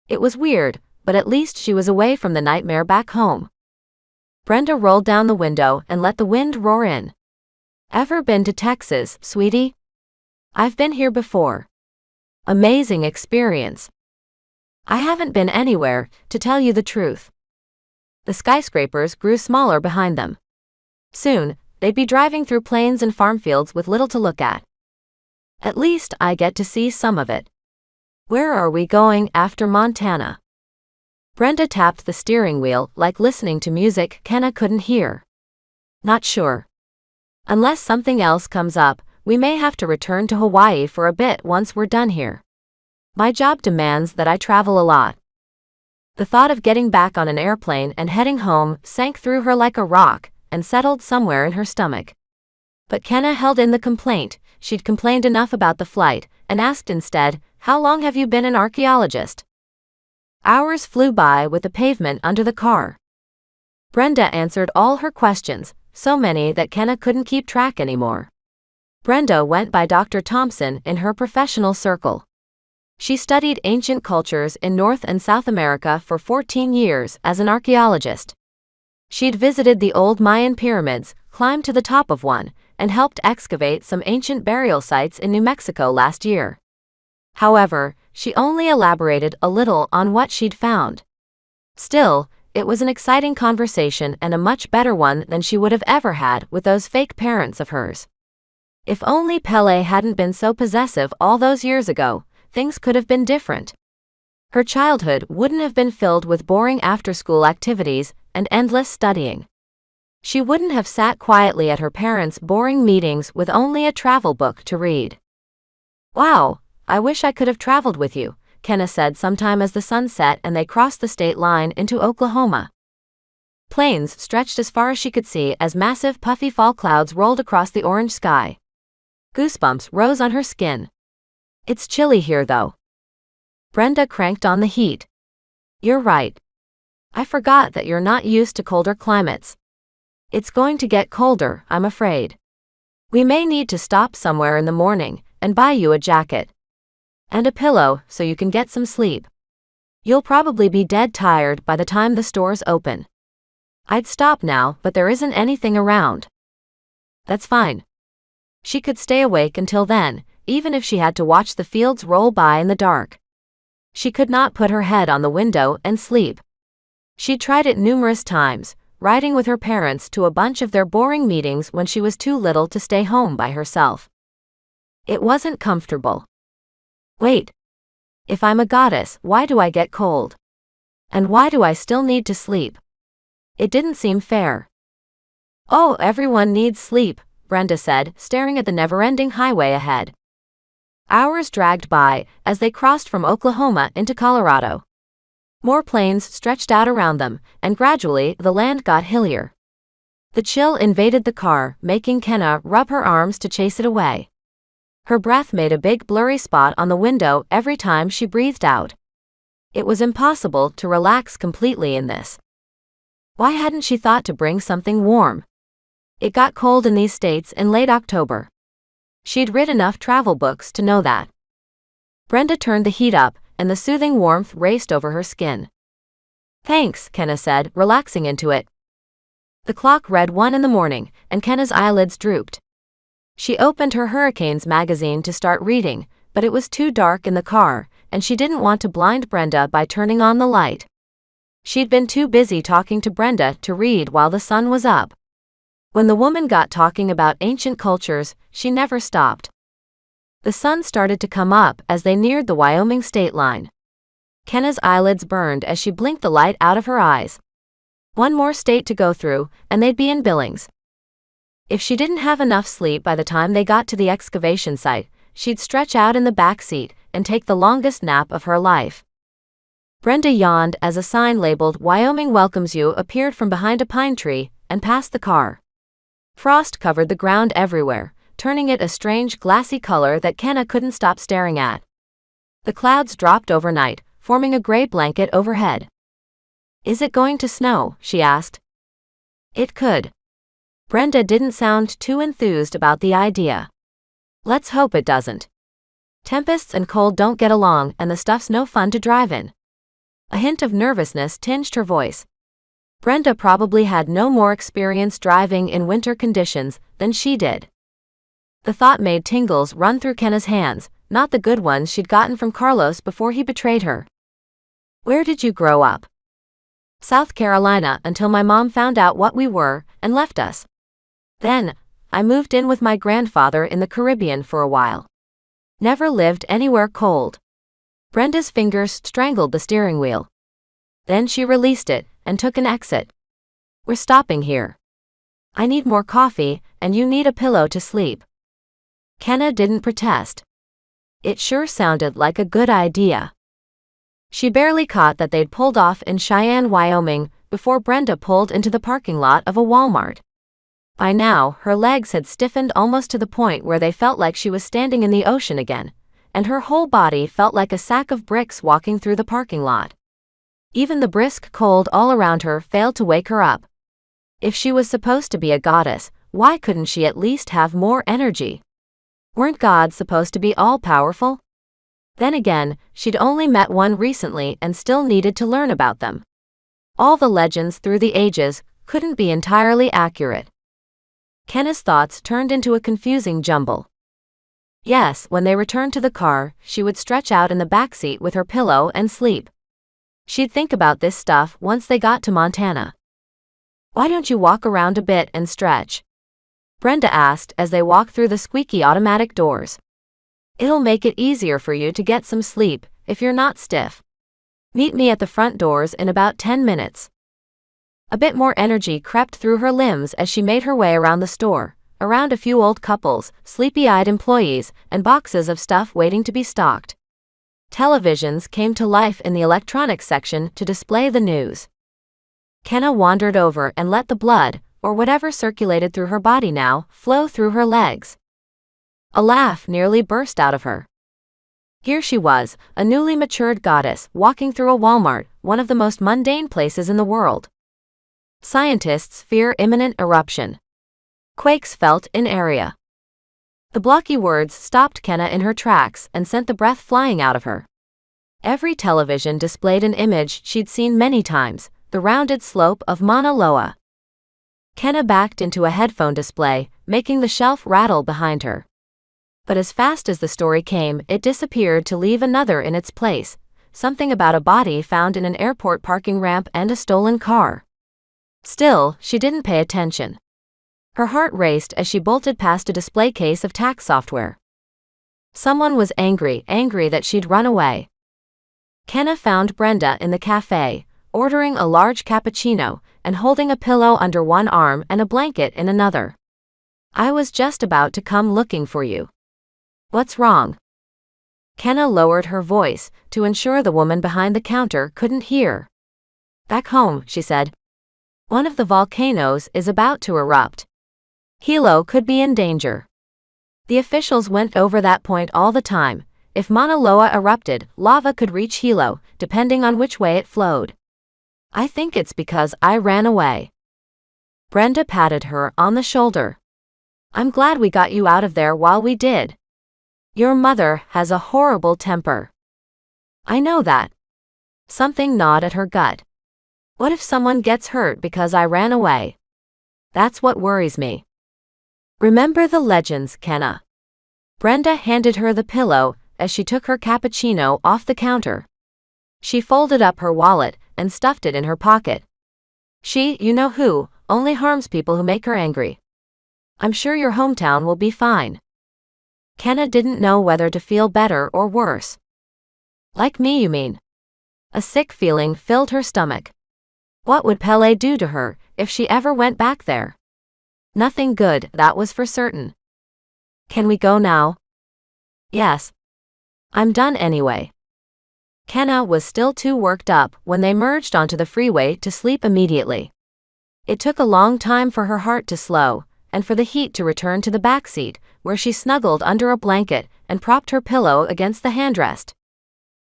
It was weird, but at least she was away from the nightmare back home. Brenda rolled down the window and let the wind roar in. "Ever been to Texas, sweetie?" "I've been here before." "Amazing experience." "I haven't been anywhere, to tell you the truth." The skyscrapers grew smaller behind them. Soon, they'd be driving through plains and farm fields with little to look at. "At least I get to see some of it." "Where are we going after Montana?" Brenda tapped the steering wheel like listening to music Kenna couldn't hear. "Not sure. Unless something else comes up, we may have to return to Hawaii for a bit once we're done here. My job demands that I travel a lot." The thought of getting back on an airplane and heading home sank through her like a rock and settled somewhere in her stomach. But Kenna held in the complaint. She'd complained enough about the flight, and asked instead, "How long have you been an archaeologist?" Hours flew by with the pavement under the car. Brenda answered all her questions, so many that Kenna couldn't keep track anymore. Brenda went by Dr. Thompson in her professional circle. She studied ancient cultures in North and South America for 14 years as an archaeologist. She'd visited the old Mayan pyramids, climbed to the top of one, and helped excavate some ancient burial sites in New Mexico last year. However, she only elaborated a little on what she'd found. Still, it was an exciting conversation and a much better one than she would have ever had with those fake parents of hers. If only Pele hadn't been so possessive all those years ago, things could have been different. Her childhood wouldn't have been filled with boring after-school activities and endless studying. She wouldn't have sat quietly at her parents' boring meetings with only a travel book to read. "Wow, I wish I could have traveled with you," Kenna said sometime as the sun set and they crossed the state line into Oklahoma. Plains stretched as far as she could see as massive puffy fall clouds rolled across the orange sky. Goosebumps rose on her skin. "It's chilly here though." Brenda cranked on the heat. "You're right. I forgot that you're not used to colder climates. It's going to get colder, I'm afraid. We may need to stop somewhere in the morning and buy you a jacket. And a pillow so you can get some sleep. You'll probably be dead tired by the time the stores open. I'd stop now, but there isn't anything around." "That's fine." She could stay awake until then, even if she had to watch the fields roll by in the dark. She could not put her head on the window and sleep. She'd tried it numerous times, riding with her parents to a bunch of their boring meetings when she was too little to stay home by herself. It wasn't comfortable. Wait. If I'm a goddess, why do I get cold? And why do I still need to sleep? It didn't seem fair. "Oh, everyone needs sleep," Brenda said, staring at the never-ending highway ahead. Hours dragged by as they crossed from Oklahoma into Colorado. More plains stretched out around them, and gradually the land got hillier. The chill invaded the car, making Kenna rub her arms to chase it away. Her breath made a big blurry spot on the window every time she breathed out. It was impossible to relax completely in this. Why hadn't she thought to bring something warm? It got cold in these states in late October. She'd read enough travel books to know that. Brenda turned the heat up, and the soothing warmth raced over her skin. "Thanks," Kenna said, relaxing into it. The clock read 1 in the morning, and Kenna's eyelids drooped. She opened her Hurricanes magazine to start reading, but it was too dark in the car, and she didn't want to blind Brenda by turning on the light. She'd been too busy talking to Brenda to read while the sun was up. When the woman got talking about ancient cultures, she never stopped. The sun started to come up as they neared the Wyoming state line. Kenna's eyelids burned as she blinked the light out of her eyes. One more state to go through, and they'd be in Billings. If she didn't have enough sleep by the time they got to the excavation site, she'd stretch out in the back seat and take the longest nap of her life. Brenda yawned as a sign labeled "Wyoming Welcomes You" appeared from behind a pine tree and passed the car. Frost covered the ground everywhere, turning it a strange glassy color that Kenna couldn't stop staring at. The clouds dropped overnight, forming a gray blanket overhead. "Is it going to snow?" she asked. "It could." Brenda didn't sound too enthused about the idea. "Let's hope it doesn't. Tempests and cold don't get along, and the stuff's no fun to drive in." A hint of nervousness tinged her voice. Brenda probably had no more experience driving in winter conditions than she did. The thought made tingles run through Kenna's hands, not the good ones she'd gotten from Carlos before he betrayed her. "Where did you grow up?" "South Carolina, until my mom found out what we were and left us. Then, I moved in with my grandfather in the Caribbean for a while. Never lived anywhere cold." Brenda's fingers strangled the steering wheel. Then she released it and took an exit. "We're stopping here. I need more coffee, and you need a pillow to sleep." Kenna didn't protest. It sure sounded like a good idea. She barely caught that they'd pulled off in Cheyenne, Wyoming, before Brenda pulled into the parking lot of a Walmart. By now, her legs had stiffened almost to the point where they felt like she was standing in the ocean again, and her whole body felt like a sack of bricks walking through the parking lot. Even the brisk cold all around her failed to wake her up. If she was supposed to be a goddess, why couldn't she at least have more energy? Weren't gods supposed to be all-powerful? Then again, she'd only met one recently and still needed to learn about them. All the legends through the ages couldn't be entirely accurate. Kenna's thoughts turned into a confusing jumble. Yes, when they returned to the car, she would stretch out in the backseat with her pillow and sleep. She'd think about this stuff once they got to Montana. "Why don't you walk around a bit and stretch?" Brenda asked as they walked through the squeaky automatic doors. "It'll make it easier for you to get some sleep if you're not stiff. Meet me at the front doors in about 10 minutes. A bit more energy crept through her limbs as she made her way around the store, around a few old couples, sleepy-eyed employees, and boxes of stuff waiting to be stocked. Televisions came to life in the electronics section to display the news. Kenna wandered over and let the blood, or whatever circulated through her body now, flow through her legs. A laugh nearly burst out of her. Here she was, a newly matured goddess, walking through a Walmart, one of the most mundane places in the world. Scientists fear imminent eruption. Quakes felt in area. The blocky words stopped Kenna in her tracks and sent the breath flying out of her. Every television displayed an image she'd seen many times, the rounded slope of Mauna Loa. Kenna backed into a headphone display, making the shelf rattle behind her. But as fast as the story came, it disappeared to leave another in its place, something about a body found in an airport parking ramp and a stolen car. Still, she didn't pay attention. Her heart raced as she bolted past a display case of tax software. Someone was angry that she'd run away. Kenna found Brenda in the cafe, ordering a large cappuccino and holding a pillow under one arm and a blanket in another. "I was just about to come looking for you. What's wrong?" Kenna lowered her voice to ensure the woman behind the counter couldn't hear. "Back home," she said. "One of the volcanoes is about to erupt. Hilo could be in danger." The officials went over that point all the time. If Mauna Loa erupted, lava could reach Hilo, depending on which way it flowed. "I think it's because I ran away." Brenda patted her on the shoulder. "I'm glad we got you out of there while we did. Your mother has a horrible temper." "I know that." Something gnawed at her gut. What if someone gets hurt because I ran away? That's what worries me. Remember the legends, Kenna. Brenda handed her the pillow as she took her cappuccino off the counter. She folded up her wallet and stuffed it in her pocket. She, you know who, only harms people who make her angry. I'm sure your hometown will be fine. Kenna didn't know whether to feel better or worse. Like me, you mean? A sick feeling filled her stomach. What would Pele do to her if she ever went back there? Nothing good, that was for certain. Can we go now? Yes. I'm done anyway. Kenna was still too worked up when they merged onto the freeway to sleep immediately. It took a long time for her heart to slow, and for the heat to return to the backseat, where she snuggled under a blanket and propped her pillow against the handrest.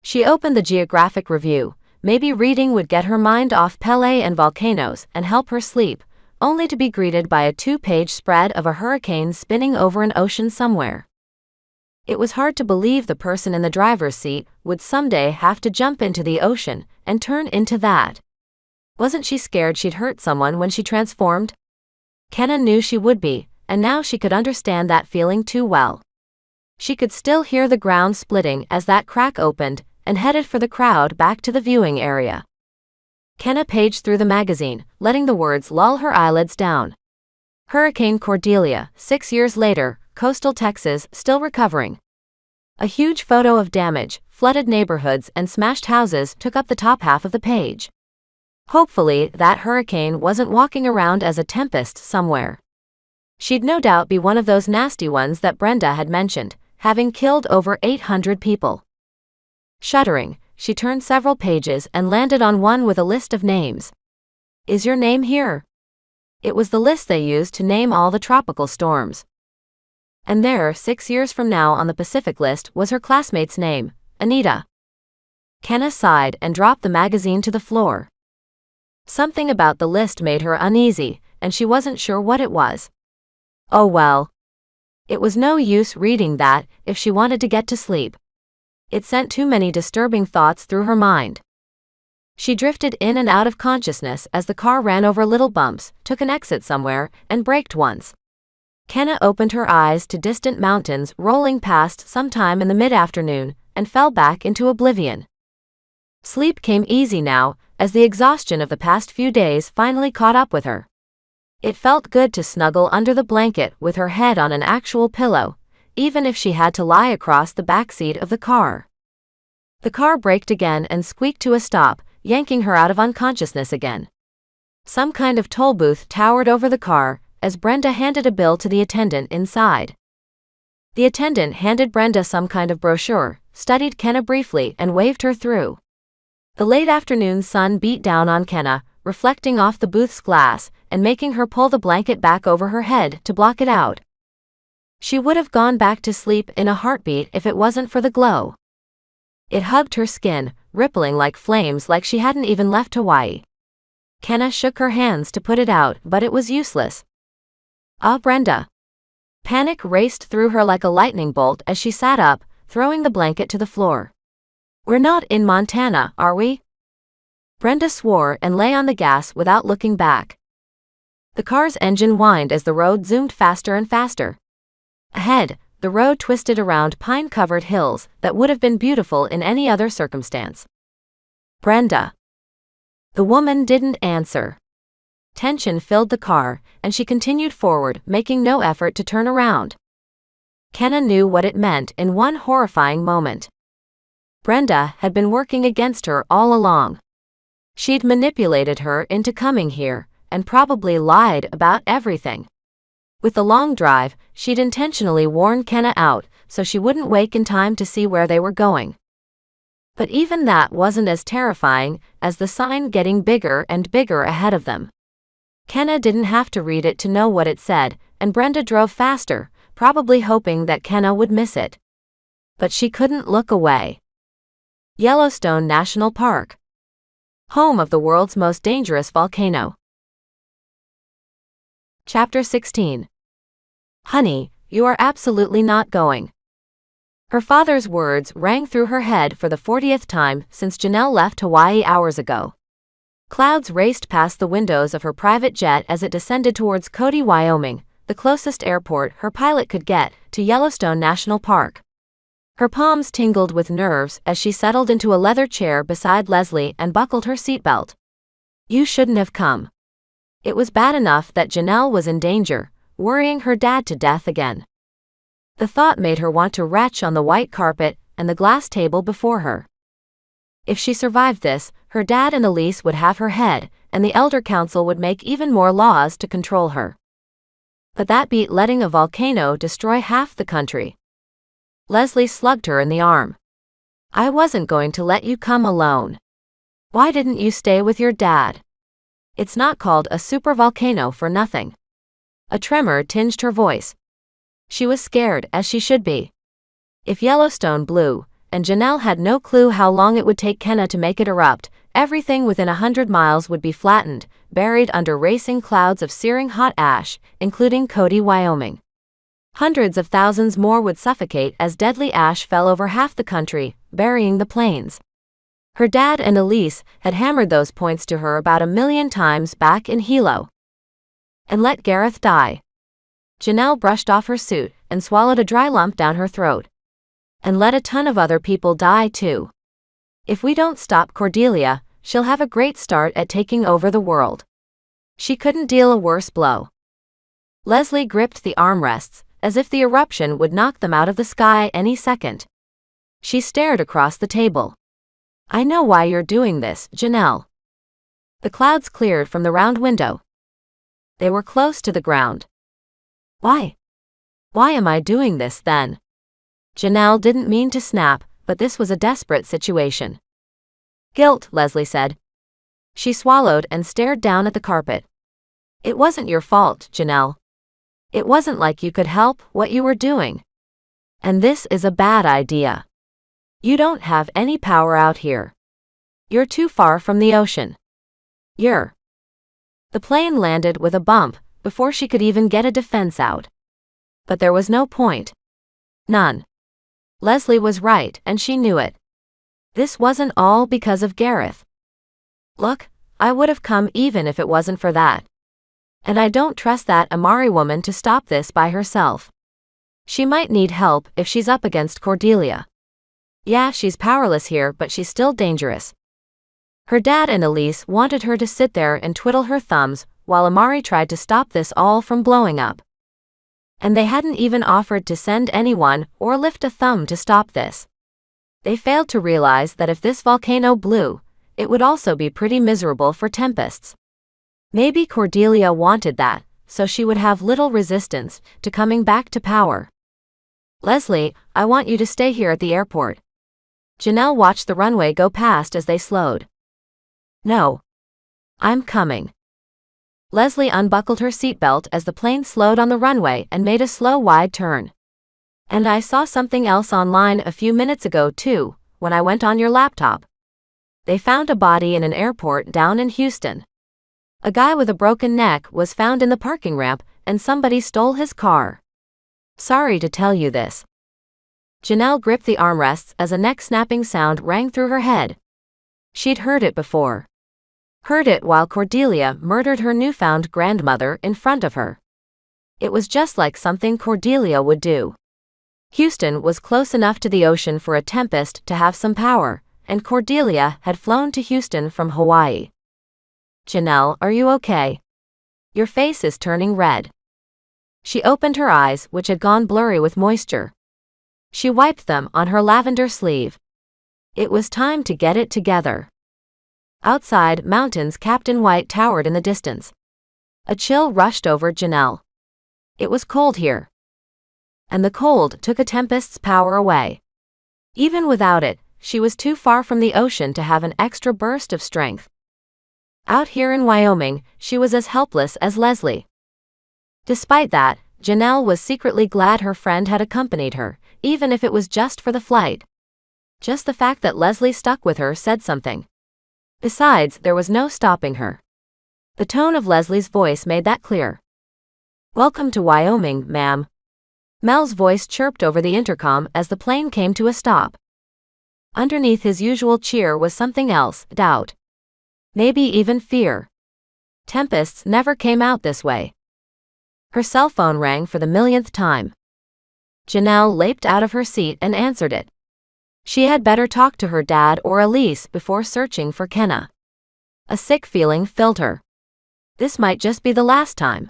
She opened the Geographic Review. Maybe reading would get her mind off Pele and volcanoes and help her sleep, only to be greeted by a 2-page spread of a hurricane spinning over an ocean somewhere. It was hard to believe the person in the driver's seat would someday have to jump into the ocean and turn into that. Wasn't she scared she'd hurt someone when she transformed? Kenna knew she would be, and now she could understand that feeling too well. She could still hear the ground splitting as that crack opened and headed for the crowd back to the viewing area. Kenna paged through the magazine, letting the words lull her eyelids down. Hurricane Cordelia, 6 years later, coastal Texas, still recovering. A huge photo of damage, flooded neighborhoods and smashed houses took up the top half of the page. Hopefully, that hurricane wasn't walking around as a tempest somewhere. She'd no doubt be one of those nasty ones that Brenda had mentioned, having killed over 800 people. Shuddering, she turned several pages and landed on one with a list of names. Is your name here? It was the list they used to name all the tropical storms. And there, 6 years from now on the Pacific list, was her classmate's name, Anita. Kenna sighed and dropped the magazine to the floor. Something about the list made her uneasy, and she wasn't sure what it was. Oh well. It was no use reading that if she wanted to get to sleep. It sent too many disturbing thoughts through her mind. She drifted in and out of consciousness as the car ran over little bumps, took an exit somewhere, and braked once. Kenna opened her eyes to distant mountains rolling past sometime in the mid-afternoon and fell back into oblivion. Sleep came easy now, as the exhaustion of the past few days finally caught up with her. It felt good to snuggle under the blanket with her head on an actual pillow, even if she had to lie across the back seat of the car. The car braked again and squeaked to a stop, yanking her out of unconsciousness again. Some kind of toll booth towered over the car as Brenda handed a bill to the attendant inside. The attendant handed Brenda some kind of brochure, studied Kenna briefly and waved her through. The late afternoon sun beat down on Kenna, reflecting off the booth's glass and making her pull the blanket back over her head to block it out. She would have gone back to sleep in a heartbeat if it wasn't for the glow. It hugged her skin, rippling like flames like she hadn't even left Hawaii. Kenna shook her hands to put it out, but it was useless. Ah, Brenda. Panic raced through her like a lightning bolt as she sat up, throwing the blanket to the floor. We're not in Montana, are we? Brenda swore and lay on the gas without looking back. The car's engine whined as the road zoomed faster and faster. Ahead, the road twisted around pine-covered hills that would have been beautiful in any other circumstance. Brenda. The woman didn't answer. Tension filled the car, and she continued forward, making no effort to turn around. Kenna knew what it meant in one horrifying moment. Brenda had been working against her all along. She'd manipulated her into coming here, and probably lied about everything. With the long drive, she'd intentionally worn Kenna out so she wouldn't wake in time to see where they were going. But even that wasn't as terrifying as the sign getting bigger and bigger ahead of them. Kenna didn't have to read it to know what it said, and Brenda drove faster, probably hoping that Kenna would miss it. But she couldn't look away. Yellowstone National Park. Home of the world's most dangerous volcano. Chapter 16. Honey, you are absolutely not going. Her father's words rang through her head for the 40th time since Janelle left Hawaii hours ago. Clouds raced past the windows of her private jet as it descended towards Cody, Wyoming, the closest airport her pilot could get to Yellowstone National Park. Her palms tingled with nerves as she settled into a leather chair beside Leslie and buckled her seatbelt. You shouldn't have come. It was bad enough that Janelle was in danger, worrying her dad to death again. The thought made her want to retch on the white carpet and the glass table before her. If she survived this, her dad and Elise would have her head, and the Elder Council would make even more laws to control her. But that beat letting a volcano destroy half the country. Leslie slugged her in the arm. I wasn't going to let you come alone. Why didn't you stay with your dad? It's not called a supervolcano for nothing. A tremor tinged her voice. She was scared, as she should be. If Yellowstone blew, and Janelle had no clue how long it would take Kenna to make it erupt, everything within 100 miles would be flattened, buried under racing clouds of searing hot ash, including Cody, Wyoming. Hundreds of thousands more would suffocate as deadly ash fell over half the country, burying the plains. Her dad and Elise had hammered those points to her about 1,000,000 times back in Hilo. And let Gareth die. Janelle brushed off her suit and swallowed a dry lump down her throat. And let a ton of other people die too. If we don't stop Cordelia, she'll have a great start at taking over the world. She couldn't deal a worse blow. Leslie gripped the armrests, as if the eruption would knock them out of the sky any second. She stared across the table. I know why you're doing this, Janelle. The clouds cleared from the round window. They were close to the ground. Why? Why am I doing this then? Janelle didn't mean to snap, but this was a desperate situation. Guilt, Leslie said. She swallowed and stared down at the carpet. It wasn't your fault, Janelle. It wasn't like you could help what you were doing. And this is a bad idea. You don't have any power out here. You're too far from the ocean. The plane landed with a bump before she could even get a defense out. But there was no point. None. Leslie was right, and she knew it. This wasn't all because of Gareth. Look, I would have come even if it wasn't for that. And I don't trust that Amari woman to stop this by herself. She might need help if she's up against Cordelia. Yeah, she's powerless here, but she's still dangerous. Her dad and Elise wanted her to sit there and twiddle her thumbs while Amari tried to stop this all from blowing up. And they hadn't even offered to send anyone or lift a thumb to stop this. They failed to realize that if this volcano blew, it would also be pretty miserable for Tempests. Maybe Cordelia wanted that, so she would have little resistance to coming back to power. Leslie, I want you to stay here at the airport. Janelle watched the runway go past as they slowed. No. I'm coming. Leslie unbuckled her seatbelt as the plane slowed on the runway and made a slow wide turn. And I saw something else online a few minutes ago too, when I went on your laptop. They found a body in an airport down in Houston. A guy with a broken neck was found in the parking ramp, and somebody stole his car. Sorry to tell you this. Janelle gripped the armrests as a neck-snapping sound rang through her head. She'd heard it before. Heard it while Cordelia murdered her newfound grandmother in front of her. It was just like something Cordelia would do. Houston was close enough to the ocean for a Tempest to have some power, and Cordelia had flown to Houston from Hawaii. Janelle, are you okay? Your face is turning red. She opened her eyes, which had gone blurry with moisture. She wiped them on her lavender sleeve. It was time to get it together. Outside, mountains capped in white towered in the distance. A chill rushed over Janelle. It was cold here. And the cold took a Tempest's power away. Even without it, she was too far from the ocean to have an extra burst of strength. Out here in Wyoming, she was as helpless as Leslie. Despite that, Janelle was secretly glad her friend had accompanied her, even if it was just for the flight. Just the fact that Leslie stuck with her said something. Besides, there was no stopping her. The tone of Leslie's voice made that clear. Welcome to Wyoming, ma'am. Mel's voice chirped over the intercom as the plane came to a stop. Underneath his usual cheer was something else, doubt. Maybe even fear. Tempests never came out this way. Her cell phone rang for the millionth time. Janelle leaped out of her seat and answered it. She had better talk to her dad or Elise before searching for Kenna. A sick feeling filled her. This might just be the last time.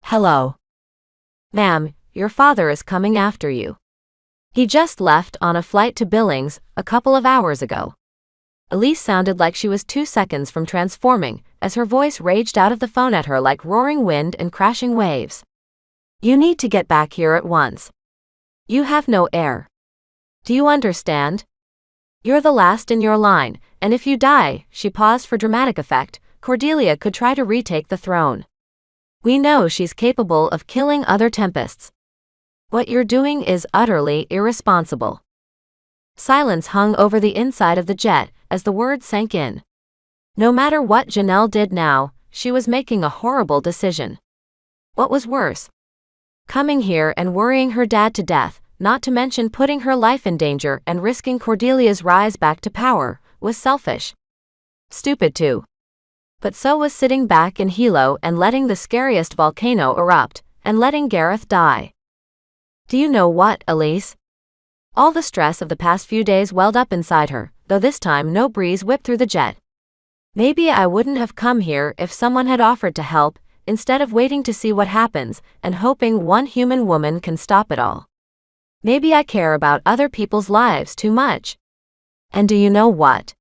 Hello.
Ma'am, your father is coming after you. He just left on a flight to Billings a couple of hours ago. Elise sounded like she was 2 seconds from transforming as her voice raged out of the phone at her like roaring wind and crashing waves. You need to get back here at once. You have no heir. Do you understand? You're the last in your line, and if you die, she paused for dramatic effect, Cordelia could try to retake the throne. We know she's capable of killing other Tempests. What you're doing is utterly irresponsible. Silence hung over the inside of the jet as the words sank in. No matter what Janelle did now, she was making a horrible decision. What was worse? Coming here and worrying her dad to death, not to mention putting her life in danger and risking Cordelia's rise back to power, was selfish. Stupid too. But so was sitting back in Hilo and letting the scariest volcano erupt, and letting Gareth die. Do you know what, Elise? All the stress of the past few days welled up inside her, though this time no breeze whipped through the jet. Maybe I wouldn't have come here if someone had offered to help, instead of waiting to see what happens and hoping one human woman can stop it all. Maybe I care about other people's lives too much. And do you know what?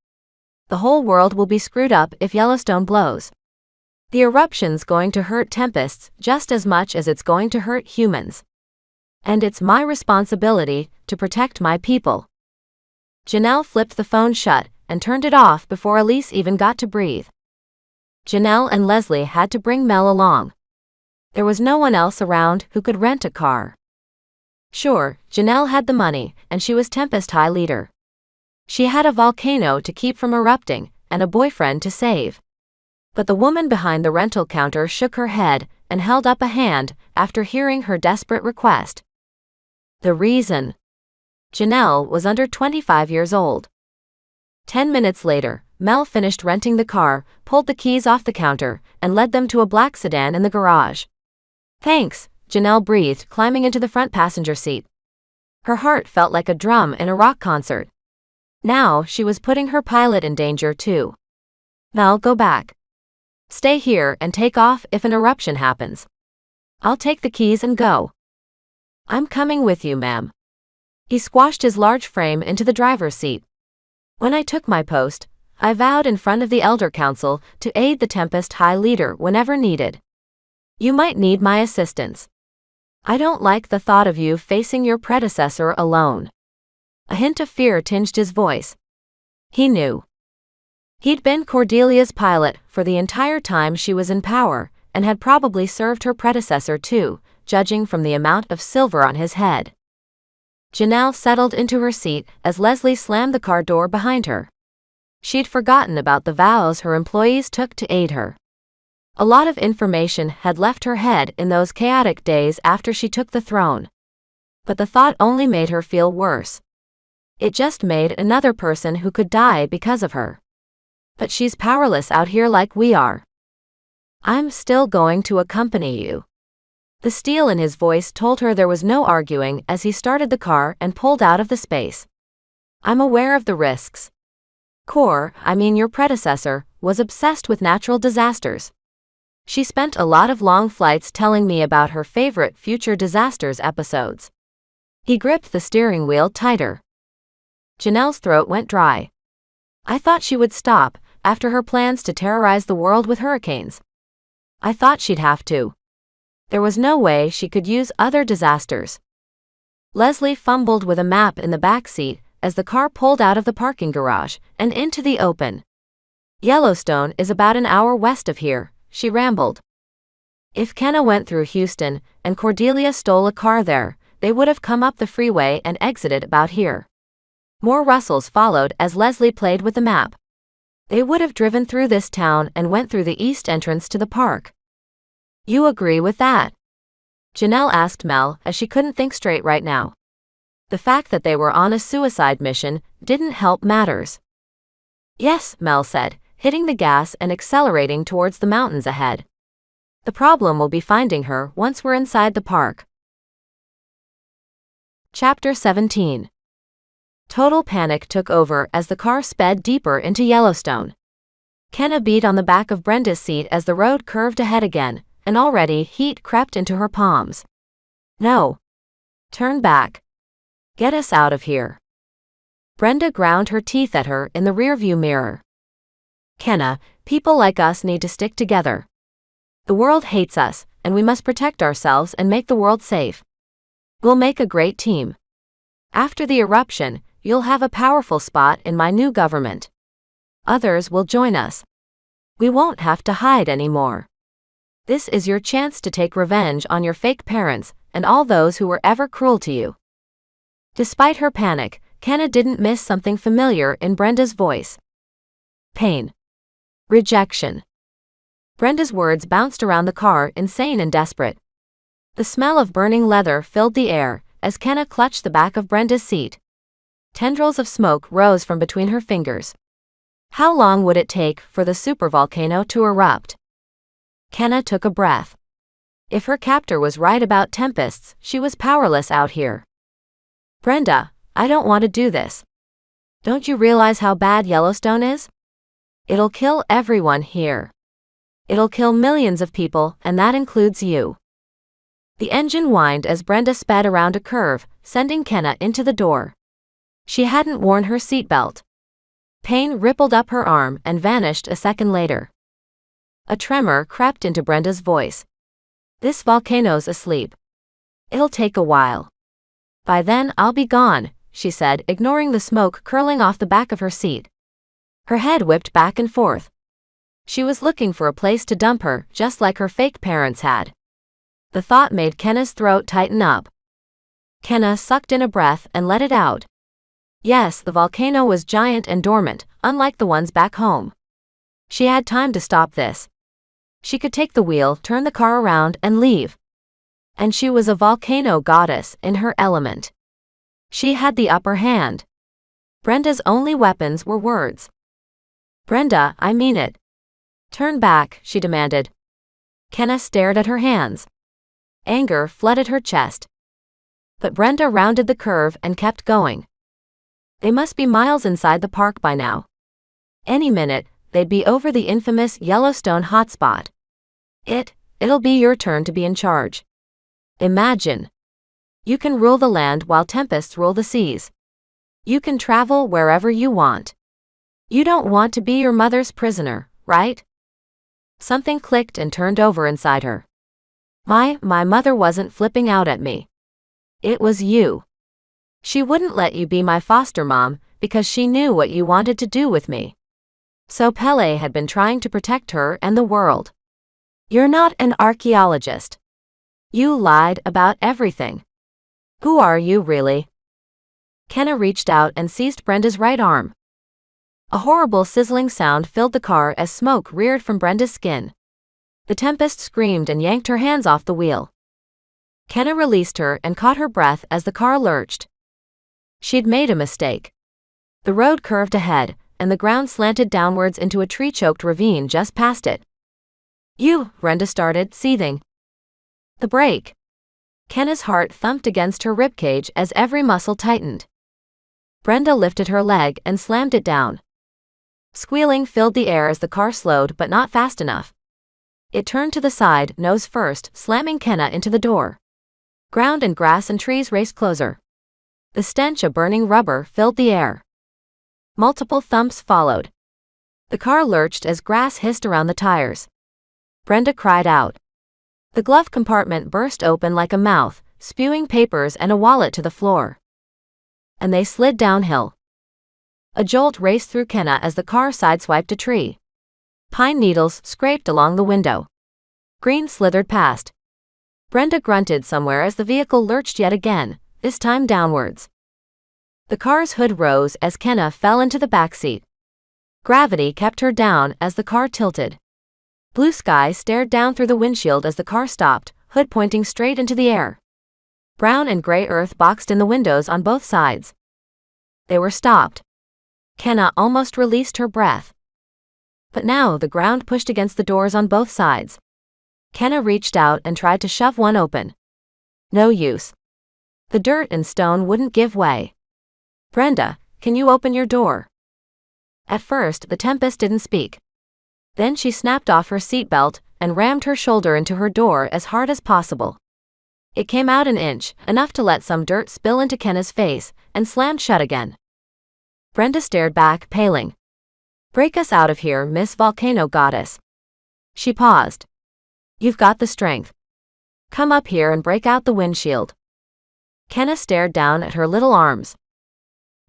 The whole world will be screwed up if Yellowstone blows. The eruption's going to hurt Tempests just as much as it's going to hurt humans. And it's my responsibility to protect my people. Janelle flipped the phone shut and turned it off before Elise even got to breathe. Janelle and Leslie had to bring Mel along. There was no one else around who could rent a car. Sure, Janelle had the money, and she was Tempest High leader. She had a volcano to keep from erupting, and a boyfriend to save. But the woman behind the rental counter shook her head and held up a hand after hearing her desperate request. The reason? Janelle was under 25 years old. 10 minutes later, Mel finished renting the car, pulled the keys off the counter, and led them to a black sedan in the garage. Thanks, Janelle breathed, climbing into the front passenger seat. Her heart felt like a drum in a rock concert. Now she was putting her pilot in danger too. Mel, go back. Stay here and take off if an eruption happens. I'll take the keys and go. I'm coming with you, ma'am. He squashed his large frame into the driver's seat. When I took my post, I vowed in front of the Elder Council to aid the Tempest High leader whenever needed. You might need my assistance. I don't like the thought of you facing your predecessor alone. A hint of fear tinged his voice. He knew. He'd been Cordelia's pilot for the entire time she was in power, and had probably served her predecessor too, judging from the amount of silver on his head. Janelle settled into her seat as Leslie slammed the car door behind her. She'd forgotten about the vows her employees took to aid her. A lot of information had left her head in those chaotic days after she took the throne. But the thought only made her feel worse. It just made another person who could die because of her. But she's powerless out here like we are. I'm still going to accompany you. The steel in his voice told her there was no arguing as he started the car and pulled out of the space. I'm aware of the risks. Your predecessor, was obsessed with natural disasters. She spent a lot of long flights telling me about her favorite future disasters episodes. He gripped the steering wheel tighter. Janelle's throat went dry. I thought she would stop after her plans to terrorize the world with hurricanes. I thought she'd have to. There was no way she could use other disasters. Leslie fumbled with a map in the back seat as the car pulled out of the parking garage and into the open. Yellowstone is about an hour west of here, she rambled. If Kenna went through Houston and Cordelia stole a car there, they would have come up the freeway and exited about here. More rustles followed as Leslie played with the map. They would have driven through this town and went through the east entrance to the park. You agree with that? Janelle asked Mel as she couldn't think straight right now. The fact that they were on a suicide mission didn't help matters. Yes, Mel said, hitting the gas and accelerating towards the mountains ahead. The problem will be finding her once we're inside the park. Chapter 17. Total panic took over as the car sped deeper into Yellowstone. Kenna beat on the back of Brenda's seat as the road curved ahead again, and already heat crept into her palms. No. Turn back. Get us out of here. Brenda ground her teeth at her in the rearview mirror. Kenna, people like us need to stick together. The world hates us, and we must protect ourselves and make the world safe. We'll make a great team. After the eruption, you'll have a powerful spot in my new government. Others will join us. We won't have to hide anymore. This is your chance to take revenge on your fake parents and all those who were ever cruel to you. Despite her panic, Kenna didn't miss something familiar in Brenda's voice. Pain. Rejection. Brenda's words bounced around the car, insane and desperate. The smell of burning leather filled the air as Kenna clutched the back of Brenda's seat. Tendrils of smoke rose from between her fingers. How long would it take for the supervolcano to erupt? Kenna took a breath. If her captor was right about tempests, she was powerless out here. Brenda, I don't want to do this. Don't you realize how bad Yellowstone is? It'll kill everyone here. It'll kill millions of people, and that includes you. The engine whined as Brenda sped around a curve, sending Kenna into the door. She hadn't worn her seatbelt. Pain rippled up her arm and vanished a second later. A tremor crept into Brenda's voice. This volcano's asleep. It'll take a while. By then I'll be gone, she said, ignoring the smoke curling off the back of her seat. Her head whipped back and forth. She was looking for a place to dump her, just like her fake parents had. The thought made Kenna's throat tighten up. Kenna sucked in a breath and let it out. Yes, the volcano was giant and dormant, unlike the ones back home. She had time to stop this. She could take the wheel, turn the car around, and leave. And she was a volcano goddess in her element. She had the upper hand. Brenda's only weapons were words. Brenda, I mean it. Turn back, she demanded. Kenna stared at her hands. Anger flooded her chest. But Brenda rounded the curve and kept going. They must be miles inside the park by now. Any minute, they'd be over the infamous Yellowstone hotspot. It'll be your turn to be in charge. Imagine. You can rule the land while tempests rule the seas. You can travel wherever you want. You don't want to be your mother's prisoner, right? Something clicked and turned over inside her. My mother wasn't flipping out at me. It was you. She wouldn't let you be my foster mom because she knew what you wanted to do with me. So Pele had been trying to protect her and the world. You're not an archaeologist. You lied about everything. Who are you really? Kenna reached out and seized Brenda's right arm. A horrible sizzling sound filled the car as smoke reared from Brenda's skin. The Tempest screamed and yanked her hands off the wheel. Kenna released her and caught her breath as the car lurched. She'd made a mistake. The road curved ahead, and the ground slanted downwards into a tree-choked ravine just past it. Brenda started, seething. The brake. Kenna's heart thumped against her ribcage as every muscle tightened. Brenda lifted her leg and slammed it down. Squealing filled the air as the car slowed, but not fast enough. It turned to the side, nose first, slamming Kenna into the door. Ground and grass and trees raced closer. The stench of burning rubber filled the air. Multiple thumps followed. The car lurched as grass hissed around the tires. Brenda cried out. The glove compartment burst open like a mouth, spewing papers and a wallet to the floor. And they slid downhill. A jolt raced through Kenna as the car sideswiped a tree. Pine needles scraped along the window. Green slithered past. Brenda grunted somewhere as the vehicle lurched yet again, this time downwards. The car's hood rose as Kenna fell into the backseat. Gravity kept her down as the car tilted. Blue sky stared down through the windshield as the car stopped, hood pointing straight into the air. Brown and gray earth boxed in the windows on both sides. They were stopped. Kenna almost released her breath. But now the ground pushed against the doors on both sides. Kenna reached out and tried to shove one open. No use. The dirt and stone wouldn't give way. Brenda, can you open your door? At first, the Tempest didn't speak. Then she snapped off her seatbelt and rammed her shoulder into her door as hard as possible. It came out an inch, enough to let some dirt spill into Kenna's face, and slammed shut again. Brenda stared back, paling. Break us out of here, Miss Volcano Goddess. She paused. You've got the strength. Come up here and break out the windshield. Kenna stared down at her little arms.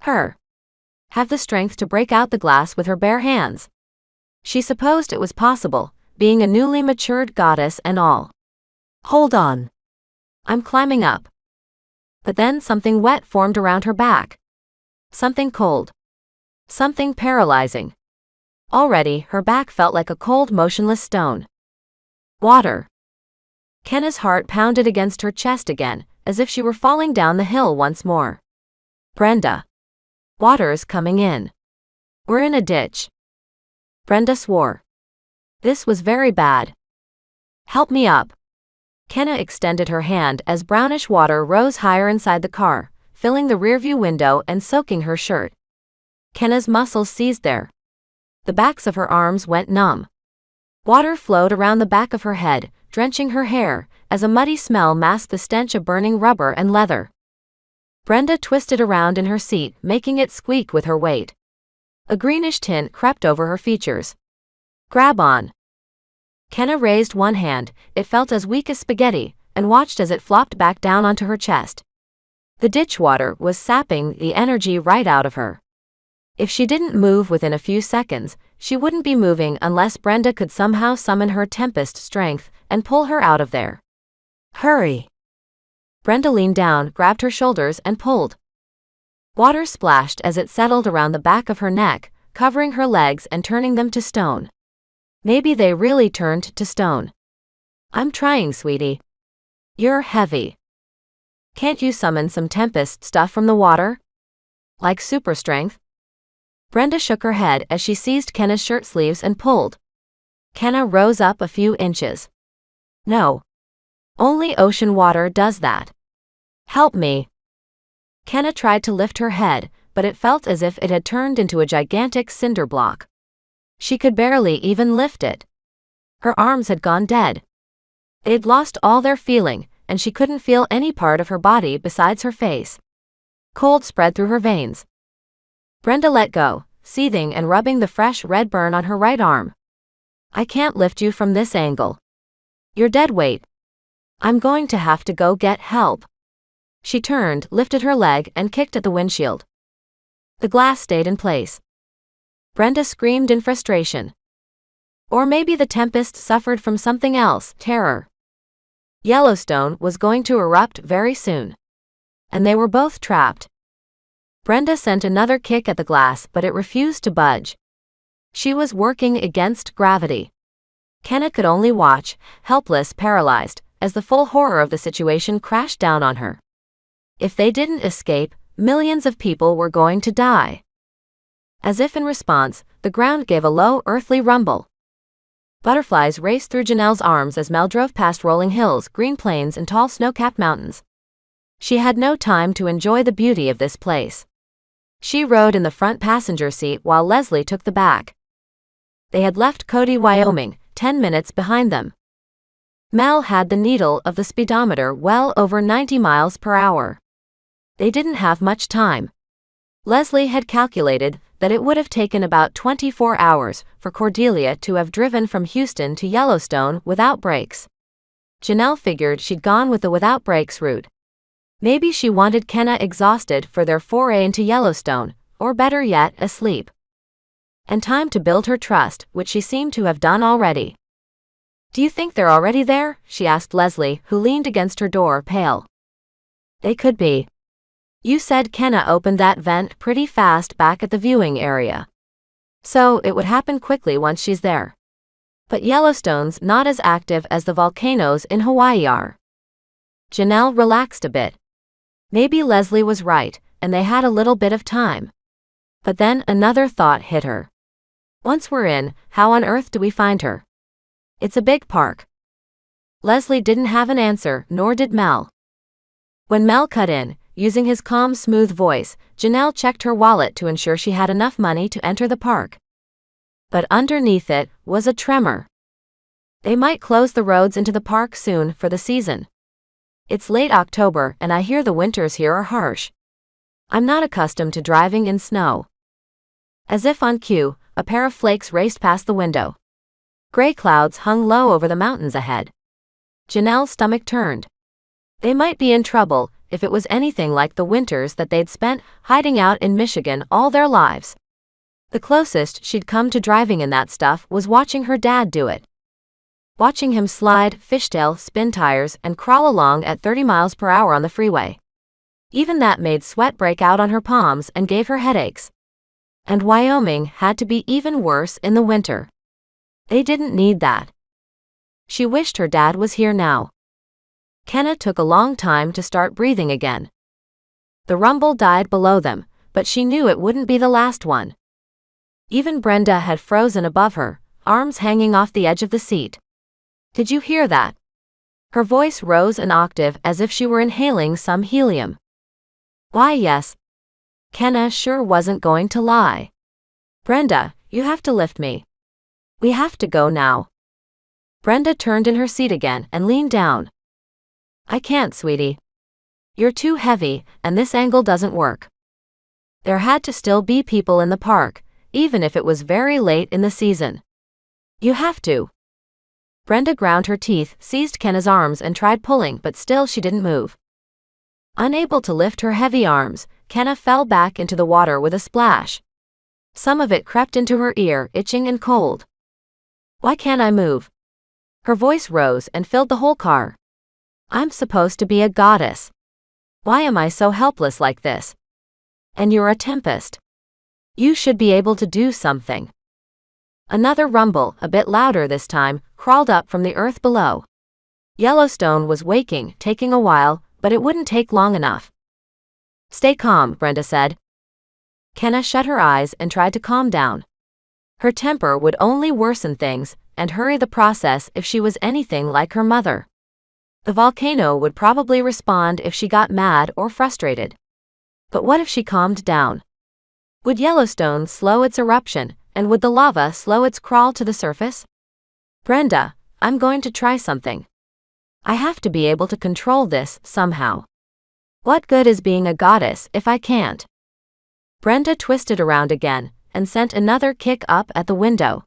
Her. Have the strength to break out the glass with her bare hands. She supposed it was possible, being a newly matured goddess and all. Hold on. I'm climbing up. But then something wet formed around her back. Something cold. Something paralyzing. Already, her back felt like a cold, motionless stone. Water. Kenna's heart pounded against her chest again, as if she were falling down the hill once more. Brenda. Water's coming in. We're in a ditch. Brenda swore. This was very bad. Help me up. Kenna extended her hand as brownish water rose higher inside the car, filling the rearview window and soaking her shirt. Kenna's muscles seized there. The backs of her arms went numb. Water flowed around the back of her head, drenching her hair, as a muddy smell masked the stench of burning rubber and leather. Brenda twisted around in her seat, making it squeak with her weight. A greenish tint crept over her features. Grab on. Kenna raised one hand, it felt as weak as spaghetti, and watched as it flopped back down onto her chest. The ditch water was sapping the energy right out of her. If she didn't move within a few seconds, she wouldn't be moving unless Brenda could somehow summon her Tempest strength and pull her out of there. Hurry. Brenda leaned down, grabbed her shoulders, and pulled. Water splashed as it settled around the back of her neck, covering her legs and turning them to stone. Maybe they really turned to stone. I'm trying, sweetie. You're heavy. Can't you summon some Tempest stuff from the water? Like super strength? Brenda shook her head as she seized Kenna's shirt sleeves and pulled. Kenna rose up a few inches. No. Only ocean water does that. Help me. Kenna tried to lift her head, but it felt as if it had turned into a gigantic cinder block. She could barely even lift it. Her arms had gone dead. They'd lost all their feeling, and she couldn't feel any part of her body besides her face. Cold spread through her veins. Brenda let go, seething and rubbing the fresh red burn on her right arm. I can't lift you from this angle. You're dead weight. I'm going to have to go get help. She turned, lifted her leg, and kicked at the windshield. The glass stayed in place. Brenda screamed in frustration. Or maybe the Tempest suffered from something else, terror. Yellowstone was going to erupt very soon. And they were both trapped. Brenda sent another kick at the glass, but it refused to budge. She was working against gravity. Kenna could only watch, helpless, paralyzed, as the full horror of the situation crashed down on her. If they didn't escape, millions of people were going to die. As if in response, the ground gave a low, earthly rumble. Butterflies raced through Janelle's arms as Mel drove past rolling hills, green plains, and tall snow-capped mountains. She had no time to enjoy the beauty of this place. She rode in the front passenger seat while Leslie took the back. They had left Cody, Wyoming, 10 minutes behind them. Mel had the needle of the speedometer well over 90 miles per hour. They didn't have much time. Leslie had calculated that it would have taken about 24 hours for Cordelia to have driven from Houston to Yellowstone without brakes. Janelle figured she'd gone with the without brakes route. Maybe she wanted Kenna exhausted for their foray into Yellowstone, or better yet, asleep. And time to build her trust, which she seemed to have done already. Do you think they're already there? She asked Leslie, who leaned against her door, pale. They could be. You said Kenna opened that vent pretty fast back at the viewing area. So, it would happen quickly once she's there. But Yellowstone's not as active as the volcanoes in Hawaii are. Janelle relaxed a bit. Maybe Leslie was right, and they had a little bit of time. But then another thought hit her. Once we're in, how on earth do we find her? It's a big park. Leslie didn't have an answer, nor did Mel. When Mel cut in, using his calm, smooth voice, Janelle checked her wallet to ensure she had enough money to enter the park. But underneath it was a tremor. They might close the roads into the park soon for the season. It's late October and I hear the winters here are harsh. I'm not accustomed to driving in snow. As if on cue, a pair of flakes raced past the window. Gray clouds hung low over the mountains ahead. Janelle's stomach turned. They might be in trouble if it was anything like the winters that they'd spent hiding out in Michigan all their lives. The closest she'd come to driving in that stuff was watching her dad do it. Watching him slide, fishtail, spin tires, and crawl along at 30 miles per hour on the freeway. Even that made sweat break out on her palms and gave her headaches. And Wyoming had to be even worse in the winter. They didn't need that. She wished her dad was here now. Kenna took a long time to start breathing again. The rumble died below them, but she knew it wouldn't be the last one. Even Brenda had frozen above her, arms hanging off the edge of the seat. Did you hear that? Her voice rose an octave as if she were inhaling some helium. Why, yes. Kenna sure wasn't going to lie. Brenda, you have to lift me. We have to go now. Brenda turned in her seat again and leaned down. I can't, sweetie. You're too heavy, and this angle doesn't work. There had to still be people in the park, even if it was very late in the season. You have to. Brenda ground her teeth, seized Kenna's arms and tried pulling, but still she didn't move. Unable to lift her heavy arms, Kenna fell back into the water with a splash. Some of it crept into her ear, itching and cold. Why can't I move? Her voice rose and filled the whole car. I'm supposed to be a goddess. Why am I so helpless like this? And you're a Tempest. You should be able to do something. Another rumble, a bit louder this time, crawled up from the earth below. Yellowstone was waking, taking a while, but it wouldn't take long enough. Stay calm, Brenda said. Kenna shut her eyes and tried to calm down. Her temper would only worsen things and hurry the process if she was anything like her mother. The volcano would probably respond if she got mad or frustrated. But what if she calmed down? Would Yellowstone slow its eruption, and would the lava slow its crawl to the surface? Brenda, I'm going to try something. I have to be able to control this somehow. What good is being a goddess if I can't? Brenda twisted around again and sent another kick up at the window.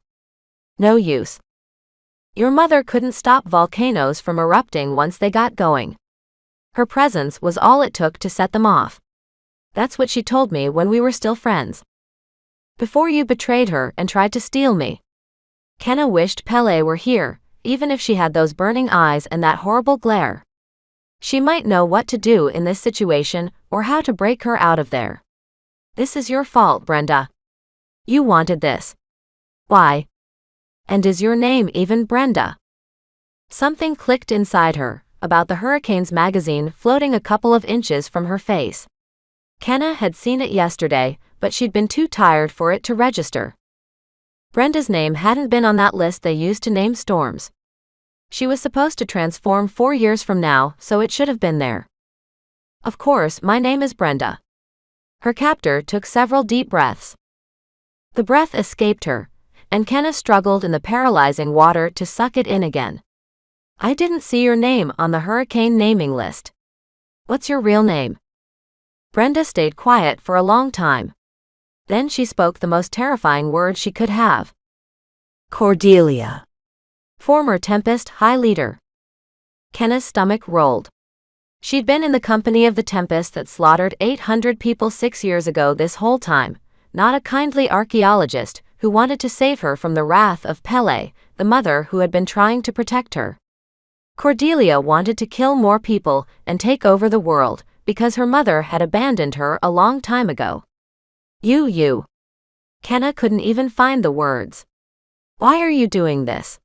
No use. Your mother couldn't stop volcanoes from erupting once they got going. Her presence was all it took to set them off. That's what she told me when we were still friends. Before you betrayed her and tried to steal me. Kenna wished Pele were here, even if she had those burning eyes and that horrible glare. She might know what to do in this situation or how to break her out of there. This is your fault, Brenda. You wanted this. Why? And is your name even Brenda? Something clicked inside her, about the Hurricanes magazine floating a couple of inches from her face. Kenna had seen it yesterday, but she'd been too tired for it to register. Brenda's name hadn't been on that list they used to name storms. She was supposed to transform 4 years from now, so it should have been there. Of course, my name is Brenda. Her captor took several deep breaths. The breath escaped her, and Kenna struggled in the paralyzing water to suck it in again. I didn't see your name on the hurricane naming list. What's your real name? Brenda stayed quiet for a long time. Then she spoke the most terrifying word she could have.
Cordelia.
Former Tempest High Leader. Kenna's stomach rolled. She'd been in the company of the Tempest that slaughtered 800 people 6 years ago this whole time, not a kindly archaeologist who wanted to save her from the wrath of Pele, the mother who had been trying to protect her. Cordelia wanted to kill more people and take over the world, because her mother had abandoned her a long time ago. You. Kenna couldn't even find the words. Why are you doing this?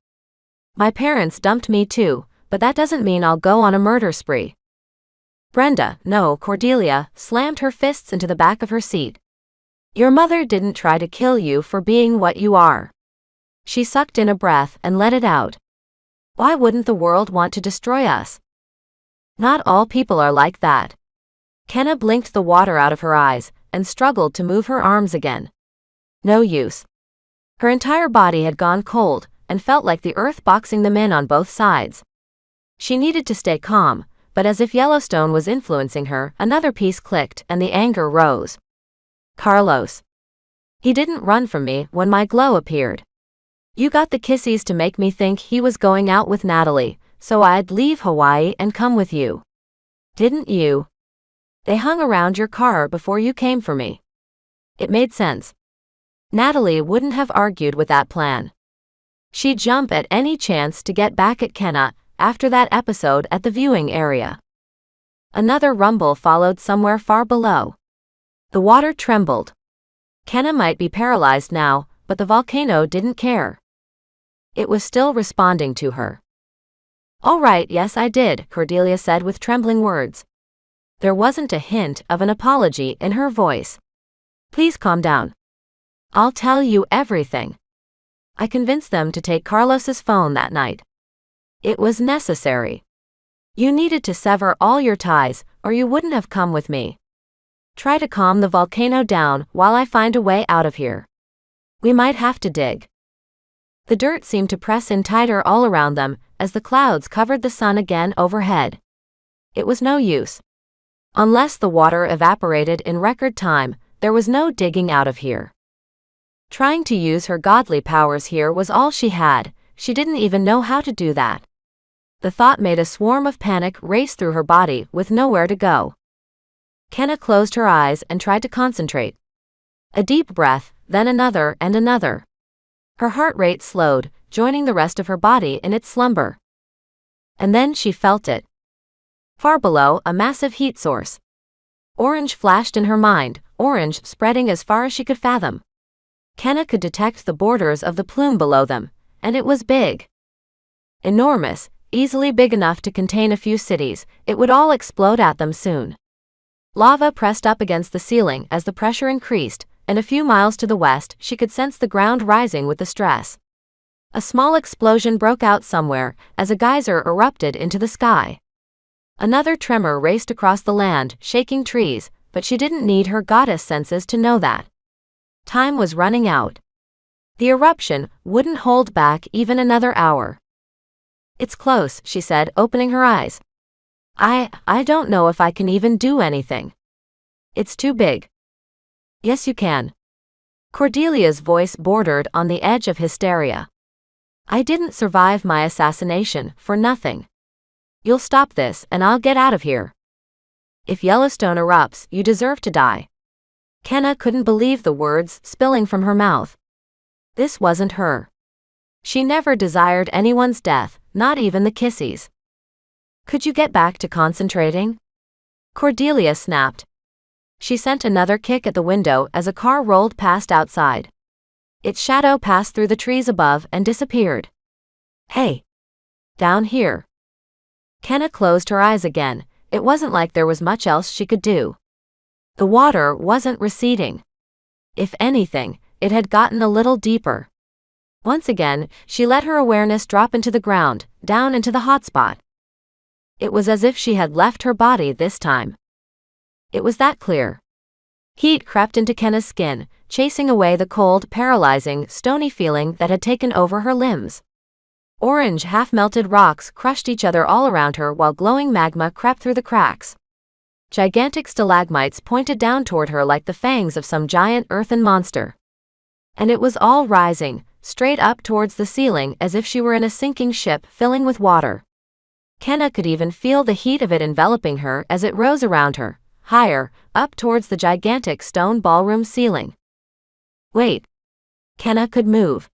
My parents dumped me too, but that doesn't mean I'll go on a murder spree. Brenda, no, Cordelia, slammed her fists into the back of her seat. Your mother didn't try to kill you for being what you are. She sucked in a breath and let it out. Why wouldn't the world want to destroy us? Not all people are like that. Kenna blinked the water out of her eyes and struggled to move her arms again. No use. Her entire body had gone cold and felt like the earth boxing them in on both sides. She needed to stay calm, but as if Yellowstone was influencing her, another piece clicked and the anger rose. Carlos. He didn't run from me when my glow appeared. You got the kissies to make me think he was going out with Natalie, so I'd leave Hawaii and come with you. Didn't you? They hung around your car before you came for me. It made sense. Natalie wouldn't have argued with that plan. She'd jump at any chance to get back at Kenna after that episode at the viewing area. Another rumble followed somewhere far below. The water trembled. Kenna might be paralyzed now, but the volcano didn't care. It was still responding to her. All right, yes I did, Cordelia said with trembling words. There wasn't a hint of an apology in her voice. Please calm down. I'll tell you everything. I convinced them to take Carlos's phone that night. It was necessary. You needed to sever all your ties, or you wouldn't have come with me. Try to calm the volcano down while I find a way out of here. We might have to dig. The dirt seemed to press in tighter all around them as the clouds covered the sun again overhead. It was no use. Unless the water evaporated in record time, there was no digging out of here. Trying to use her godly powers here was all she had. She didn't even know how to do that. The thought made a swarm of panic race through her body with nowhere to go. Kenna closed her eyes and tried to concentrate. A deep breath, then another and another. Her heart rate slowed, joining the rest of her body in its slumber. And then she felt it. Far below, a massive heat source. Orange flashed in her mind, orange spreading as far as she could fathom. Kenna could detect the borders of the plume below them, and it was big. Enormous, easily big enough to contain a few cities. It would all explode at them soon. Lava pressed up against the ceiling as the pressure increased, and a few miles to the west she could sense the ground rising with the stress. A small explosion broke out somewhere as a geyser erupted into the sky. Another tremor raced across the land, shaking trees, but she didn't need her goddess senses to know that. Time was running out. The eruption wouldn't hold back even another hour. It's close, she said, opening her eyes. I don't know if I can even do anything. It's too big. Yes, you can. Cordelia's voice bordered on the edge of hysteria. I didn't survive my assassination for nothing. You'll stop this and I'll get out of here. If Yellowstone erupts, you deserve to die. Kenna couldn't believe the words spilling from her mouth. This wasn't her. She never desired anyone's death, not even the kissies. Could you get back to concentrating? Cordelia snapped. She sent another kick at the window as a car rolled past outside. Its shadow passed through the trees above and disappeared. Hey! Down here. Kenna closed her eyes again. It wasn't like there was much else she could do. The water wasn't receding. If anything, it had gotten a little deeper. Once again, she let her awareness drop into the ground, down into the hot spot. It was as if she had left her body this time. It was that clear. Heat crept into Kenna's skin, chasing away the cold, paralyzing, stony feeling that had taken over her limbs. Orange, half-melted rocks crushed each other all around her while glowing magma crept through the cracks. Gigantic stalagmites pointed down toward her like the fangs of some giant earthen monster. And it was all rising, straight up towards the ceiling as if she were in a sinking ship filling with water. Kenna could even feel the heat of it enveloping her as it rose around her, higher, up towards the gigantic stone ballroom ceiling. Wait. Kenna could move.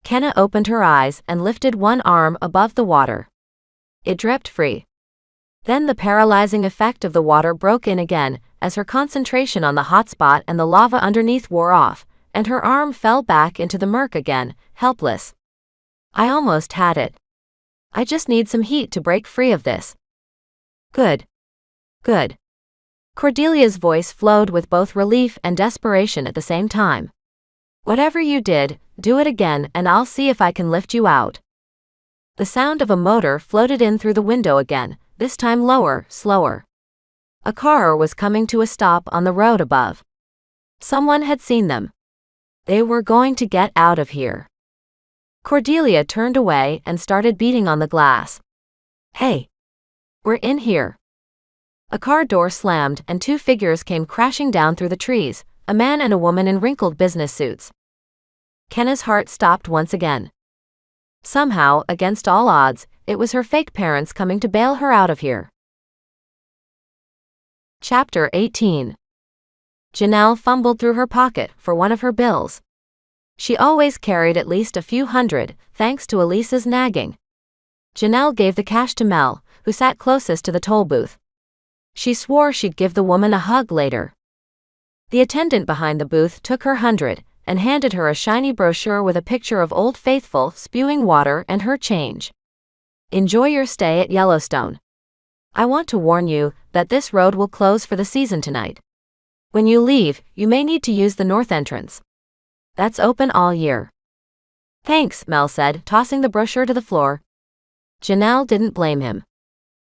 Kenna opened her eyes and lifted one arm above the water. It dripped free. Then the paralyzing effect of the water broke in again as her concentration on the hot spot and the lava underneath wore off, and her arm fell back into the murk again, helpless. I almost had it. I just need some heat to break free of this. Good. Good. Cordelia's voice flowed with both relief and desperation at the same time. Whatever you did, do it again and I'll see if I can lift you out. The sound of a motor floated in through the window again, this time lower, slower. A car was coming to a stop on the road above. Someone had seen them. They were going to get out of here. Cordelia turned away and started beating on the glass. Hey! We're in here. A car door slammed and two figures came crashing down through the trees, a man and a woman in wrinkled business suits. Kenna's heart stopped once again. Somehow, against all odds, it was her fake parents coming to bail her out of here. Chapter 18. Janelle fumbled through her pocket for one of her bills. She always carried at least a few hundred, thanks to Elisa's nagging. Janelle gave the cash to Mel, who sat closest to the toll booth. She swore she'd give the woman a hug later. The attendant behind the booth took her 100 and handed her a shiny brochure with a picture of Old Faithful spewing water and her change. Enjoy your stay at Yellowstone. I want to warn you that this road will close for the season tonight. When you leave, you may need to use the north entrance. That's open all year. Thanks, Mel said, tossing the brochure to the floor. Janelle didn't blame him.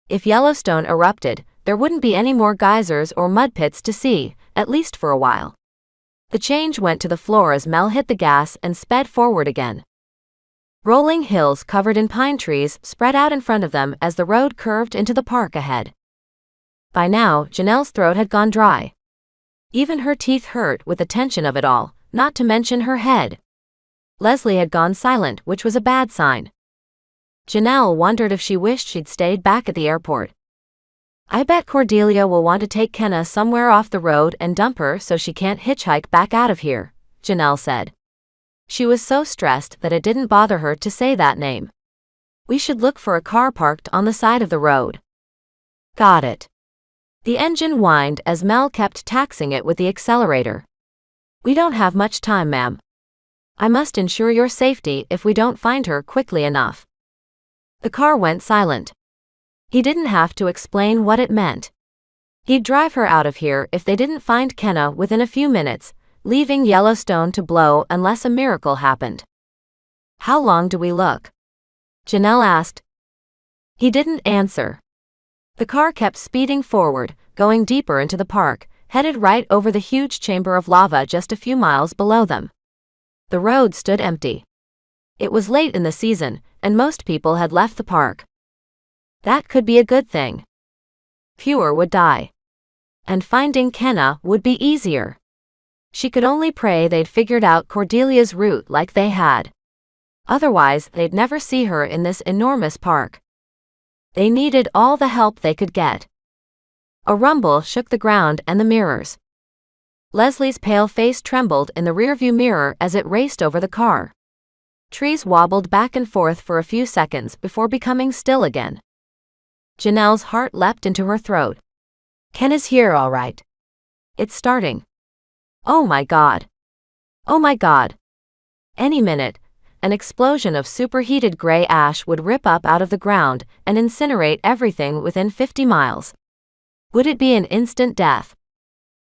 If Yellowstone erupted, there wouldn't be any more geysers or mud pits to see, at least for a while. The change went to the floor as Mel hit the gas and sped forward again. Rolling hills covered in pine trees spread out in front of them as the road curved into the park ahead. By now, Janelle's throat had gone dry. Even her teeth hurt with the tension of it all, not to mention her head. Leslie had gone silent, which was a bad sign. Janelle wondered if she wished she'd stayed back at the airport. I bet Cordelia will want to take Kenna somewhere off the road and dump her so she can't hitchhike back out of here, Janelle said. She was so stressed that it didn't bother her to say that name. We should look for a car parked on the side of the road. Got it. The engine whined as Mel kept taxing it with the accelerator. We don't have much time, ma'am. I must ensure your safety if we don't find her quickly enough. The car went silent. He didn't have to explain what it meant. He'd drive her out of here if they didn't find Kenna within a few minutes, leaving Yellowstone to blow unless a miracle happened. How long do we look? Janelle asked. He didn't answer. The car kept speeding forward, going deeper into the park, headed right over the huge chamber of lava just a few miles below them. The road stood empty. It was late in the season, and most people had left the park. That could be a good thing. Fewer would die. And finding Kenna would be easier. She could only pray they'd figured out Cordelia's route like they had. Otherwise, they'd never see her in this enormous park. They needed all the help they could get. A rumble shook the ground and the mirrors. Leslie's pale face trembled in the rearview mirror as it raced over the car. Trees wobbled back and forth for a few seconds before becoming still again. Janelle's heart leapt into her throat. Kenna's here, all right. It's starting. Oh my God. Oh my God. Any minute, an explosion of superheated gray ash would rip up out of the ground and incinerate everything within 50 miles. Would it be an instant death?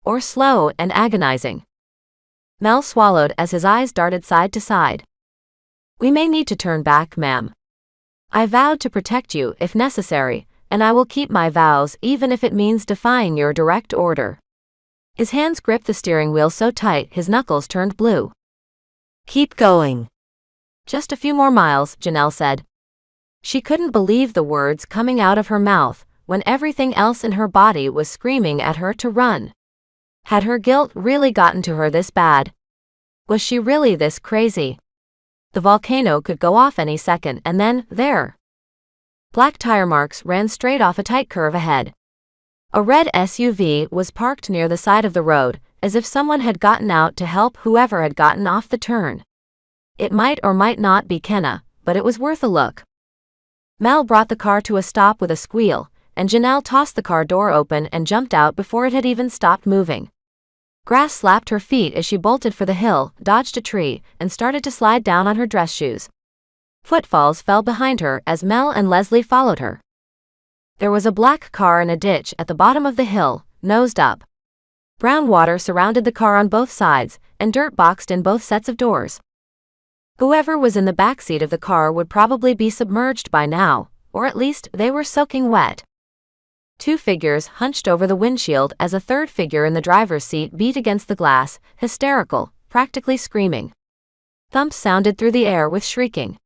Or slow and agonizing? Mel swallowed as his eyes darted side to side. We may need to turn back, ma'am. I vowed to protect you if necessary, and I will keep my vows even if it means defying your direct order. His hands gripped the steering wheel so tight his knuckles turned blue. Keep going. Just a few more miles, Janelle said. She couldn't believe the words coming out of her mouth when everything else in her body was screaming at her to run. Had her guilt really gotten to her this bad? Was she really this crazy? The volcano could go off any second and then, there. Black tire marks ran straight off a tight curve ahead. A red SUV was parked near the side of the road, as if someone had gotten out to help whoever had gotten off the turn. It might or might not be Kenna, but it was worth a look. Mel brought the car to a stop with a squeal, and Janelle tossed the car door open and jumped out before it had even stopped moving. Grass slapped her feet as she bolted for the hill, dodged a tree, and started to slide down on her dress shoes. Footfalls fell behind her as Mel and Leslie followed her. There was a black car in a ditch at the bottom of the hill, nosed up. Brown water surrounded the car on both sides, and dirt boxed in both sets of doors. Whoever was in the backseat of the car would probably be submerged by now, or at least they were soaking wet. Two figures hunched over the windshield as a third figure in the driver's seat beat against the glass, hysterical, practically screaming. Thumps sounded through the air with shrieking.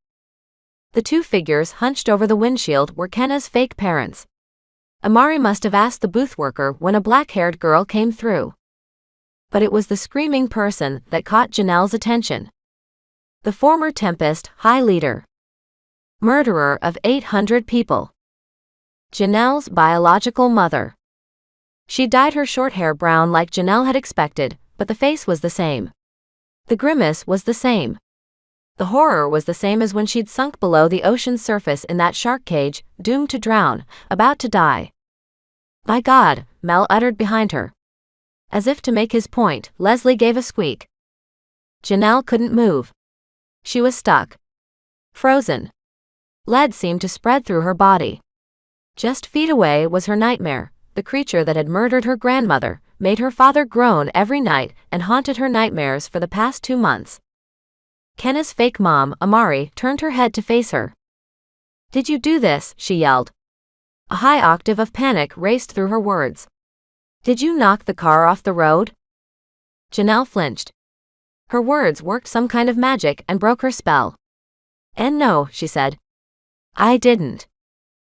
The two figures hunched over the windshield were Kenna's fake parents. Amari must have asked the booth worker when a black-haired girl came through. But it was the screaming person that caught Janelle's attention. The former Tempest High leader. Murderer of 800 people. Janelle's biological mother. She dyed her short hair brown like Janelle had expected, but the face was the same. The grimace was the same. The horror was the same as when she'd sunk below the ocean's surface in that shark cage, doomed to drown, about to die. "My God," Mel uttered behind her. As if to make his point, Leslie gave a squeak. Janelle couldn't move. She was stuck. Frozen. Lead seemed to spread through her body. Just feet away was her nightmare, the creature that had murdered her grandmother, made her father groan every night, and haunted her nightmares for the past 2 months. Kenna's fake mom, Amari, turned her head to face her. "Did you do this?" she yelled. A high octave of panic raced through her words. "Did you knock the car off the road?" Janelle flinched. Her words worked some kind of magic and broke her spell. "And no," she said. "I didn't."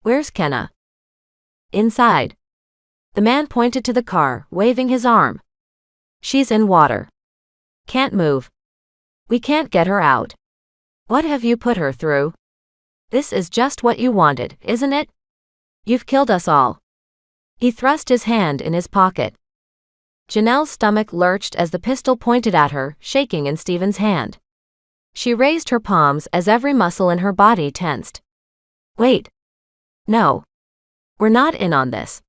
"Where's Kenna?" "Inside." The man pointed to the car, waving his arm. "She's in water. Can't move. We can't get her out." "What have you put her through? This is just what you wanted, isn't it? You've killed us all." He thrust his hand in his pocket. Janelle's stomach lurched as the pistol pointed at her, shaking in Stephen's hand. She raised her palms as every muscle in her body tensed. "Wait. No. We're not in on this.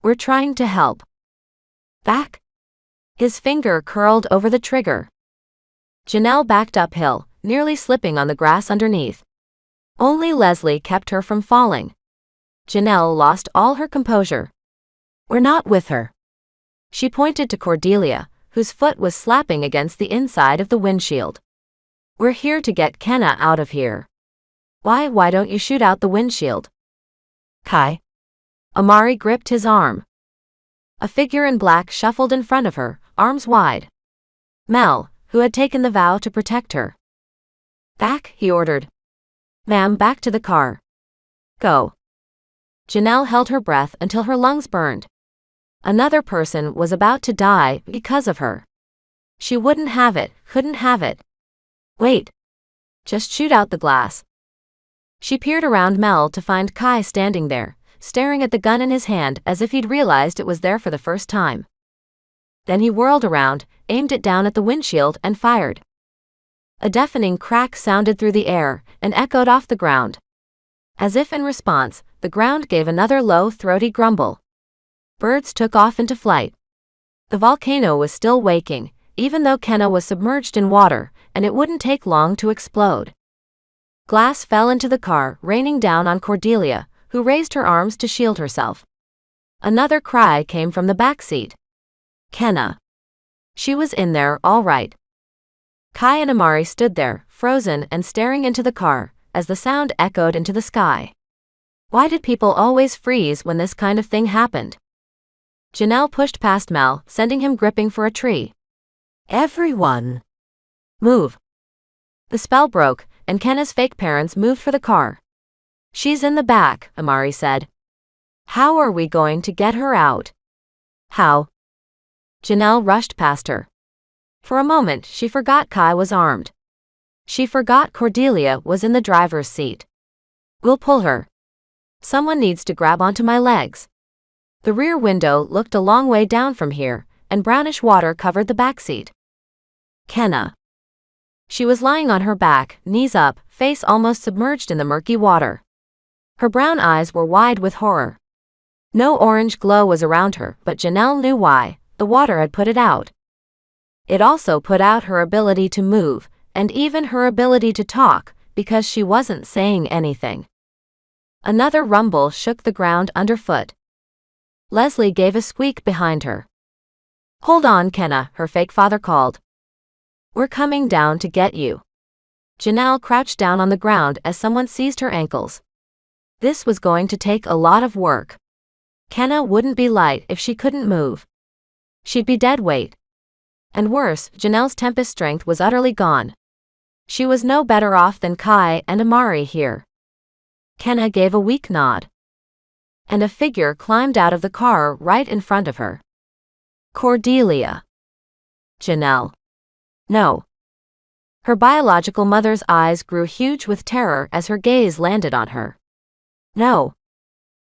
We're trying to help." "Back?" His finger curled over the trigger. Janelle backed uphill, nearly slipping on the grass underneath. Only Leslie kept her from falling. Janelle lost all her composure. "We're not with her." She pointed to Cordelia, whose foot was slapping against the inside of the windshield. "We're here to get Kenna out of here. Why don't you shoot out the windshield?" "Kai." Amari gripped his arm. A figure in black shuffled in front of her, arms wide. Mel, who had taken the vow to protect her. "Back," he ordered. "Ma'am, back to the car. Go." Janelle held her breath until her lungs burned. Another person was about to die because of her. She wouldn't have it, couldn't have it. "Wait. Just shoot out the glass." She peered around Mel to find Kai standing there, staring at the gun in his hand as if he'd realized it was there for the first time. Then he whirled around, aimed it down at the windshield, and fired. A deafening crack sounded through the air and echoed off the ground. As if in response, the ground gave another low, throaty grumble. Birds took off into flight. The volcano was still waking, even though Kenna was submerged in water, and it wouldn't take long to explode. Glass fell into the car, raining down on Cordelia, who raised her arms to shield herself. Another cry came from the back seat. Kenna. She was in there, all right. Kai and Amari stood there, frozen and staring into the car, as the sound echoed into the sky. Why did people always freeze when this kind of thing happened? Janelle pushed past Mel, sending him gripping for a tree. "Everyone. Move." The spell broke, and Kenna's fake parents moved for the car. "She's in the back," Amari said. "How are we going to get her out?" "How?" Janelle rushed past her. For a moment, she forgot Kai was armed. She forgot Cordelia was in the driver's seat. "We'll pull her. Someone needs to grab onto my legs." The rear window looked a long way down from here, and brownish water covered the back seat. Kenna. She was lying on her back, knees up, face almost submerged in the murky water. Her brown eyes were wide with horror. No orange glow was around her, but Janelle knew why. The water had put it out. It also put out her ability to move, and even her ability to talk, because she wasn't saying anything. Another rumble shook the ground underfoot. Leslie gave a squeak behind her. "Hold on, Kenna," her fake father called. "We're coming down to get you." Janelle crouched down on the ground as someone seized her ankles. This was going to take a lot of work. Kenna wouldn't be light if she couldn't move. She'd be dead weight. And worse, Janelle's Tempest strength was utterly gone. She was no better off than Kai and Amari here. Kenna gave a weak nod. And a figure climbed out of the car right in front of her. Cordelia. Janelle. No. Her biological mother's eyes grew huge with terror as her gaze landed on her. "No.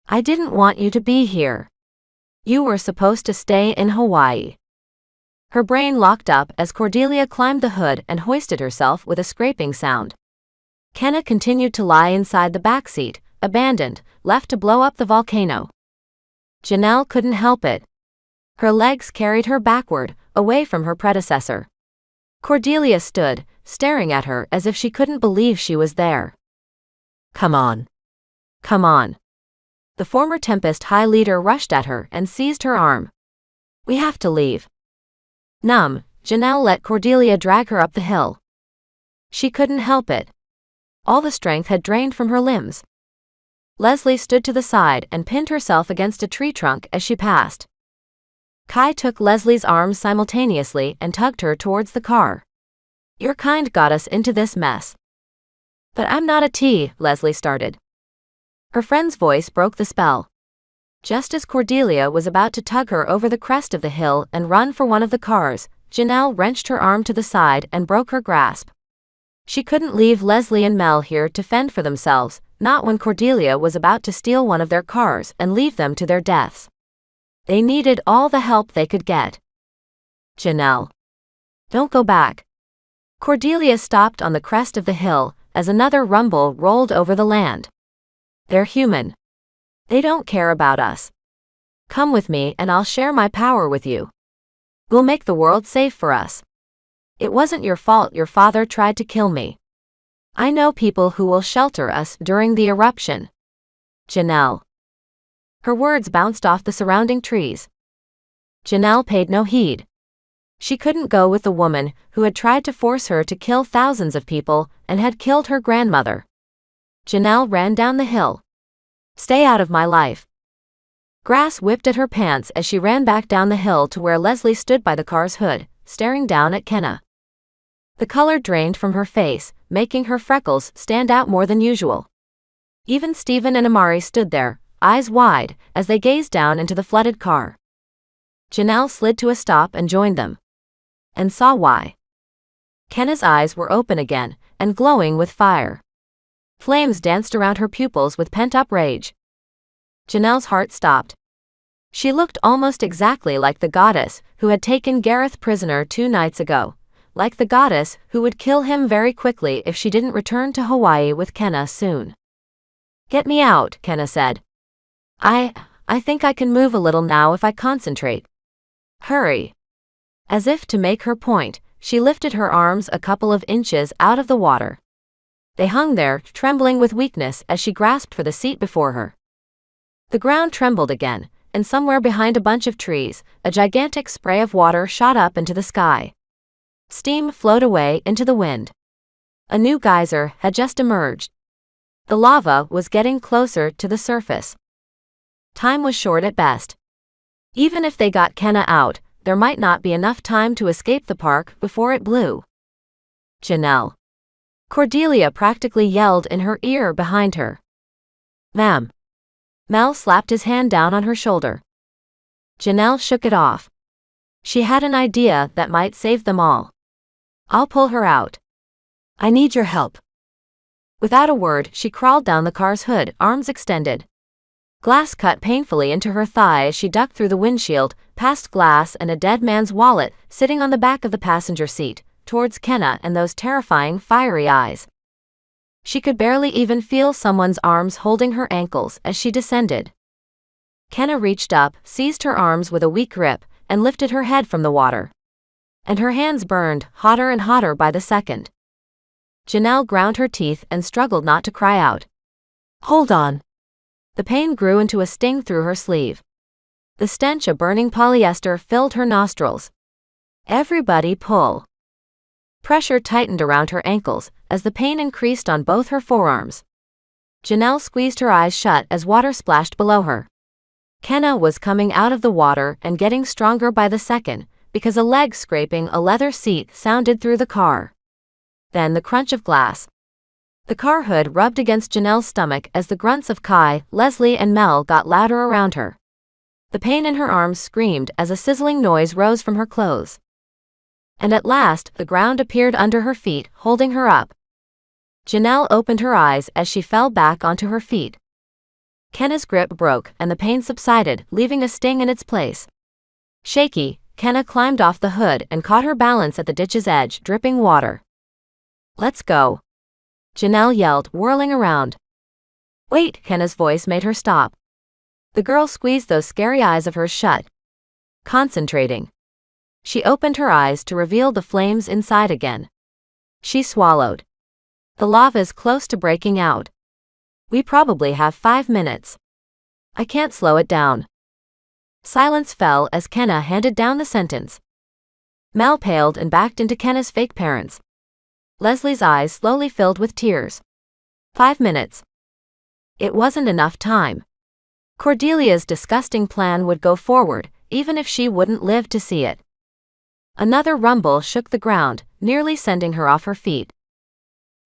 I didn't want you to be here. You were supposed to stay in Hawaii." Her brain locked up as Cordelia climbed the hood and hoisted herself with a scraping sound. Kenna continued to lie inside the back seat, abandoned, left to blow up the volcano. Janelle couldn't help it. Her legs carried her backward, away from her predecessor. Cordelia stood, staring at her as if she couldn't believe she was there. "Come on. Come on." The former Tempest High leader rushed at her and seized her arm. "We have to leave." Numb, Janelle let Cordelia drag her up the hill. She couldn't help it. All the strength had drained from her limbs. Leslie stood to the side and pinned herself against a tree trunk as she passed. Kai took Leslie's arms simultaneously and tugged her towards the car. "Your kind got us into this mess." "But I'm not a T," Leslie started. Her friend's voice broke the spell. Just as Cordelia was about to tug her over the crest of the hill and run for one of the cars, Janelle wrenched her arm to the side and broke her grasp. She couldn't leave Leslie and Mel here to fend for themselves, not when Cordelia was about to steal one of their cars and leave them to their deaths. They needed all the help they could get. "Janelle. Don't go back." Cordelia stopped on the crest of the hill as another rumble rolled over the land. "They're human. They don't care about us. Come with me and I'll share my power with you. We'll make the world safe for us. It wasn't your fault your father tried to kill me. I know people who will shelter us during the eruption." Janelle. Her words bounced off the surrounding trees. Janelle paid no heed. She couldn't go with the woman who had tried to force her to kill thousands of people and had killed her grandmother. Janelle ran down the hill. "Stay out of my life." Grass whipped at her pants as she ran back down the hill to where Leslie stood by the car's hood, staring down at Kenna. The color drained from her face, making her freckles stand out more than usual. Even Stephen and Amari stood there, eyes wide, as they gazed down into the flooded car. Janelle slid to a stop and joined them. And saw why. Kenna's eyes were open again, and glowing with fire. Flames danced around her pupils with pent-up rage. Janelle's heart stopped. She looked almost exactly like the goddess who had taken Gareth prisoner 2 nights ago, like the goddess who would kill him very quickly if she didn't return to Hawaii with Kenna soon. "Get me out," Kenna said. I think I can move a little now if I concentrate." "Hurry." As if to make her point, she lifted her arms a couple of inches out of the water. They hung there, trembling with weakness as she grasped for the seat before her. The ground trembled again, and somewhere behind a bunch of trees, a gigantic spray of water shot up into the sky. Steam flowed away into the wind. A new geyser had just emerged. The lava was getting closer to the surface. Time was short at best. Even if they got Kenna out, there might not be enough time to escape the park before it blew. "Janelle." Cordelia practically yelled in her ear behind her. "Ma'am." Mel slapped his hand down on her shoulder. Janelle shook it off. She had an idea that might save them all. "I'll pull her out." "I need your help." Without a word, she crawled down the car's hood, arms extended. Glass cut painfully into her thigh as she ducked through the windshield, past glass and a dead man's wallet sitting on the back of the passenger seat, towards Kenna and those terrifying fiery eyes. She could barely even feel someone's arms holding her ankles as she descended. Kenna reached up, seized her arms with a weak grip, and lifted her head from the water. And her hands burned, hotter and hotter by the second. Janelle ground her teeth and struggled not to cry out. "Hold on." The pain grew into a sting through her sleeve. The stench of burning polyester filled her nostrils. Everybody pull. Pressure tightened around her ankles as the pain increased on both her forearms. Janelle squeezed her eyes shut as water splashed below her. Kenna was coming out of the water and getting stronger by the second, because a leg scraping a leather seat sounded through the car. Then the crunch of glass. The car hood rubbed against Janelle's stomach as the grunts of Kai, Leslie and Mel got louder around her. The pain in her arms screamed as a sizzling noise rose from her clothes. And at last, the ground appeared under her feet, holding her up. Janelle opened her eyes as she fell back onto her feet. Kenna's grip broke and the pain subsided, leaving a sting in its place. Shaky, Kenna climbed off the hood and caught her balance at the ditch's edge, dripping water. "Let's go," Janelle yelled, whirling around. "Wait," Kenna's voice made her stop. The girl squeezed those scary eyes of hers shut. Concentrating. She opened her eyes to reveal the flames inside again. She swallowed. "The lava's close to breaking out. We probably have 5 minutes. I can't slow it down." Silence fell as Kenna handed down the sentence. Mel paled and backed into Kenna's fake parents. Leslie's eyes slowly filled with tears. 5 minutes. It wasn't enough time. Cordelia's disgusting plan would go forward, even if she wouldn't live to see it. Another rumble shook the ground, nearly sending her off her feet.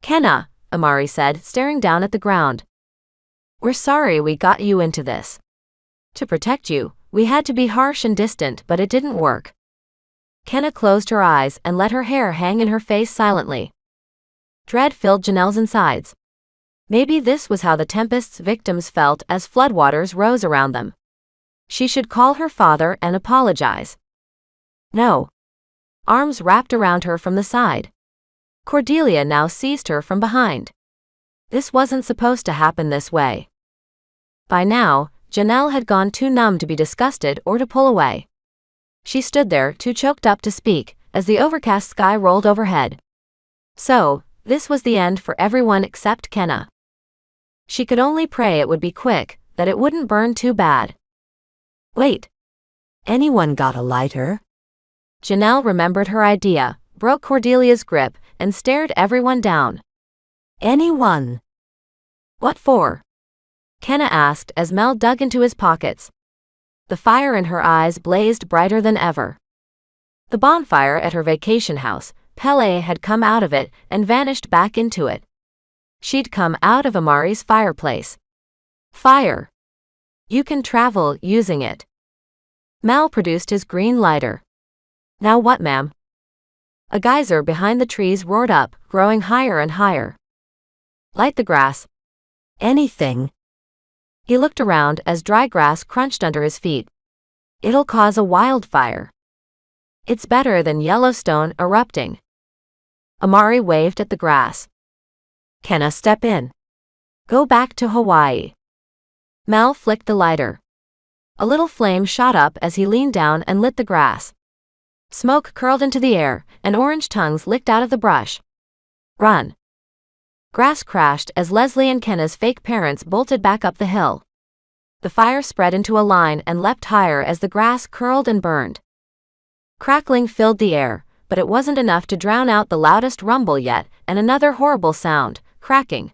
"Kenna," Amari said, staring down at the ground. "We're sorry we got you into this. To protect you, we had to be harsh and distant, but it didn't work." Kenna closed her eyes and let her hair hang in her face silently. Dread filled Janelle's insides. Maybe this was how the Tempest's victims felt as floodwaters rose around them. She should call her father and apologize. No. Arms wrapped around her from the side. Cordelia now seized her from behind. This wasn't supposed to happen this way. By now, Janelle had gone too numb to be disgusted or to pull away. She stood there, too choked up to speak, as the overcast sky rolled overhead. So, this was the end for everyone except Kenna. She could only pray it would be quick, that it wouldn't burn too bad. "Wait. Anyone got a lighter?" Janelle remembered her idea, broke Cordelia's grip, and stared everyone down. "Anyone?" "What for?" Kenna asked as Mel dug into his pockets. The fire in her eyes blazed brighter than ever. The bonfire at her vacation house, Pele had come out of it and vanished back into it. She'd come out of Amari's fireplace. Fire. You can travel using it. Mel produced his green lighter. "Now what, ma'am?" A geyser behind the trees roared up, growing higher and higher. "Light the grass." "Anything." He looked around as dry grass crunched under his feet. "It'll cause a wildfire. It's better than Yellowstone erupting." Amari waved at the grass. "Kenna, step in. Go back to Hawaii." Mel flicked the lighter. A little flame shot up as he leaned down and lit the grass. Smoke curled into the air, and orange tongues licked out of the brush. "Run." Grass crashed as Leslie and Kenna's fake parents bolted back up the hill. The fire spread into a line and leapt higher as the grass curled and burned. Crackling filled the air, but it wasn't enough to drown out the loudest rumble yet, and another horrible sound, cracking.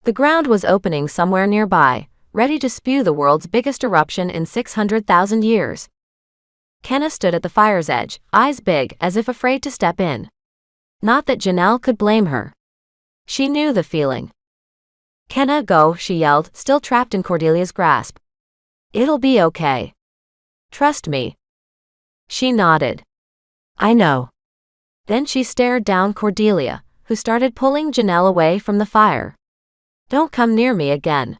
The ground was opening somewhere nearby, ready to spew the world's biggest eruption in 600,000 years. Kenna stood at the fire's edge, eyes big as if afraid to step in. Not that Janelle could blame her. She knew the feeling. "Kenna, go," she yelled, still trapped in Cordelia's grasp. "It'll be okay. Trust me." She nodded. "I know." Then she stared down Cordelia, who started pulling Janelle away from the fire. "Don't come near me again."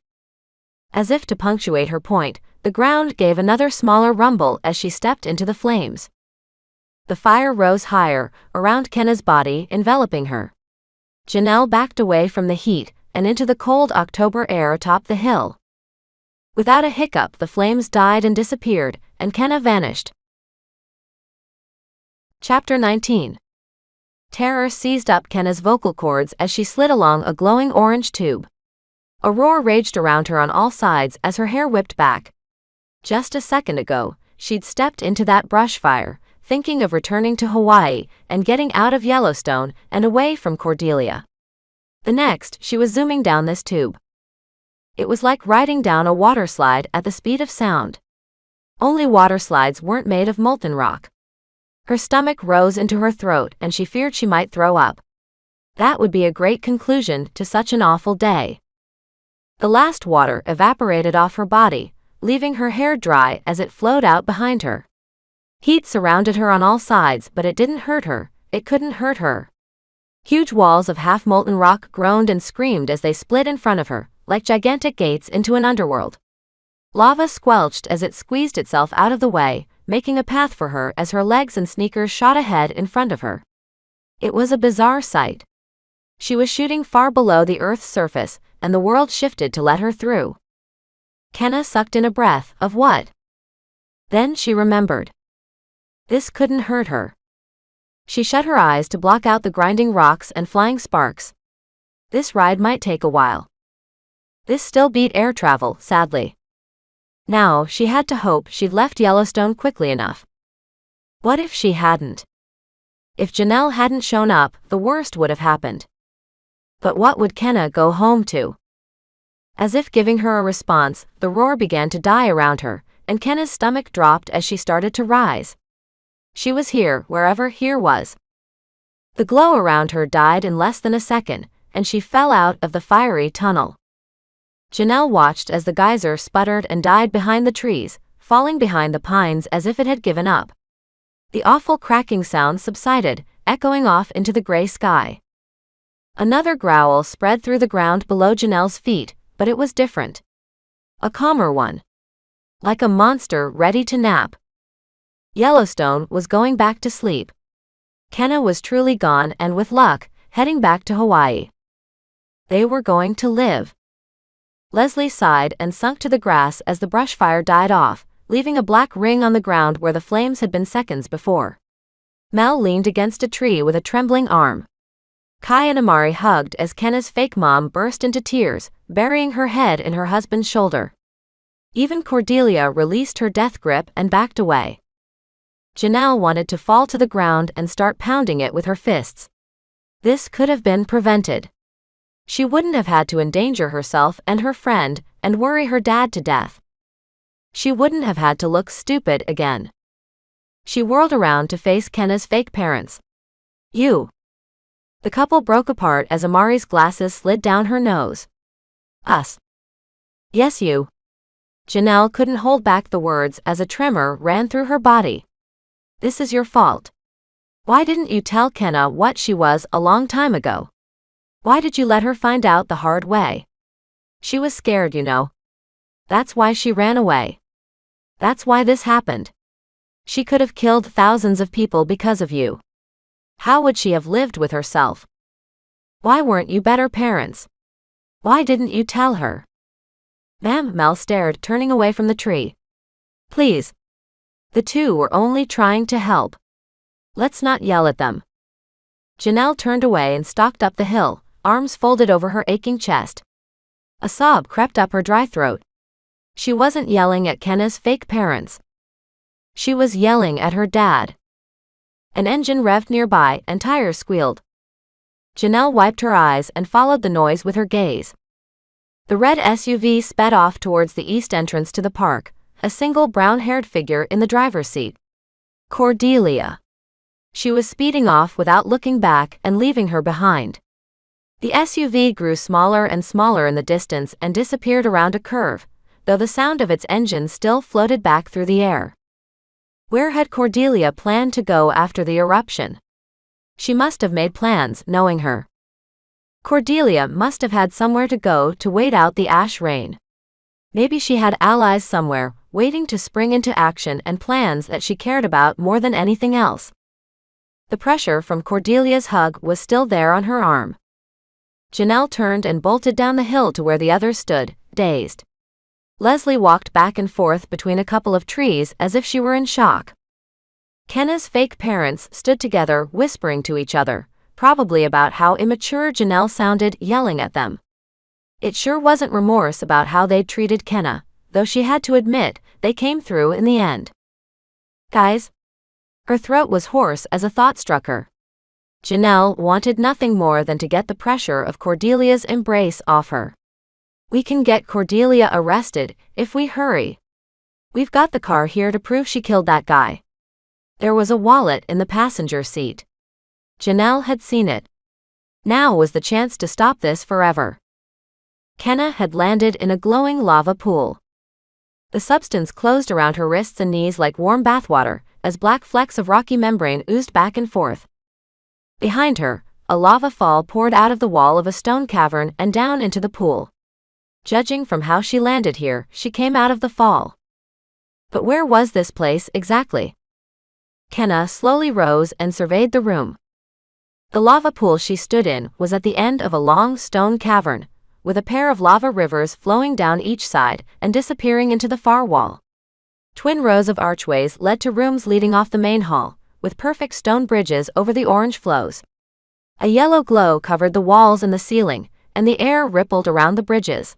As if to punctuate her point, the ground gave another smaller rumble as she stepped into the flames. The fire rose higher, around Kenna's body, enveloping her. Janelle backed away from the heat, and into the cold October air atop the hill. Without a hiccup, the flames died and disappeared, and Kenna vanished. Chapter 19. Terror seized up Kenna's vocal cords as she slid along a glowing orange tube. A roar raged around her on all sides as her hair whipped back. Just a second ago, she'd stepped into that brush fire, thinking of returning to Hawaii and getting out of Yellowstone and away from Cordelia. The next, she was zooming down this tube. It was like riding down a water slide at the speed of sound. Only water slides weren't made of molten rock. Her stomach rose into her throat and she feared she might throw up. That would be a great conclusion to such an awful day. The last water evaporated off her body, leaving her hair dry as it flowed out behind her. Heat surrounded her on all sides, but it didn't hurt her. It couldn't hurt her. Huge walls of half-molten rock groaned and screamed as they split in front of her, like gigantic gates into an underworld. Lava squelched as it squeezed itself out of the way, making a path for her as her legs and sneakers shot ahead in front of her. It was a bizarre sight. She was shooting far below the Earth's surface, and the world shifted to let her through. Kenna sucked in a breath of what? Then she remembered. This couldn't hurt her. She shut her eyes to block out the grinding rocks and flying sparks. This ride might take a while. This still beat air travel, sadly. Now, she had to hope she'd left Yellowstone quickly enough. What if she hadn't? If Janelle hadn't shown up, the worst would have happened. But what would Kenna go home to? As if giving her a response, the roar began to die around her, and Kenna's stomach dropped as she started to rise. She was here, wherever here was. The glow around her died in less than a second, and she fell out of the fiery tunnel. Janelle watched as the geyser sputtered and died behind the trees, falling behind the pines as if it had given up. The awful cracking sound subsided, echoing off into the gray sky. Another growl spread through the ground below Janelle's feet, but it was different. A calmer one. Like a monster ready to nap. Yellowstone was going back to sleep. Kenna was truly gone and, with luck, heading back to Hawaii. They were going to live. Leslie sighed and sunk to the grass as the brush fire died off, leaving a black ring on the ground where the flames had been seconds before. Mel leaned against a tree with a trembling arm. Kai and Amari hugged as Kenna's fake mom burst into tears, burying her head in her husband's shoulder. Even Cordelia released her death grip and backed away. Janelle wanted to fall to the ground and start pounding it with her fists. This could have been prevented. She wouldn't have had to endanger herself and her friend and worry her dad to death. She wouldn't have had to look stupid again. She whirled around to face Kenna's fake parents. You. The couple broke apart as Amari's glasses slid down her nose. Us. Yes, you. Janelle couldn't hold back the words as a tremor ran through her body. This is your fault. Why didn't you tell Kenna what she was a long time ago? Why did you let her find out the hard way? She was scared, you know. That's why she ran away. That's why this happened. She could have killed thousands of people because of you. How would she have lived with herself? Why weren't you better parents? Why didn't you tell her? Ma'am, Mel stared, turning away from the tree. Please. The two were only trying to help. Let's not yell at them. Janelle turned away and stalked up the hill, arms folded over her aching chest. A sob crept up her dry throat. She wasn't yelling at Kenna's fake parents. She was yelling at her dad. An engine revved nearby and tires squealed. Janelle wiped her eyes and followed the noise with her gaze. The red SUV sped off towards the east entrance to the park, a single brown-haired figure in the driver's seat. Cordelia. She was speeding off without looking back and leaving her behind. The SUV grew smaller and smaller in the distance and disappeared around a curve, though the sound of its engine still floated back through the air. Where had Cordelia planned to go after the eruption? She must have made plans, knowing her. Cordelia must have had somewhere to go to wait out the ash rain. Maybe she had allies somewhere, waiting to spring into action, and plans that she cared about more than anything else. The pressure from Cordelia's hug was still there on her arm. Janelle turned and bolted down the hill to where the others stood, dazed. Leslie walked back and forth between a couple of trees as if she were in shock. Kenna's fake parents stood together, whispering to each other, probably about how immature Janelle sounded yelling at them. It sure wasn't remorse about how they'd treated Kenna, though she had to admit, they came through in the end. Guys? Her throat was hoarse as a thought struck her. Janelle wanted nothing more than to get the pressure of Cordelia's embrace off her. We can get Cordelia arrested, if we hurry. We've got the car here to prove she killed that guy. There was a wallet in the passenger seat. Janelle had seen it. Now was the chance to stop this forever. Kenna had landed in a glowing lava pool. The substance closed around her wrists and knees like warm bathwater, as black flecks of rocky membrane oozed back and forth. Behind her, a lava fall poured out of the wall of a stone cavern and down into the pool. Judging from how she landed here, she came out of the fall. But where was this place exactly? Kenna slowly rose and surveyed the room. The lava pool she stood in was at the end of a long stone cavern, with a pair of lava rivers flowing down each side and disappearing into the far wall. Twin rows of archways led to rooms leading off the main hall, with perfect stone bridges over the orange flows. A yellow glow covered the walls and the ceiling, and the air rippled around the bridges.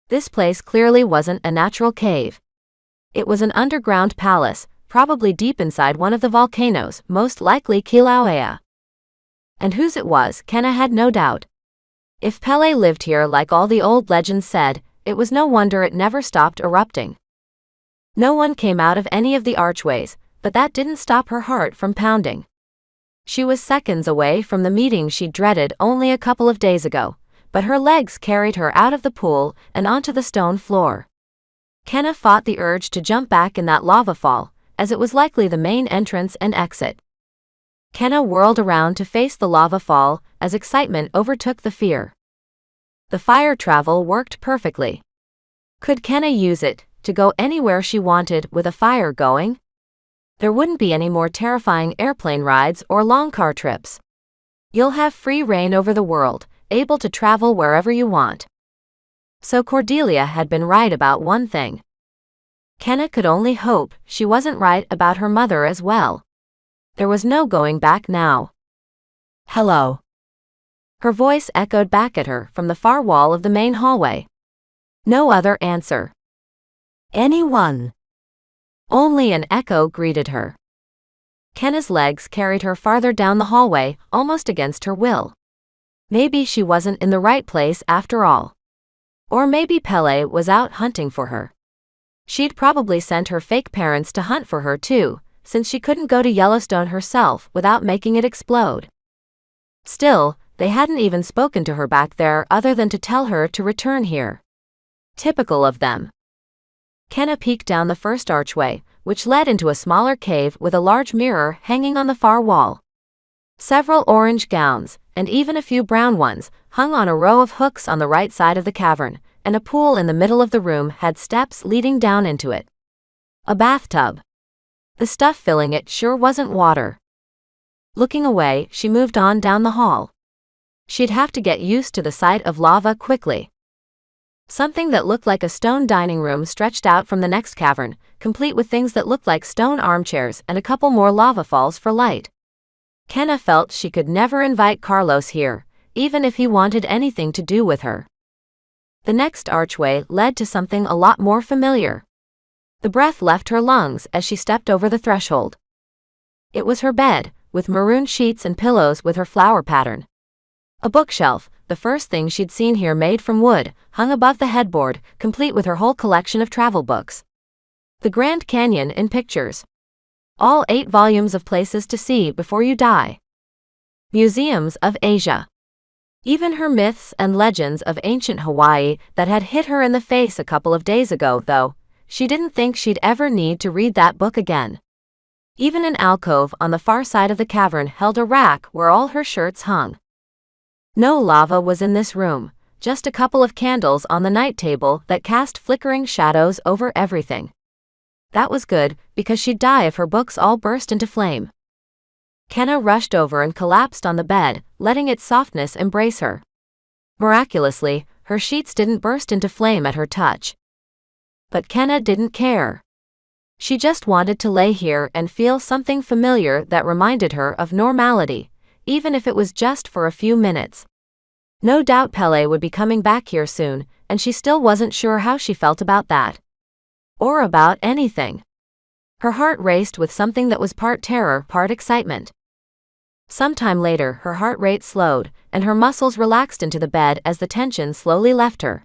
This place clearly wasn't a natural cave. It was an underground palace, probably deep inside one of the volcanoes, most likely Kilauea. And whose it was, Kenna had no doubt. If Pele lived here like all the old legends said, it was no wonder it never stopped erupting. No one came out of any of the archways, but that didn't stop her heart from pounding. She was seconds away from the meeting she dreaded only a couple of days ago, but her legs carried her out of the pool and onto the stone floor. Kenna fought the urge to jump back in that lava fall, as it was likely the main entrance and exit. Kenna whirled around to face the lava fall as excitement overtook the fear. The fire travel worked perfectly. Could Kenna use it to go anywhere she wanted with a fire going? There wouldn't be any more terrifying airplane rides or long car trips. You'll have free reign over the world, able to travel wherever you want. So Cordelia had been right about one thing. Kenna could only hope she wasn't right about her mother as well. There was no going back now. Hello. Her voice echoed back at her from the far wall of the main hallway. No other answer. Anyone? Only an echo greeted her. Kenna's legs carried her farther down the hallway, almost against her will. Maybe she wasn't in the right place after all. Or maybe Pele was out hunting for her. She'd probably sent her fake parents to hunt for her too, since she couldn't go to Yellowstone herself without making it explode. Still, they hadn't even spoken to her back there other than to tell her to return here. Typical of them. Kenna peeked down the first archway, which led into a smaller cave with a large mirror hanging on the far wall. Several orange gowns, and even a few brown ones, hung on a row of hooks on the right side of the cavern, and a pool in the middle of the room had steps leading down into it. A bathtub. The stuff filling it sure wasn't water. Looking away, she moved on down the hall. She'd have to get used to the sight of lava quickly. Something that looked like a stone dining room stretched out from the next cavern, complete with things that looked like stone armchairs and a couple more lava falls for light. Kenna felt she could never invite Carlos here, even if he wanted anything to do with her. The next archway led to something a lot more familiar. The breath left her lungs as she stepped over the threshold. It was her bed, with maroon sheets and pillows with her flower pattern. A bookshelf, the first thing she'd seen here made from wood, hung above the headboard, complete with her whole collection of travel books. The Grand Canyon in pictures. All 8 volumes of places to see before you die. Museums of Asia. Even her myths and legends of ancient Hawaii that had hit her in the face a couple of days ago, though, she didn't think she'd ever need to read that book again. Even an alcove on the far side of the cavern held a rack where all her shirts hung. No lava was in this room, just a couple of candles on the night table that cast flickering shadows over everything. That was good, because she'd die if her books all burst into flame. Kenna rushed over and collapsed on the bed, letting its softness embrace her. Miraculously, her sheets didn't burst into flame at her touch. But Kenna didn't care. She just wanted to lay here and feel something familiar that reminded her of normality, even if it was just for a few minutes. No doubt Pele would be coming back here soon, and she still wasn't sure how she felt about that. Or about anything. Her heart raced with something that was part terror, part excitement. Sometime later, her heart rate slowed, and her muscles relaxed into the bed as the tension slowly left her.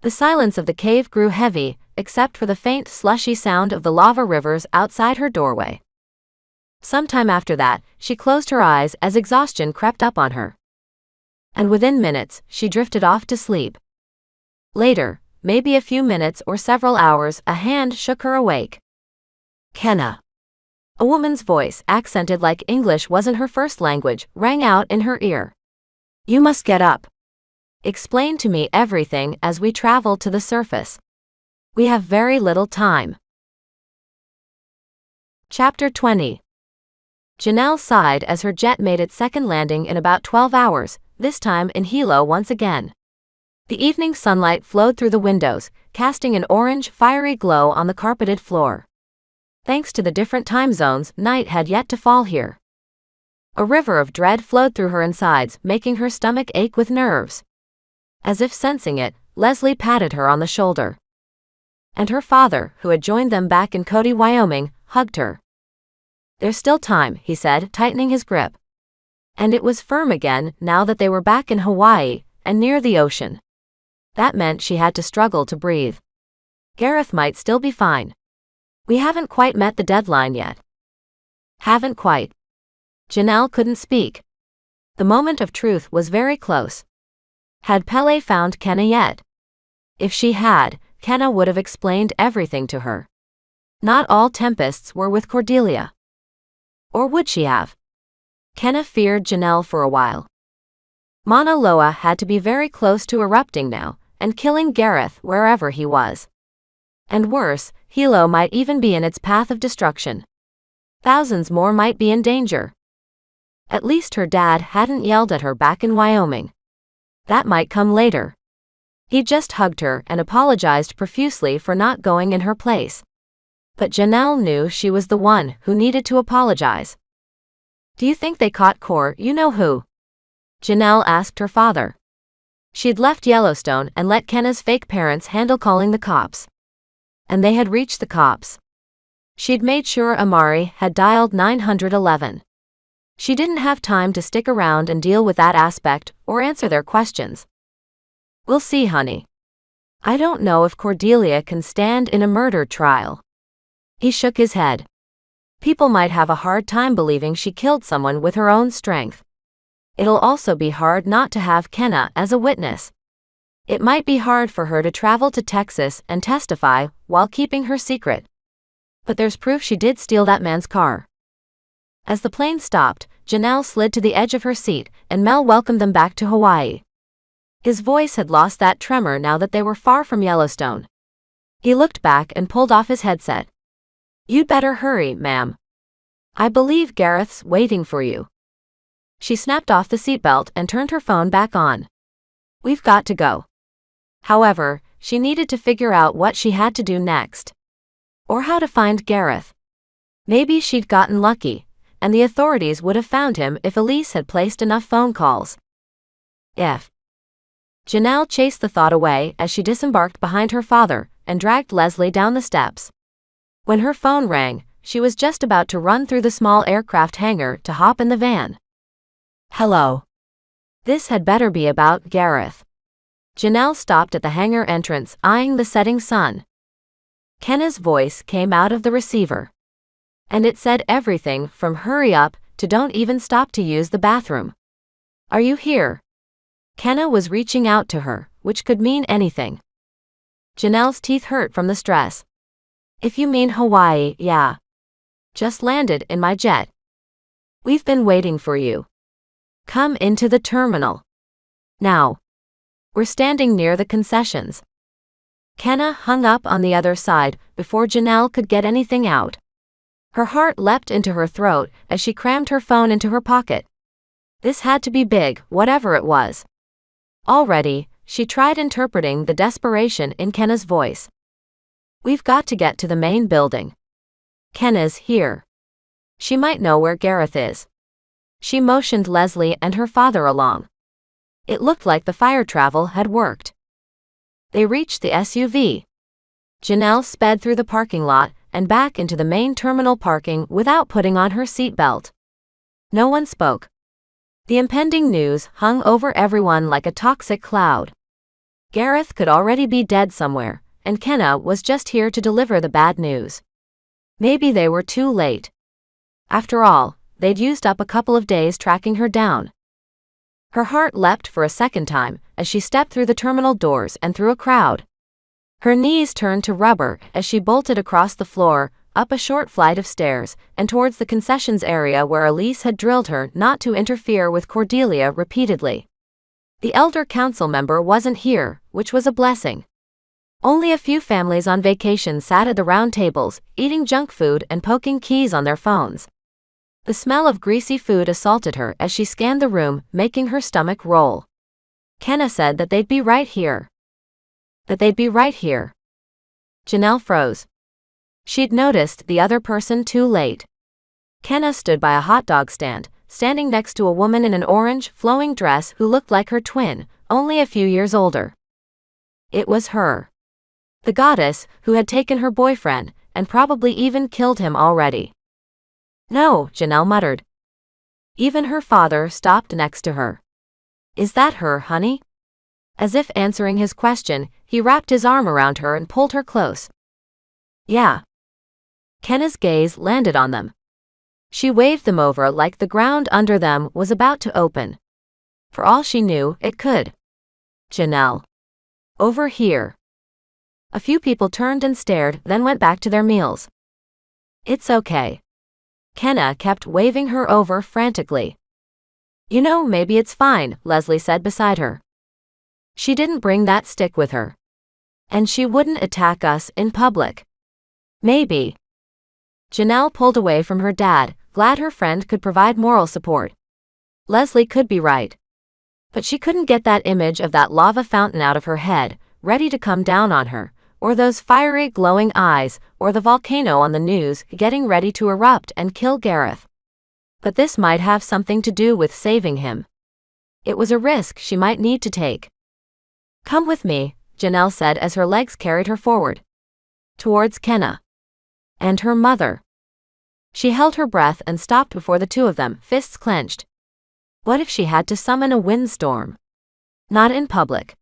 The silence of the cave grew heavy, except for the faint, slushy sound of the lava rivers outside her doorway. Sometime after that, she closed her eyes as exhaustion crept up on her. And within minutes, she drifted off to sleep. Later, maybe a few minutes or several hours, a hand shook her awake.
Kenna.
A woman's voice, accented like English wasn't her first language, rang out in her ear.
You must get up.
Explain to me everything as we travel to the surface. We have very little time. Chapter 20. Janelle sighed as her jet made its second landing in about 12 hours, this time in Hilo once again. The evening sunlight flowed through the windows, casting an orange, fiery glow on the carpeted floor. Thanks to the different time zones, night had yet to fall here. A river of dread flowed through her insides, making her stomach ache with nerves. As if sensing it, Leslie patted her on the shoulder. And her father, who had joined them back in Cody, Wyoming, hugged her. There's still time, he said, tightening his grip. And it was firm again, now that they were back in Hawaii, and near the ocean. That meant she had to struggle to breathe. Gareth might still be fine. We haven't quite met the deadline yet. Haven't quite. Janelle couldn't speak. The moment of truth was very close. Had Pele found Kenna yet? If she had, Kenna would have explained everything to her. Not all Tempests were with Cordelia. Or would she have? Kenna feared Janelle for a while. Mauna Loa had to be very close to erupting now, and killing Gareth wherever he was. And worse, Hilo might even be in its path of destruction. Thousands more might be in danger. At least her dad hadn't yelled at her back in Wyoming. That might come later. He just hugged her and apologized profusely for not going in her place. But Janelle knew she was the one who needed to apologize. Do you think they caught you-know-who? Janelle asked her father. She'd left Yellowstone and let Kenna's fake parents handle calling the cops. And they had reached the cops. She'd made sure Amari had dialed 911. She didn't have time to stick around and deal with that aspect or answer their questions. We'll see, honey. I don't know if Cordelia can stand in a murder trial. He shook his head. People might have a hard time believing she killed someone with her own strength. It'll also be hard not to have Kenna as a witness. It might be hard for her to travel to Texas and testify while keeping her secret. But there's proof she did steal that man's car. As the plane stopped, Janelle slid to the edge of her seat, and Mel welcomed them back to Hawaii. His voice had lost that tremor now that they were far from Yellowstone. He looked back and pulled off his headset. You'd better hurry, ma'am. I believe Gareth's waiting for you. She snapped off the seatbelt and turned her phone back on. We've got to go. However, she needed to figure out what she had to do next. Or how to find Gareth. Maybe she'd gotten lucky, and the authorities would have found him if Elise had placed enough phone calls. If. Janelle chased the thought away as she disembarked behind her father and dragged Leslie down the steps. When her phone rang, she was just about to run through the small aircraft hangar to hop in the van. Hello. This had better be about Gareth. Janelle stopped at the hangar entrance, eyeing the setting sun. Kenna's voice came out of the receiver. And it said everything from hurry up to don't even stop to use the bathroom. Are you here? Kenna was reaching out to her, which could mean anything. Janelle's teeth hurt from the stress. If you mean Hawaii, yeah. Just landed in my jet. We've been waiting for you. Come into the terminal. Now. We're standing near the concessions. Kenna hung up on the other side before Janelle could get anything out. Her heart leapt into her throat as she crammed her phone into her pocket. This had to be big, whatever it was. Already, she tried interpreting the desperation in Kenna's voice. We've got to get to the main building. Kenna's here. She might know where Gareth is. She motioned Leslie and her father along. It looked like the fire travel had worked. They reached the SUV. Janelle sped through the parking lot and back into the main terminal parking without putting on her seatbelt. No one spoke. The impending news hung over everyone like a toxic cloud. Gareth could already be dead somewhere, and Kenna was just here to deliver the bad news. Maybe they were too late. After all, they'd used up a couple of days tracking her down. Her heart leapt for a second time as she stepped through the terminal doors and through a crowd. Her knees turned to rubber as she bolted across the floor, up a short flight of stairs, and towards the concessions area where Elise had drilled her not to interfere with Cordelia repeatedly. The elder council member wasn't here, which was a blessing. Only a few families on vacation sat at the round tables, eating junk food and poking keys on their phones. The smell of greasy food assaulted her as she scanned the room, making her stomach roll. Kenna said that they'd be right here. Janelle froze. She'd noticed the other person too late. Kenna stood by a hot dog stand, standing next to a woman in an orange, flowing dress who looked like her twin, only a few years older. It was her. The goddess who had taken her boyfriend, and probably even killed him already. No, Janelle muttered. Even her father stopped next to her. Is that her, honey? As if answering his question, he wrapped his arm around her and pulled her close. Yeah. Kenna's gaze landed on them. She waved them over like the ground under them was about to open. For all she knew, it could. Janelle. Over here. A few people turned and stared, then went back to their meals. It's okay. Kenna kept waving her over frantically. You know, maybe it's fine, Leslie said beside her. She didn't bring that stick with her. And she wouldn't attack us in public. Maybe. Janelle pulled away from her dad, glad her friend could provide moral support. Leslie could be right. But she couldn't get that image of that lava fountain out of her head, ready to come down on her, or those fiery glowing eyes, or the volcano on the news getting ready to erupt and kill Gareth. But this might have something to do with saving him. It was a risk she might need to take. Come with me, Janelle said as her legs carried her forward. Towards Kenna. And her mother. She held her breath and stopped before the two of them, fists clenched. What if she had to summon a windstorm? Not in public.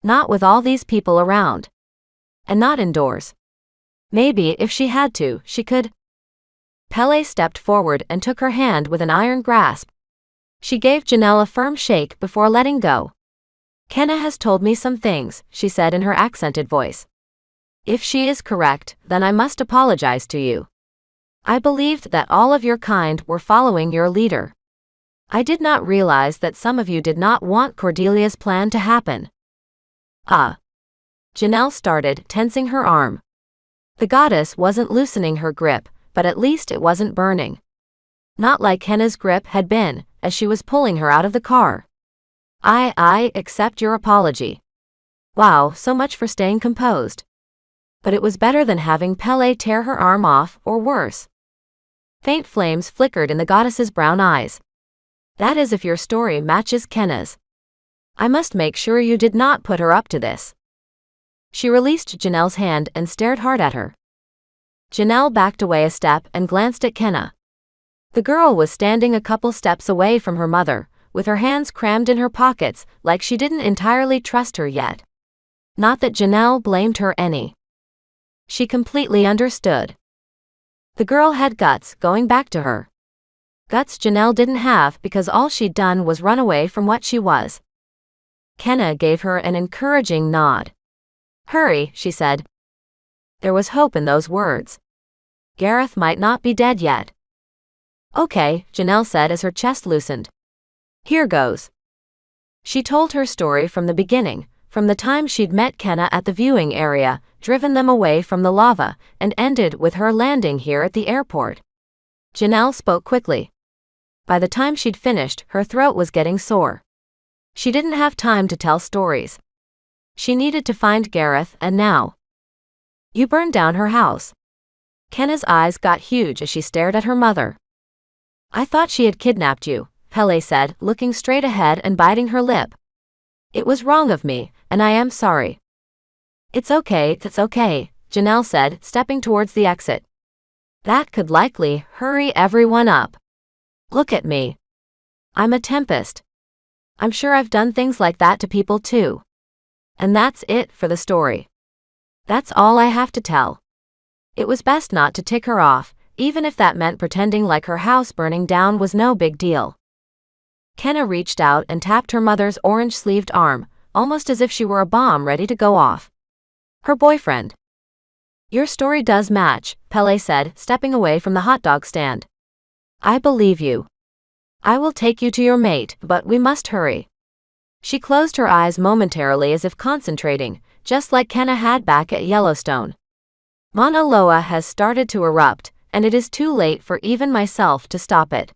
Not with all these people around. And not indoors. Maybe if she had to, she could. Pele stepped forward and took her hand with an iron grasp. She gave Janelle a firm shake before letting go. Kenna has told me some things, she said in her accented voice. If she is correct, then I must apologize to you. I believed that all of your kind were following your leader. I did not realize that some of you did not want Cordelia's plan to happen. Janelle started, tensing her arm. The goddess wasn't loosening her grip, but at least it wasn't burning. Not like Kenna's grip had been, as she was pulling her out of the car. I accept your apology. Wow, so much for staying composed. But it was better than having Pele tear her arm off, or worse. Faint flames flickered in the goddess's brown eyes. That is if your story matches Kenna's. I must make sure you did not put her up to this. She released Janelle's hand and stared hard at her. Janelle backed away a step and glanced at Kenna. The girl was standing a couple steps away from her mother, with her hands crammed in her pockets, like she didn't entirely trust her yet. Not that Janelle blamed her any. She completely understood. The girl had guts going back to her. Guts Janelle didn't have because all she'd done was run away from what she was. Kenna gave her an encouraging nod. Hurry, she said. There was hope in those words. Gareth might not be dead yet. Okay, Janelle said as her chest loosened. Here goes. She told her story from the beginning, from the time she'd met Kenna at the viewing area, driven them away from the lava, and ended with her landing here at the airport. Janelle spoke quickly. By the time she'd finished, her throat was getting sore. She didn't have time to tell stories. She needed to find Gareth, and now. You burned down her house. Kenna's eyes got huge as she stared at her mother. I thought she had kidnapped you, Pele said, looking straight ahead and biting her lip. It was wrong of me, and I am sorry. It's okay, Janelle said, stepping towards the exit. That could likely hurry everyone up. Look at me. I'm a Tempest. I'm sure I've done things like that to people too. And that's it for the story. That's all I have to tell. It was best not to tick her off, even if that meant pretending like her house burning down was no big deal. Kenna reached out and tapped her mother's orange-sleeved arm, almost as if she were a bomb ready to go off. Her boyfriend. Your story does match, Pele said, stepping away from the hot dog stand. I believe you. I will take you to your mate, but we must hurry. She closed her eyes momentarily as if concentrating, just like Kenna had back at Yellowstone. Mauna Loa has started to erupt, and it is too late for even myself to stop it.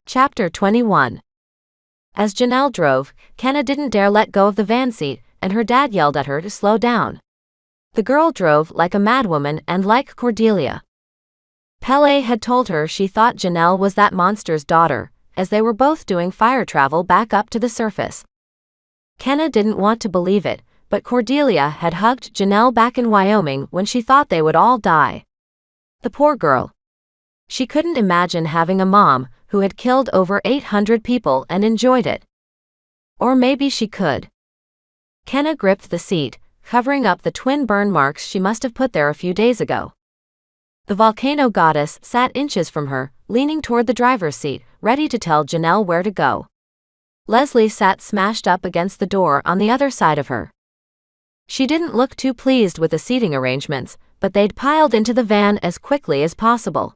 Chapter 21. As Janelle drove, Kenna didn't dare let go of the van seat, and her dad yelled at her to slow down. The girl drove like a madwoman and like Cordelia. Pele had told her she thought Janelle was that monster's daughter, as they were both doing fire travel back up to the surface. Kenna didn't want to believe it, but Cordelia had hugged Janelle back in Wyoming when she thought they would all die. The poor girl. She couldn't imagine having a mom who had killed over 800 people and enjoyed it. Or maybe she could. Kenna gripped the seat, covering up the twin burn marks she must have put there a few days ago. The volcano goddess sat inches from her, leaning toward the driver's seat, ready to tell Janelle where to go. Leslie sat smashed up against the door on the other side of her. She didn't look too pleased with the seating arrangements, but they'd piled into the van as quickly as possible.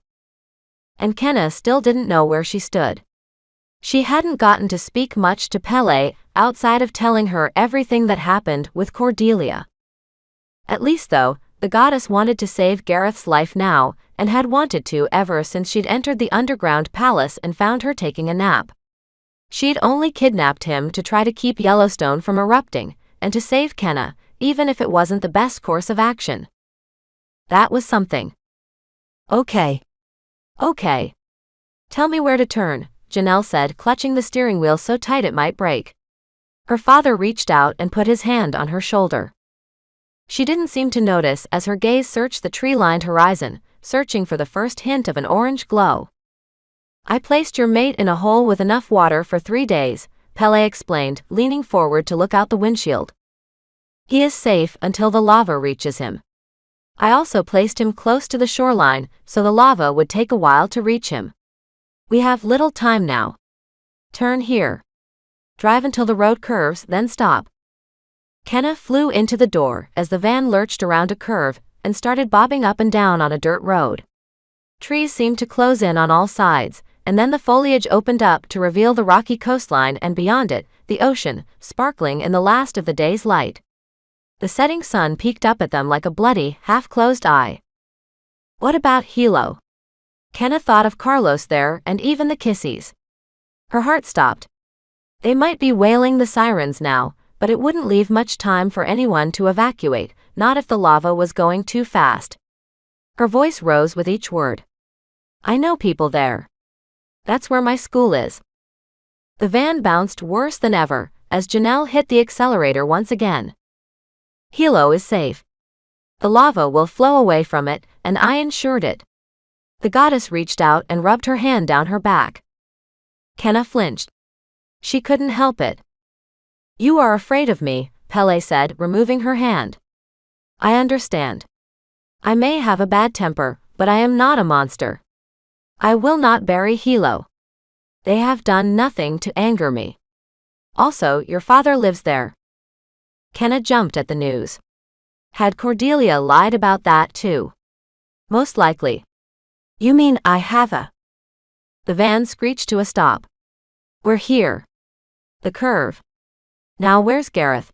And Kenna still didn't know where she stood. She hadn't gotten to speak much to Pele outside of telling her everything that happened with Cordelia. At least though, the goddess wanted to save Gareth's life now, and had wanted to ever since she'd entered the underground palace and found her taking a nap. She'd only kidnapped him to try to keep Yellowstone from erupting, and to save Kenna, even if it wasn't the best course of action. That was something. Okay. Tell me where to turn, Janelle said, clutching the steering wheel so tight it might break. Her father reached out and put his hand on her shoulder. She didn't seem to notice as her gaze searched the tree-lined horizon, searching for the first hint of an orange glow. I placed your mate in a hole with enough water for 3 days, Pele explained, leaning forward to look out the windshield. He is safe until the lava reaches him. I also placed him close to the shoreline, so the lava would take a while to reach him. We have little time now. Turn here. Drive until the road curves, then stop. Kenna flew into the door as the van lurched around a curve and started bobbing up and down on a dirt road. Trees seemed to close in on all sides, and then the foliage opened up to reveal the rocky coastline and beyond it, the ocean, sparkling in the last of the day's light. The setting sun peeked up at them like a bloody, half-closed eye. What about Hilo? Kenna thought of Carlos there and even the Kissies. Her heart stopped. They might be wailing the sirens now, but it wouldn't leave much time for anyone to evacuate, not if the lava was going too fast. Her voice rose with each word. I know people there. That's where my school is. The van bounced worse than ever, as Janelle hit the accelerator once again. Hilo is safe. The lava will flow away from it, and I ensured it. The goddess reached out and rubbed her hand down her back. Kenna flinched. She couldn't help it. You are afraid of me, Pele said, removing her hand. I understand. I may have a bad temper, but I am not a monster. I will not bury Hilo. They have done nothing to anger me. Also, your father lives there. Kenna jumped at the news. Had Cordelia lied about that too? Most likely. You mean I have a... The van screeched to a stop. We're here. The curve. Now where's Gareth?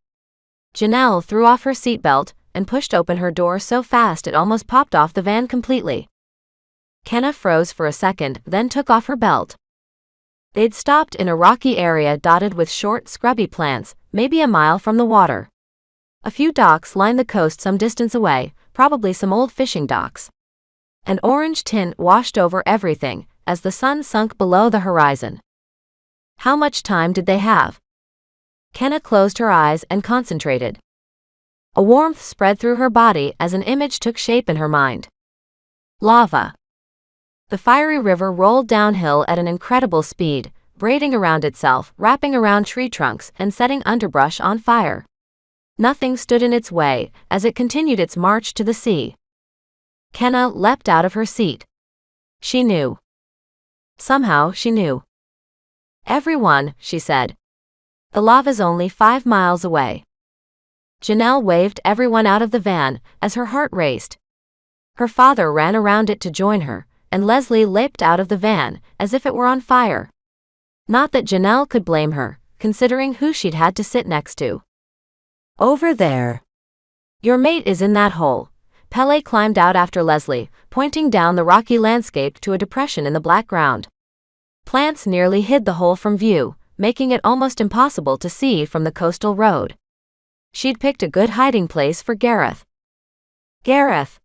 Janelle threw off her seatbelt and pushed open her door so fast it almost popped off the van completely. Kenna froze for a second, then took off her belt. They'd stopped in a rocky area dotted with short, scrubby plants, maybe a mile from the water. A few docks lined the coast some distance away, probably some old fishing docks. An orange tint washed over everything as the sun sunk below the horizon. How much time did they have? Kenna closed her eyes and concentrated. A warmth spread through her body as an image took shape in her mind. Lava. The fiery river rolled downhill at an incredible speed, braiding around itself, wrapping around tree trunks, and setting underbrush on fire. Nothing stood in its way as it continued its march to the sea. Kenna leapt out of her seat. She knew. Somehow she knew. "Everyone," she said. "The lava's only 5 miles away." Janelle waved everyone out of the van as her heart raced. Her father ran around it to join her, and Leslie leaped out of the van as if it were on fire. Not that Janelle could blame her, considering who she'd had to sit next to. "Over there. Your mate is in that hole." Pele climbed out after Leslie, pointing down the rocky landscape to a depression in the black ground. Plants nearly hid the hole from view, making it almost impossible to see from the coastal road. She'd picked a good hiding place for Gareth. "Gareth!"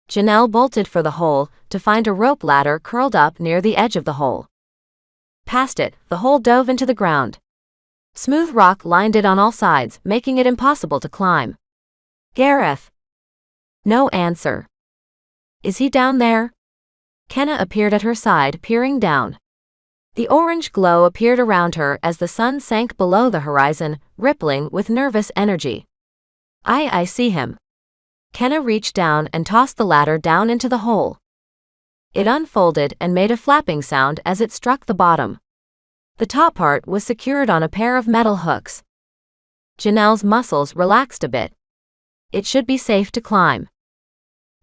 Janelle bolted for the hole to find a rope ladder curled up near the edge of the hole. Past it, the hole dove into the ground. Smooth rock lined it on all sides, making it impossible to climb. "Gareth!" No answer. "Is he down there?" Kenna appeared at her side, peering down. The orange glow appeared around her as the sun sank below the horizon, rippling with nervous energy. I see him." Kenna reached down and tossed the ladder down into the hole. It unfolded and made a flapping sound as it struck the bottom. The top part was secured on a pair of metal hooks. Janelle's muscles relaxed a bit. It should be safe to climb.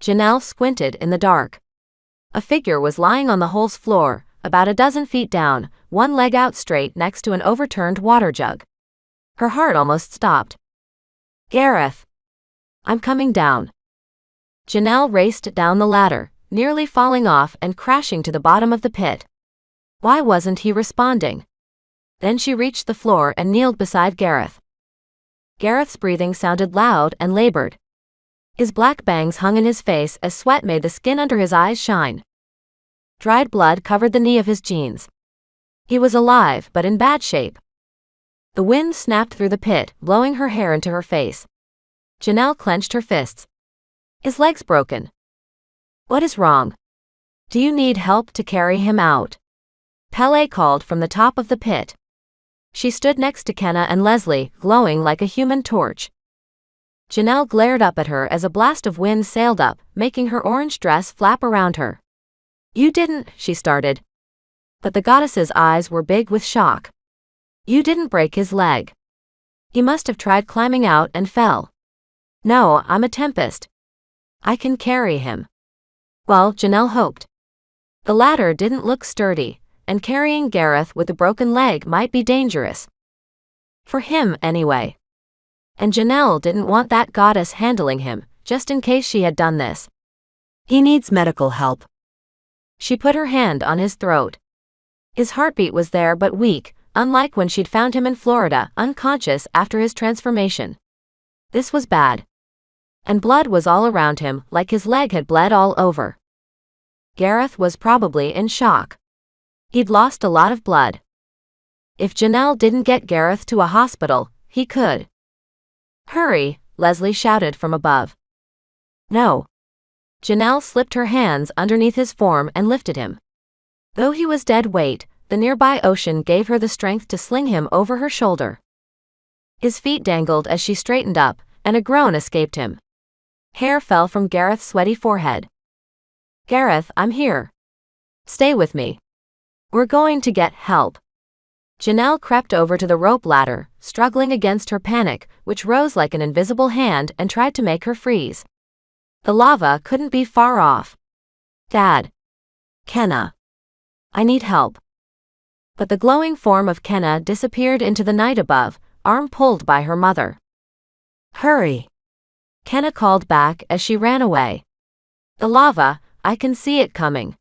Janelle squinted in the dark. A figure was lying on the hole's floor, about a dozen feet down, one leg out straight next to an overturned water jug. Her heart almost stopped. "Gareth!" "I'm coming down." Janelle raced down the ladder, nearly falling off and crashing to the bottom of the pit. Why wasn't he responding? Then she reached the floor and kneeled beside Gareth. Gareth's breathing sounded loud and labored. His black bangs hung in his face as sweat made the skin under his eyes shine. Dried blood covered the knee of his jeans. He was alive, but in bad shape. The wind snapped through the pit, blowing her hair into her face. Janelle clenched her fists. "His leg's broken." "What is wrong? Do you need help to carry him out?" Pele called from the top of the pit. She stood next to Kenna and Leslie, glowing like a human torch. Janelle glared up at her as a blast of wind sailed up, making her orange dress flap around her. "You didn't," she started. But the goddess's eyes were big with shock. "You didn't break his leg. He must have tried climbing out and fell." "No, I'm a Tempest. I can carry him." Well, Janelle hoped. The ladder didn't look sturdy, and carrying Gareth with a broken leg might be dangerous. For him, anyway. And Janelle didn't want that goddess handling him, just in case she had done this. "He needs medical help." She put her hand on his throat. His heartbeat was there but weak, unlike when she'd found him in Florida, unconscious after his transformation. This was bad. And blood was all around him, like his leg had bled all over. Gareth was probably in shock. He'd lost a lot of blood. If Janelle didn't get Gareth to a hospital, he could. "Hurry," Leslie shouted from above. "No." Janelle slipped her hands underneath his form and lifted him. Though he was dead weight, the nearby ocean gave her the strength to sling him over her shoulder. His feet dangled as she straightened up, and a groan escaped him. Hair fell from Gareth's sweaty forehead. "Gareth, I'm here. Stay with me. We're going to get help." Janelle crept over to the rope ladder, struggling against her panic, which rose like an invisible hand and tried to make her freeze. The lava couldn't be far off. "Dad. Kenna. I need help." But the glowing form of Kenna disappeared into the night above, arm pulled by her mother. "Hurry," Kenna called back as she ran away. "The lava, I can see it coming."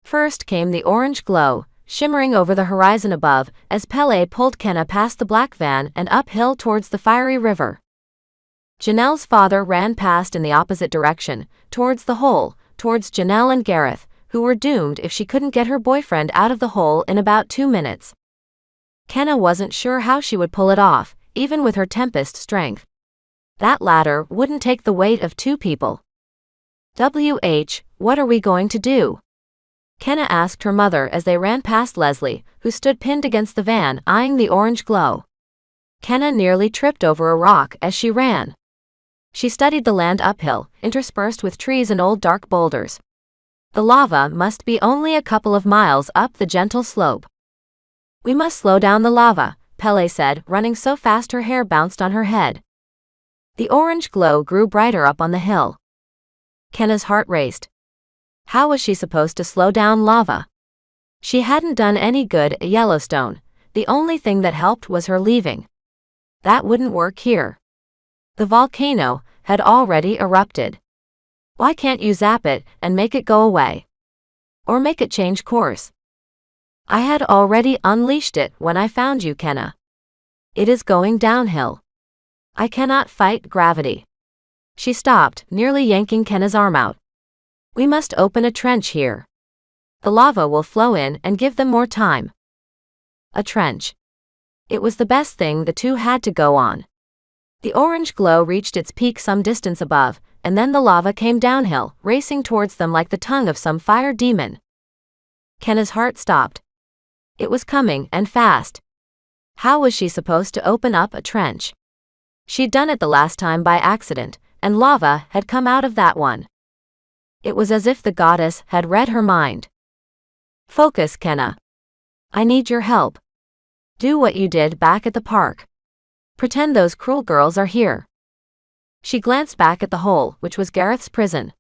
First came the orange glow, shimmering over the horizon above, as Pele pulled Kenna past the black van and uphill towards the fiery river. Janelle's father ran past in the opposite direction, towards the hole, towards Janelle and Gareth, who were doomed if she couldn't get her boyfriend out of the hole in about 2 minutes. Kenna wasn't sure how she would pull it off, even with her Tempest strength. That ladder wouldn't take the weight of 2 people. What are we going to do? Kenna asked her mother as they ran past Leslie, who stood pinned against the van, eyeing the orange glow. Kenna nearly tripped over a rock as she ran. She studied the land uphill, interspersed with trees and old dark boulders. The lava must be only a couple of miles up the gentle slope. We must slow down the lava, Pele said, running so fast her hair bounced on her head. The orange glow grew brighter up on the hill. Kenna's heart raced. How was she supposed to slow down lava? She hadn't done any good at Yellowstone. The only thing that helped was her leaving. That wouldn't work here. The volcano had already erupted. Why can't you zap it and make it go away? Or make it change course? I had already unleashed it when I found you, Kenna. It is going downhill. I cannot fight gravity. She stopped, nearly yanking Kenna's arm out. We must open a trench here. The lava will flow in and give them more time. A trench. It was the best thing the two had to go on. The orange glow reached its peak some distance above, and then the lava came downhill, racing towards them like the tongue of some fire demon. Kenna's heart stopped. It was coming, and fast. How was she supposed to open up a trench? She'd done it the last time by accident, and lava had come out of that one. It was as if the goddess had read her mind. Focus, Kenna. I need your help. Do what you did back at the park. Pretend those cruel girls are here. She glanced back at the hole, which was Gareth's prison.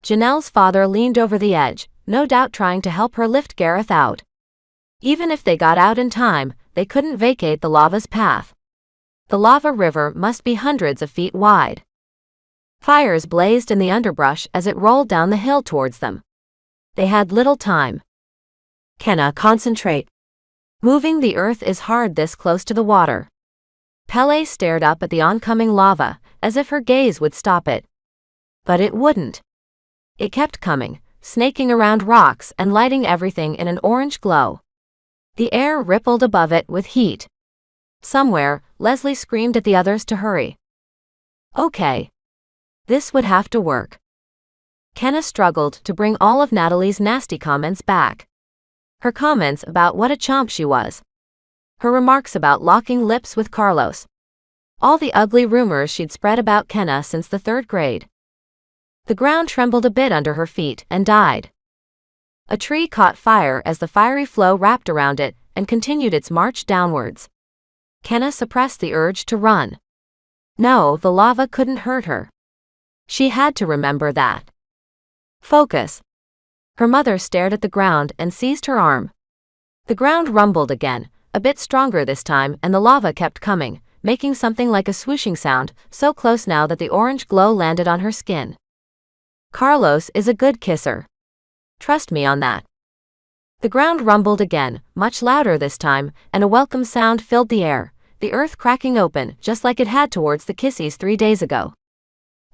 Janelle's father leaned over the edge, no doubt trying to help her lift Gareth out. Even if they got out in time, they couldn't vacate the lava's path. The lava river must be hundreds of feet wide. Fires blazed in the underbrush as it rolled down the hill towards them. They had little time.
Kenna, concentrate.
Moving the earth is hard this close to the water. Pele stared up at the oncoming lava, as if her gaze would stop it. But it wouldn't. It kept coming, snaking around rocks and lighting everything in an orange glow. The air rippled above it with heat. Somewhere, Leslie screamed at the others to hurry. Okay. This would have to work. Kenna struggled to bring all of Natalie's nasty comments back. Her comments about what a chomp she was. Her remarks about locking lips with Carlos. All the ugly rumors she'd spread about Kenna since the 3rd grade. The ground trembled a bit under her feet and died. A tree caught fire as the fiery flow wrapped around it and continued its march downwards. Kenna suppressed the urge to run. No, the lava couldn't hurt her. She had to remember that. Focus. Her mother stared at the ground and seized her arm. The ground rumbled again, a bit stronger this time, and the lava kept coming, making something like a swooshing sound, so close now that the orange glow landed on her skin. Carlos is a good kisser. Trust me on that. The ground rumbled again, much louder this time, and a welcome sound filled the air, the earth cracking open just like it had towards the kissies 3 days ago.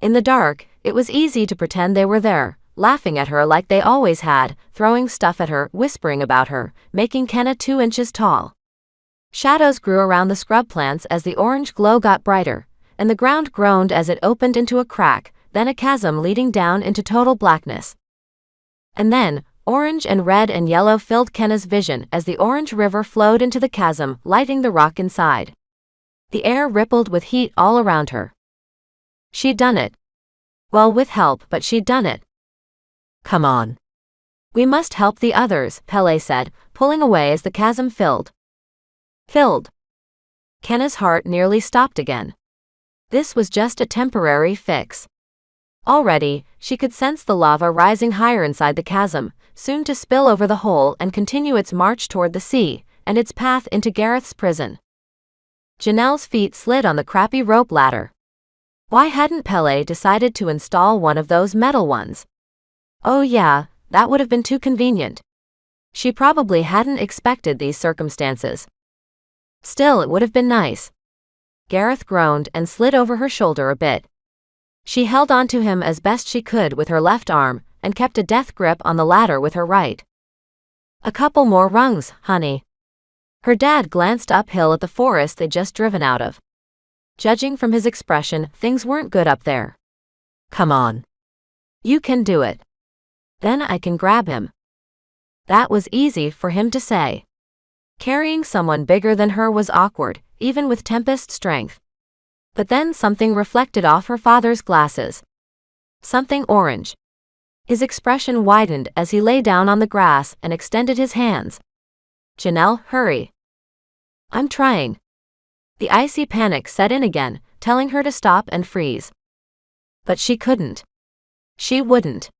In the dark, it was easy to pretend they were there, laughing at her like they always had, throwing stuff at her, whispering about her, making Kenna 2 inches tall. Shadows grew around the scrub plants as the orange glow got brighter, and the ground groaned as it opened into a crack, then a chasm leading down into total blackness. And then, orange and red and yellow filled Kenna's vision as the orange river flowed into the chasm, lighting the rock inside. The air rippled with heat all around her. She'd done it. Well, with help, but she'd done it.
Come on.
We must help the others, Pele said, pulling away as the chasm filled. Kenna's heart nearly stopped again. This was just a temporary fix. Already, she could sense the lava rising higher inside the chasm, soon to spill over the hole and continue its march toward the sea, and its path into Gareth's prison. Janelle's feet slid on the crappy rope ladder. Why hadn't Pele decided to install one of those metal ones? Oh yeah, that would have been too convenient. She probably hadn't expected these circumstances. Still, it would have been nice. Gareth groaned and slid over her shoulder a bit. She held onto him as best she could with her left arm, and kept a death grip on the ladder with her right. A couple more rungs, honey. Her dad glanced uphill at the forest they'd just driven out of. Judging from his expression, things weren't good up there.
Come on.
You can do it. Then I can grab him. That was easy for him to say. Carrying someone bigger than her was awkward, even with Tempest's strength. But then something reflected off her father's glasses. Something orange. His expression widened as he lay down on the grass and extended his hands. Janelle, hurry. I'm trying. The icy panic set in again, telling her to stop and freeze. But she couldn't. She wouldn't.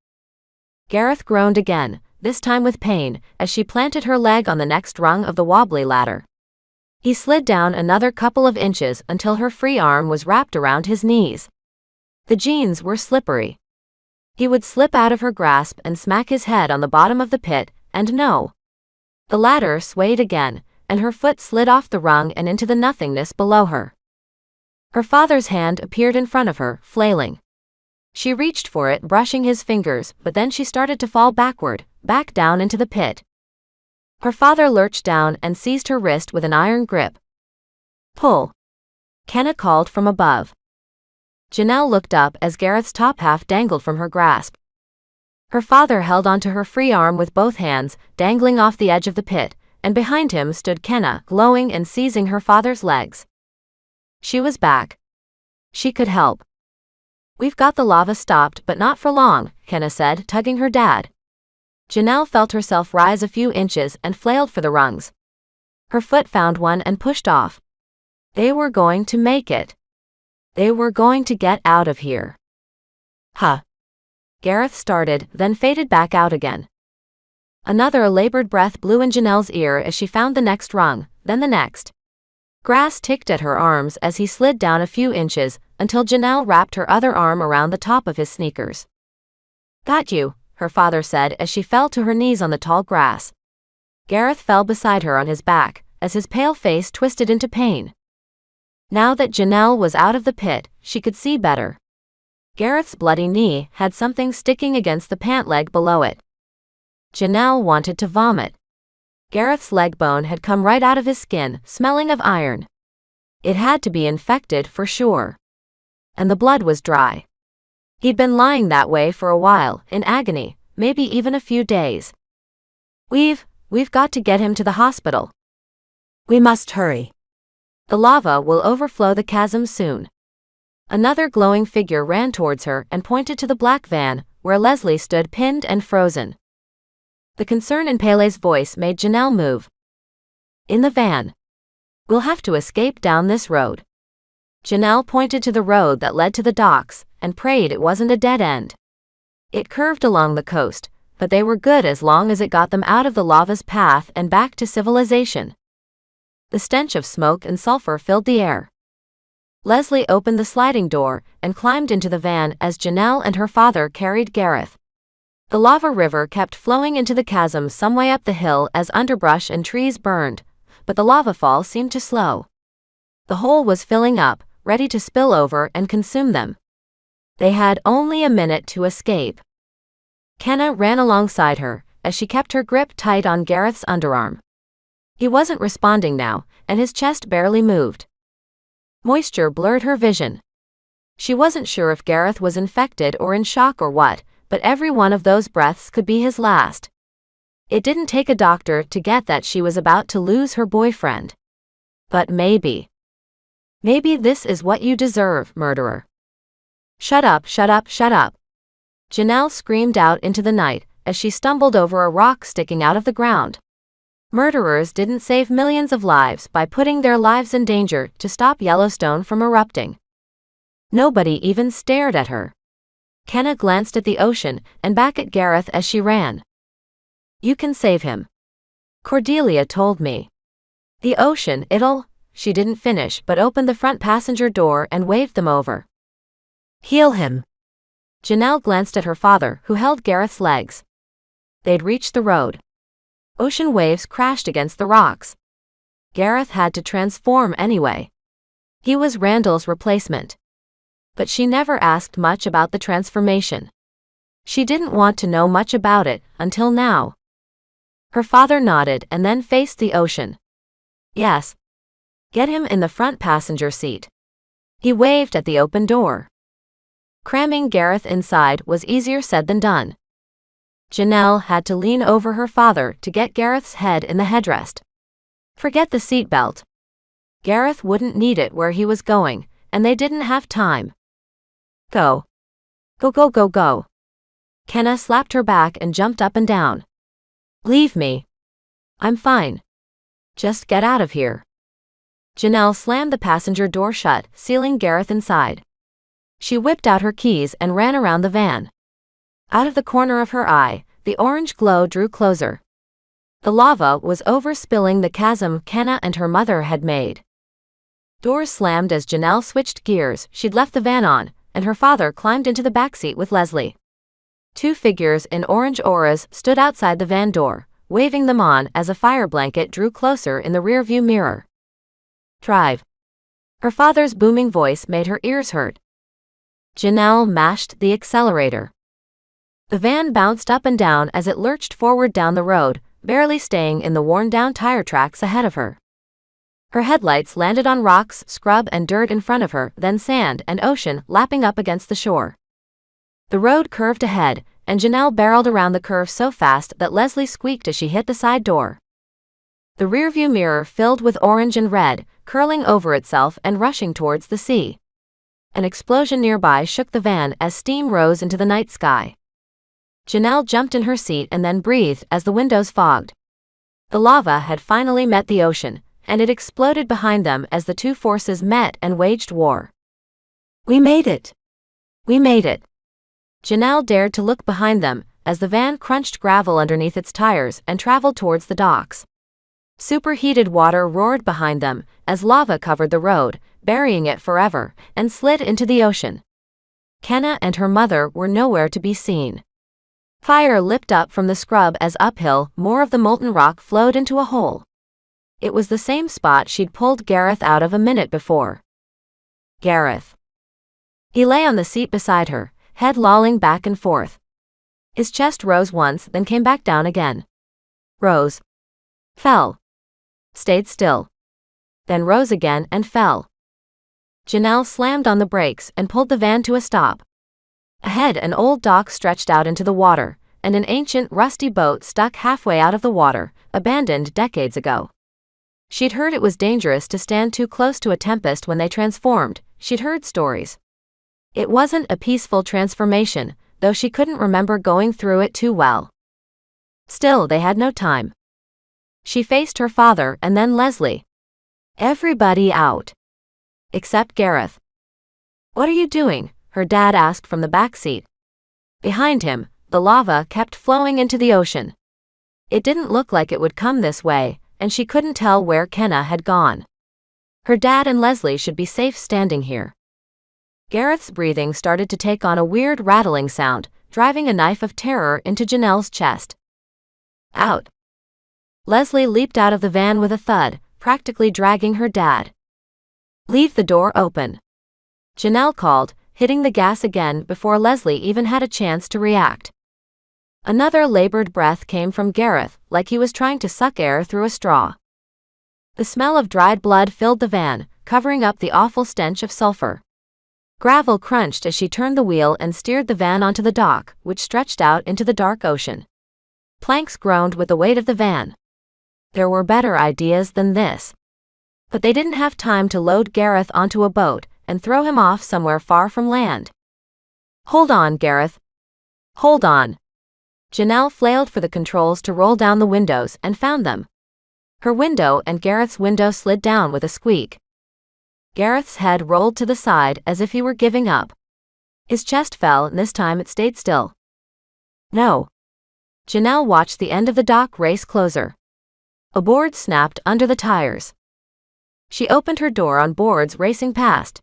Gareth groaned again, this time with pain, as she planted her leg on the next rung of the wobbly ladder. He slid down another couple of inches until her free arm was wrapped around his knees. The jeans were slippery. He would slip out of her grasp and smack his head on the bottom of the pit, and no. The ladder swayed again, and her foot slid off the rung and into the nothingness below her. Her father's hand appeared in front of her, flailing. She reached for it, brushing his fingers, but then she started to fall backward, back down into the pit. Her father lurched down and seized her wrist with an iron grip. Pull. Kenna called from above. Janelle looked up as Gareth's top half dangled from her grasp. Her father held onto her free arm with both hands, dangling off the edge of the pit, and behind him stood Kenna, glowing and seizing her father's legs. She was back. She could help. We've got the lava stopped, but not for long, Kenna said, tugging her dad. Janelle felt herself rise a few inches and flailed for the rungs. Her foot found one and pushed off. They were going to make it. They were going to get out of here. Huh. Gareth started, then faded back out again. Another labored breath blew in Janelle's ear as she found the next rung, then the next. Grass ticked at her arms as he slid down a few inches, until Janelle wrapped her other arm around the top of his sneakers. Got you, her father said as she fell to her knees on the tall grass. Gareth fell beside her on his back, as his pale face twisted into pain. Now that Janelle was out of the pit, she could see better. Gareth's bloody knee had something sticking against the pant leg below it. Janelle wanted to vomit. Gareth's leg bone had come right out of his skin, smelling of iron. It had to be infected for sure. And the blood was dry. He'd been lying that way for a while, in agony, maybe even a few days. We've got to get him to the hospital.
We must hurry.
The lava will overflow the chasm soon. Another glowing figure ran towards her and pointed to the black van, where Leslie stood pinned and frozen. The concern in Pele's voice made Janelle move. In the van. We'll have to escape down this road. Janelle pointed to the road that led to the docks, and prayed it wasn't a dead end. It curved along the coast, but they were good as long as it got them out of the lava's path and back to civilization. The stench of smoke and sulfur filled the air. Leslie opened the sliding door and climbed into the van as Janelle and her father carried Gareth. The lava river kept flowing into the chasm some way up the hill as underbrush and trees burned, but the lava fall seemed to slow. The hole was filling up, ready to spill over and consume them. They had only a minute to escape. Kenna ran alongside her, as she kept her grip tight on Gareth's underarm. He wasn't responding now, and his chest barely moved. Moisture blurred her vision. She wasn't sure if Gareth was infected or in shock or what, but every one of those breaths could be his last. It didn't take a doctor to get that she was about to lose her boyfriend. But maybe this is what you deserve, murderer. Shut up, shut up, shut up. Janelle screamed out into the night as she stumbled over a rock sticking out of the ground. Murderers didn't save millions of lives by putting their lives in danger to stop Yellowstone from erupting. Nobody even stared at her. Kenna glanced at the ocean and back at Gareth as she ran. You can save him. Cordelia told me. The ocean, she didn't finish but opened the front passenger door and waved them over.
Heal him.
Janelle glanced at her father, who held Gareth's legs. They'd reached the road. Ocean waves crashed against the rocks. Gareth had to transform anyway. He was Randall's replacement. But she never asked much about the transformation. She didn't want to know much about it, until now. Her father nodded and then faced the ocean. Yes. Get him in the front passenger seat. He waved at the open door. Cramming Gareth inside was easier said than done. Janelle had to lean over her father to get Gareth's head in the headrest. Forget the seatbelt. Gareth wouldn't need it where he was going, and they didn't have time. Go. Go go go go. Kenna slapped her back and jumped up and down. Leave me. I'm fine. Just get out of here. Janelle slammed the passenger door shut, sealing Gareth inside. She whipped out her keys and ran around the van. Out of the corner of her eye, the orange glow drew closer. The lava was overspilling the chasm Kenna and her mother had made. Doors slammed as Janelle switched gears. She'd left the van on, and her father climbed into the backseat with Leslie. Two figures in orange auras stood outside the van door, waving them on as a fire blanket drew closer in the rearview mirror. Drive. Her father's booming voice made her ears hurt. Janelle mashed the accelerator. The van bounced up and down as it lurched forward down the road, barely staying in the worn-down tire tracks ahead of her. Her headlights landed on rocks, scrub and dirt in front of her, then sand and ocean lapping up against the shore. The road curved ahead, and Janelle barreled around the curve so fast that Leslie squeaked as she hit the side door. The rearview mirror filled with orange and red, curling over itself and rushing towards the sea. An explosion nearby shook the van as steam rose into the night sky. Janelle jumped in her seat and then breathed as the windows fogged. The lava had finally met the ocean, and it exploded behind them as the two forces met and waged war. We made it! We made it! Janelle dared to look behind them as the van crunched gravel underneath its tires and traveled towards the docks. Superheated water roared behind them as lava covered the road, burying it forever, and slid into the ocean. Kenna and her mother were nowhere to be seen. Fire lipped up from the scrub as uphill more of the molten rock flowed into a hole. It was the same spot she'd pulled Gareth out of a minute before. Gareth. He lay on the seat beside her, head lolling back and forth. His chest rose once, then came back down again. Rose. Fell. Stayed still. Then rose again and fell. Janelle slammed on the brakes and pulled the van to a stop. Ahead, an old dock stretched out into the water, and an ancient, rusty boat stuck halfway out of the water, abandoned decades ago. She'd heard it was dangerous to stand too close to a tempest when they transformed. She'd heard stories. It wasn't a peaceful transformation, though she couldn't remember going through it too well. Still, they had no time. She faced her father and then Leslie. Everybody out. Except Gareth. What are you doing? Her dad asked from the back seat. Behind him, the lava kept flowing into the ocean. It didn't look like it would come this way, and she couldn't tell where Kenna had gone. Her dad and Leslie should be safe standing here. Gareth's breathing started to take on a weird rattling sound, driving a knife of terror into Janelle's chest. Out. Leslie leaped out of the van with a thud, practically dragging her dad. Leave the door open. Janelle called, hitting the gas again before Leslie even had a chance to react. Another labored breath came from Gareth, like he was trying to suck air through a straw. The smell of dried blood filled the van, covering up the awful stench of sulfur. Gravel crunched as she turned the wheel and steered the van onto the dock, which stretched out into the dark ocean. Planks groaned with the weight of the van. There were better ideas than this. But they didn't have time to load Gareth onto a boat and throw him off somewhere far from land. Hold on, Gareth. Hold on. Janelle flailed for the controls to roll down the windows and found them. Her window and Gareth's window slid down with a squeak. Gareth's head rolled to the side as if he were giving up. His chest fell and this time it stayed still. No. Janelle watched the end of the dock race closer. A board snapped under the tires. She opened her door on boards racing past.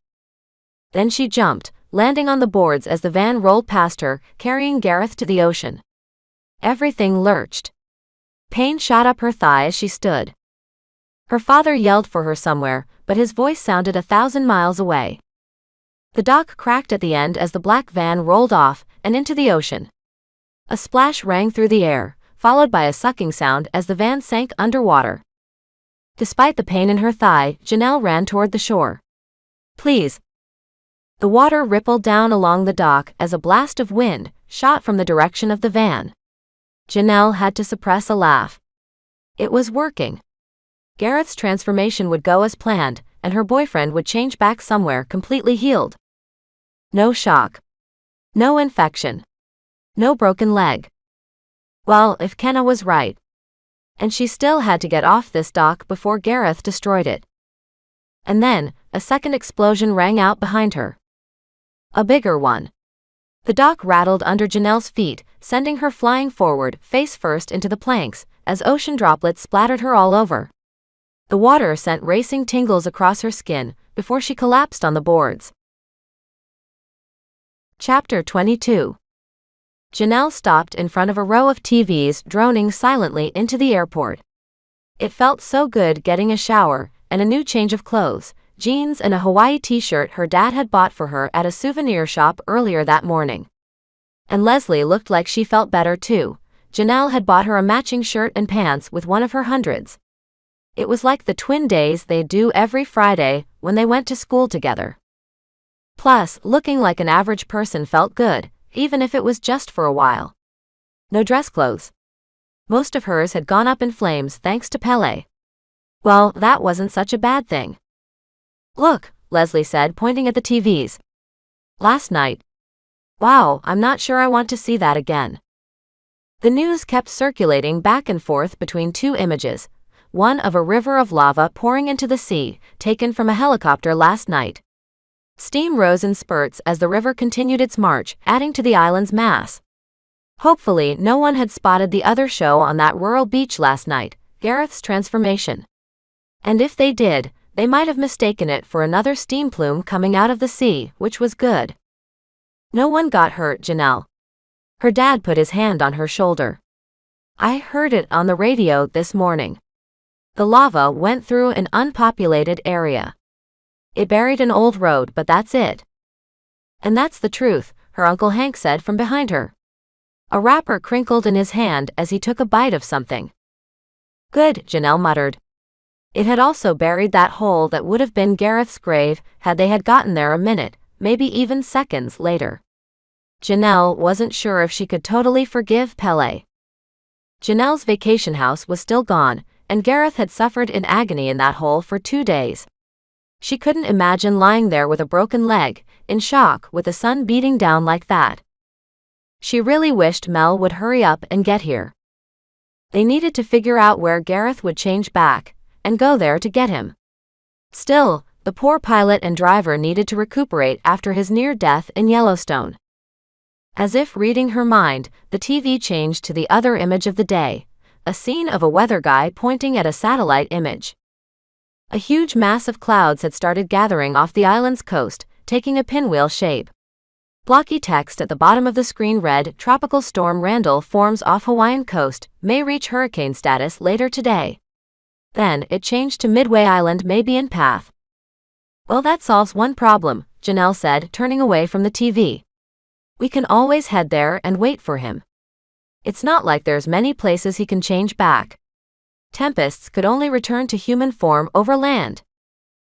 Then she jumped, landing on the boards as the van rolled past her, carrying Gareth to the ocean. Everything lurched. Pain shot up her thigh as she stood. Her father yelled for her somewhere, but his voice sounded 1,000 miles away. The dock cracked at the end as the black van rolled off and into the ocean. A splash rang through the air, followed by a sucking sound as the van sank underwater. Despite the pain in her thigh, Janelle ran toward the shore. Please. The water rippled down along the dock as a blast of wind shot from the direction of the van. Janelle had to suppress a laugh. It was working. Gareth's transformation would go as planned, and her boyfriend would change back somewhere completely healed. No shock. No infection. No broken leg. Well, if Kenna was right. And she still had to get off this dock before Gareth destroyed it. And then, a second explosion rang out behind her. A bigger one. The dock rattled under Janelle's feet, sending her flying forward, face first into the planks, as ocean droplets splattered her all over. The water sent racing tingles across her skin before she collapsed on the boards. Chapter 22. Janelle stopped in front of a row of TVs droning silently into the airport. It felt so good getting a shower and a new change of clothes, jeans and a Hawaii t-shirt her dad had bought for her at a souvenir shop earlier that morning. And Leslie looked like she felt better too. Janelle had bought her a matching shirt and pants with one of her hundreds. It was like the twin days they'd do every Friday when they went to school together. Plus, looking like an average person felt good, even if it was just for a while. No dress clothes. Most of hers had gone up in flames thanks to Pele. Well, that wasn't such a bad thing. Look, Leslie said, pointing at the TVs. Last night. Wow, I'm not sure I want to see that again. The news kept circulating back and forth between two images, one of a river of lava pouring into the sea, taken from a helicopter last night. Steam rose in spurts as the river continued its march, adding to the island's mass. Hopefully, no one had spotted the other show on that rural beach last night, Gareth's transformation. And if they did, they might have mistaken it for another steam plume coming out of the sea, which was good. No one got hurt, Janelle. Her dad put his hand on her shoulder. I heard it on the radio this morning. The lava went through an unpopulated area. It buried an old road, but that's it. And that's the truth, her Uncle Hank said from behind her. A wrapper crinkled in his hand as he took a bite of something. Good, Janelle muttered. It had also buried that hole that would have been Gareth's grave had they had gotten there a minute, maybe even seconds later. Janelle wasn't sure if she could totally forgive Pele. Janelle's vacation house was still gone, and Gareth had suffered in agony in that hole for 2 days. She couldn't imagine lying there with a broken leg, in shock with the sun beating down like that. She really wished Mel would hurry up and get here. They needed to figure out where Gareth would change back, and go there to get him. Still, the poor pilot and driver needed to recuperate after his near death in Yellowstone. As if reading her mind, the TV changed to the other image of the day, a scene of a weather guy pointing at a satellite image. A huge mass of clouds had started gathering off the island's coast, taking a pinwheel shape. Blocky text at the bottom of the screen read, Tropical Storm Randall forms off Hawaiian coast, may reach hurricane status later today. Then, it changed to Midway Island may be in path. Well, that solves one problem, Janelle said, turning away from the TV. We can always head there and wait for him. It's not like there's many places he can change back. Tempests could only return to human form over land.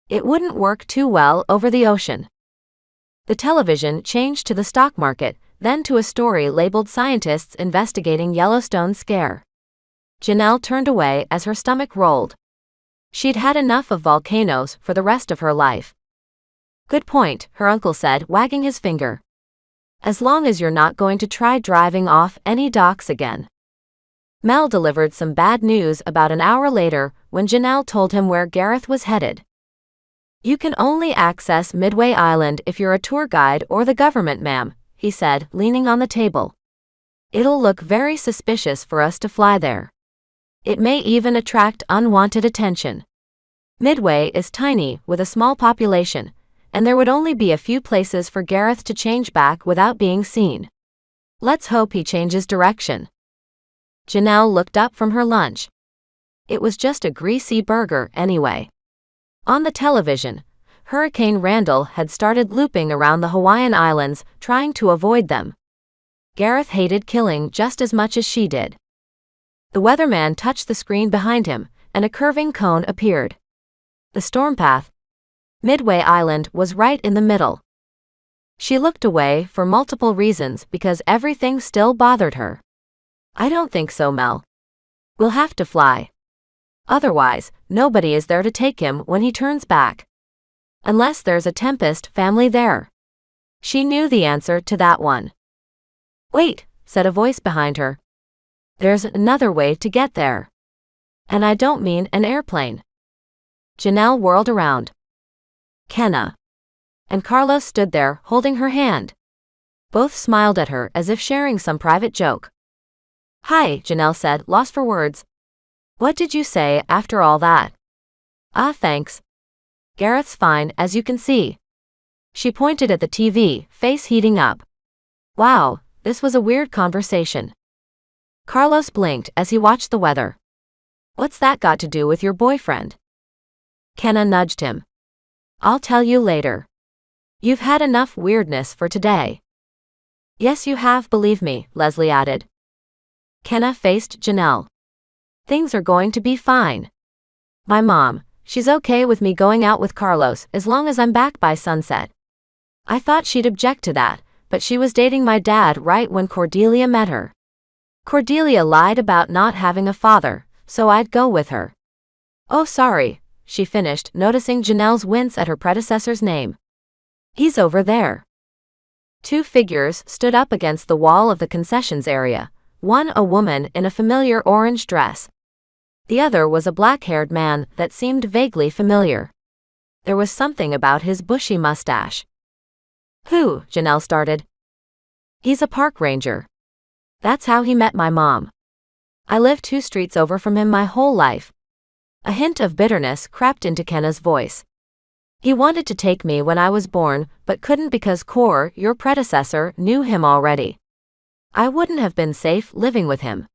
It wouldn't work too well over the ocean. The television changed to the stock market, then to a story labeled Scientists Investigating Yellowstone Scare. Janelle turned away as her stomach rolled. She'd had enough of volcanoes for the rest of her life. Good point, her uncle said, wagging his finger. As long as you're not going to try driving off any docks again. Mel delivered some bad news about an hour later when Janelle told him where Gareth was headed. You can only access Midway Island if you're a tour guide or the government, ma'am, he said, leaning on the table. It'll look very suspicious for us to fly there. It may even attract unwanted attention. Midway is tiny with a small population, and there would only be a few places for Gareth to change back without being seen. Let's hope he changes direction. Janelle looked up from her lunch. It was just a greasy burger anyway. On the television, Hurricane Randall had started looping around the Hawaiian Islands, trying to avoid them. Gareth hated killing just as much as she did. The weatherman touched the screen behind him, and a curving cone appeared. The storm path. Midway Island was right in the middle. She looked away for multiple reasons because everything still bothered her. I don't think so, Mel. We'll have to fly. Otherwise, nobody is there to take him when he turns back. Unless there's a Tempest family there. She knew the answer to that one. Wait, said a voice behind her. There's another way to get there. And I don't mean an airplane. Janelle whirled around. Kenna and Carlos stood there, holding her hand. Both smiled at her as if sharing some private joke. Hi, Janelle said, lost for words. What did you say after all that? Thanks. Gareth's fine, as you can see. She pointed at the TV, face heating up. Wow, this was a weird conversation. Carlos blinked as he watched the weather. What's that got to do with your boyfriend? Kenna nudged him. I'll tell you later. You've had enough weirdness for today. Yes, you have, believe me, Leslie added. Kenna faced Janelle. Things are going to be fine. My mom, she's okay with me going out with Carlos as long as I'm back by sunset. I thought she'd object to that, but she was dating my dad right when Cordelia met her. Cordelia lied about not having a father, so I'd go with her. Oh, sorry, she finished, noticing Janelle's wince at her predecessor's name. He's over there. Two figures stood up against the wall of the concessions area, one a woman in a familiar orange dress. The other was a black-haired man that seemed vaguely familiar. There was something about his bushy mustache. Who? Janelle started. He's a park ranger. That's how he met my mom. I lived 2 streets over from him my whole life. A hint of bitterness crept into Kenna's voice. He wanted to take me when I was born, but couldn't because Cor, your predecessor, knew him already. I wouldn't have been safe living with him.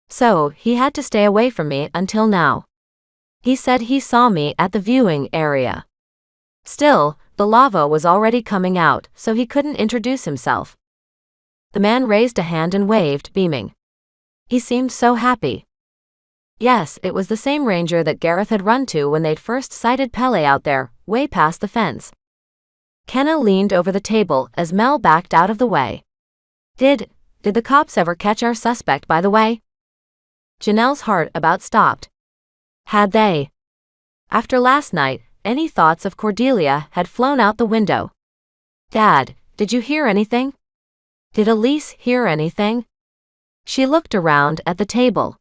So, he had to stay away from me until now. He said he saw me at the viewing area. Still, the lava was already coming out, so he couldn't introduce himself. The man raised a hand and waved, beaming. He seemed so happy. Yes, it was the same ranger that Gareth had run to when they'd first sighted Pele out there, way past the fence. Kenna leaned over the table as Mel backed out of the way. Did the cops ever catch our suspect, by the way? Janelle's heart about stopped. Had they? After last night, any thoughts of Cordelia had flown out the window. Dad, did you hear anything? Did Elise hear anything? She looked around at the table.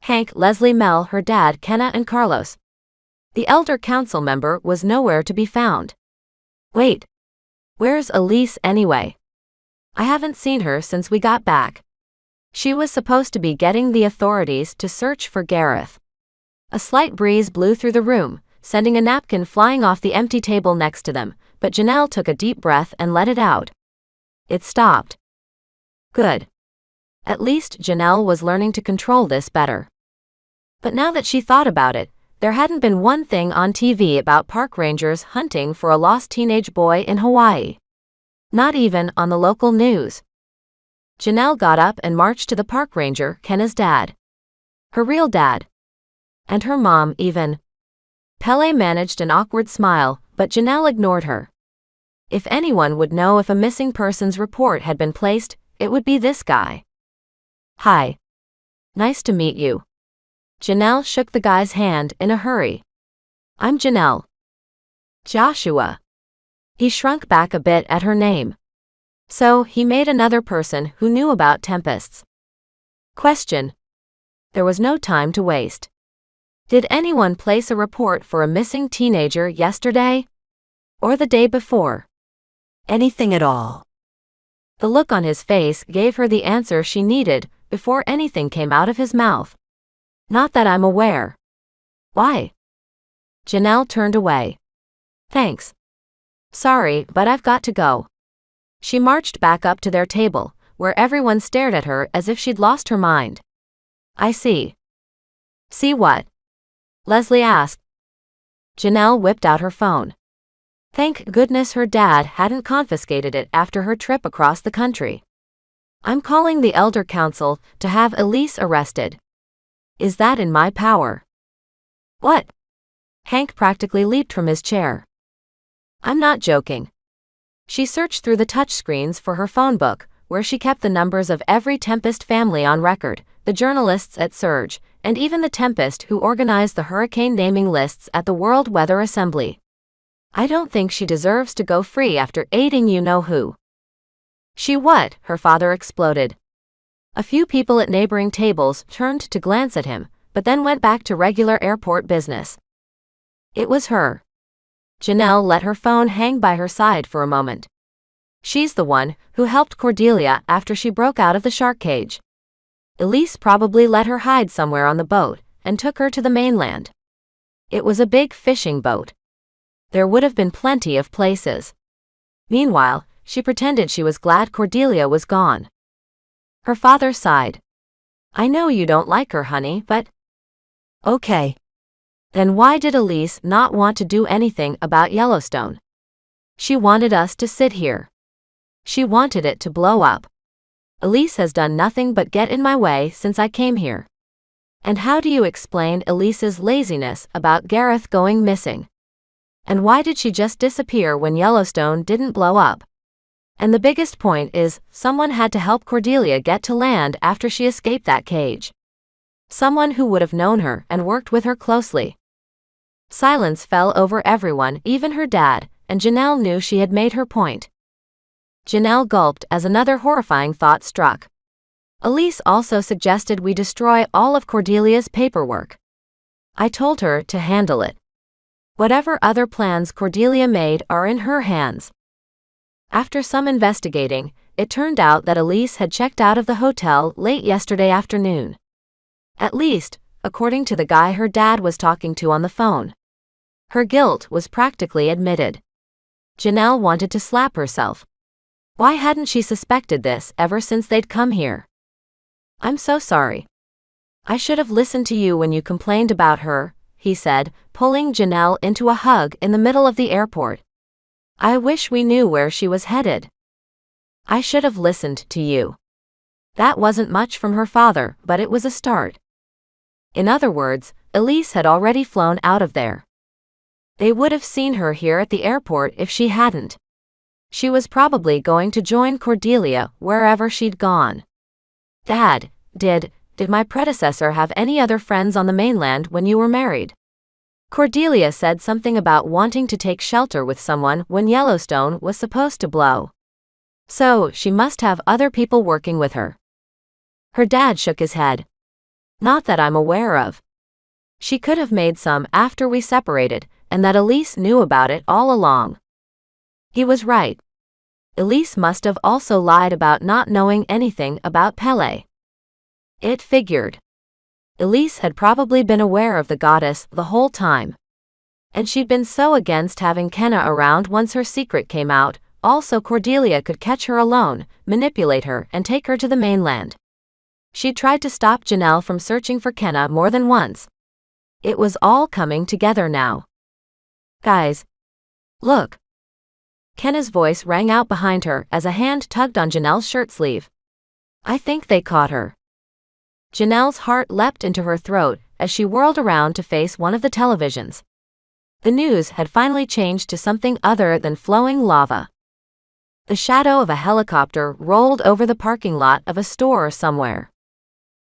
Hank, Leslie, Mel, her dad, Kenna, and Carlos. The elder council member was nowhere to be found. Wait. Where's Elise anyway? I haven't seen her since we got back. She was supposed to be getting the authorities to search for Gareth. A slight breeze blew through the room, sending a napkin flying off the empty table next to them, but Janelle took a deep breath and let it out. It stopped. Good. At least Janelle was learning to control this better. But now that she thought about it, there hadn't been one thing on TV about park rangers hunting for a lost teenage boy in Hawaii. Not even on the local news. Janelle got up and marched to the park ranger, Kenna's dad. Her real dad. And her mom, even. Pele managed an awkward smile, but Janelle ignored her. If anyone would know if a missing persons report had been placed, it would be this guy. Hi. Nice to meet you. Janelle shook the guy's hand in a hurry. I'm Janelle. Joshua. He shrunk back a bit at her name. So, he made another person who knew about Tempests. Question. There was no time to waste. Did anyone place a report for a missing teenager yesterday? Or the day before? Anything at all? The look on his face gave her the answer she needed before anything came out of his mouth. Not that I'm aware. Why? Janelle turned away. Thanks. Sorry, but I've got to go. She marched back up to their table, where everyone stared at her as if she'd lost her mind. I see. See what? Leslie asked. Janelle whipped out her phone. Thank goodness her dad hadn't confiscated it after her trip across the country. I'm calling the Elder Council to have Elise arrested. Is that in my power? What? Hank practically leaped from his chair. I'm not joking. She searched through the touchscreens for her phone book, where she kept the numbers of every Tempest family on record, the journalists at Surge, and even the Tempest who organized the hurricane naming lists at the World Weather Assembly. I don't think she deserves to go free after aiding you-know-who. She what? Her father exploded. A few people at neighboring tables turned to glance at him, but then went back to regular airport business. It was her. Janelle let her phone hang by her side for a moment. She's the one who helped Cordelia after she broke out of the shark cage. Elise probably let her hide somewhere on the boat and took her to the mainland. It was a big fishing boat. There would have been plenty of places. Meanwhile, she pretended she was glad Cordelia was gone. Her father sighed. I know you don't like her, honey, but... Okay. Then why did Elise not want to do anything about Yellowstone? She wanted us to sit here. She wanted it to blow up. Elise has done nothing but get in my way since I came here. And how do you explain Elise's laziness about Gareth going missing? And why did she just disappear when Yellowstone didn't blow up? And the biggest point is, someone had to help Cordelia get to land after she escaped that cage. Someone who would have known her and worked with her closely. Silence fell over everyone, even her dad, and Janelle knew she had made her point. Janelle gulped as another horrifying thought struck. Elise also suggested we destroy all of Cordelia's paperwork. I told her to handle it. Whatever other plans Cordelia made are in her hands. After some investigating, it turned out that Elise had checked out of the hotel late yesterday afternoon. At least, according to the guy her dad was talking to on the phone. Her guilt was practically admitted. Janelle wanted to slap herself. Why hadn't she suspected this ever since they'd come here? I'm so sorry. I should have listened to you when you complained about her, he said, pulling Janelle into a hug in the middle of the airport. I wish we knew where she was headed. I should have listened to you. That wasn't much from her father, but it was a start. In other words, Elise had already flown out of there. They would have seen her here at the airport if she hadn't. She was probably going to join Cordelia wherever she'd gone. Dad, did my predecessor have any other friends on the mainland when you were married? Cordelia said something about wanting to take shelter with someone when Yellowstone was supposed to blow. So, she must have other people working with her. Her dad shook his head. Not that I'm aware of. She could have made some after we separated, and that Elise knew about it all along. He was right. Elise must have also lied about not knowing anything about Pele. It figured. Elise had probably been aware of the goddess the whole time. And she'd been so against having Kenna around once her secret came out, also Cordelia could catch her alone, manipulate her, and take her to the mainland. She'd tried to stop Janelle from searching for Kenna more than once. It was all coming together now. Guys. Look. Kenna's voice rang out behind her as a hand tugged on Janelle's shirt sleeve. I think they caught her. Janelle's heart leapt into her throat as she whirled around to face one of the televisions. The news had finally changed to something other than flowing lava. The shadow of a helicopter rolled over the parking lot of a store somewhere.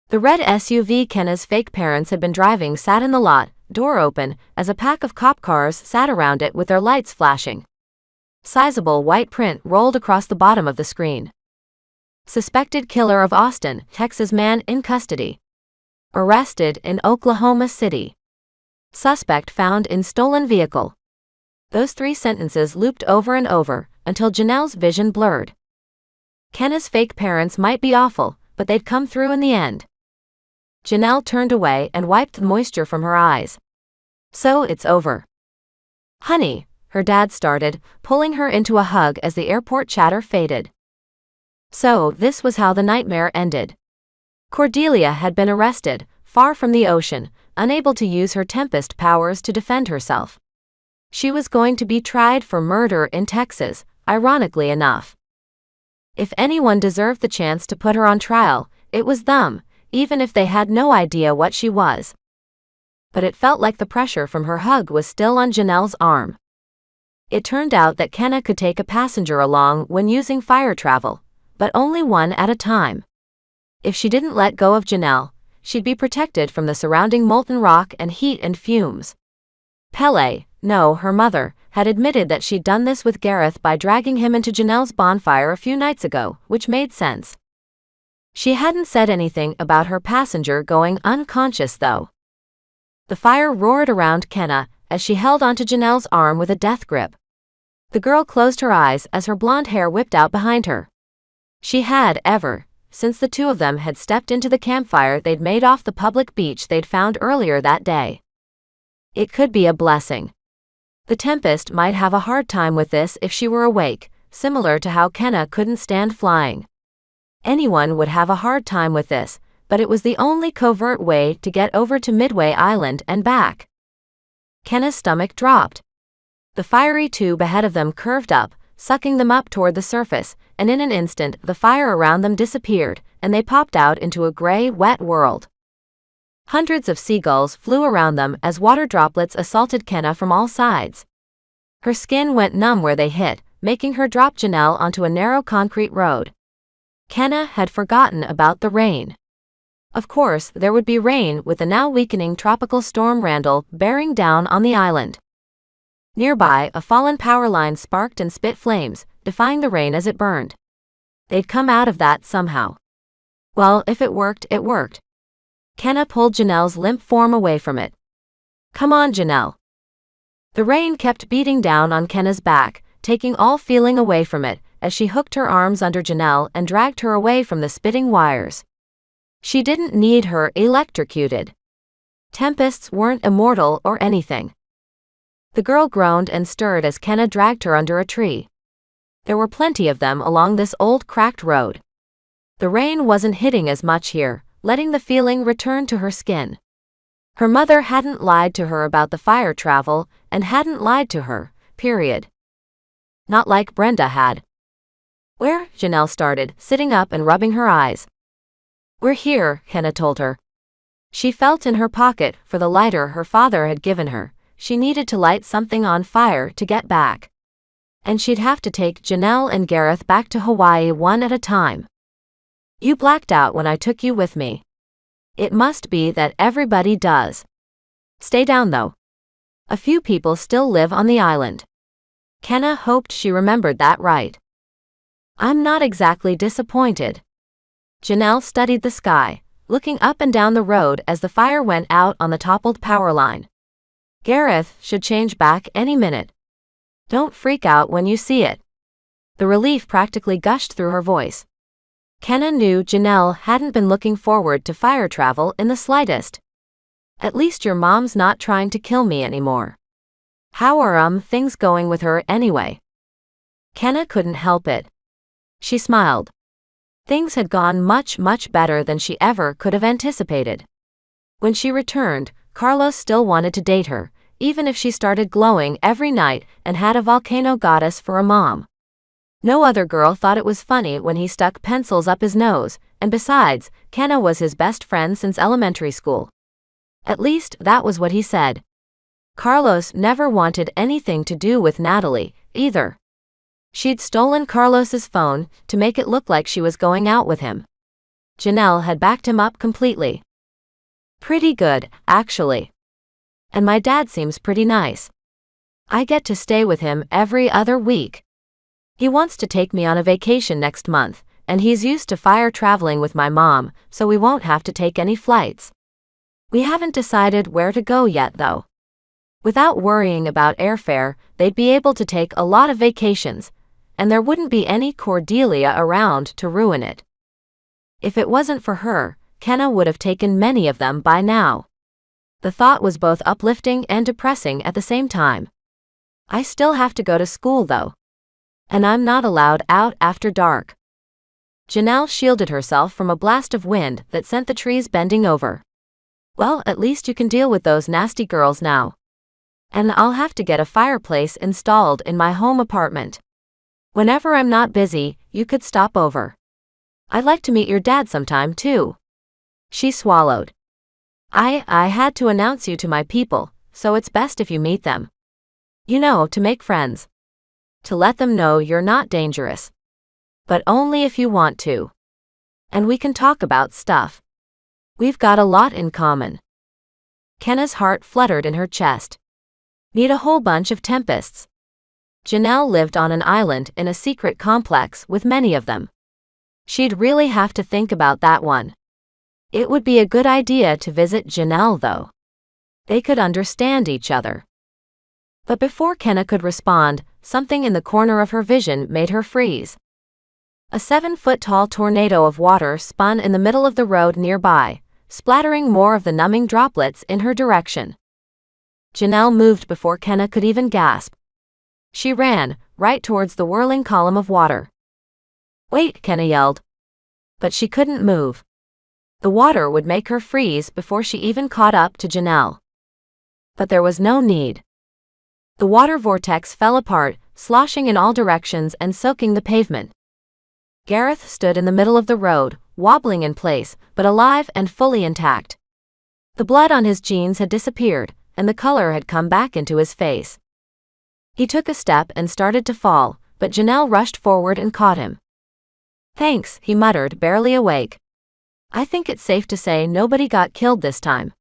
The red SUV Kenna's fake parents had been driving sat in the lot, door open, as a pack of cop cars sat around it with their lights flashing. Sizable white print rolled across the bottom of the screen. Suspected killer of Austin, Texas man in custody. Arrested in Oklahoma City. Suspect found in stolen vehicle. Those 3 sentences looped over and over until Janelle's vision blurred. Kenna's fake parents might be awful, but they'd come through in the end. Janelle turned away and wiped the moisture from her eyes. So it's over. Honey, her dad started, pulling her into a hug as the airport chatter faded. So this was how the nightmare ended. Cordelia had been arrested, far from the ocean, unable to use her Tempest powers to defend herself. She was going to be tried for murder in Texas, ironically enough. If anyone deserved the chance to put her on trial, it was them, even if they had no idea what she was. But it felt like the pressure from her hug was still on Janelle's arm. It turned out that Kenna could take a passenger along when using fire travel, but only one at a time. If she didn't let go of Janelle, she'd be protected from the surrounding molten rock and heat and fumes. Pele, no, her mother, had admitted that she'd done this with Gareth by dragging him into Janelle's bonfire a few nights ago, which made sense. She hadn't said anything about her passenger going unconscious though. The fire roared around Kenna as she held onto Janelle's arm with a death grip. The girl closed her eyes as her blonde hair whipped out behind her. She had, since the two of them had stepped into the campfire they'd made off the public beach they'd found earlier that day. It could be a blessing. The Tempest might have a hard time with this if she were awake, similar to how Kenna couldn't stand flying. Anyone would have a hard time with this, but it was the only covert way to get over to Midway Island and back. Kenna's stomach dropped. The fiery tube ahead of them curved up, sucking them up toward the surface, and in an instant the fire around them disappeared, and they popped out into a gray, wet world. Hundreds of seagulls flew around them as water droplets assaulted Kenna from all sides. Her skin went numb where they hit, making her drop Janelle onto a narrow concrete road. Kenna had forgotten about the rain. Of course, there would be rain with the now weakening tropical storm Randall bearing down on the island. Nearby, a fallen power line sparked and spit flames, defying the rain as it burned. They'd come out of that somehow. Well, if it worked, it worked. Kenna pulled Janelle's limp form away from it. Come on, Janelle. The rain kept beating down on Kenna's back, taking all feeling away from it, as she hooked her arms under Janelle and dragged her away from the spitting wires. She didn't need her electrocuted. Tempests weren't immortal or anything. The girl groaned and stirred as Kenna dragged her under a tree. There were plenty of them along this old cracked road. The rain wasn't hitting as much here, letting the feeling return to her skin. Her mother hadn't lied to her about the fire travel, and hadn't lied to her, period. Not like Brenda had. Where? Janelle started, sitting up and rubbing her eyes. We're here, Kenna told her. She felt in her pocket for the lighter her father had given her. She needed to light something on fire to get back. And she'd have to take Janelle and Gareth back to Hawaii one at a time. You blacked out when I took you with me. It must be that everybody does. Stay down though. A few people still live on the island. Kenna hoped she remembered that right. I'm not exactly disappointed. Janelle studied the sky, looking up and down the road as the fire went out on the toppled power line. Gareth should change back any minute. Don't freak out when you see it. The relief practically gushed through her voice. Kenna knew Janelle hadn't been looking forward to fire travel in the slightest. At least your mom's not trying to kill me anymore. How are things going with her anyway? Kenna couldn't help it. She smiled. Things had gone much better than she ever could have anticipated. When she returned, Carlos still wanted to date her, even if she started glowing every night and had a volcano goddess for a mom. No other girl thought it was funny when he stuck pencils up his nose, and besides, Kenna was his best friend since elementary school. At least, that was what he said. Carlos never wanted anything to do with Natalie, either. She'd stolen Carlos's phone to make it look like she was going out with him. Janelle had backed him up completely. Pretty good, actually. And my dad seems pretty nice. I get to stay with him every other week. He wants to take me on a vacation next month, and he's used to fire traveling with my mom, so we won't have to take any flights. We haven't decided where to go yet, though. Without worrying about airfare, they'd be able to take a lot of vacations, and there wouldn't be any Cordelia around to ruin it. If it wasn't for her, Kenna would have taken many of them by now. The thought was both uplifting and depressing at the same time. I still have to go to school though. And I'm not allowed out after dark. Janelle shielded herself from a blast of wind that sent the trees bending over. Well, at least you can deal with those nasty girls now. And I'll have to get a fireplace installed in my home apartment. Whenever I'm not busy, you could stop over. I'd like to meet your dad sometime too. She swallowed. I had to announce you to my people, so it's best if you meet them. You know, to make friends. To let them know you're not dangerous. But only if you want to. And we can talk about stuff. We've got a lot in common. Kenna's heart fluttered in her chest. Meet a whole bunch of Tempests. Janelle lived on an island in a secret complex with many of them. She'd really have to think about that one. It would be a good idea to visit Janelle, though. They could understand each other. But before Kenna could respond, something in the corner of her vision made her freeze. A 7-foot-tall tornado of water spun in the middle of the road nearby, splattering more of the numbing droplets in her direction. Janelle moved before Kenna could even gasp. She ran, right towards the whirling column of water. Wait, Kenna yelled. But she couldn't move. The water would make her freeze before she even caught up to Janelle. But there was no need. The water vortex fell apart, sloshing in all directions and soaking the pavement. Gareth stood in the middle of the road, wobbling in place, but alive and fully intact. The blood on his jeans had disappeared, and the color had come back into his face. He took a step and started to fall, but Janelle rushed forward and caught him. Thanks, he muttered, barely awake. I think it's safe to say nobody got killed this time.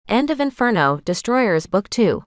End of Inferno, Destroyers Book 2.